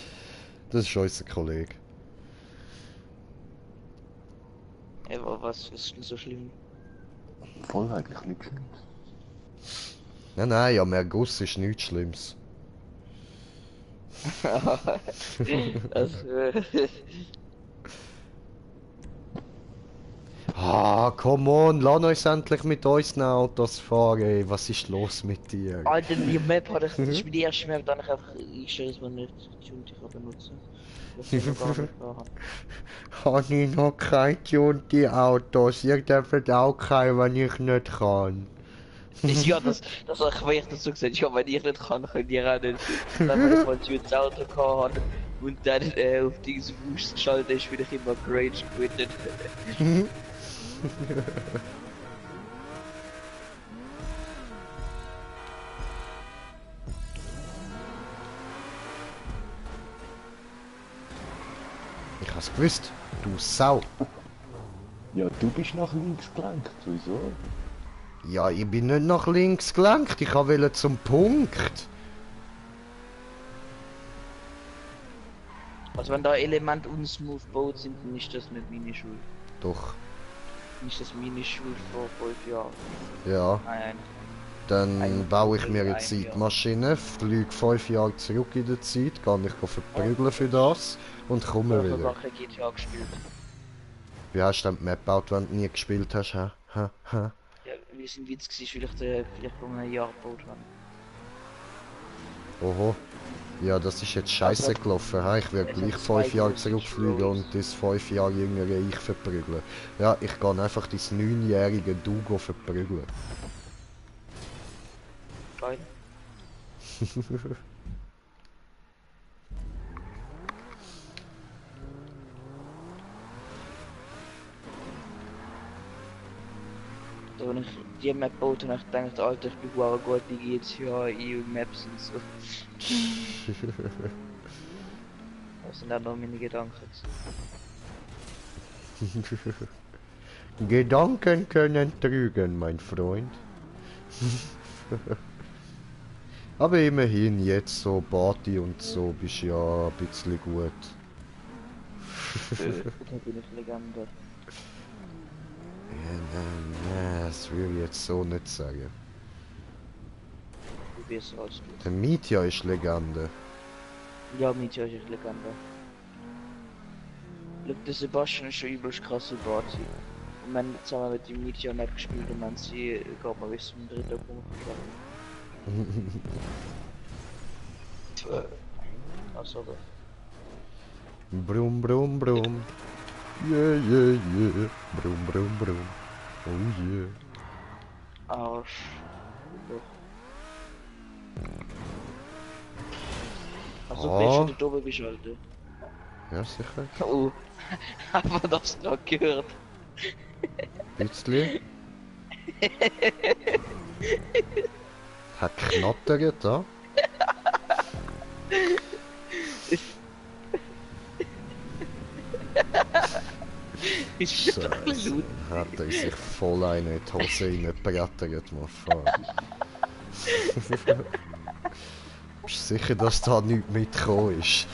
Das ist unser Kollege. Aber was ist denn so schlimm? Voll eigentlich nichts Schlimmes. Nein, ja, mehr Guss ist nichts Schlimmes. Das, Ah, come on, lass uns endlich mit unseren Autos fahren, ey. Was ist los mit dir? Alter, die Map hat ich, das ist die erste Map, dann ich einfach eingestellt, dass man nicht tuned benutzen. Das ist noch gar nicht wahr. Habe ich noch keine tunte Autos? Ihr dürft auch keine, wenn ich nicht kann. Ja, das habe ich dazu gesagt. Ja, wenn ich nicht kann, könnt ihr auch nicht. Wenn ich mal ein tuntes Auto kann und dann auf diese Fuß geschaltet ist, will ich immer Rage quittet. Ich hab's gewusst, du Sau. Ja, du bist nach links gelenkt, wieso? Ja, ich bin nicht nach links gelenkt, ich wollte zum Punkt. Also wenn da Elemente unsmooth gebaut sind, dann ist das nicht meine Schuld. Doch, Dann ist das meine Schuld vor 5 Jahren. ja. Nein. Dann baue ich mir eine Zeitmaschine, fliege 5 Jahre zurück in der Zeit, kann ich verprügeln für das und komme Ich habe wieder. nachher GTA gespielt. Wie hast du denn die Map gebaut, wenn du nie gespielt hast? Ha? Ha? Ha? Ja, wie es ein Witz war, weil ich vielleicht vor einem Jahr gebaut habe. Oho. Ja, das ist jetzt scheiße gelaufen. Ha? Ich werde Es gleich hat 5 zwei Jahre große zurückfliegen Trolls. und das 5 Jahre jüngere ich verprügeln. Ja, ich kann einfach das 9-jährige Dugo verprügeln. Geil. Da, wenn ich die Map gebaut und ich dachte, Alter, ich bin hure gut in GTA, EU Maps und so. Das sind dann noch meine Gedanken. Gedanken können trügen, mein Freund. Aber immerhin jetzt so Party und so bist ja ein bisschen gut. Da bin ich Legende. Ja, nein, das will ich jetzt so nicht sagen. Du bist als du. Der Mietja ist Legende. Ja, mit euch ist Legende. Look, der Sebastian ist schon übelst krass in Party. Und wir haben zusammen mit dem Media Map gespielt und man sie, glaube mal, bis zum dritten Punkt gegangen. Also, Brumm, brumm, brumm. Yeah, yeah, yeah. Brumm, brumm, brumm. Oh yeah. Arsch. Doch. Also, Ah. bist du da oben geschaltet? Ja, sicher. Oh, haben wir das gerade gehört? Bisschen. Hat knattert da. Ist doch ein bisschen Scheiße. laut. Hat er sich voll eine in die Hose reingebrettert, man fuck. Bist du sicher, dass da nichts mitgekommen ist?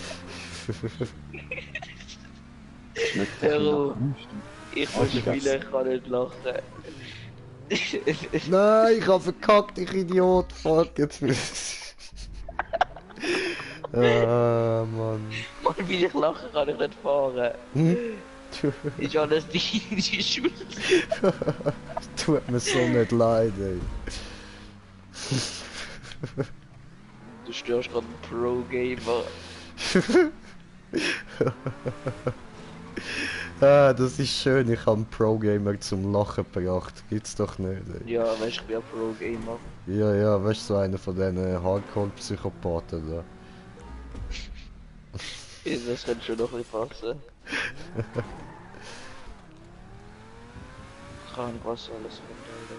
Hero, ich muss spielen, ich kann nicht lachen. Nein, ich hab verkackt, ich Idiot. Fuck, jetzt will ich. Mann. Mal wie ich lachen kann ich nicht fahren. Hm? Ist alles die Schuld. Tut mir so nicht leid, ey. Du störst gerade einen Pro-Gamer. Ah, das ist schön, ich habe einen Pro-Gamer zum Lachen gebracht. Gibt's doch nicht, ey. Ja, weißt du, ich bin ein Pro-Gamer. Ja, ja, weißt du, so einer von diesen Hardcore-Psychopathen da. Das könnte schon noch ein bisschen passen. Ich kann nicht was alles runter.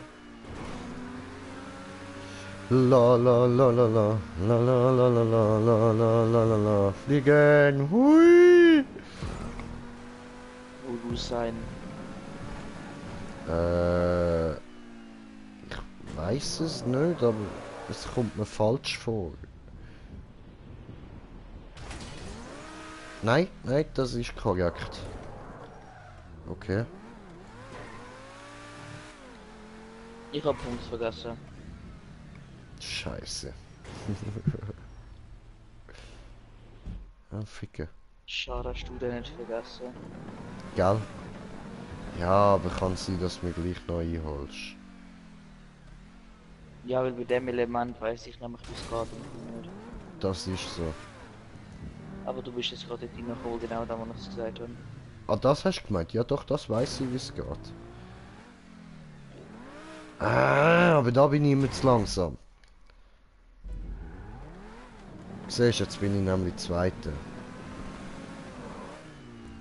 La la la la la la la la la la la la la la la fliegen, hui! Wo du sein. Ich weiß es nicht, aber es kommt mir falsch vor. Nein, nein, das ist korrekt. Okay. Ich hab Punkt vergessen. Scheiße. Ah, Ficke. Schade, hast du den nicht vergessen. Gell? Ja, aber kann sein, dass du mich gleich noch einholst. Ja, weil bei dem Element weiß ich nämlich bis gerade nicht. Das ist so. Aber du bist jetzt gerade in Hole, genau da, wo ich es gesagt habe. Ah, das hast du gemeint? Ja doch, das weiß ich, wie es geht. Ah, aber da bin ich immer zu langsam. Siehst du, jetzt bin ich nämlich Zweiter.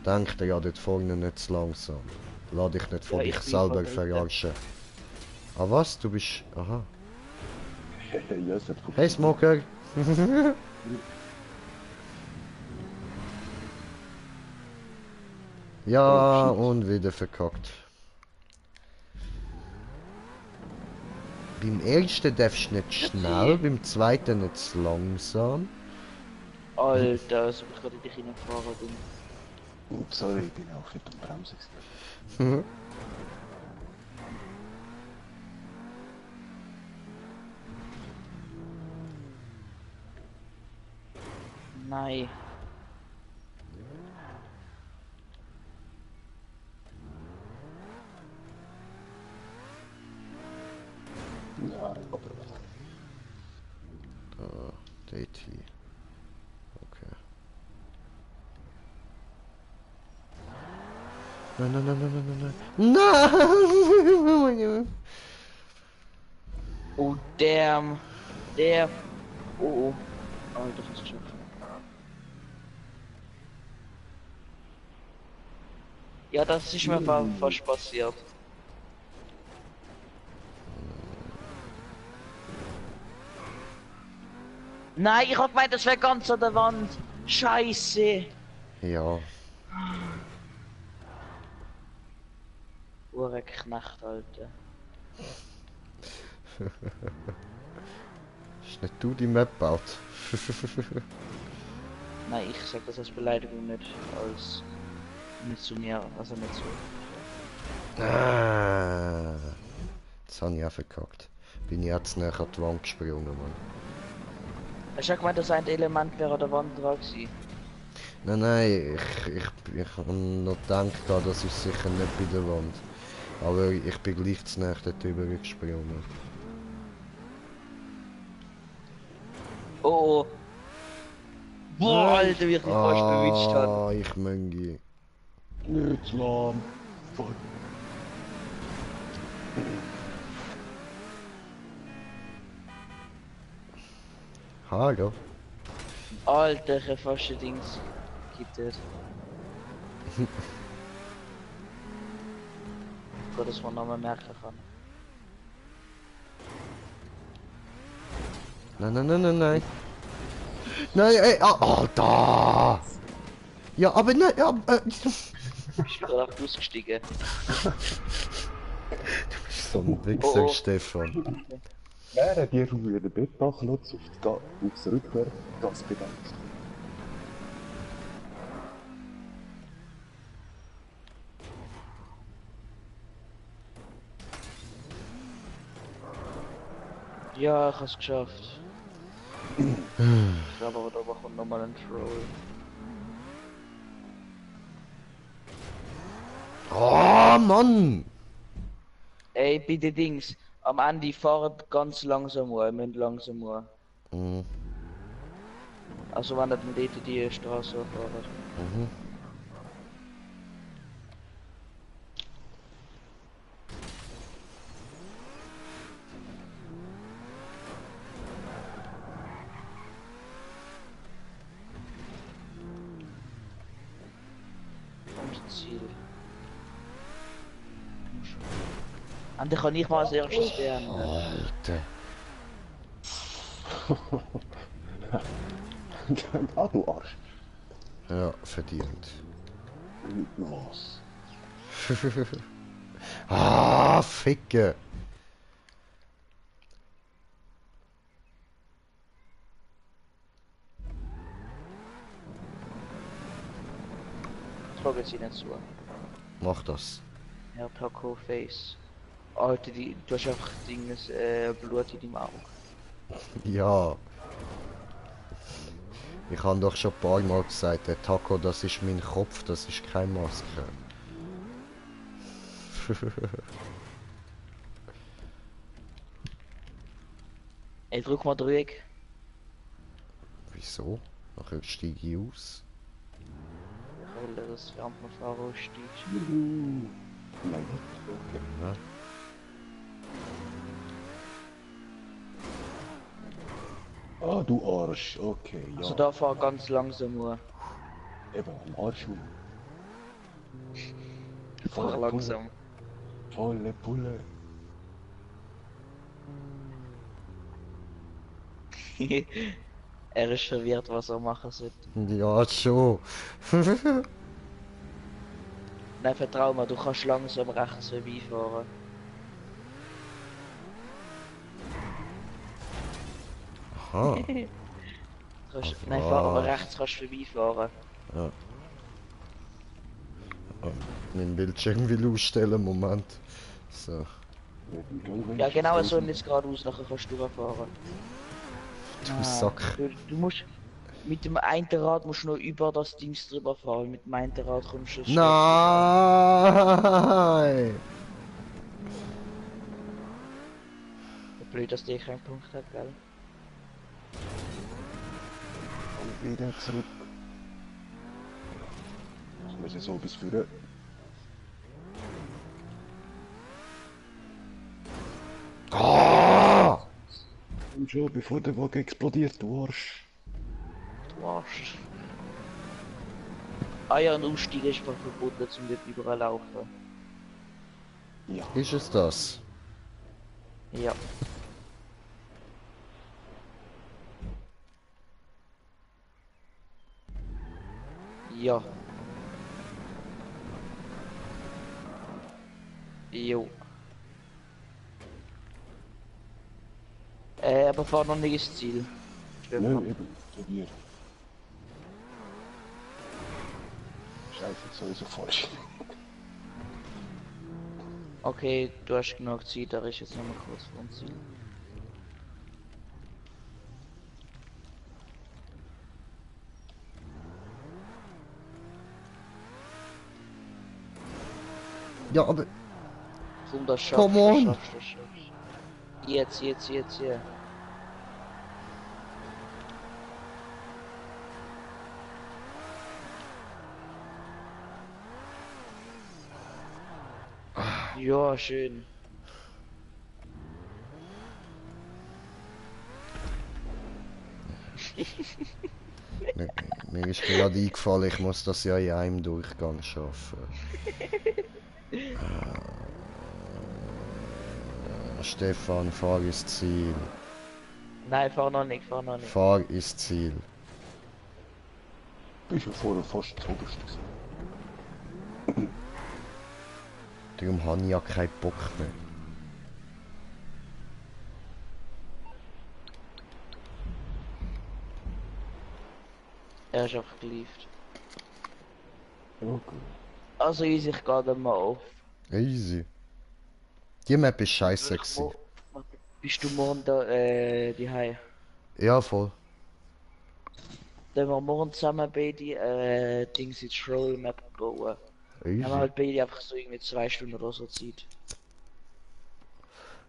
Denk dir ja dort vorne nicht zu langsam. Lass dich nicht von Ja, dich ich bin selber von Dritter. verarschen. Ah was? Du bist... Aha. Ja, es hat Hey Smoker! Ja, und wieder verkackt. Beim ersten darfst du nicht schnell, beim zweiten nicht zu langsam. Alter, so ich gerade in dich reingefahren bin. Ups, sorry, ich bin auch nicht am Bremsen. Nein. Ja, aber DT. Okay. Nein, nein, nein, nein, nein, nein, nein! Oh damn. Der. Oh oh. Alter, fast schon. Ja, das ist mir fast passiert. Nein, ich hab gemeint, das wäre ganz an der Wand. Scheiße. Ja. Uhrenknecht, Alter. Ist nicht du die Map baut? Nein, ich sag das als Beleidigung, nicht als... nicht zu mir, also nicht so. Ah, jetzt habe ich auch verkackt. Bin ich jetzt näher an die Wand gesprungen, Mann. Hast du auch gemeint, dass ein Element wäre an der Wand dran gewesen? Nein, ich habe noch gedacht, das ist sicher nicht bei der Wand. Aber ich bin gleich zu näher dort drüber gesprungen. Oh, oh. Boah, Alter, wie ich dich fast erwischt habe. Ah, ich möge. Nicht zu lahm. Fuck. Hallo. Alter, ich hab fast ein Dings gekittet. Gut, dass man nochmal merken kann. Nein. Nein, ey, oh, da! Ja, aber nein, ja, Ich bin gerade ausgestiegen. so ein Wichser, Oh. Stefan. Während die Ruhe den Bettdachlotz aufs Rückwärts bedankt. Ja, ich hab's geschafft. Ich glaube aber, da kommt nochmal ein Troll. Oh, Mann! Ey, bitte Dings. Am Ende fahrt ganz langsam wir müssen langsam fahren. Mhm. Also wenn ihr dann dort die Straße fahrt. Mhm. Und Ziel. Und ich kann nicht mal als erstes werden. Alter. Ah, du Arsch. Ja, verdient. Was? Ah, Ficke! Ich frage sie nicht zu. Mach das. Ja, Taco Face. Alter, du hast einfach Dinges, Blut in deinem Auge. Ja. Ich habe doch schon ein paar Mal gesagt, der Taco, das ist mein Kopf, das ist keine Maske. Ey, drück mal Dreieck. Wieso? Nachher steige ich aus. Weil das während man Fahrer aussteigt. Nein. Ja. Ah, du Arsch. Okay, ja. Also da fahr ganz langsam nur. Eben, am Arsch. Fahr langsam. Volle Pulle. Er ist verwirrt, was er machen sollte. Ja, schon. Nein, vertrau mir, du kannst langsam rechts vorbeifahren. Aha. Nein, fahr aber rechts kannst du vorbeifahren. Ja. Mein Bildschirm will ausstellen, Moment. So. Ja genau, so und jetzt geradeaus, nachher kannst du durchfahren. Du Sack. Du musst... Mit dem einen Rad musst du noch über das Dings drüber fahren, mit dem einen Rad kommst du... Nein! Blöd, dass der keinen Punkt hat, gell? Und wieder zurück. Ich muss jetzt so bis führen. Oh! Und schon, bevor der Wagen explodiert, du Arsch. Du Arsch. Ah ja, ein Ausstieg ist voll verboten, zum dort überall laufen. Ja. Ist es das? Ja. Ja. Jo. Aber fahr noch nicht ins Ziel. Nö, eben, probier. Scheiße, sowieso falsch. Okay, du hast genug Zeit, da ist jetzt noch mal kurz vor dem Ziel. Ja, aber... Komm, das schaffst Come on. das schaffst. Jetzt, ja. Ja, schön. Mir ist gerade eingefallen, ich muss das ja in einem Durchgang schaffen. Stefan, fahr ins Ziel. Nein, fahr noch nicht. Fahr ins Ziel. Bist ja vorher fast zuoberst gewesen. Darum habe ich ja keinen Bock mehr. Er ist einfach geliefert. Okay. Also easy, ich gehe dann mal auf. Easy. Die Map ist scheiße gewesen. Bist du morgen da, die Hause? Ja, voll. Dann wir morgen zusammen beide, Dings in Troll Map bauen. Dann haben wir Easy. halt beide einfach so irgendwie 2 Stunden oder so Zeit.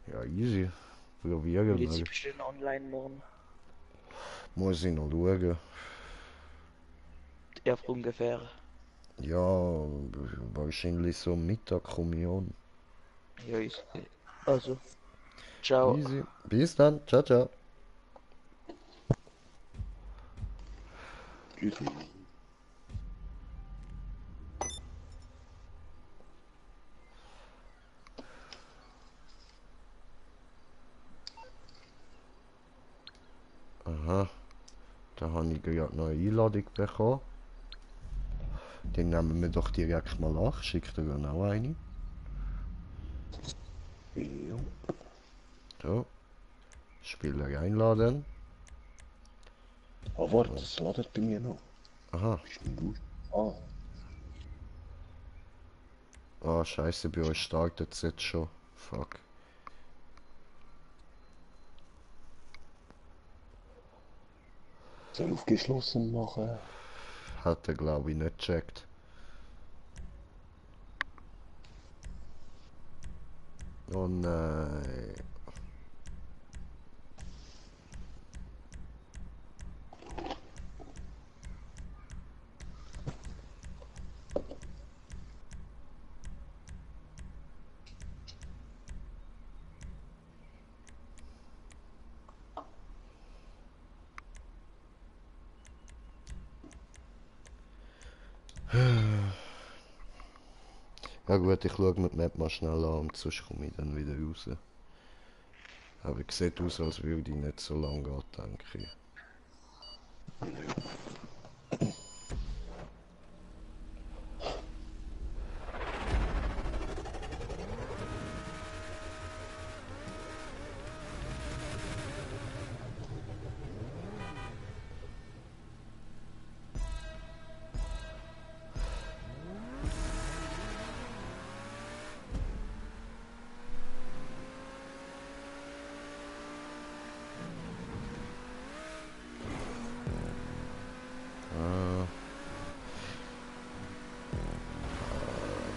Ja, easy. Wie Probieren die wir. Zeit bist du denn online morgen? Muss ich noch schauen. Ja, ungefähr. Ja, wahrscheinlich so Mittag komme ich an. Ja, ist. Also. Ciao. Easy. Bis dann. Ciao, ciao. Tschüssi. Aha. Da habe ich gerade noch eine Einladung bekommen. Den nehmen wir doch direkt mal an. Schickt er dann auch eine. Jo. So. Spieler einladen. Ah, warte, das ladet bei mir noch. Aha. Bist denn du? Ah, Ah, scheiße, bei euch startet es jetzt schon. Fuck. soll aufgeschlossen machen? Hat er, glaube ich, nicht gecheckt. Oh nein. Ja gut, ich schaue mir die Map mal schnell an und sonst komme ich dann wieder raus. Aber es sieht aus, als würde ich nicht so lange gehen, denke ich.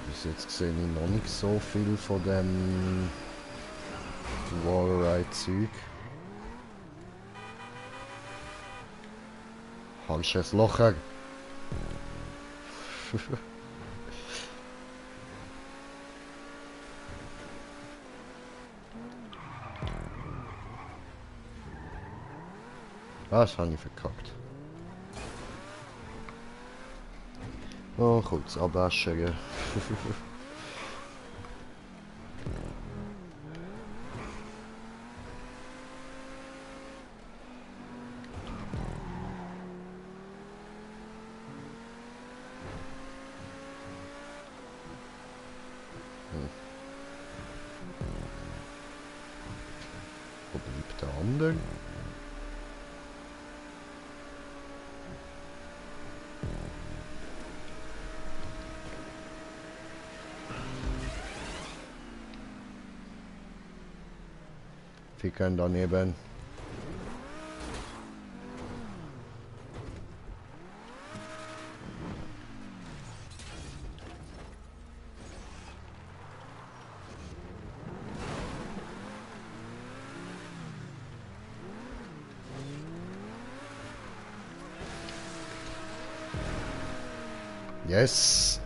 Bis jetzt sehe ich noch nicht so viel von dem Warride-Zeug. Halsches Locher. Ah, das habe ich verkackt. Oh, kurz abwaschen. Der andere. Fickern daneben. Yes.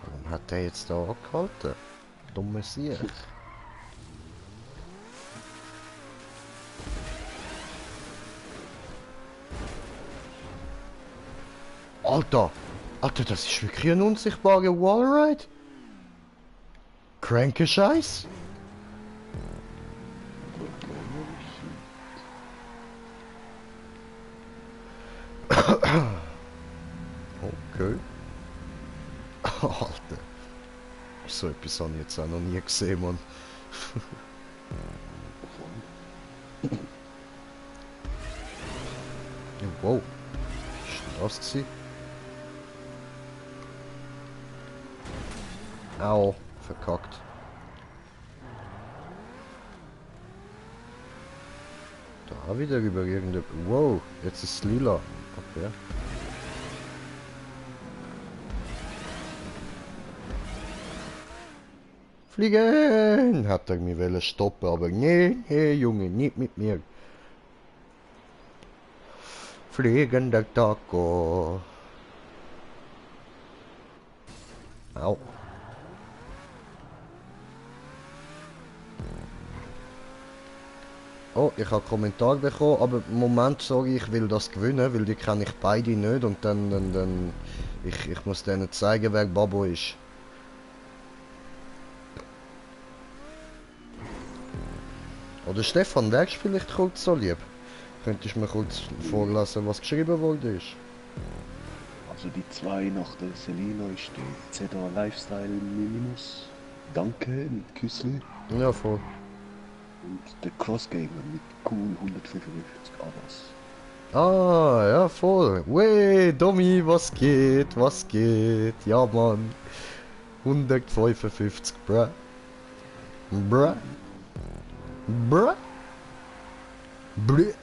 Warum hat der jetzt da angehalten? Dumme Sieg. Alter! Alter, das ist wirklich ein unsichtbarer Wallride? Kranke Scheiß? Okay. Alter. So etwas habe ich jetzt auch noch nie gesehen, Mann. Wow. Was ist denn das gewesen? Au, verkackt. Da wieder über irgendeine... Wow, jetzt ist es lila. Okay. Fliegen! Hat er mich wollen stoppen, aber nee, nee, Junge, nicht mit mir. Fliegender Taco. Au. Oh, ich habe Kommentar bekommen, aber im Moment sage ich, will das gewinnen, weil die kenne ich beide nicht und dann ich muss denen zeigen, wer Babo ist. Oder Stefan, wärst du vielleicht kurz so lieb? Könntest du mir kurz vorlesen, was geschrieben wurde ist? Also die 2 nach der Selina ist der Zeda Lifestyle Minimus. Danke, ein Küssli. Ja, voll. Und der Crossgamer mit cool 155 Abos. Ah, ja, voll. Wey, Domi, was geht? Was geht? Ja, Mann. 155, bruh. Bruh. Bruh. Bruh.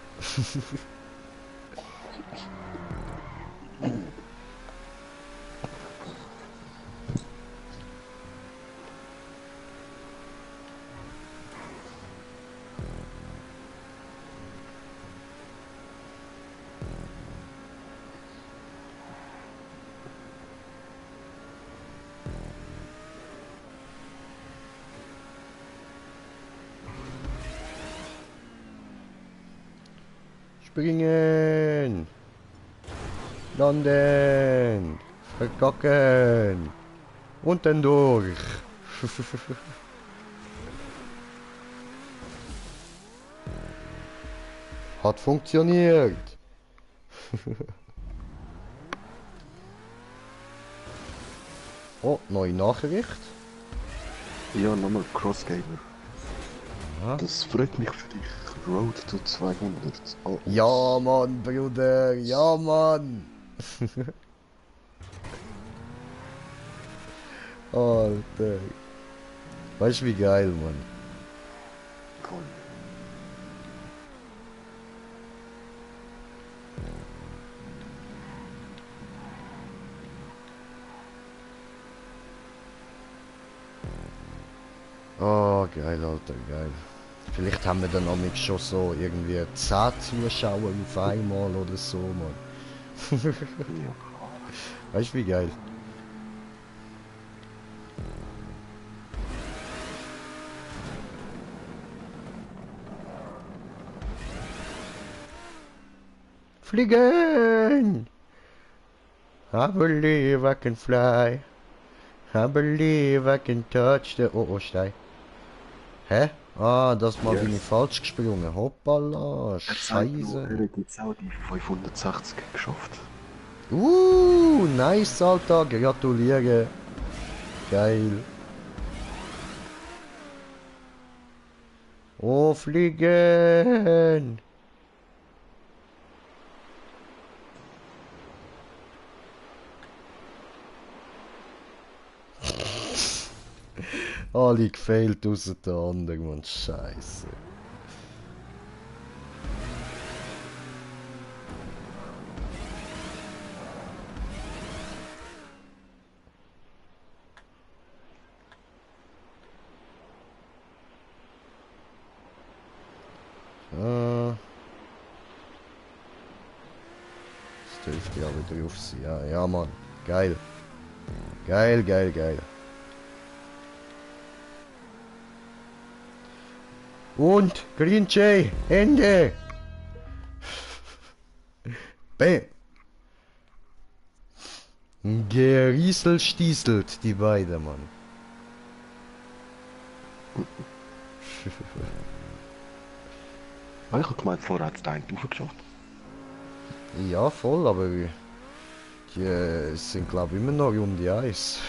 Springen! Landen! Verkacken! Und dann durch! Hat funktioniert! Oh, neue Nachricht. Ja, nochmal Crossgamer. Ah. Das freut mich für dich. Road to 200. Oh, Ja, Mann, Bruder, ja, Mann! Alter. Weißt du, wie geil, Mann? cool. Oh, geil, Alter, geil. Vielleicht haben wir dann auch mit schon so irgendwie 10 Zuschauer auf einmal oder so, Mann. Ja. Weißt du, wie geil? Fliegen! I believe I can fly. I believe I can touch the... Oh, Stein. Hä? Ah, das Mal bin Yes. ich falsch gesprungen. Hoppala, Er sagt noch, er Scheiße. hat jetzt auch die 560 geschafft. Nice, Alter. Gratuliere. Geil. Oh, fliegen. Alle gefailt außer der andere, Mann. Scheiße. Ah. Das dürfte ja wieder drauf sein. Ja, ja, Mann. Geil. Geil, geil, geil. Und Green Jay, Ende. Bäm. Gerieselstieselt, die beiden, Mann. Ich habe gemeint, vorher hat es den geschafft. Ja, voll, aber die sind, glaube ich, immer noch Runde 1.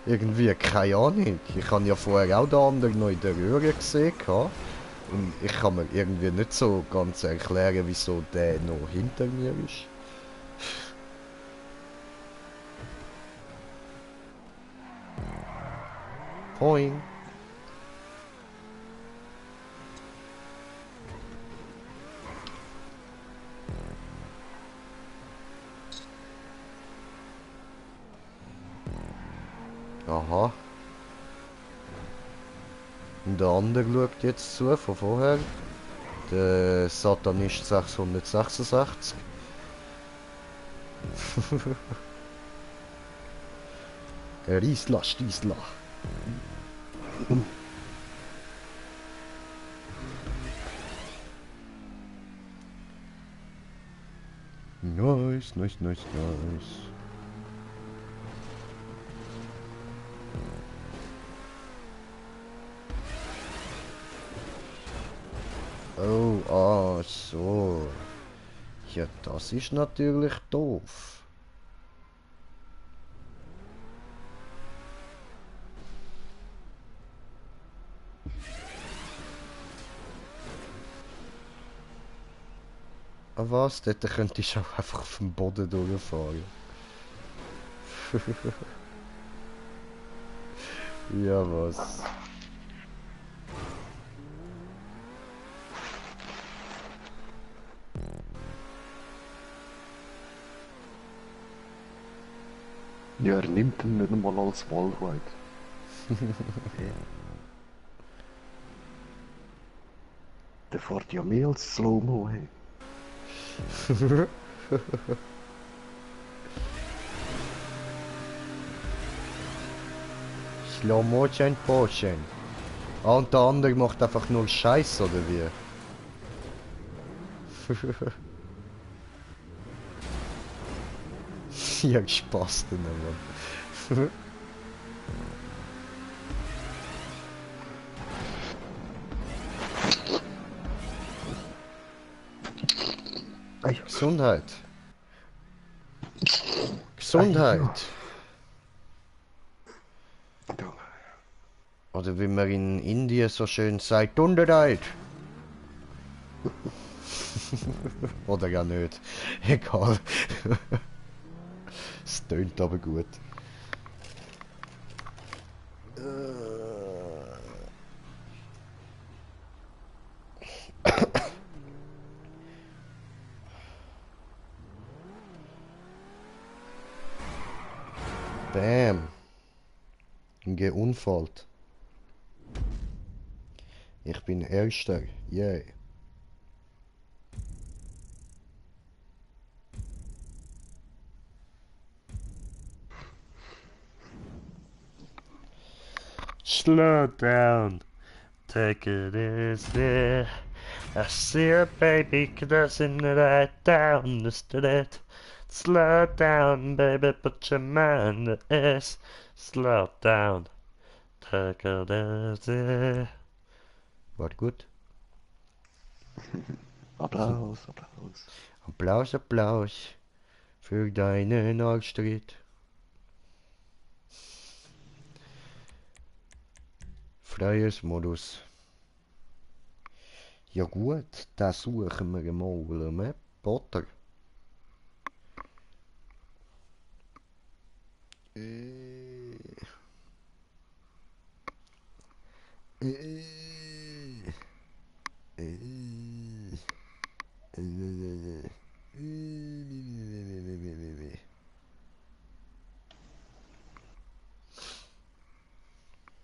Irgendwie, keine Ahnung. Ich habe ja vorher auch den anderen noch in der Röhre gesehen. Und ich kann mir irgendwie nicht so ganz erklären, wieso der noch hinter mir ist. Poing. Aha. Und der andere schaut jetzt zu, von vorher. Der Satanist 666. Riesla, Stiesla. Nice, nice, nice, nice. Oh, ah, so. Ja, das ist natürlich doof. Ah was? Dort könnte ich auch einfach auf dem Boden durchfahren. Ja, was? Ja, er nimmt ihn nicht einmal als Wallride. Der fährt ja mehr als Slow-Mo, hey. Slow Motion Potion. Ah, und der andere macht einfach nur Scheiß, oder wie? Ja, Spaß denn, Mann. Gesundheit. Gesundheit. Oder wie man in Indien so schön sagt, Dunderheit. Oder gar nicht. Egal. Es tönt aber gut. Bam. Geunfallt. Ich bin Erster. Yay. Slow down. Take it easy. I see a baby crossing right down the street. Slow down, baby, put your mind at ease. Slow down. War gut. Applaus, Applaus. Applaus, Applaus für deinen Auftritt. Freies Modus. Ja gut, da suchen wir mal eine Map, oder?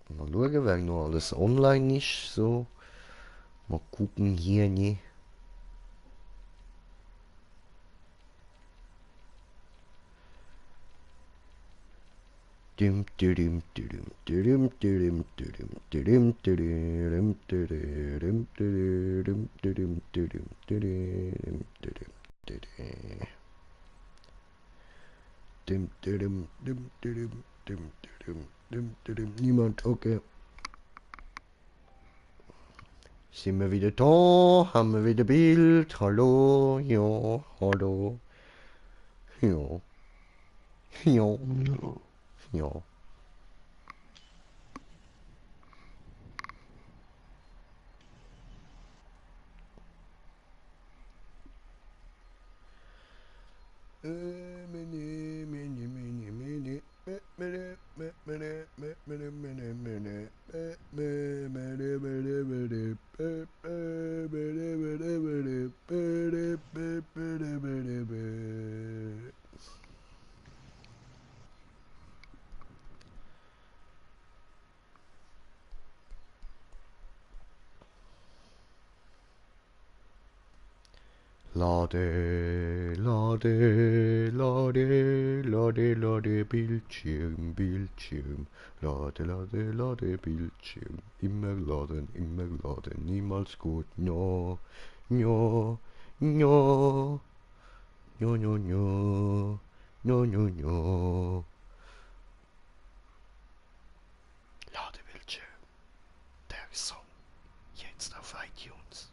Mal schauen, wer noch alles online ist, so. Mal gucken hier, ne. Dum dum dum dum dum dum dum dum dum dum dum dum dum. Niemand, okay. Sind wir wieder da? Haben wir wieder Bild? Hallo? Ja, hallo? Ja. Ja. Ja. Lade, lade, lade, lade, lade, Bildschirm, Bildschirm. Lade, lade, lade, Bildschirm. Immer laden, niemals gut. No, no, no, no, no, no, no, no, no. Ladebildschirm. Der Song. Jetzt auf iTunes.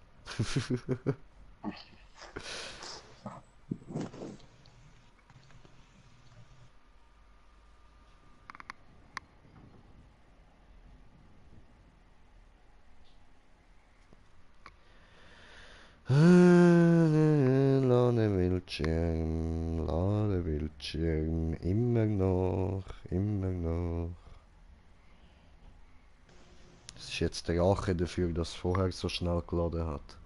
Ladebildschirm, Ladebildschirm, immer noch, immer noch. Das ist jetzt der Rache dafür, dass es vorher so schnell geladen hat.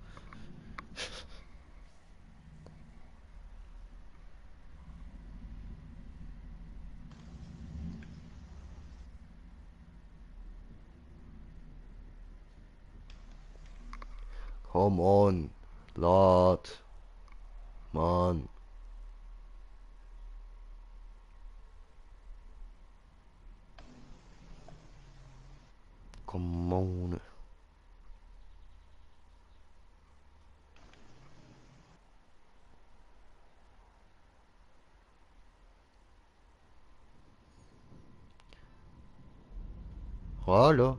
Come on, lad, Mann. Come on. Hallo?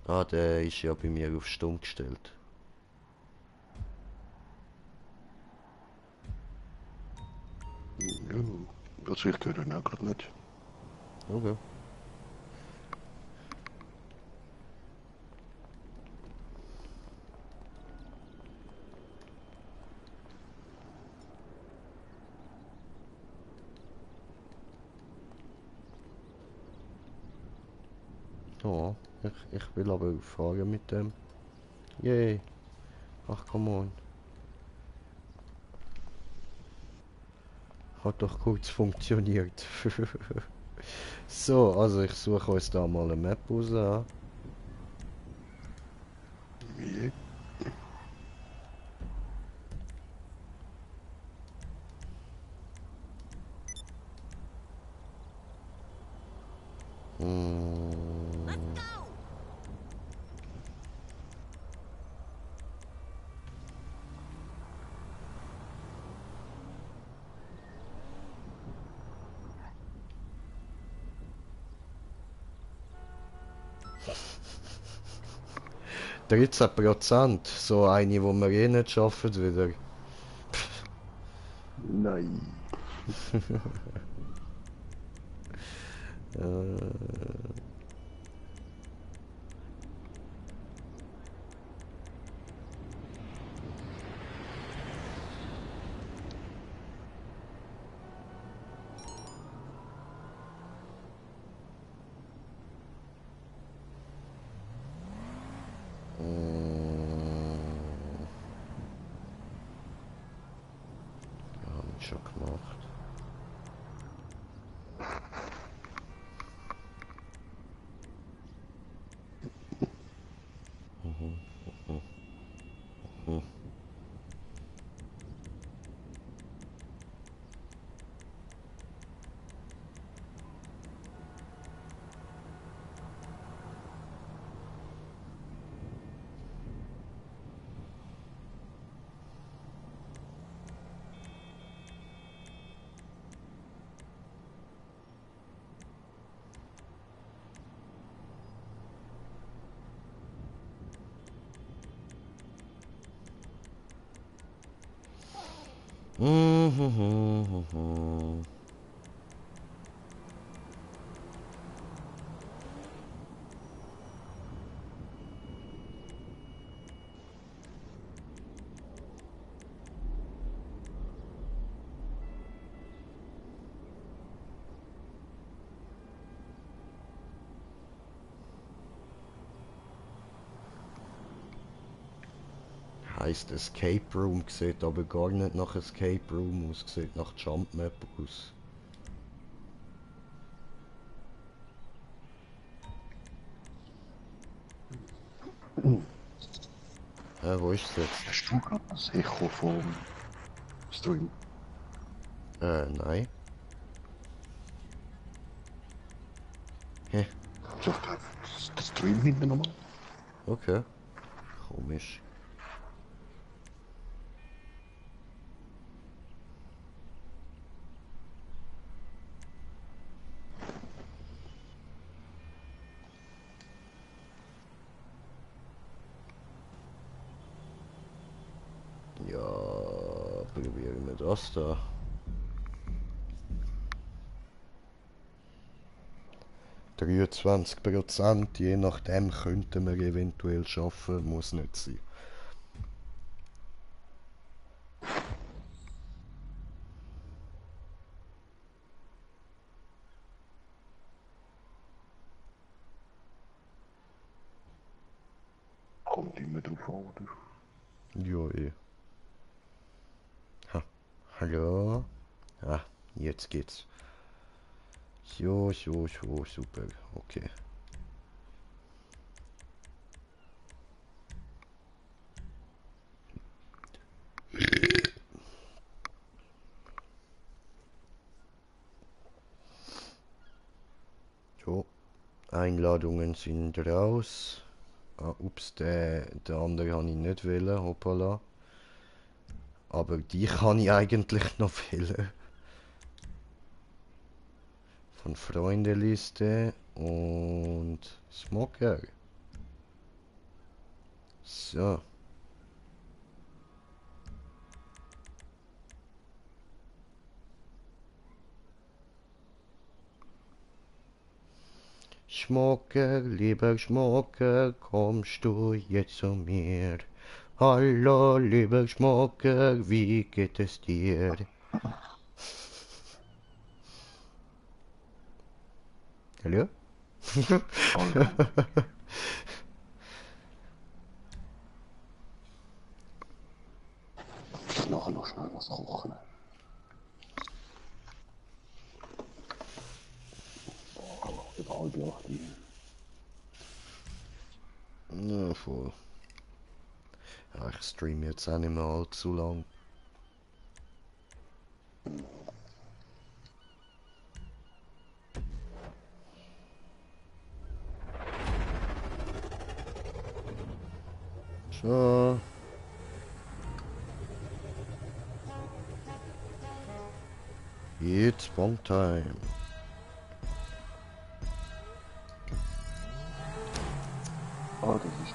Ah, der ist ja bei mir auf stumm gestellt. Ja, also ich höre ihn auch gerade nicht. Okay. Ja, ich will aber fahren mit dem. Yay. Ach, come on. Hat doch kurz funktioniert. So, also ich suche uns da mal eine Map raus. Ja. 13%, so eine, wo wir eh nicht schaffen wieder. Nein. Ja, haben wir schon gemacht. Heißt Escape Room, sieht aber gar nicht nach Escape Room aus, sieht nach Jump Map aus. Wo ist es jetzt? Hast du gerade das Echo vom Stream? Nein. Hä? Ich dachte, der Stream hinten nochmal. Okay. Komisch. Ja, probieren wir das da. %, je nachdem könnten wir eventuell schaffen, muss nicht sein. Kommt immer drauf an, oder? Ja, eh. Ha. Hallo? Ah, jetzt geht's. So, super. Okay. So, Einladungen sind raus. Ah, ups, der andere habe ich nicht wählen, hoppala. Aber die kann ich eigentlich noch wählen. Von Freundeliste und Smoker. So. Schmocker, lieber Schmocker, kommst du jetzt zu mir? Hallo, lieber Schmocker, wie geht es dir? Hallo? Hallo. Ich nachher noch schnell was kochen. Über 7:30. Ja, voll. Ja, ich streame jetzt auch nicht mehr allzu lang. So. It's Bonk Time. Ah, das ist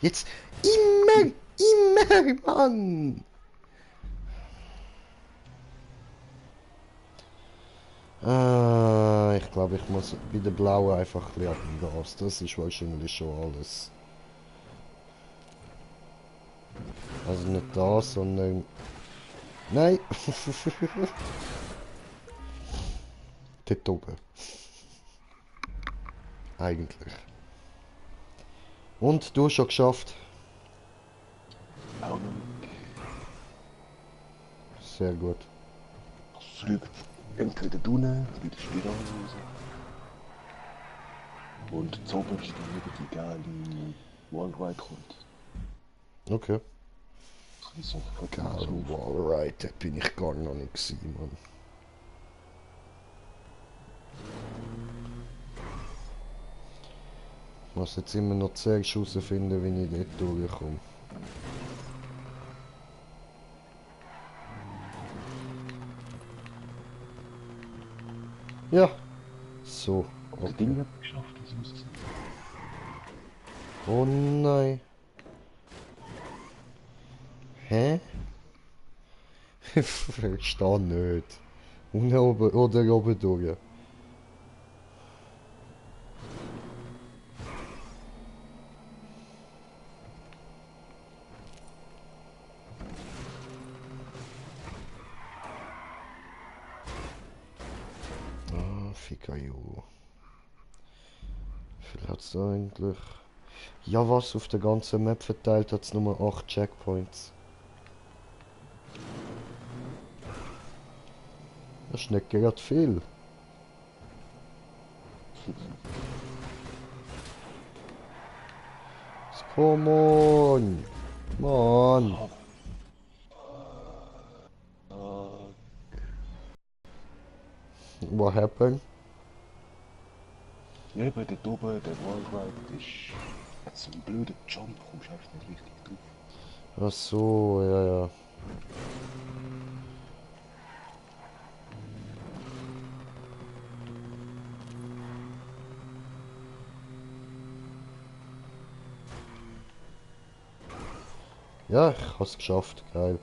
Jetzt immer, Mann! Ich glaube, ich muss bei der blauen einfach ein bisschen abgas. Das ist wahrscheinlich schon alles. Also nicht das, sondern... Nein! Dort oben. Eigentlich. Und du hast schon geschafft. Auch noch nicht. Sehr gut. Es fliegt entweder unten, bei der Spirale raus. Und zoberst dann über die geile Wallride kommt. Okay. So, Geil, Wallride, da bin ich gar noch nicht gewesen, Mann. Ich muss jetzt immer noch zuerst herausfinden, wie ich dort durchkomme. Ja. So. Das Ding hat es geschafft, das muss es sein. Oh nein. Hä? Verstehe nicht. Unten oben oder oben durch. Ah, Fikayo. Wie viel hat es eigentlich? Ja, was? Auf der ganzen Map verteilt hat es nur 8 Checkpoints. Das ist nicht gerade viel. Come on! Mann! What happened? Ja, bei der oben, der Wallride ist... hat so einen blöden Jump, kommst einfach nicht richtig drauf. Ach so, ja, ja. Ja, ich hab's geschafft, geil.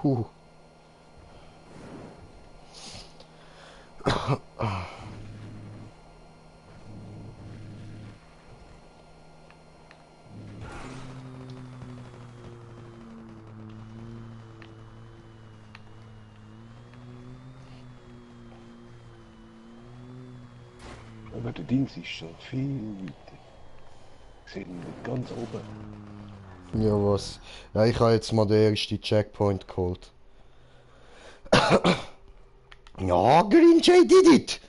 Huh. Aber der Dings ist schon viel weiter. Ich sehe ihn nicht ganz oben. Ja, was? Ja, ich habe jetzt mal den ersten Checkpoint geholt. Ja, Green Jay did it!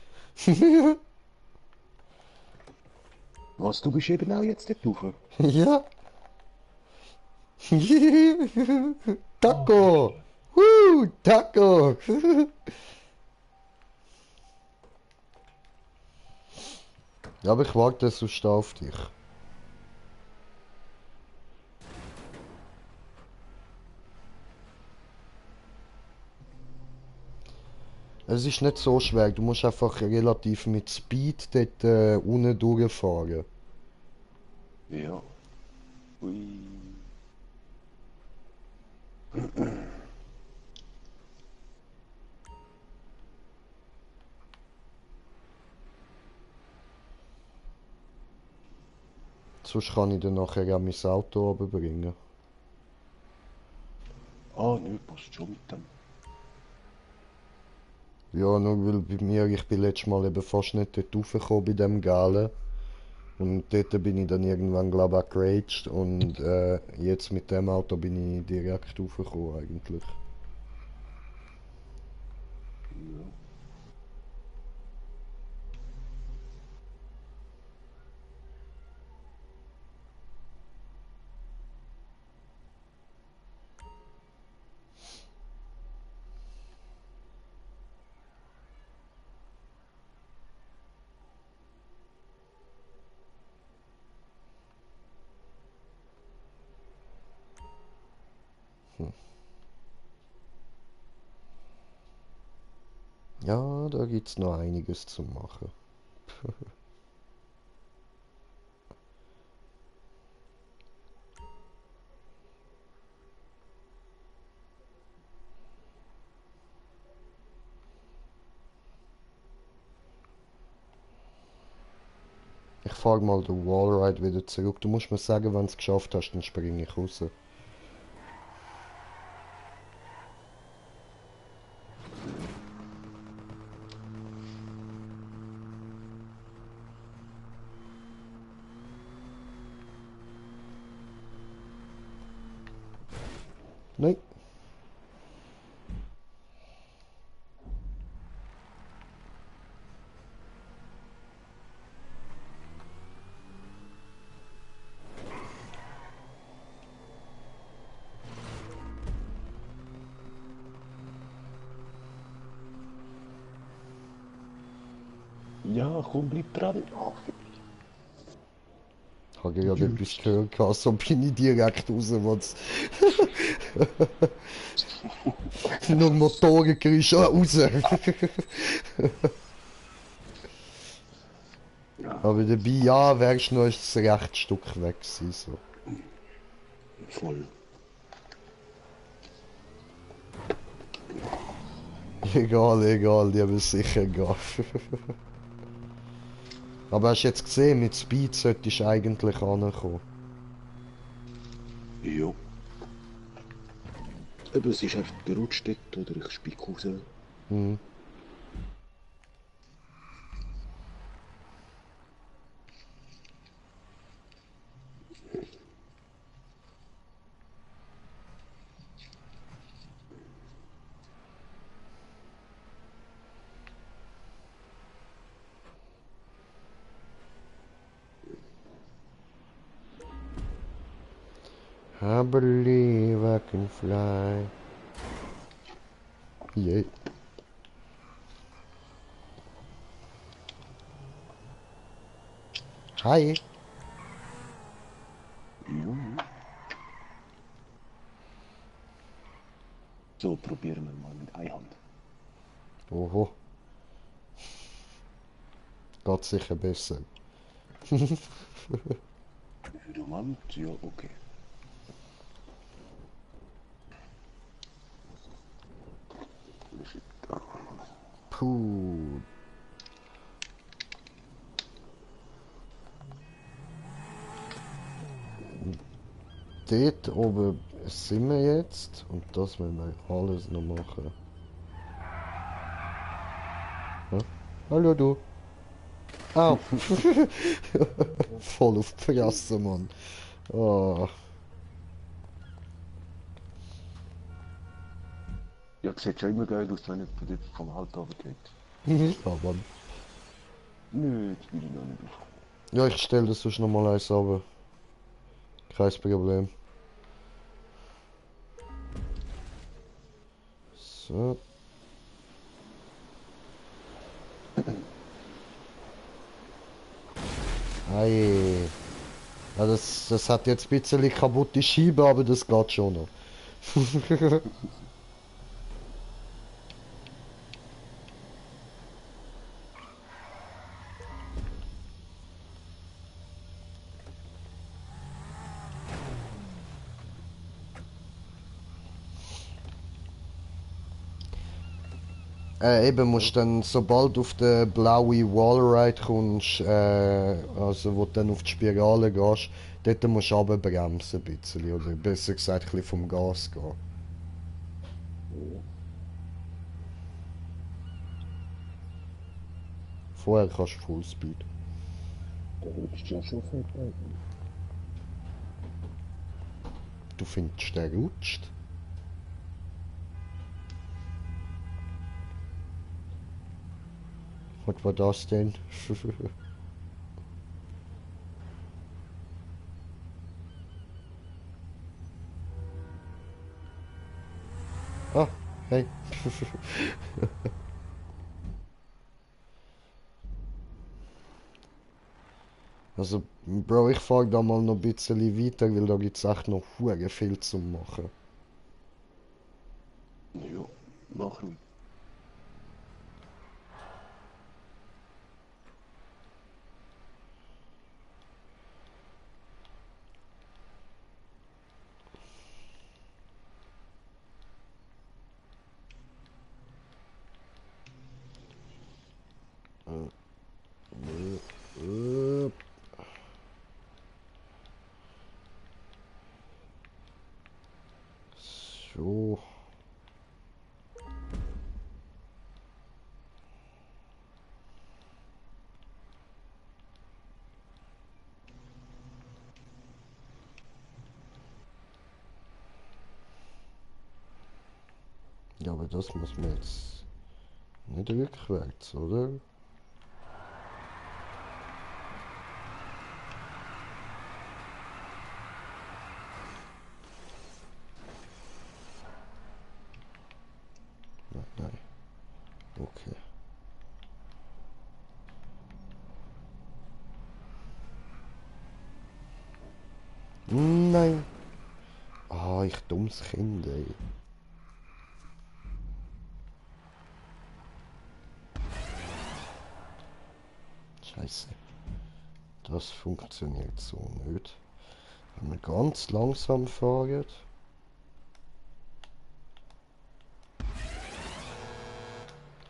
Was, du bist eben auch jetzt dort rauf? Ja. Taco! Taco! Ja, aber ich warte sonst auf dich. Es ist nicht so schwer, du musst einfach relativ mit Speed dort unten durchfahren. Ja. Ui. Sonst kann ich dann nachher auch mein Auto runterbringen. Ah, nö, passt schon mit dem. Ja, nur weil bei mir, ich bin letztes Mal eben fast nicht dort raufgekommen bei dem Galen. Und dort bin ich dann irgendwann, glaube ich, auch geraged. Und jetzt mit dem Auto bin ich direkt raufgekommen eigentlich. Ja. Ja, da gibt's noch einiges zu machen. Ich fahr mal den Wallride wieder zurück. Du musst mir sagen, wenn du es geschafft hast, dann springe ich raus. Nein. Ja, komm, bleib dran. Oh, Ich habe gerade etwas gehört, gehabt, so bin ich direkt raus, was nur Motoren kriegst, raus. Aber dabei, ja, wärst du noch ein recht Stück weg gewesen, so. voll. Egal, egal, die haben es sicher egal. Aber hast du jetzt gesehen, mit Speed solltest du eigentlich ankommen. Jo. Eben, es ist einfach gerutscht dort, oder ich spiele raus. Hm. I believe I can fly. Yay. Hi. Jo. So, probieren wir mal mit Einhand. Oho. Geht sicher besser. Für den Mann, ja, okay. Puh. Dort oben sind wir jetzt und das müssen wir alles noch machen. Hä? Hallo du. Au. Voll auf die Fresse, Mann. Oh. Ja, sieht schon immer geil aus, wenn jemand dort vom Halt runtergeht. Ja, Mann. Nö, jetzt will ich noch nicht aufkommen. Ja, ich stelle das sonst noch mal eins runter. Kein Problem. So. Ei. Ja, das hat jetzt ein bisschen kaputte Scheibe, aber das geht schon noch. Eben musst dann, sobald du auf den blauen Wallride kommst, also wo du dann auf die Spirale gehst, dort musst du runterbremsen ein bisschen, oder besser gesagt ein bisschen vom Gas gehen. Vorher kannst du Fullspeed. Da rutscht ja schon vorbei. Du findest, der rutscht? Was war das denn? Ah, hey. Also, Bro, ich fahr da mal noch ein bisschen weiter, weil da gibt's echt noch hure viel zu machen. Ja, mach ruhig. Ja, aber das muss man jetzt nicht rückwärts, oder? Nein. Okay. Nein. Ah, ich dummes Kind, ey. Scheiße. Das funktioniert so nicht. Wenn wir ganz langsam fahren.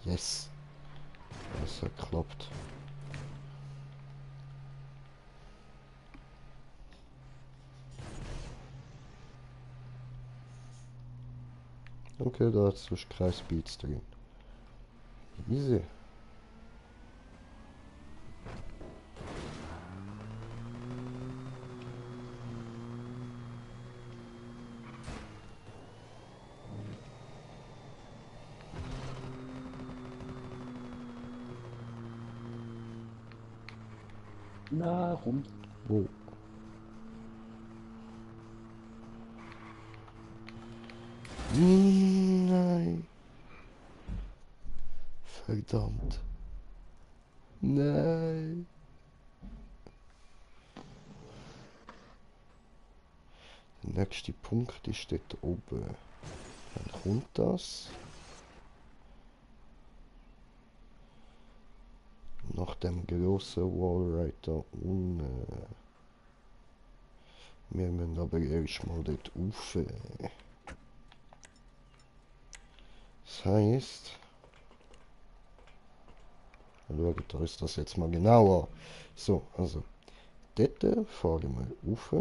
Yes. Das hat geklappt. Okay, da hat es Kreisbeats drin. Easy. Na, rum. Oh. Nein. Verdammt. Nein. Der nächste Punkt ist dort oben. Dann kommt das. Nach dem grossen Wallride da unten. Wir müssen aber erstmal dort rauf. Das heisst... Schaut uns das jetzt mal genau an. So, also... Dort fahren wir rauf.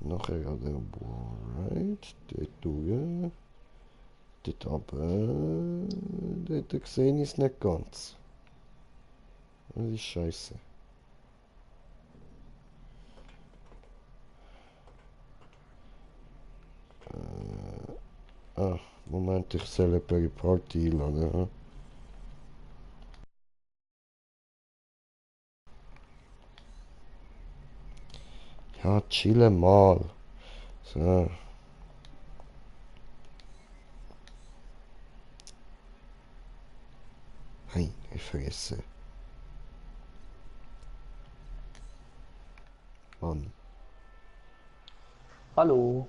Nachher an der Wallride. Dort durch. Dort runter. Dort sehe ich es nicht ganz. Das ist scheiße. Moment, ich soll bei der Party einladen. Ja, chille mal. So. Nein, ich vergesse. Mann. Hallo.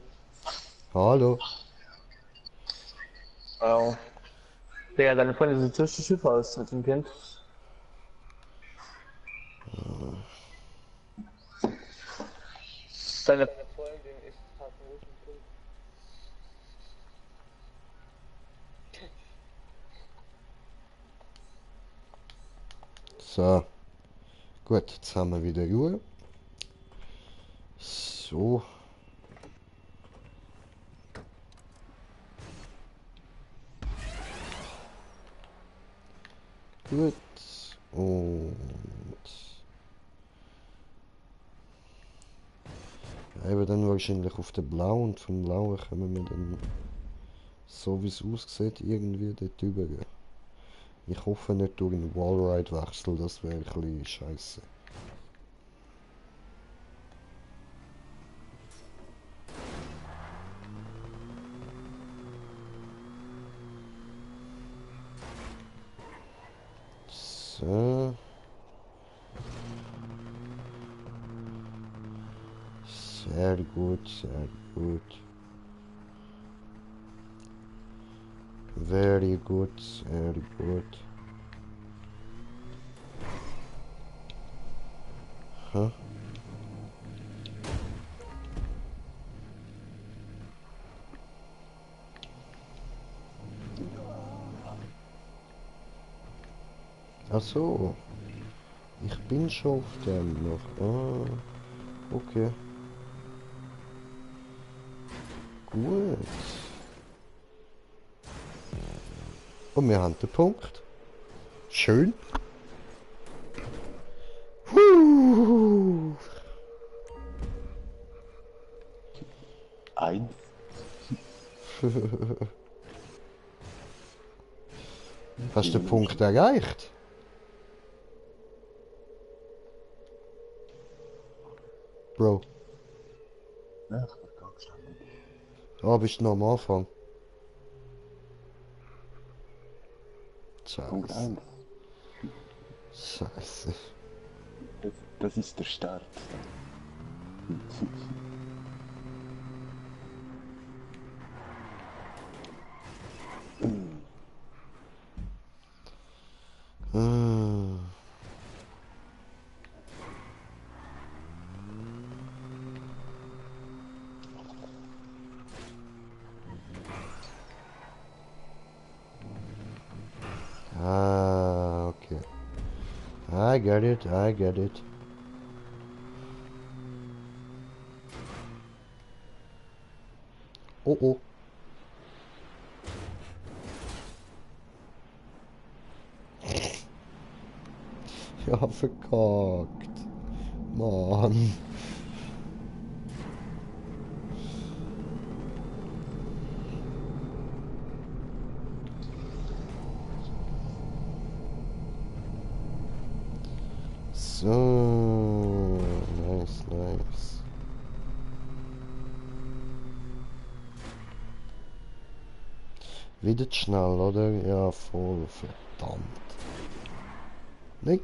Hallo. Oh. Digga, deine Freundin sieht richtig schief aus mit dem Kind. Deine Freundin ist fast ein richtig Kind. So. Gut, jetzt haben wir wieder Ruhe. So. Gut. Und... Bleiben dann wahrscheinlich auf der Blau und vom Blauen können wir dann, so wie es aussieht, irgendwie dort rüber. Ich hoffe nicht durch einen Wallride-Wechsel, das wäre ein bisschen scheiße. So. Sehr gut, sehr gut. Very good, sehr gut. Huh? Ach so. Ich bin schon auf dem noch. Ah, okay. Gut. Und wir haben den Punkt. Schön. Hast du den Punkt erreicht? Bro. Ja, ich bin ganz schnell. Ah, bist du noch am Anfang? Punkt Scheiße. 1. Scheiße. Das ist der Start. Ah. Ah, okay. I get it, I get it. Oh oh. Ja, verkackt. Mann. So, nice, nice. Wieder schnell, oder? Ja, voll, verdammt. Nein.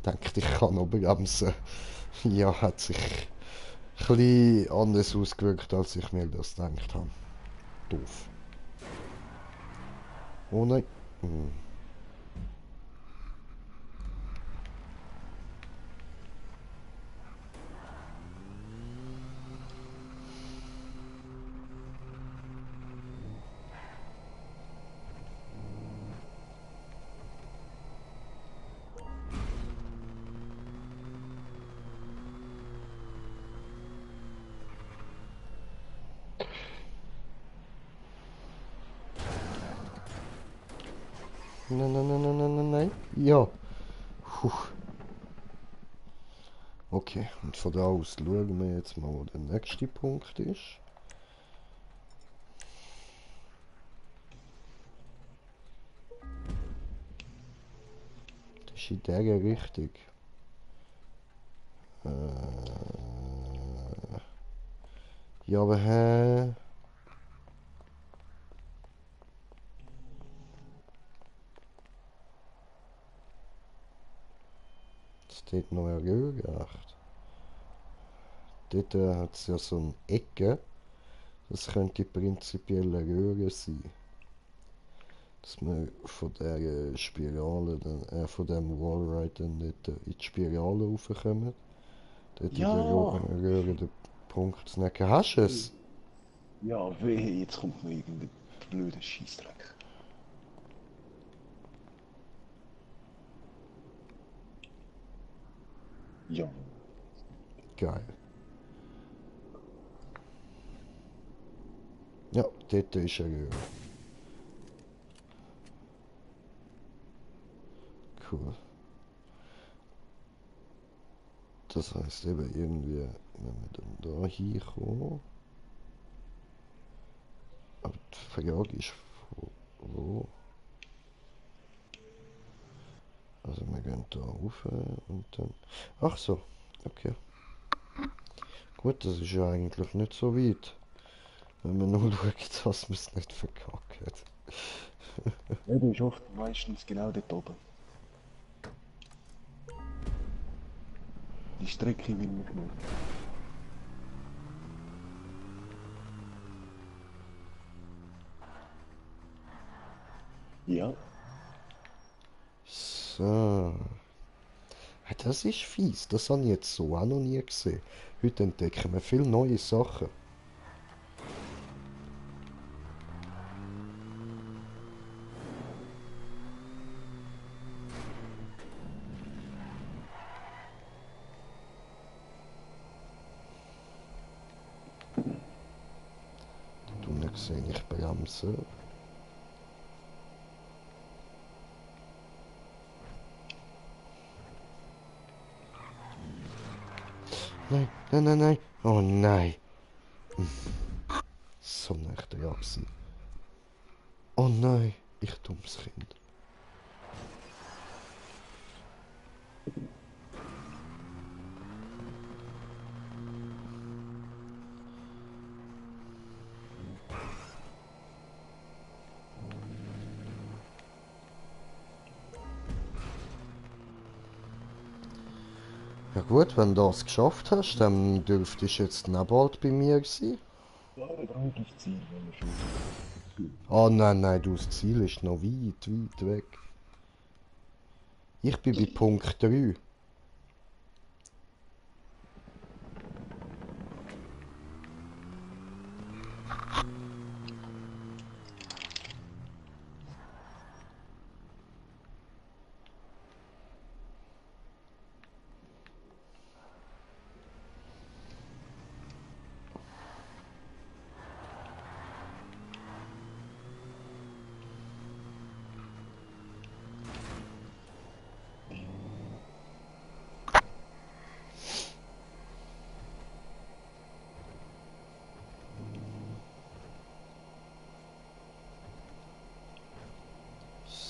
Denkt, ich kann noch bremsen. Ja, hat sich ein bisschen anders ausgewirkt, als ich mir das gedacht habe. Doof. Oh nein. Hm. Nein, nein, nein, nein, nein, nein, nein. Ja. Puh. Okay, und von da aus schauen wir jetzt mal, wo der nächste Punkt ist. Das ist in dieser Richtung. Ja, aber hä? Es steht noch eine Röhre. Dort hat es ja so eine Ecke. Das könnte prinzipiell eine Röhre sein. Dass wir von der Spirale, dann, von dem Wallride dann dort in die Spirale raufkommen. Dort Ja. in der Röhre den Punkt zu nehmen. Hast du es? Ja, weh, jetzt kommt mir irgendein blöder Scheißdreck. Ja. Geil. Ja, dort ist eine Röhre. Cool. Das heißt eben irgendwie, wenn wir dann da hinkommen. Aber die Frage ist, wo? Also wir gehen da rauf und dann... Ach so, okay. Gut, das ist ja eigentlich nicht so weit. Wenn man nur schaut, dass man es nicht verkackt. Ja, du bist oft meistens genau dort oben. Die Strecke will man genug. Ja. So. Das ist fies. Das habe ich jetzt so auch noch nie gesehen. Heute entdecken wir viele neue Sachen. Unten sehe ich bremsen. Nein, nein, nein, nein. Oh nein. So ein echter Jahr gewesen. Oh nein, ich dummes Kind. Ja gut, wenn du das geschafft hast, dann dürftest du jetzt noch bald bei mir sein. Ja, dann das Ziel, wenn wir schon. Oh nein, nein, du, das Ziel ist noch weit, weit weg. Ich bin bei Punkt 3.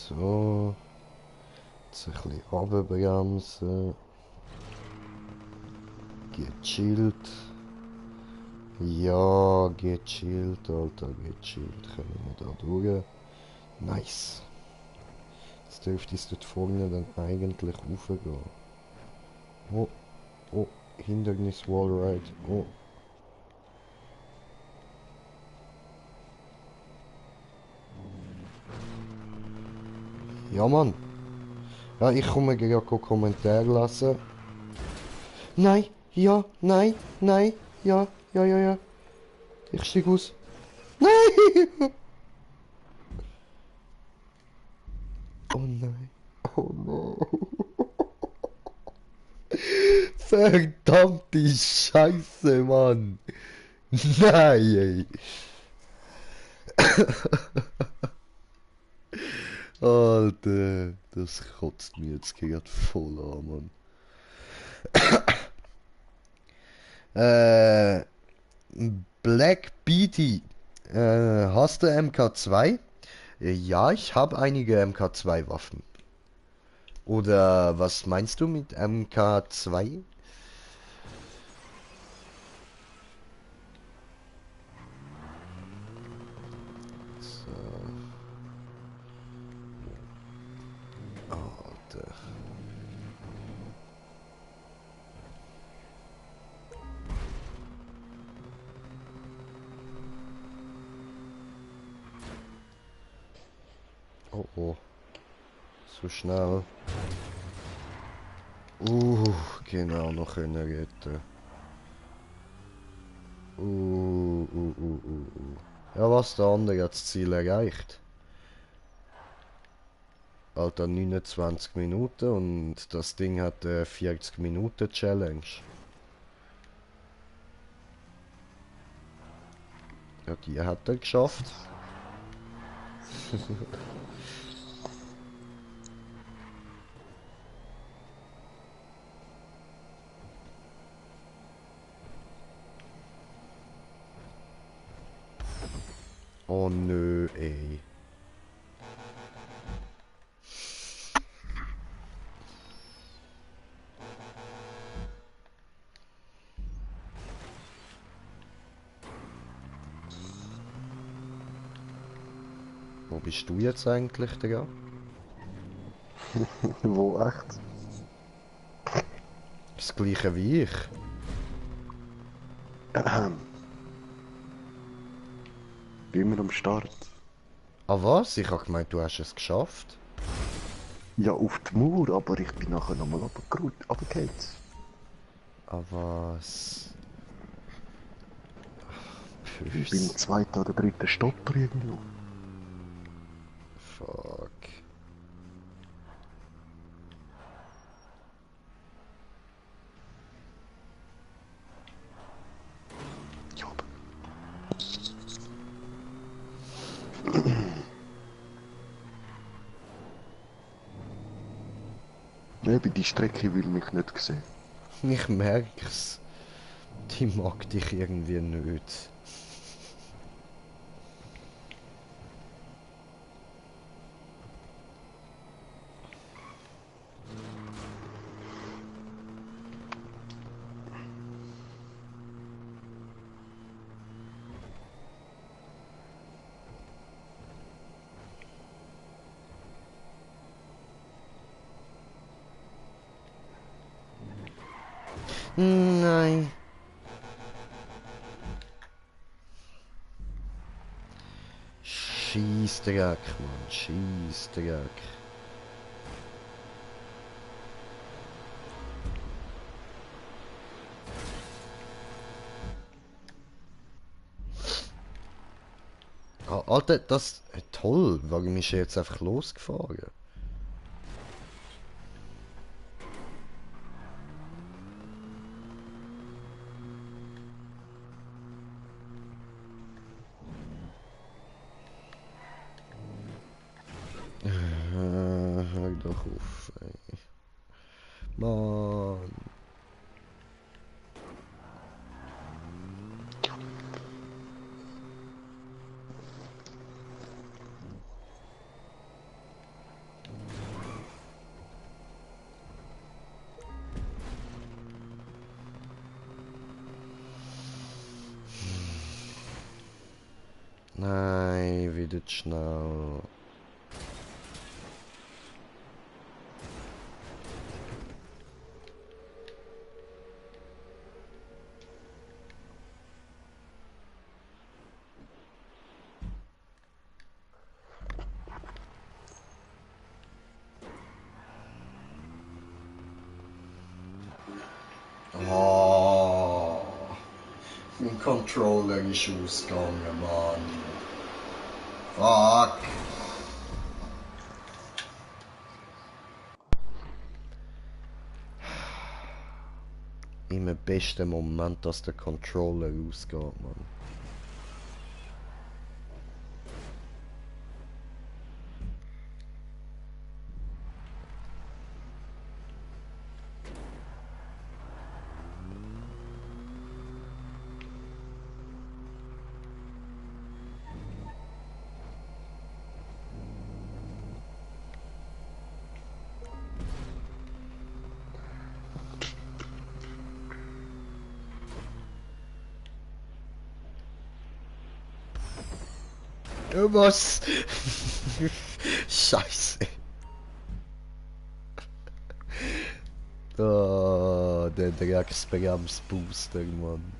So. Jetzt ein bisschen runterbremsen. Gechillt. Ja, gechillt, Alter, gechillt. Können wir da durch. Nice. Jetzt dürfte es dort vorne dann eigentlich raufgehen. Oh, oh, Hindernis Wallride. Oh. Ja, Mann. Ja, ich komme gerade Kommentar lassen. Nein, ja, nein, nein, ja, ja, ja, ja. Ich steig aus. Nein! Oh nein. Oh no. Verdammte Scheiße, Mann. Nein, ey. Alter, das kotzt mir jetzt gerade voll an, Mann. Black Beatty, hast du MK2? Ja, ich habe einige MK2-Waffen. Oder was meinst du mit MK2? So. Alter. Oh oh. So schnell. Genau, noch können retten. Ja, was, der andere hat das Ziel erreicht. Alter, 29 Minuten und das Ding hat 40 Minuten Challenge. Ja, die hat er geschafft. Oh nö, ey. Wo bist du jetzt eigentlich, Digga? Wo, echt? Das gleiche wie ich. Bin wir am Start? Ah was? Ich hab gemeint, du hast es geschafft. Ja, auf die Mauer, aber ich bin nachher nochmal runtergefallen. Ah was? Ich bin im zweiten oder dritten Stopp irgendwo. Fuck. Ja. Eben, die Strecke will mich nicht sehen. Ich merk's. Die mag dich irgendwie nicht. Nein. Scheißdreck, Mann. Scheißdreck. Ah, Alter, das... Toll, warum ist er jetzt einfach losgefahren? Hör doch auf, ey. Mann. Nein, wieder zu schnell. Oh, mein Controller ist ausgegangen, Mann. Fuck. Im besten Moment, dass der Controller ausgeht, Mann. Was? Scheiße. Oh, der Drecksbremsbooster, Mann.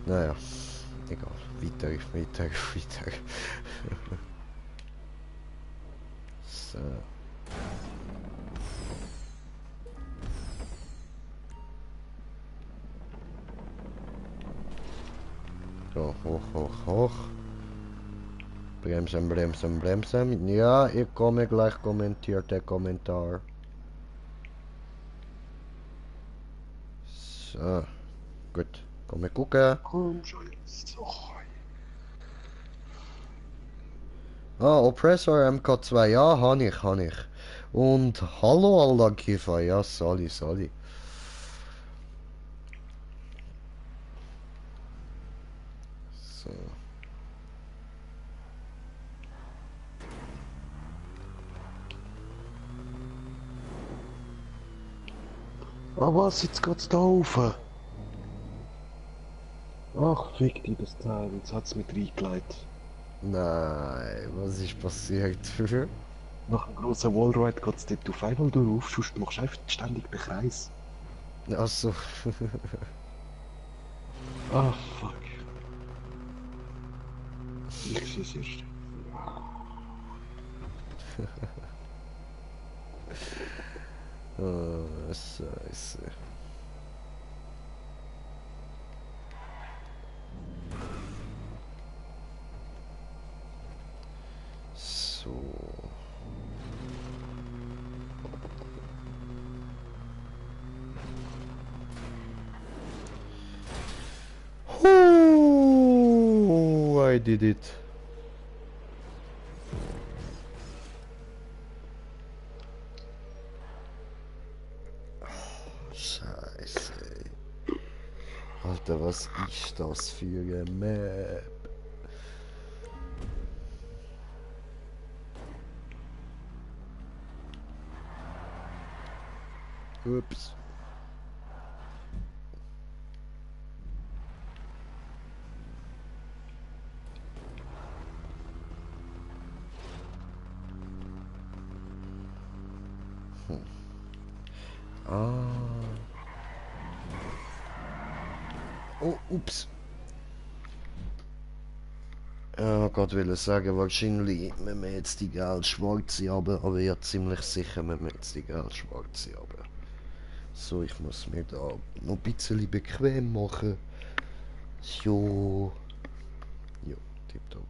Naja, egal. Weiter. So. So, hoch. Bremsen. Ja, ich komme gleich, kommentiert der Kommentar. So, gut. Komm gucken. Komm schon jetzt. Oh. Ah, Oppressor MK2, ja, habe ich. Und hallo Allah Kifa, ja, Sali. So. Ah was, jetzt geht's da rauf. Ach, fick dich das Teil, jetzt hat's mich reingelegt. Nein, was ist passiert? Nach einem grossen Wallride geht's dort auf einmal durch, sonst machst du einfach ständig den Kreis. Ach so. Ah, fuck. Ich seh's erst. Oh, Scheiße. So. I did it. Scheiße. Alter, was ist das für eine Map? Ups. Oh, ups. Ja, Gott will sagen, wahrscheinlich müssen wir jetzt die gelb-schwarze runter, aber ja, ziemlich sicher müssen wir jetzt die gelb-schwarze runter. So, ich muss mir da noch ein bisschen bequem machen. So. Jo, tipptopp.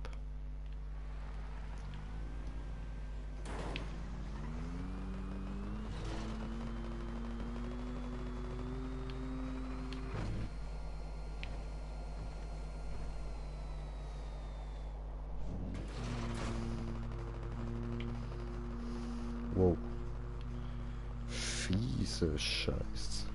Wow. Fiese Scheiß.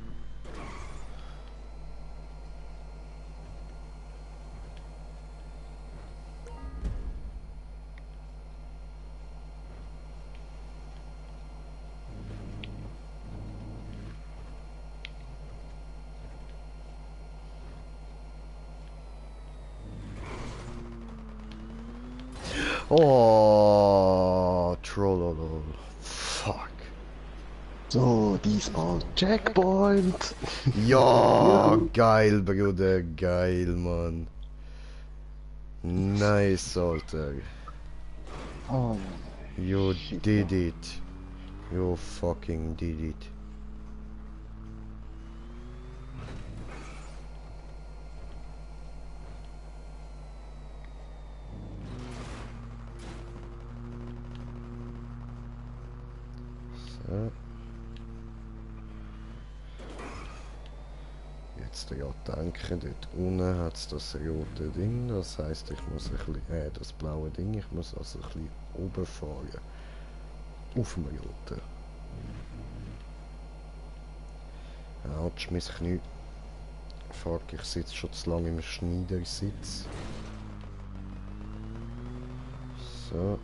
Oh, Trollolol. Fuck. So, diesmal Checkpoint. Ja, geil, Bruder, geil, Mann. Nice, Alter. Oh, You did it. You fucking did it. So. Jetzt ja denken, dort unten hat es das rote Ding, das heisst ich muss ein bisschen, das blaue Ding, ich muss also ein bisschen oben fahren. Auf dem roten. Autsch, mein Knie. Fuck, ich sitze schon zu lange im Schneidersitz. So.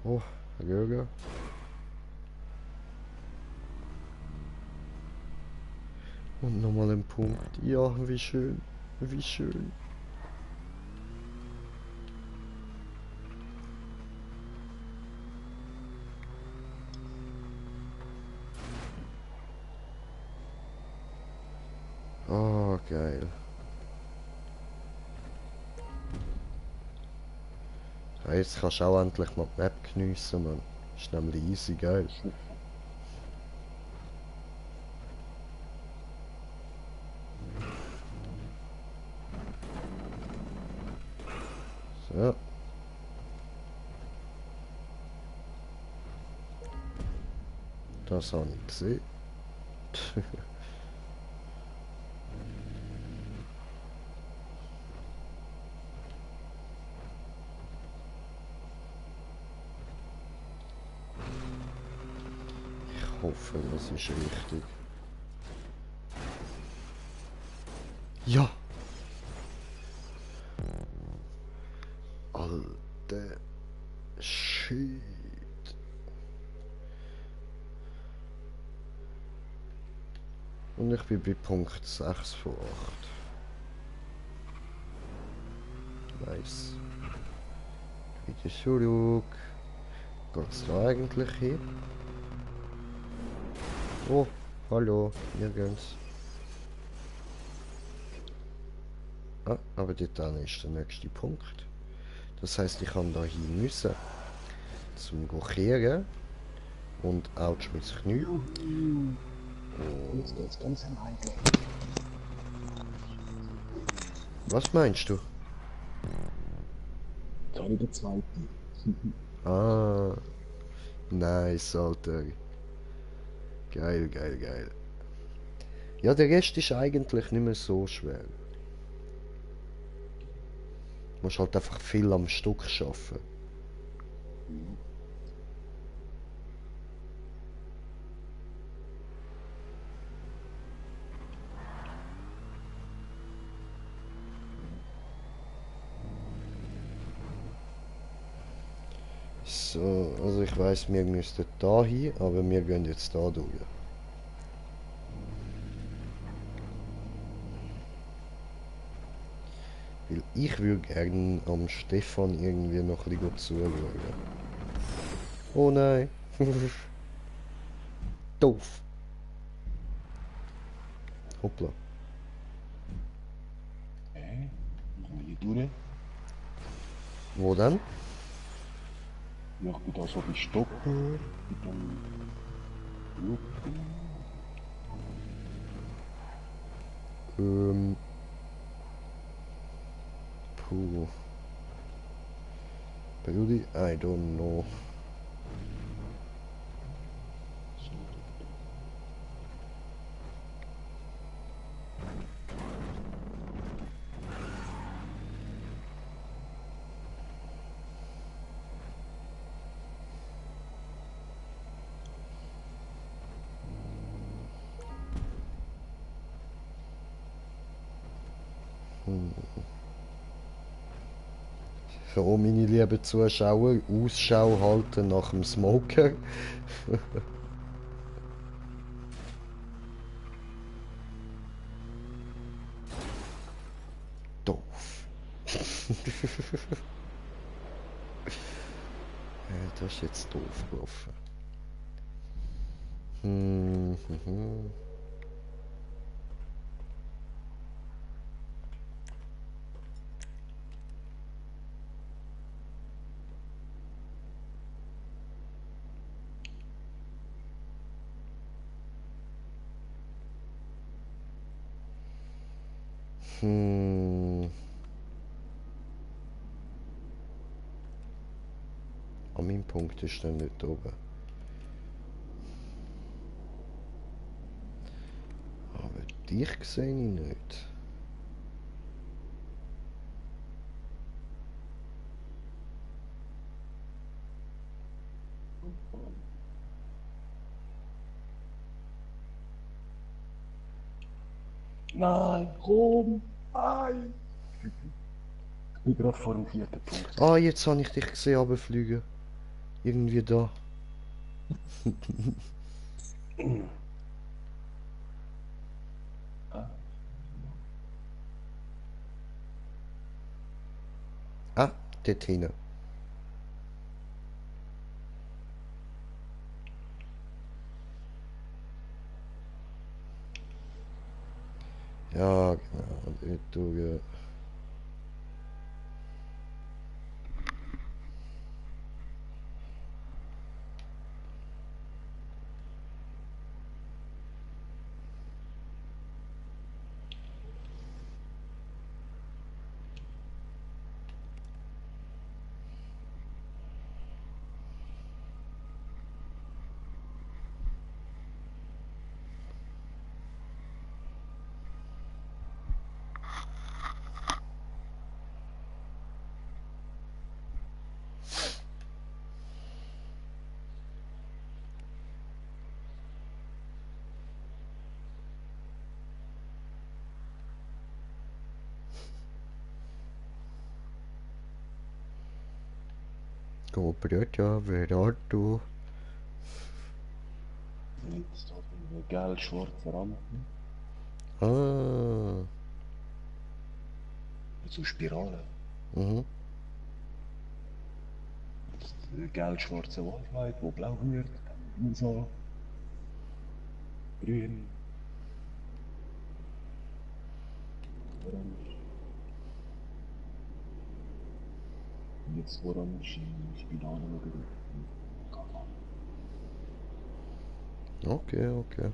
Oh, Röger. Und nochmal ein Punkt. Ja, wie schön. Wie schön. Oh, geil. Ja, jetzt kannst du auch endlich mal die Map geniessen, Mann. Ist nämlich easy geil. So. Das habe ich gesehen. Ich hoffe, das ist richtig. Ja! Alter Shit. Und ich bin bei Punkt 6 von 8. Nice. Wieder zurück. Geht's da eigentlich hin? Oh, hallo, nirgends. Ah, aber dort dann ist der nächste Punkt. Das heisst, ich kann da hin müssen. Zum kehren. Und ouch mit dem Knie. jetzt geht's ganz alleine. Was meinst du? Gerade der zweite. Ah. Nice, Alter. Geil, geil, geil. Ja, der Rest ist eigentlich nicht mehr so schwer. Du musst halt einfach viel am Stück arbeiten. So, also ich weiss, wir müssten da hin, aber wir gehen jetzt da durch. Weil ich würde gerne am Stefan irgendwie noch ein bisschen zuschauen. Oh nein. Doof. Hoppla. Noch hier durch. Wo denn? Ja, ich bin da so bei Stoppen. Bei dem... Puh. Beauty? I don't know. So, meine lieben Zuschauer, Ausschau halten nach dem Smoker. Doof. Ja, das ist jetzt doof gelaufen. An meinem Punkt ist dann nicht oben. Aber dich sehe ich nicht. Nein, Rom! Nein! Ich bin gerade vor dem 4. Punkt. Ah, jetzt habe ich dich gesehen runterfliegen. Irgendwie da. Ah, dort hinten. Ja, genau. Dort durch. Dobrota, Verarto. Jetzt hat eine gelb-schwarze Rand. Ah. So Spirale. Mhm. Jetzt eine gelb-schwarze Waldheit, wo blau wird. Rosa. Grün. Orange. Und jetzt orange Spirale schauen. Okay, okay.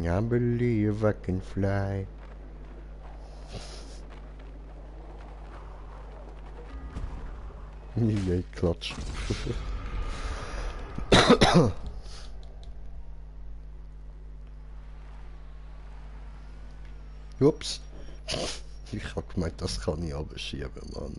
I believe I can fly. Yay, Klatsch. Ups. Ich hab gemeint, das kann ich aber schieben, Mann.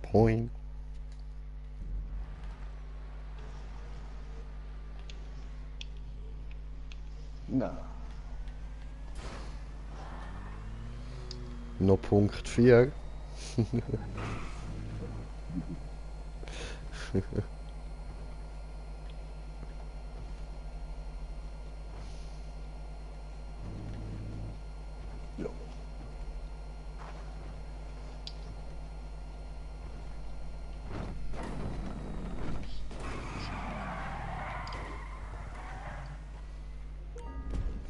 Point. Na. Noch Punkt 4. Ja.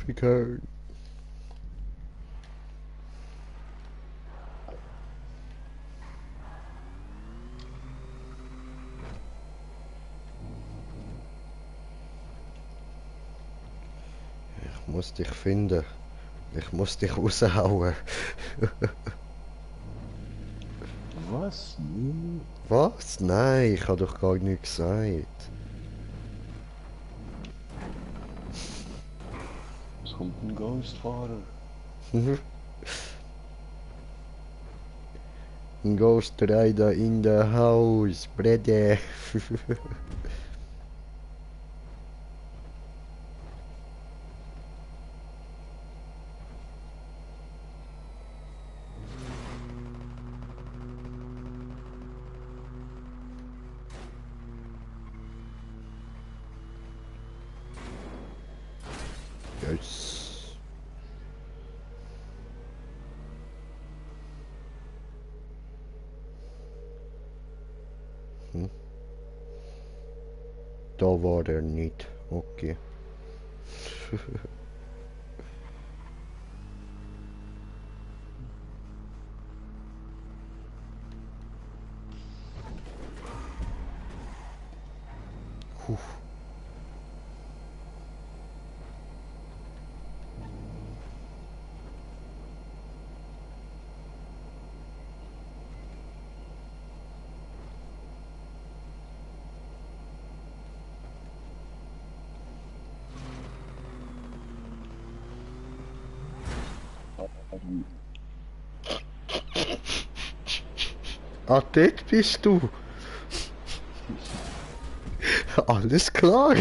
Ficker. Ich muss dich finden. Ich muss dich raushauen. Was? Nee. Was? Nein, ich habe doch gar nichts gesagt. Es kommt ein Ghostfahrer. Ghost Rider in the house, brother. Yes. Da war er nicht. Okay. Puh. Ah, dort bist du. Alles klar.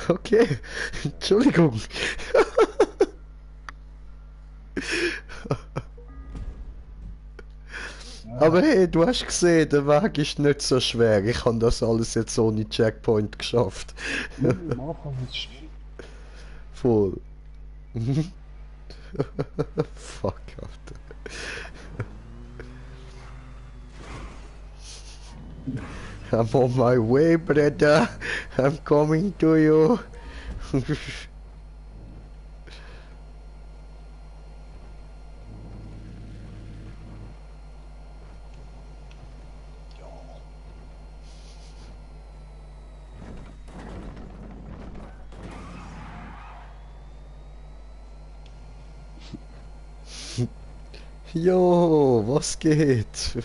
Okay. Entschuldigung. Aber hey, du hast gesehen, der Weg ist nicht so schwer. Ich habe das alles jetzt ohne Checkpoint geschafft. Am Anfang ist es schwierig. Voll. Fuck, Alter. I'm on my way, brother. I'm coming to you. Jo, was geht?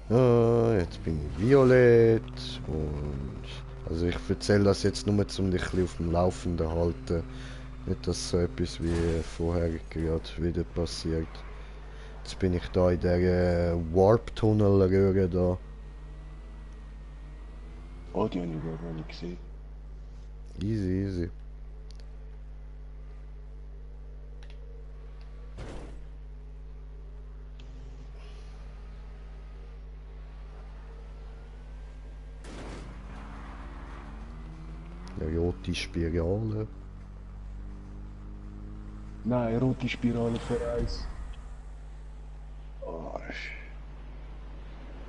Ah, jetzt bin ich violett und also ich erzähle das jetzt nur, um dich ein bisschen auf dem Laufenden zu halten. Nicht, dass so etwas wie vorher gerade wieder passiert. Jetzt bin ich da in der Warp-Tunnel-Röhre da. Oh, die habe ich gar nicht gesehen. Easy, easy. Eine rote Spirale. Nein, rote Spirale für Eis. Oh,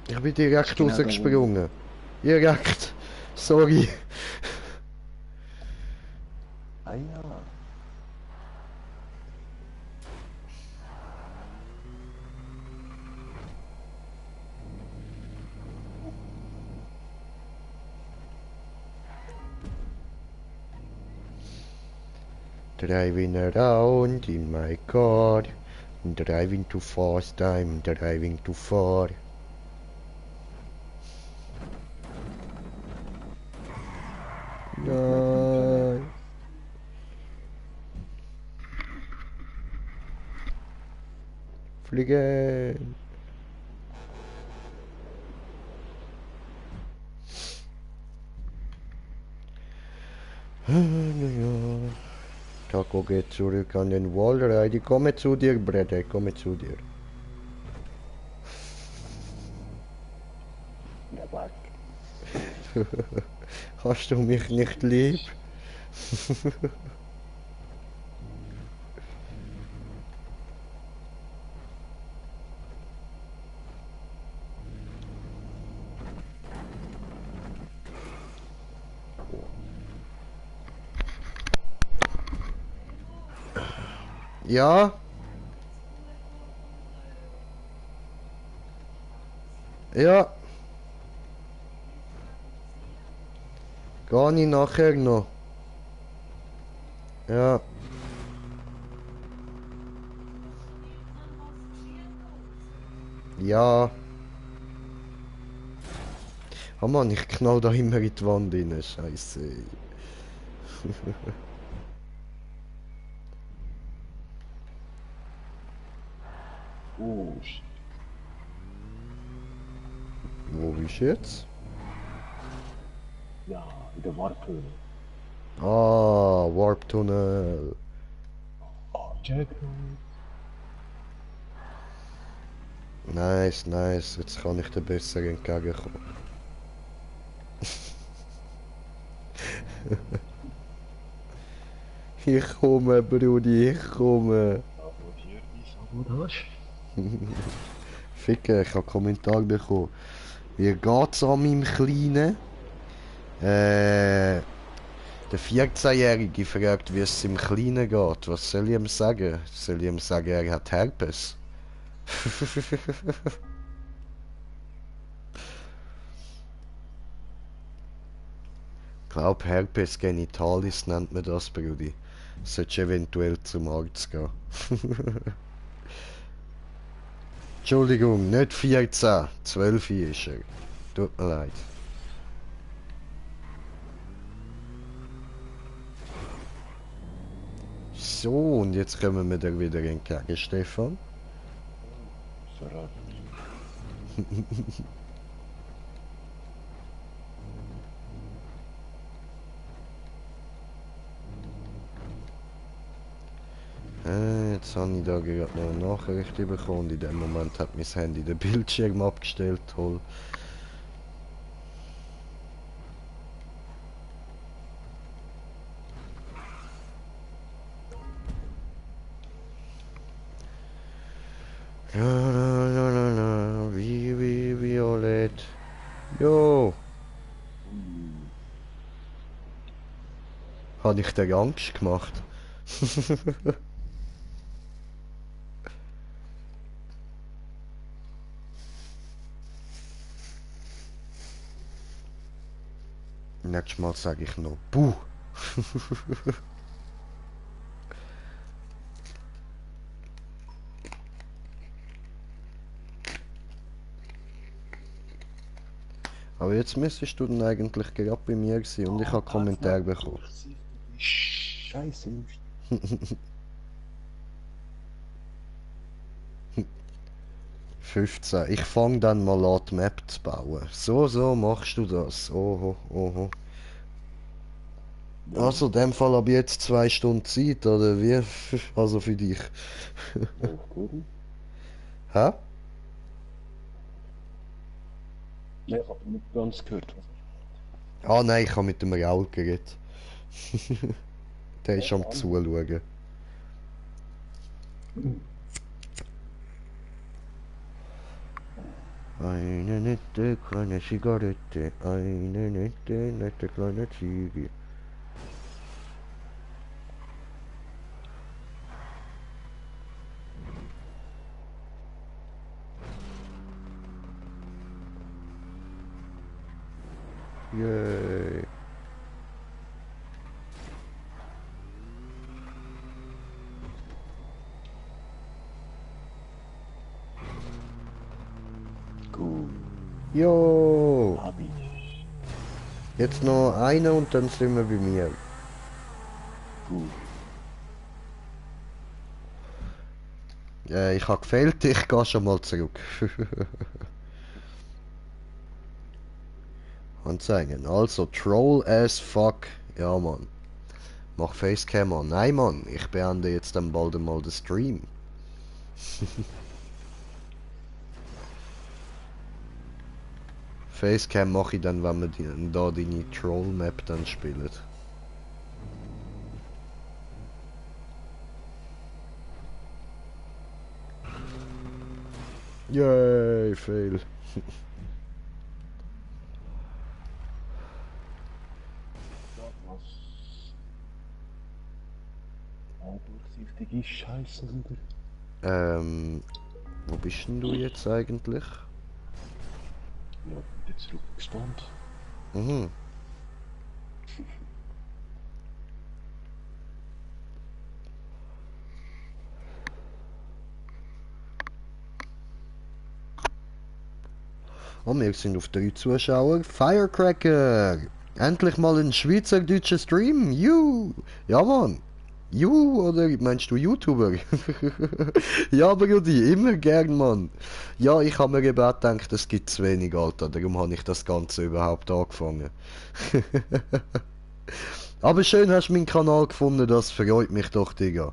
Ich bin direkt Genau, rausgesprungen. Direkt. Sorry. ah ja. Driving around in my car. Driving too fast, I'm driving too far. Nein. Fliegen. Kako geht zurück an den Wallride. Ich komme zu dir, Bruder, ich komme zu dir. Hast du mich nicht lieb? Ja? Ja. Gar nicht nachher noch. Ja. Ja. Oh Mann, ich knall da immer in die Wand rein, Scheiße. Oh, shit. Wo bist du jetzt? Ja, in der Warphöhle. Ah, Warp Tunnel. Oh, Jack. Nice, nice. Jetzt kann ich dir besser entgegenkommen. Ich komme, Brudi, ich komme. Ficke, ich habe einen Kommentar bekommen. Wie geht's an meinem Kleinen? Der 14-Jährige fragt, wie es ihm Kleinen geht. Was soll ich ihm sagen? Soll ich ihm sagen, er hat Herpes? Ich glaube, Herpes genitalis nennt man das, Brudi. Solltest eventuell zum Arzt gehen. Entschuldigung, nicht 14, 12 ist er. Tut mir leid. So, und jetzt kommen wir dir wieder entgegen, Stefan. Verrat. Jetzt habe ich da gerade noch eine Nachricht bekommen und in dem Moment hat mein Handy den Bildschirm abgestellt. Toll. Violett. Jo. Habe ich dir Angst gemacht? Nächstes Mal sage ich noch Buh. Aber jetzt müsstest du dann eigentlich gerade bei mir sein und ich habe Kommentare bekommen. Scheiße. 15. Ich fange dann mal an, die Map zu bauen. So machst du das. Oho, oho. Also, in dem Fall habe ich jetzt 2 Stunden Zeit, oder wie? Also für dich. Hä? Ja, ich habe nicht ganz gehört. Ah nein, ich habe mit dem Raul geredet. Der ist am Zuschauen. Eine nette kleine Zigarette, eine nette kleine Ziege. Yay. Gut. Jo. Hab ich. Jetzt noch einer und dann sind wir bei mir. Ich habe gefehlt, ich gehe schon mal zurück. Anzeigen. Also, Troll as fuck. Ja, Mann. Mach Facecam an. Nein, Mann. Ich beende jetzt dann bald einmal den Stream. Facecam mache ich dann, wenn wir da deine Troll-Map dann spielen. Yay, fail. Durchsichtige Scheiße wieder. Wo bist denn du jetzt eigentlich? Ja, jetzt zurückgespawnt. Mhm. Oh, wir sind auf 3 Zuschauer. Firecracker! Endlich mal ein schweizerdeutscher Stream! Juhu! Ja, Mann! Juhu, oder meinst du YouTuber? Ja, Brudi, immer gern, Mann. Ja, ich habe mir eben auch gedacht, es gibt zu wenig, Alter. Darum habe ich das Ganze überhaupt angefangen. Aber schön hast du meinen Kanal gefunden, das freut mich doch, Digga.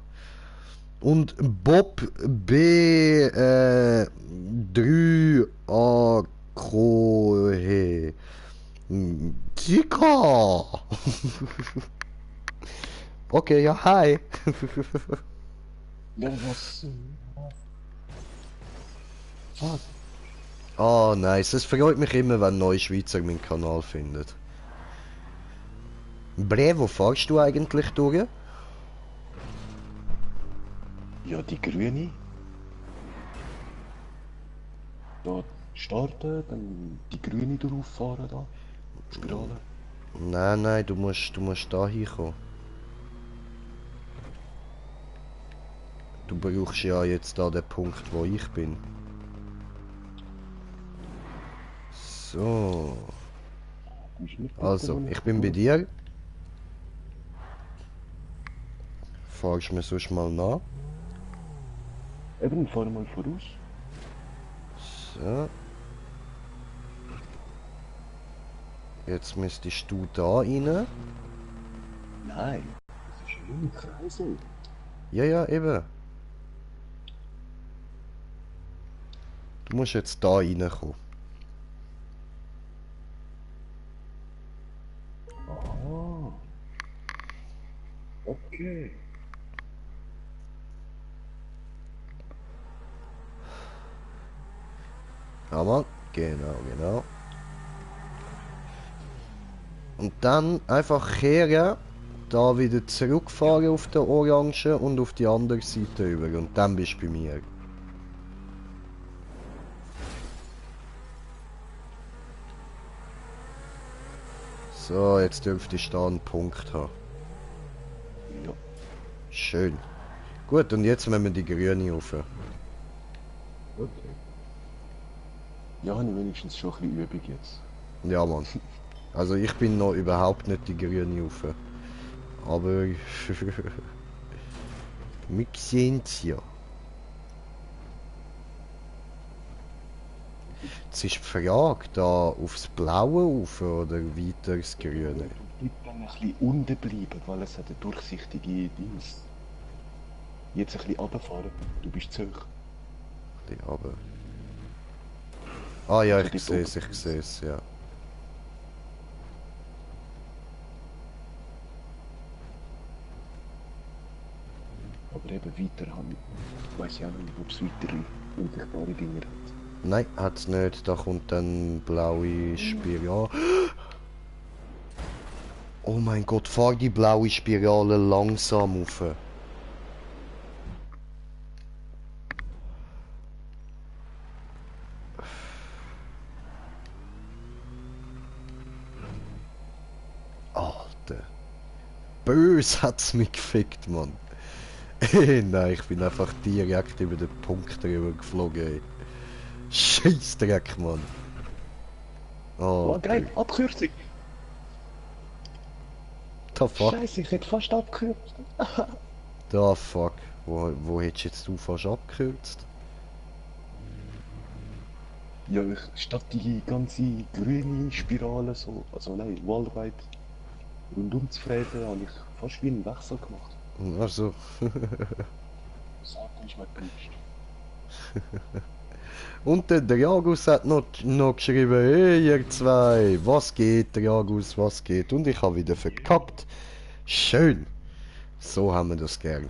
Und Bob B 3A Krohe. Digga! Okay, ja, hi. Ja, was? Oh, nice. Es freut mich immer, wenn neue Schweizer meinen Kanal findet. Bre, wo fährst du eigentlich durch? Ja, die grüne. Da starten, dann die grüne drauffahren da. Das gerade. Nein, du musst da hinkommen. Du brauchst ja jetzt da den Punkt, wo ich bin. So. Also, ich bin bei dir. Fahrst du mir sonst mal nach? Eben, fahr mal voraus. So. Jetzt müsstest du da rein. Nein, das ist ein Kreisel. Ja, eben. Du musst jetzt da reinkommen. Ah. Okay. Ja, Mann. Genau. Und dann einfach kehren, da wieder zurückfahren auf der Orange und auf die andere Seite über. Und dann bist du bei mir. So, jetzt dürfte ich da einen Punkt haben. Ja. Schön. Gut, und jetzt nehmen wir die grüne rauf. Okay. Ja, habe ich wenigstens schon ein bisschen Übung jetzt. Ja, Mann. Also ich bin noch überhaupt nicht die grüne rauf. Aber... wir sehen's ja. Jetzt ist die Frage, da aufs Blaue rauf oder weiter ins Grüne? Du bleibst dann ein bisschen unten bleiben, weil es hat eine durchsichtige Dings. Jetzt ein bisschen runterfahren, du bist zu hoch. Ein bisschen runter. Ah ja, ich sehe es, ja. Aber eben weiter haben, weiß ich auch nicht, ob es weitere unsichtbare Dinge hat. Nein, hat's nicht. Da kommt dann blaue Spirale. Oh mein Gott, fahr die blaue Spirale langsam rauf. Alter. Bös hat's mich gefickt, Mann. Nein, ich bin einfach direkt über den Punkt drüber geflogen, ey. Scheissdreck, Mann. Oh, geil, Abkürzung! The fuck? Scheiße, ich hätte fast abgekürzt. The fuck? Wo hättest jetzt du fast abgekürzt? Ja, statt die ganze grüne Spirale so, also nein, Wallride rundum zu fahren, habe ich fast wie einen Wechsel gemacht. Also. Das Auto ist mir gewünscht. Und der Jagus hat noch geschrieben, hey ihr zwei, was geht, der Jagus, was geht? Und ich habe wieder verkackt. Schön. So haben wir das gern.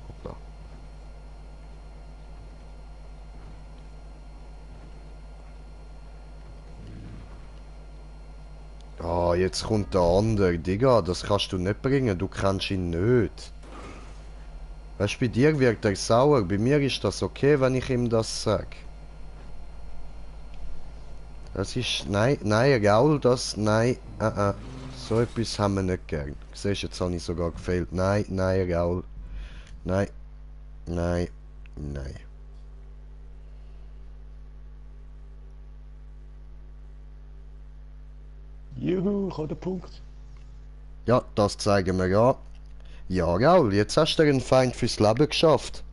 Hoppla. Ah, jetzt kommt der andere. Digga, das kannst du nicht bringen, du kennst ihn nicht. Weißt du, bei dir wird er sauer, bei mir ist das okay, wenn ich ihm das sag. Das ist, nein, Raul, das, nein, so etwas haben wir nicht gern. Siehst du, jetzt habe ich sogar gefehlt. Nein, Raul, nein, nein. Juhu, ich habe den Punkt. Ja, das zeigen wir ja. Ja, Raul, jetzt hast du einen Feind fürs Leben geschafft.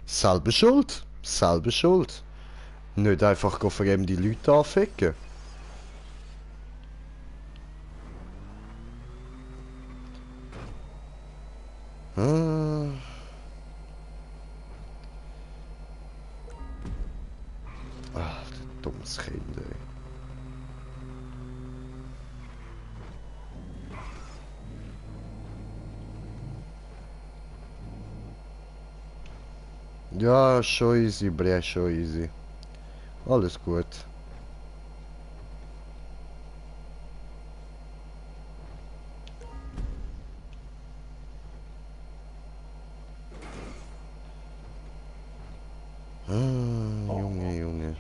Selber schuld. Selber schuld. Nicht einfach fremde Leute anficken. Ach, du dummes Kind, ey. Ja, schon easy, Bre, schon easy. Alles gut. Junge.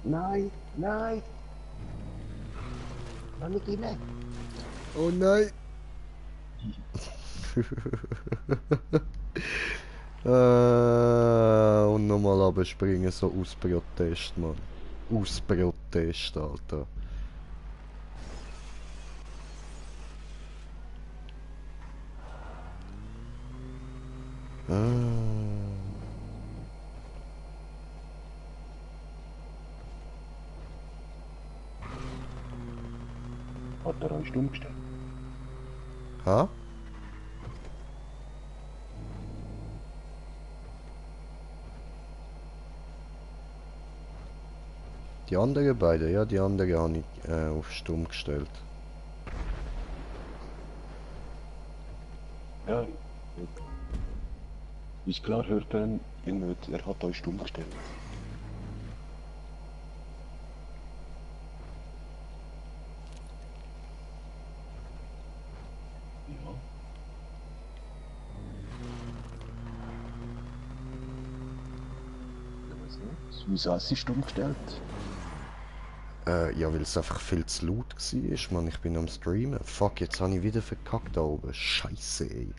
Nein. Lass mich rein. Oh nein. Und nochmal abspringen, so aus Protest, Mann. Aus Protest, Alter. Hat er euch stumm gestellt? Ha? Die anderen beiden, ja, die anderen habe ich auf stumm gestellt. Ja. Ist klar, hört er ihn nicht. Er hat euch stumm gestellt. Ja. Ich weiß nicht. Wieso hast du stumm gestellt? Ja, weil es einfach viel zu laut war, Mann. Ich bin am Streamen. Fuck, jetzt habe ich wieder verkackt da oben. Scheiße, ey.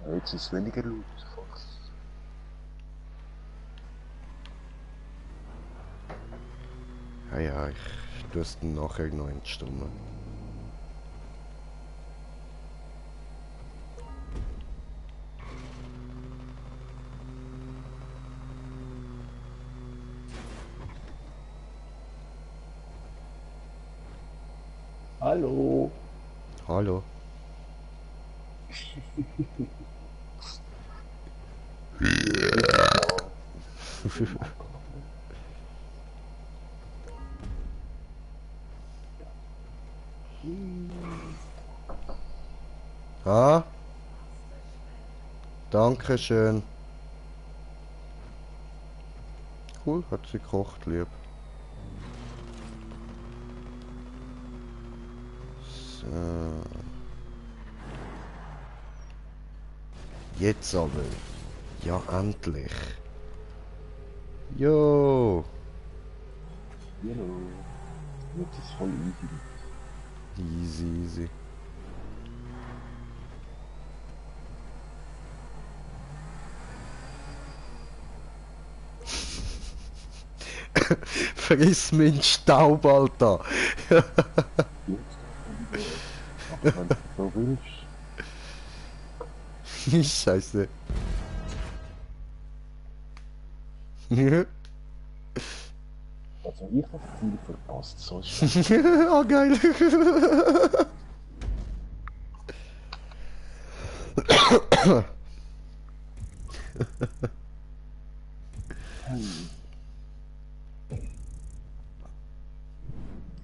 Ja, jetzt ist es weniger laut. Fuck. Ja, ich tue es dann nachher noch entstummen. Hallo. Hallo. Ah? Dankeschön. Cool, hat sie gekocht, lieb. So. Jetzt aber. Ja, endlich. Jo. Hallo. Jetzt ist voll easy. Easy. Friss meinen Staub, Alter. Jetzt aber wenn du so willst. Scheiße. Also ich habe das Ziel verpasst, so ist Ah, geil.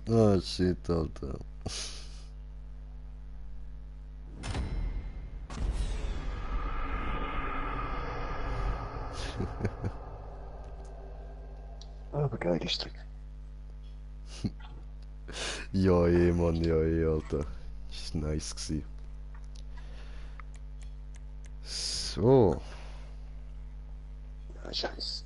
Oh shit, Alter. aber geile Strecke. Ja, Mann, ja, Alter. Ist nice gewesen. So. Ja, scheiße.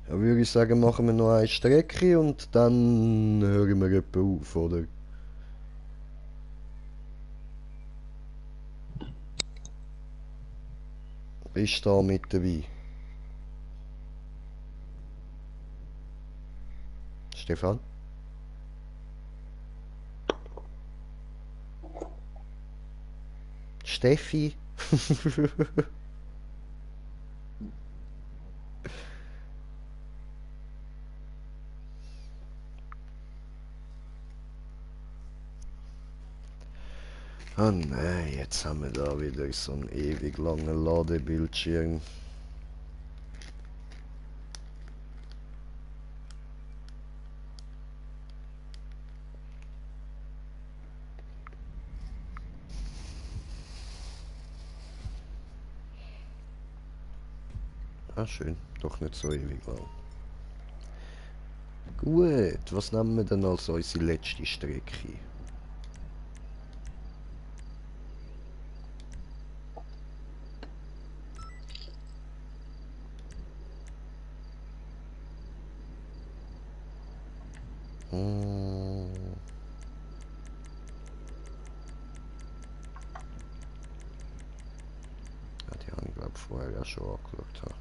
Ja, würde ich sagen, machen wir noch eine Strecke und dann hören wir etwa auf, oder? Bist da mit dabei? Stefan? Steffi? Oh nein, jetzt haben wir da wieder so einen ewig langen Ladebildschirm. Ah, schön. Doch nicht so ewig lang. Gut, was nehmen wir denn als unsere letzte Strecke? Hm. Ja, die habe ich glaube vorher ja schon angeschaut. Ha.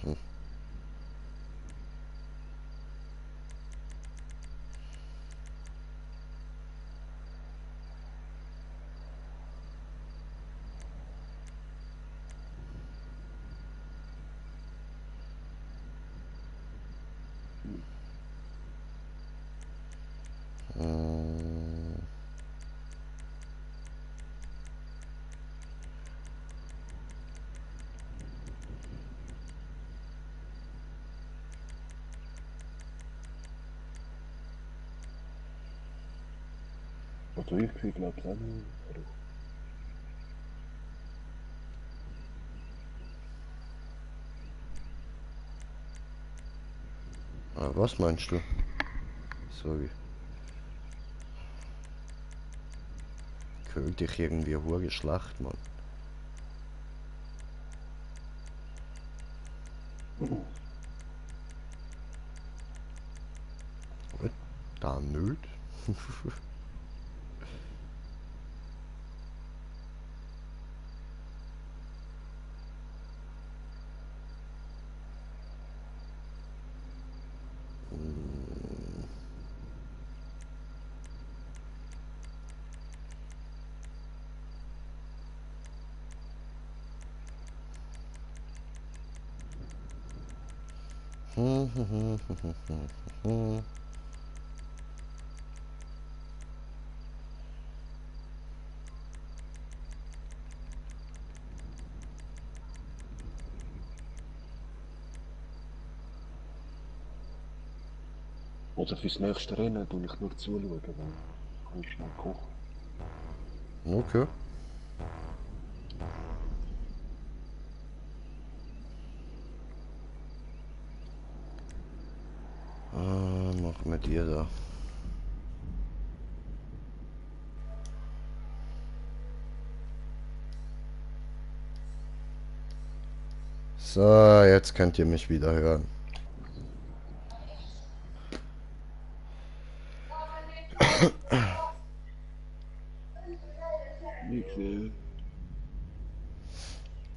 Hm. Hm. Also ich krieg glaube ich auch nicht. Ah, was meinst du? Sorry. Könnte ich irgendwie hure schlecht, Mann. Gut, dann nicht. Oder fürs nächste Rennen tue ich nur zuschauen, dann kann ich schnell kochen. Okay. Machen wir die da. So, jetzt könnt ihr mich wieder hören.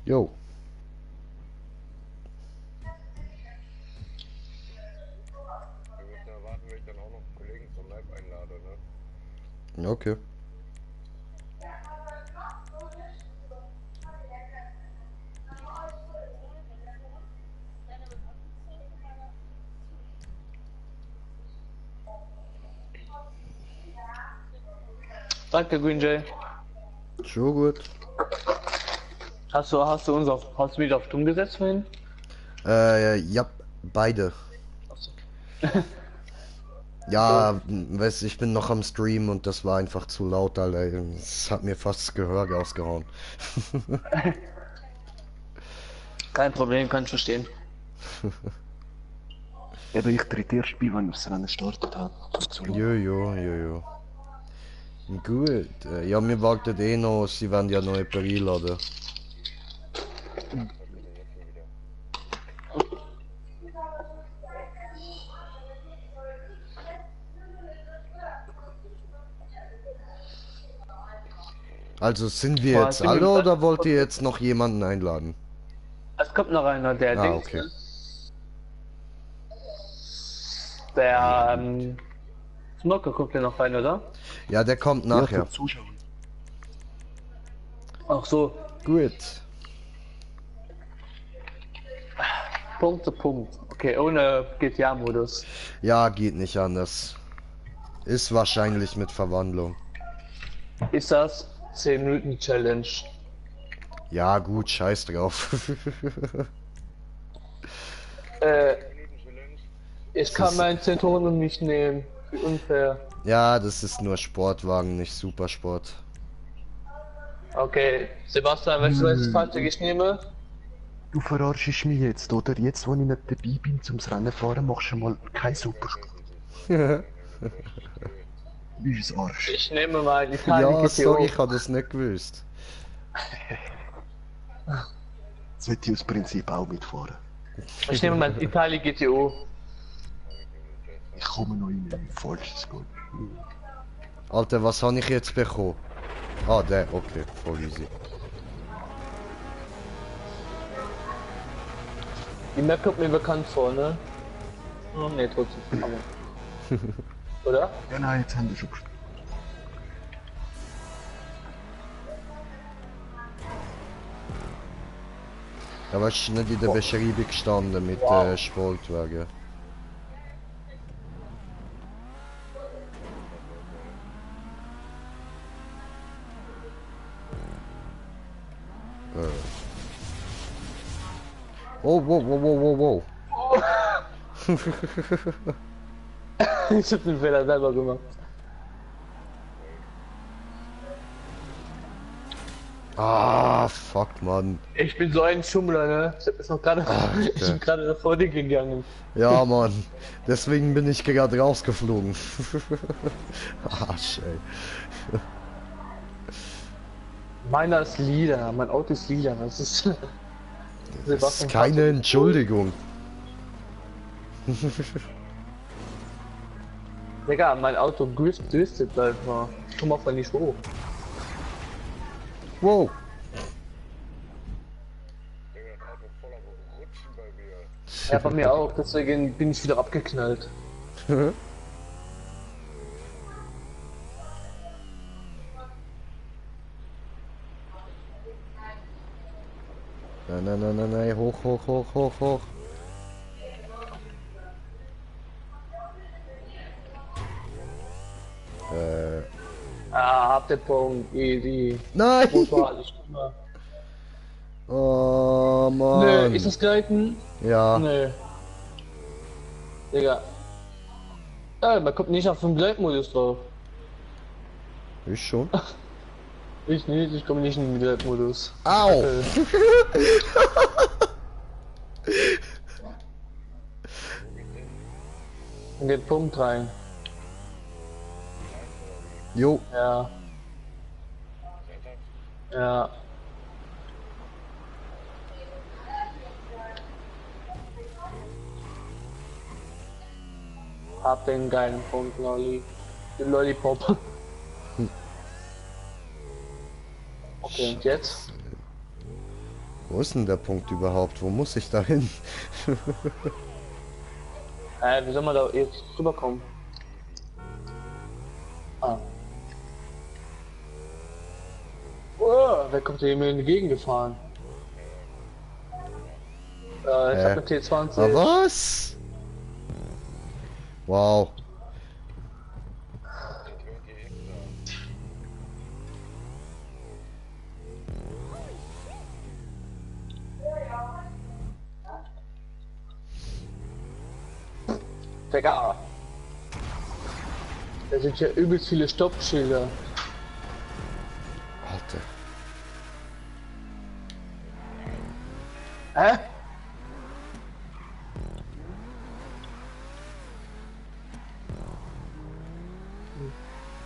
Jo. Okay. Danke, Green Jay. Schon gut. Hast du mich auf stumm gesetzt vorhin? Ja, beide. Ja, weißt, ich bin noch am Stream und das war einfach zu laut, Alter. Es hat mir fast das Gehör ausgehauen. Kein Problem, kann ich verstehen. Eben, ich tritt erst bei, wenn ich das Rennen gestartet habe. Jojo. Gut. Ja, mir wartet eh noch, sie werden ja neue Peril laden. Also sind wir jetzt alle oder wollt ihr jetzt noch jemanden einladen? Es kommt noch einer, der Okay. Der Smoker kommt ja noch rein, oder? Ja, der kommt nachher. Ach so. Gut. Punkt zu Punkt. Okay, ohne GTA-Modus. Ja, geht nicht anders. Ist wahrscheinlich mit Verwandlung. Ist das 10 Minuten Challenge? Ja, gut, scheiß drauf. Ich kann meinen Zentoren nicht nehmen. Wie unfair. Ja, das ist nur Sportwagen, nicht Supersport. Okay, Sebastian, weißt du, welches Fahrzeug ich nehme? Du verarschst mich jetzt, oder? Jetzt, wo ich nicht dabei bin zum Rennen fahren, machst du mal kein Supersport. Wie ist Arsch? Ich nehme mal die Italien Ja, GTO. sorry, ich habe das nicht gewusst. Das wird ich aus Prinzip auch mitfahren. Ich nehme mal Italien GTO. Ich komme noch in ein falsches Gold. Alter, was habe ich jetzt bekommen? Ah, der, okay, voll easy. Die Map kommt mir bekannt vor, ne? Oh, ne, trotzdem. Aber. Oder? Ja, nein, jetzt haben wir schon gespielt. Da war ich nicht in der Beschreibung gestanden mit Sportwagen. Oh, wow. Ich hab den Fehler selber gemacht. Ah, fuck, Mann. Ich bin so ein Schummler, ne? Ich hab noch gerade, ich bin gerade davor dir gegangen. Ja, Mann. Deswegen bin ich gerade rausgeflogen. Arsch, ey. Meiner ist lila, mein Auto ist lila, das ist... Das ist keine Entschuldigung. Digga, mein Auto dürstet einfach. Komm mal von nicht hoch. Wow. Ja, bei mir auch, deswegen bin ich wieder abgeknallt. Nein, hoch. Hab den Punkt, easy. Nein! Motor, alles immer. Oh, Mann. Nö, ist das Gleiten? Ja. Nö. Digga. Ja, man kommt nicht auf den Gleitmodus drauf. Ich schon. Ich nicht, ich komme nicht in den Gleitmodus. Au! In den Punkt rein. Jo. Ja. Ja. Hab den geilen Punkt, Lolli. Den Lollipop. Okay, und jetzt? Wo ist denn der Punkt überhaupt? Wo muss ich da hin? Wie soll man da jetzt rüberkommen? Ah. Oh, wer kommt hier mir entgegengefahren? Ich hab eine T20. Ah, was? Wow. Digga. Da sind ja übelst viele Stoppschilder. Warte. Hä?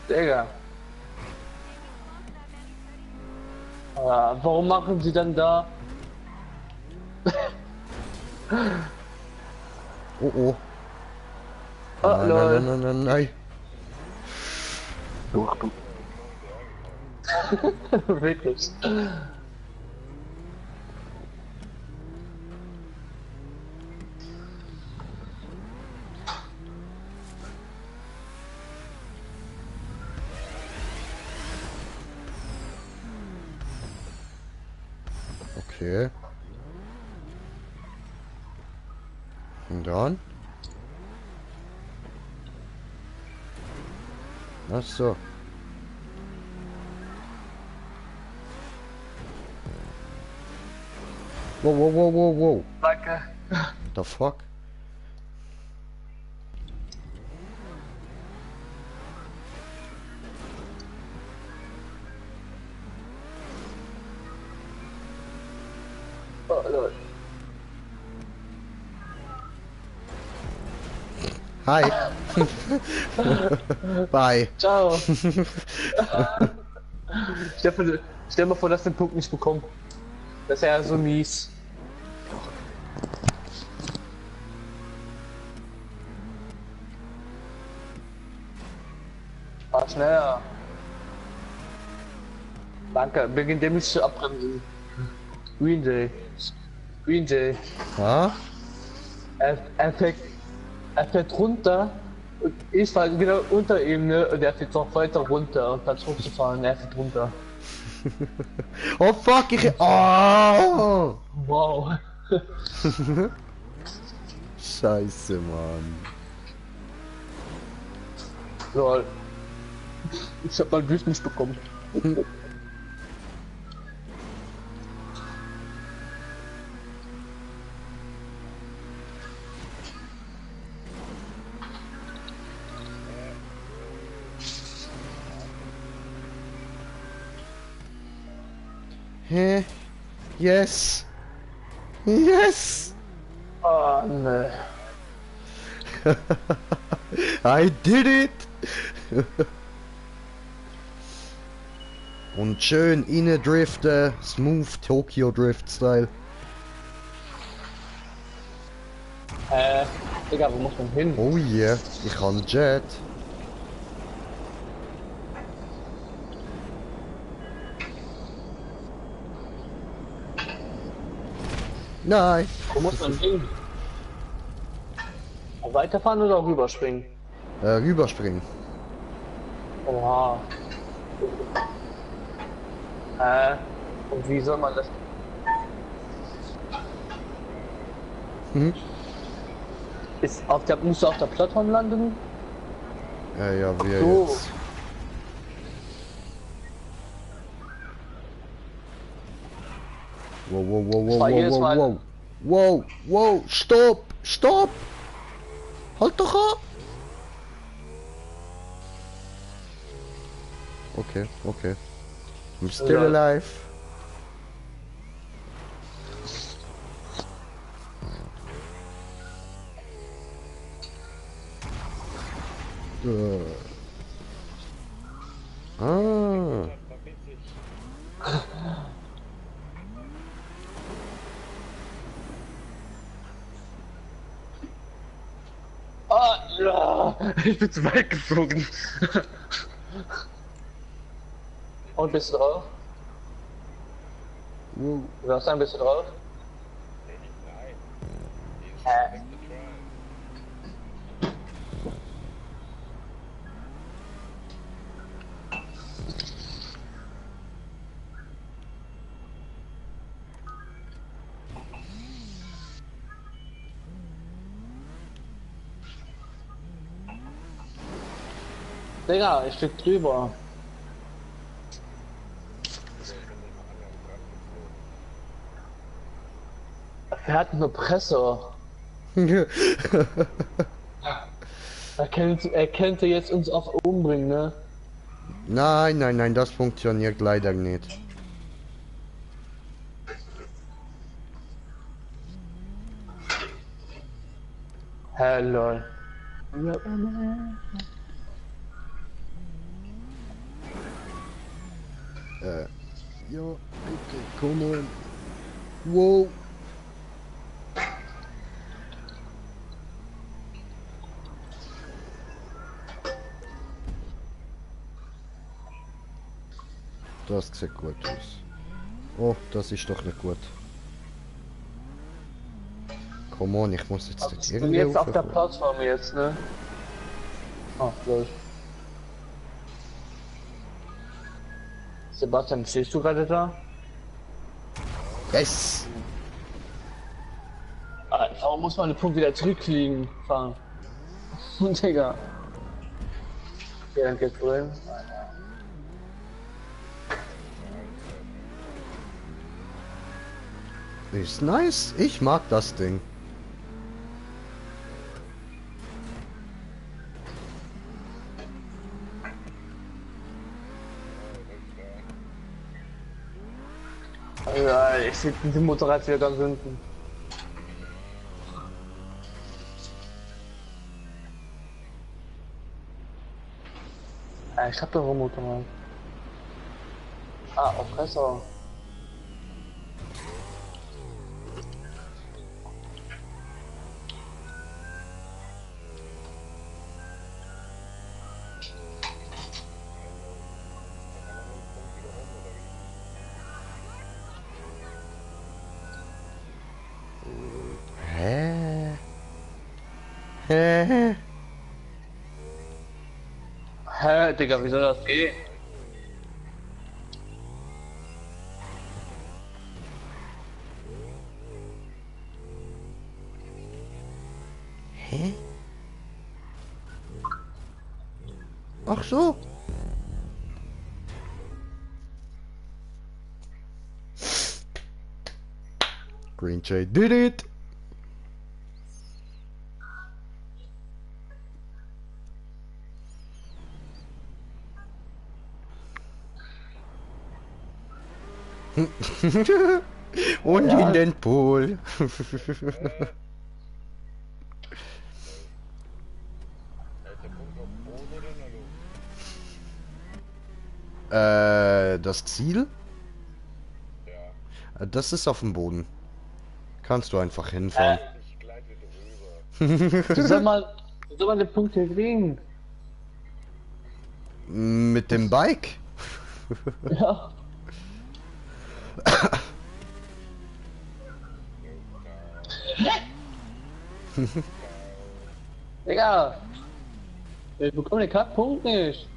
Digga. Warum machen sie dann da? Oh oh. Oh, Nein, lol. nein, nein, nein, nein. Oh, Achtung. Wirklich. Okay. Und dann? Ach so. Wow, wow, wow, wow, wow. Danke. The fuck? Oh, lol. Hi. Bye. Ciao. Stell mal vor, dass den Punkt nicht bekommt. Das ist ja so mies. Fahr schneller. Danke, wegen dem nicht zu abbremsen. Green Day. Green Day. Ha? Er fährt runter und ich fahre genau unter ihm, ne? Und er fährt noch weiter runter und dann hochzufahren, er fährt runter. Oh fuck, ich... Oh! Wow. Scheiße, Mann. Lol. Ich hab mal Drift nicht bekommen. Hä? Yes! Yes! Oh ne. I did it! Und schön inne driften, smooth Tokyo Drift Style. Digga, wo muss man hin? Oh yeah, ich kann Jet. Nein. Wo muss man hin? Weiterfahren oder rüberspringen? Rüberspringen. Oha. Und wie soll man das? Hm? Musst du auf der Plattform landen? Ja, wir So. jetzt. Wow, wow, wow, wow, war wow, jedes wow, Mal- wow. Wow, wow, stopp, stopp! Halt doch ab! Okay, okay. I'm still Ja. alive. Ah. Ja, ich bin zu weit geflogen. Und bist du drauf? Was dann bist du drauf? Digga, ein Stück drüber. Er hat einen Oppressor. Er könnte jetzt uns auch umbringen, ne? Nein, nein, nein, das funktioniert leider nicht. Hello. Ja, bitte, komm on. Wow. Das sieht gut aus. Oh, das ist doch nicht gut. Come on, ich muss jetzt nicht irgendwie jetzt auf der Plattform jetzt, ne? Oh, los. Sebastian, stehst du gerade da? Yes! Warum muss man den Punkt wieder zurückfliegen fahren? Digga. Ja, dann geht's wohl. Ist nice. Ich mag das Ding. Ja, ich sehe den Motorrad wieder ganz hinten. Ich hab doch ein Motorrad. Ah, Oppressor. Hä, Digga, wie soll das gehen? Hä? Ach so. Green Jay did it. Und ja. In den Pool. Das Ziel? Ja. Das ist auf dem Boden. Kannst du einfach hinfahren. Ich gleite drüber. Wie soll man den Punkt hier kriegen? Mit dem Bike? Ja. Digga! Ich bekomme den Kackpunkt nicht!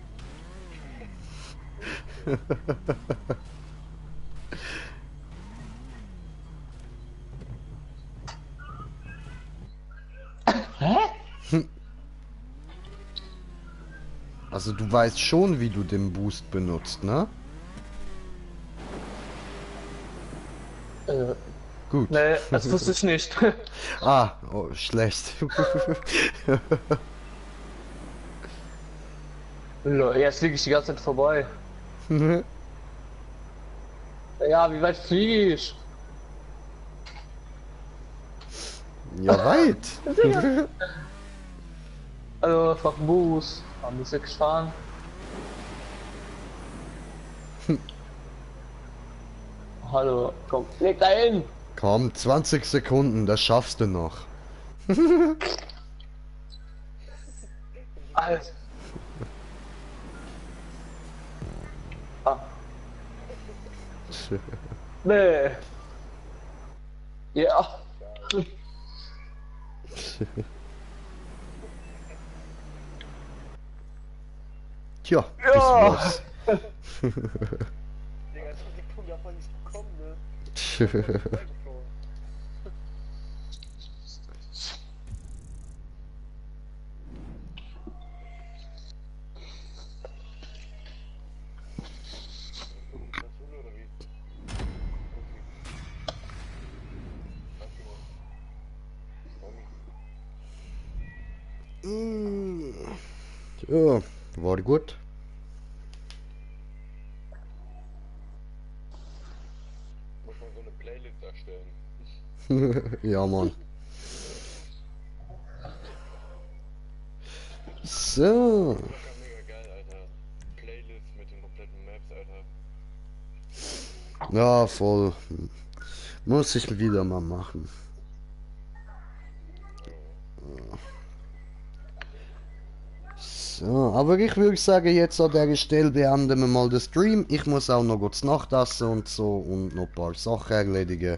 Hä? Also du weißt schon, wie du den Boost benutzt, ne? Gut. Nee, das wusste ich nicht. Ah, oh, schlecht. Jetzt fliege ich die ganze Zeit vorbei. Ja, wie weit fliege ich? Ja, weit. Also, einfach Boost. Haben wir wirklich fahren? Hallo, komm, leg da hin! Komm, 20 Sekunden, das schaffst du noch. Alles. Ah. Nee. Ja. Tja, das Ja. war's. Digga, die Punkte davon nicht bekommen, ne? Ja, war gut. Muss man so eine Playlist erstellen. Ja, Mann. So. Mega geil, Alter. Playlist mit den kompletten Maps, Alter. Ja, voll. Muss ich wieder mal machen. So, aber ich würde sagen, jetzt an dieser Stelle beenden wir mal den Stream. Ich muss auch noch kurz Nachtessen und so und noch ein paar Sachen erledigen.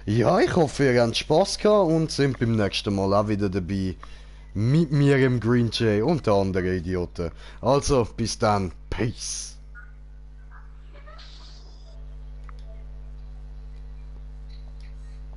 Ja, ich hoffe, ihr habt Spaß gehabt und sind beim nächsten Mal auch wieder dabei. Mit mir im Green Jay und den anderen Idioten. Also, bis dann. Peace.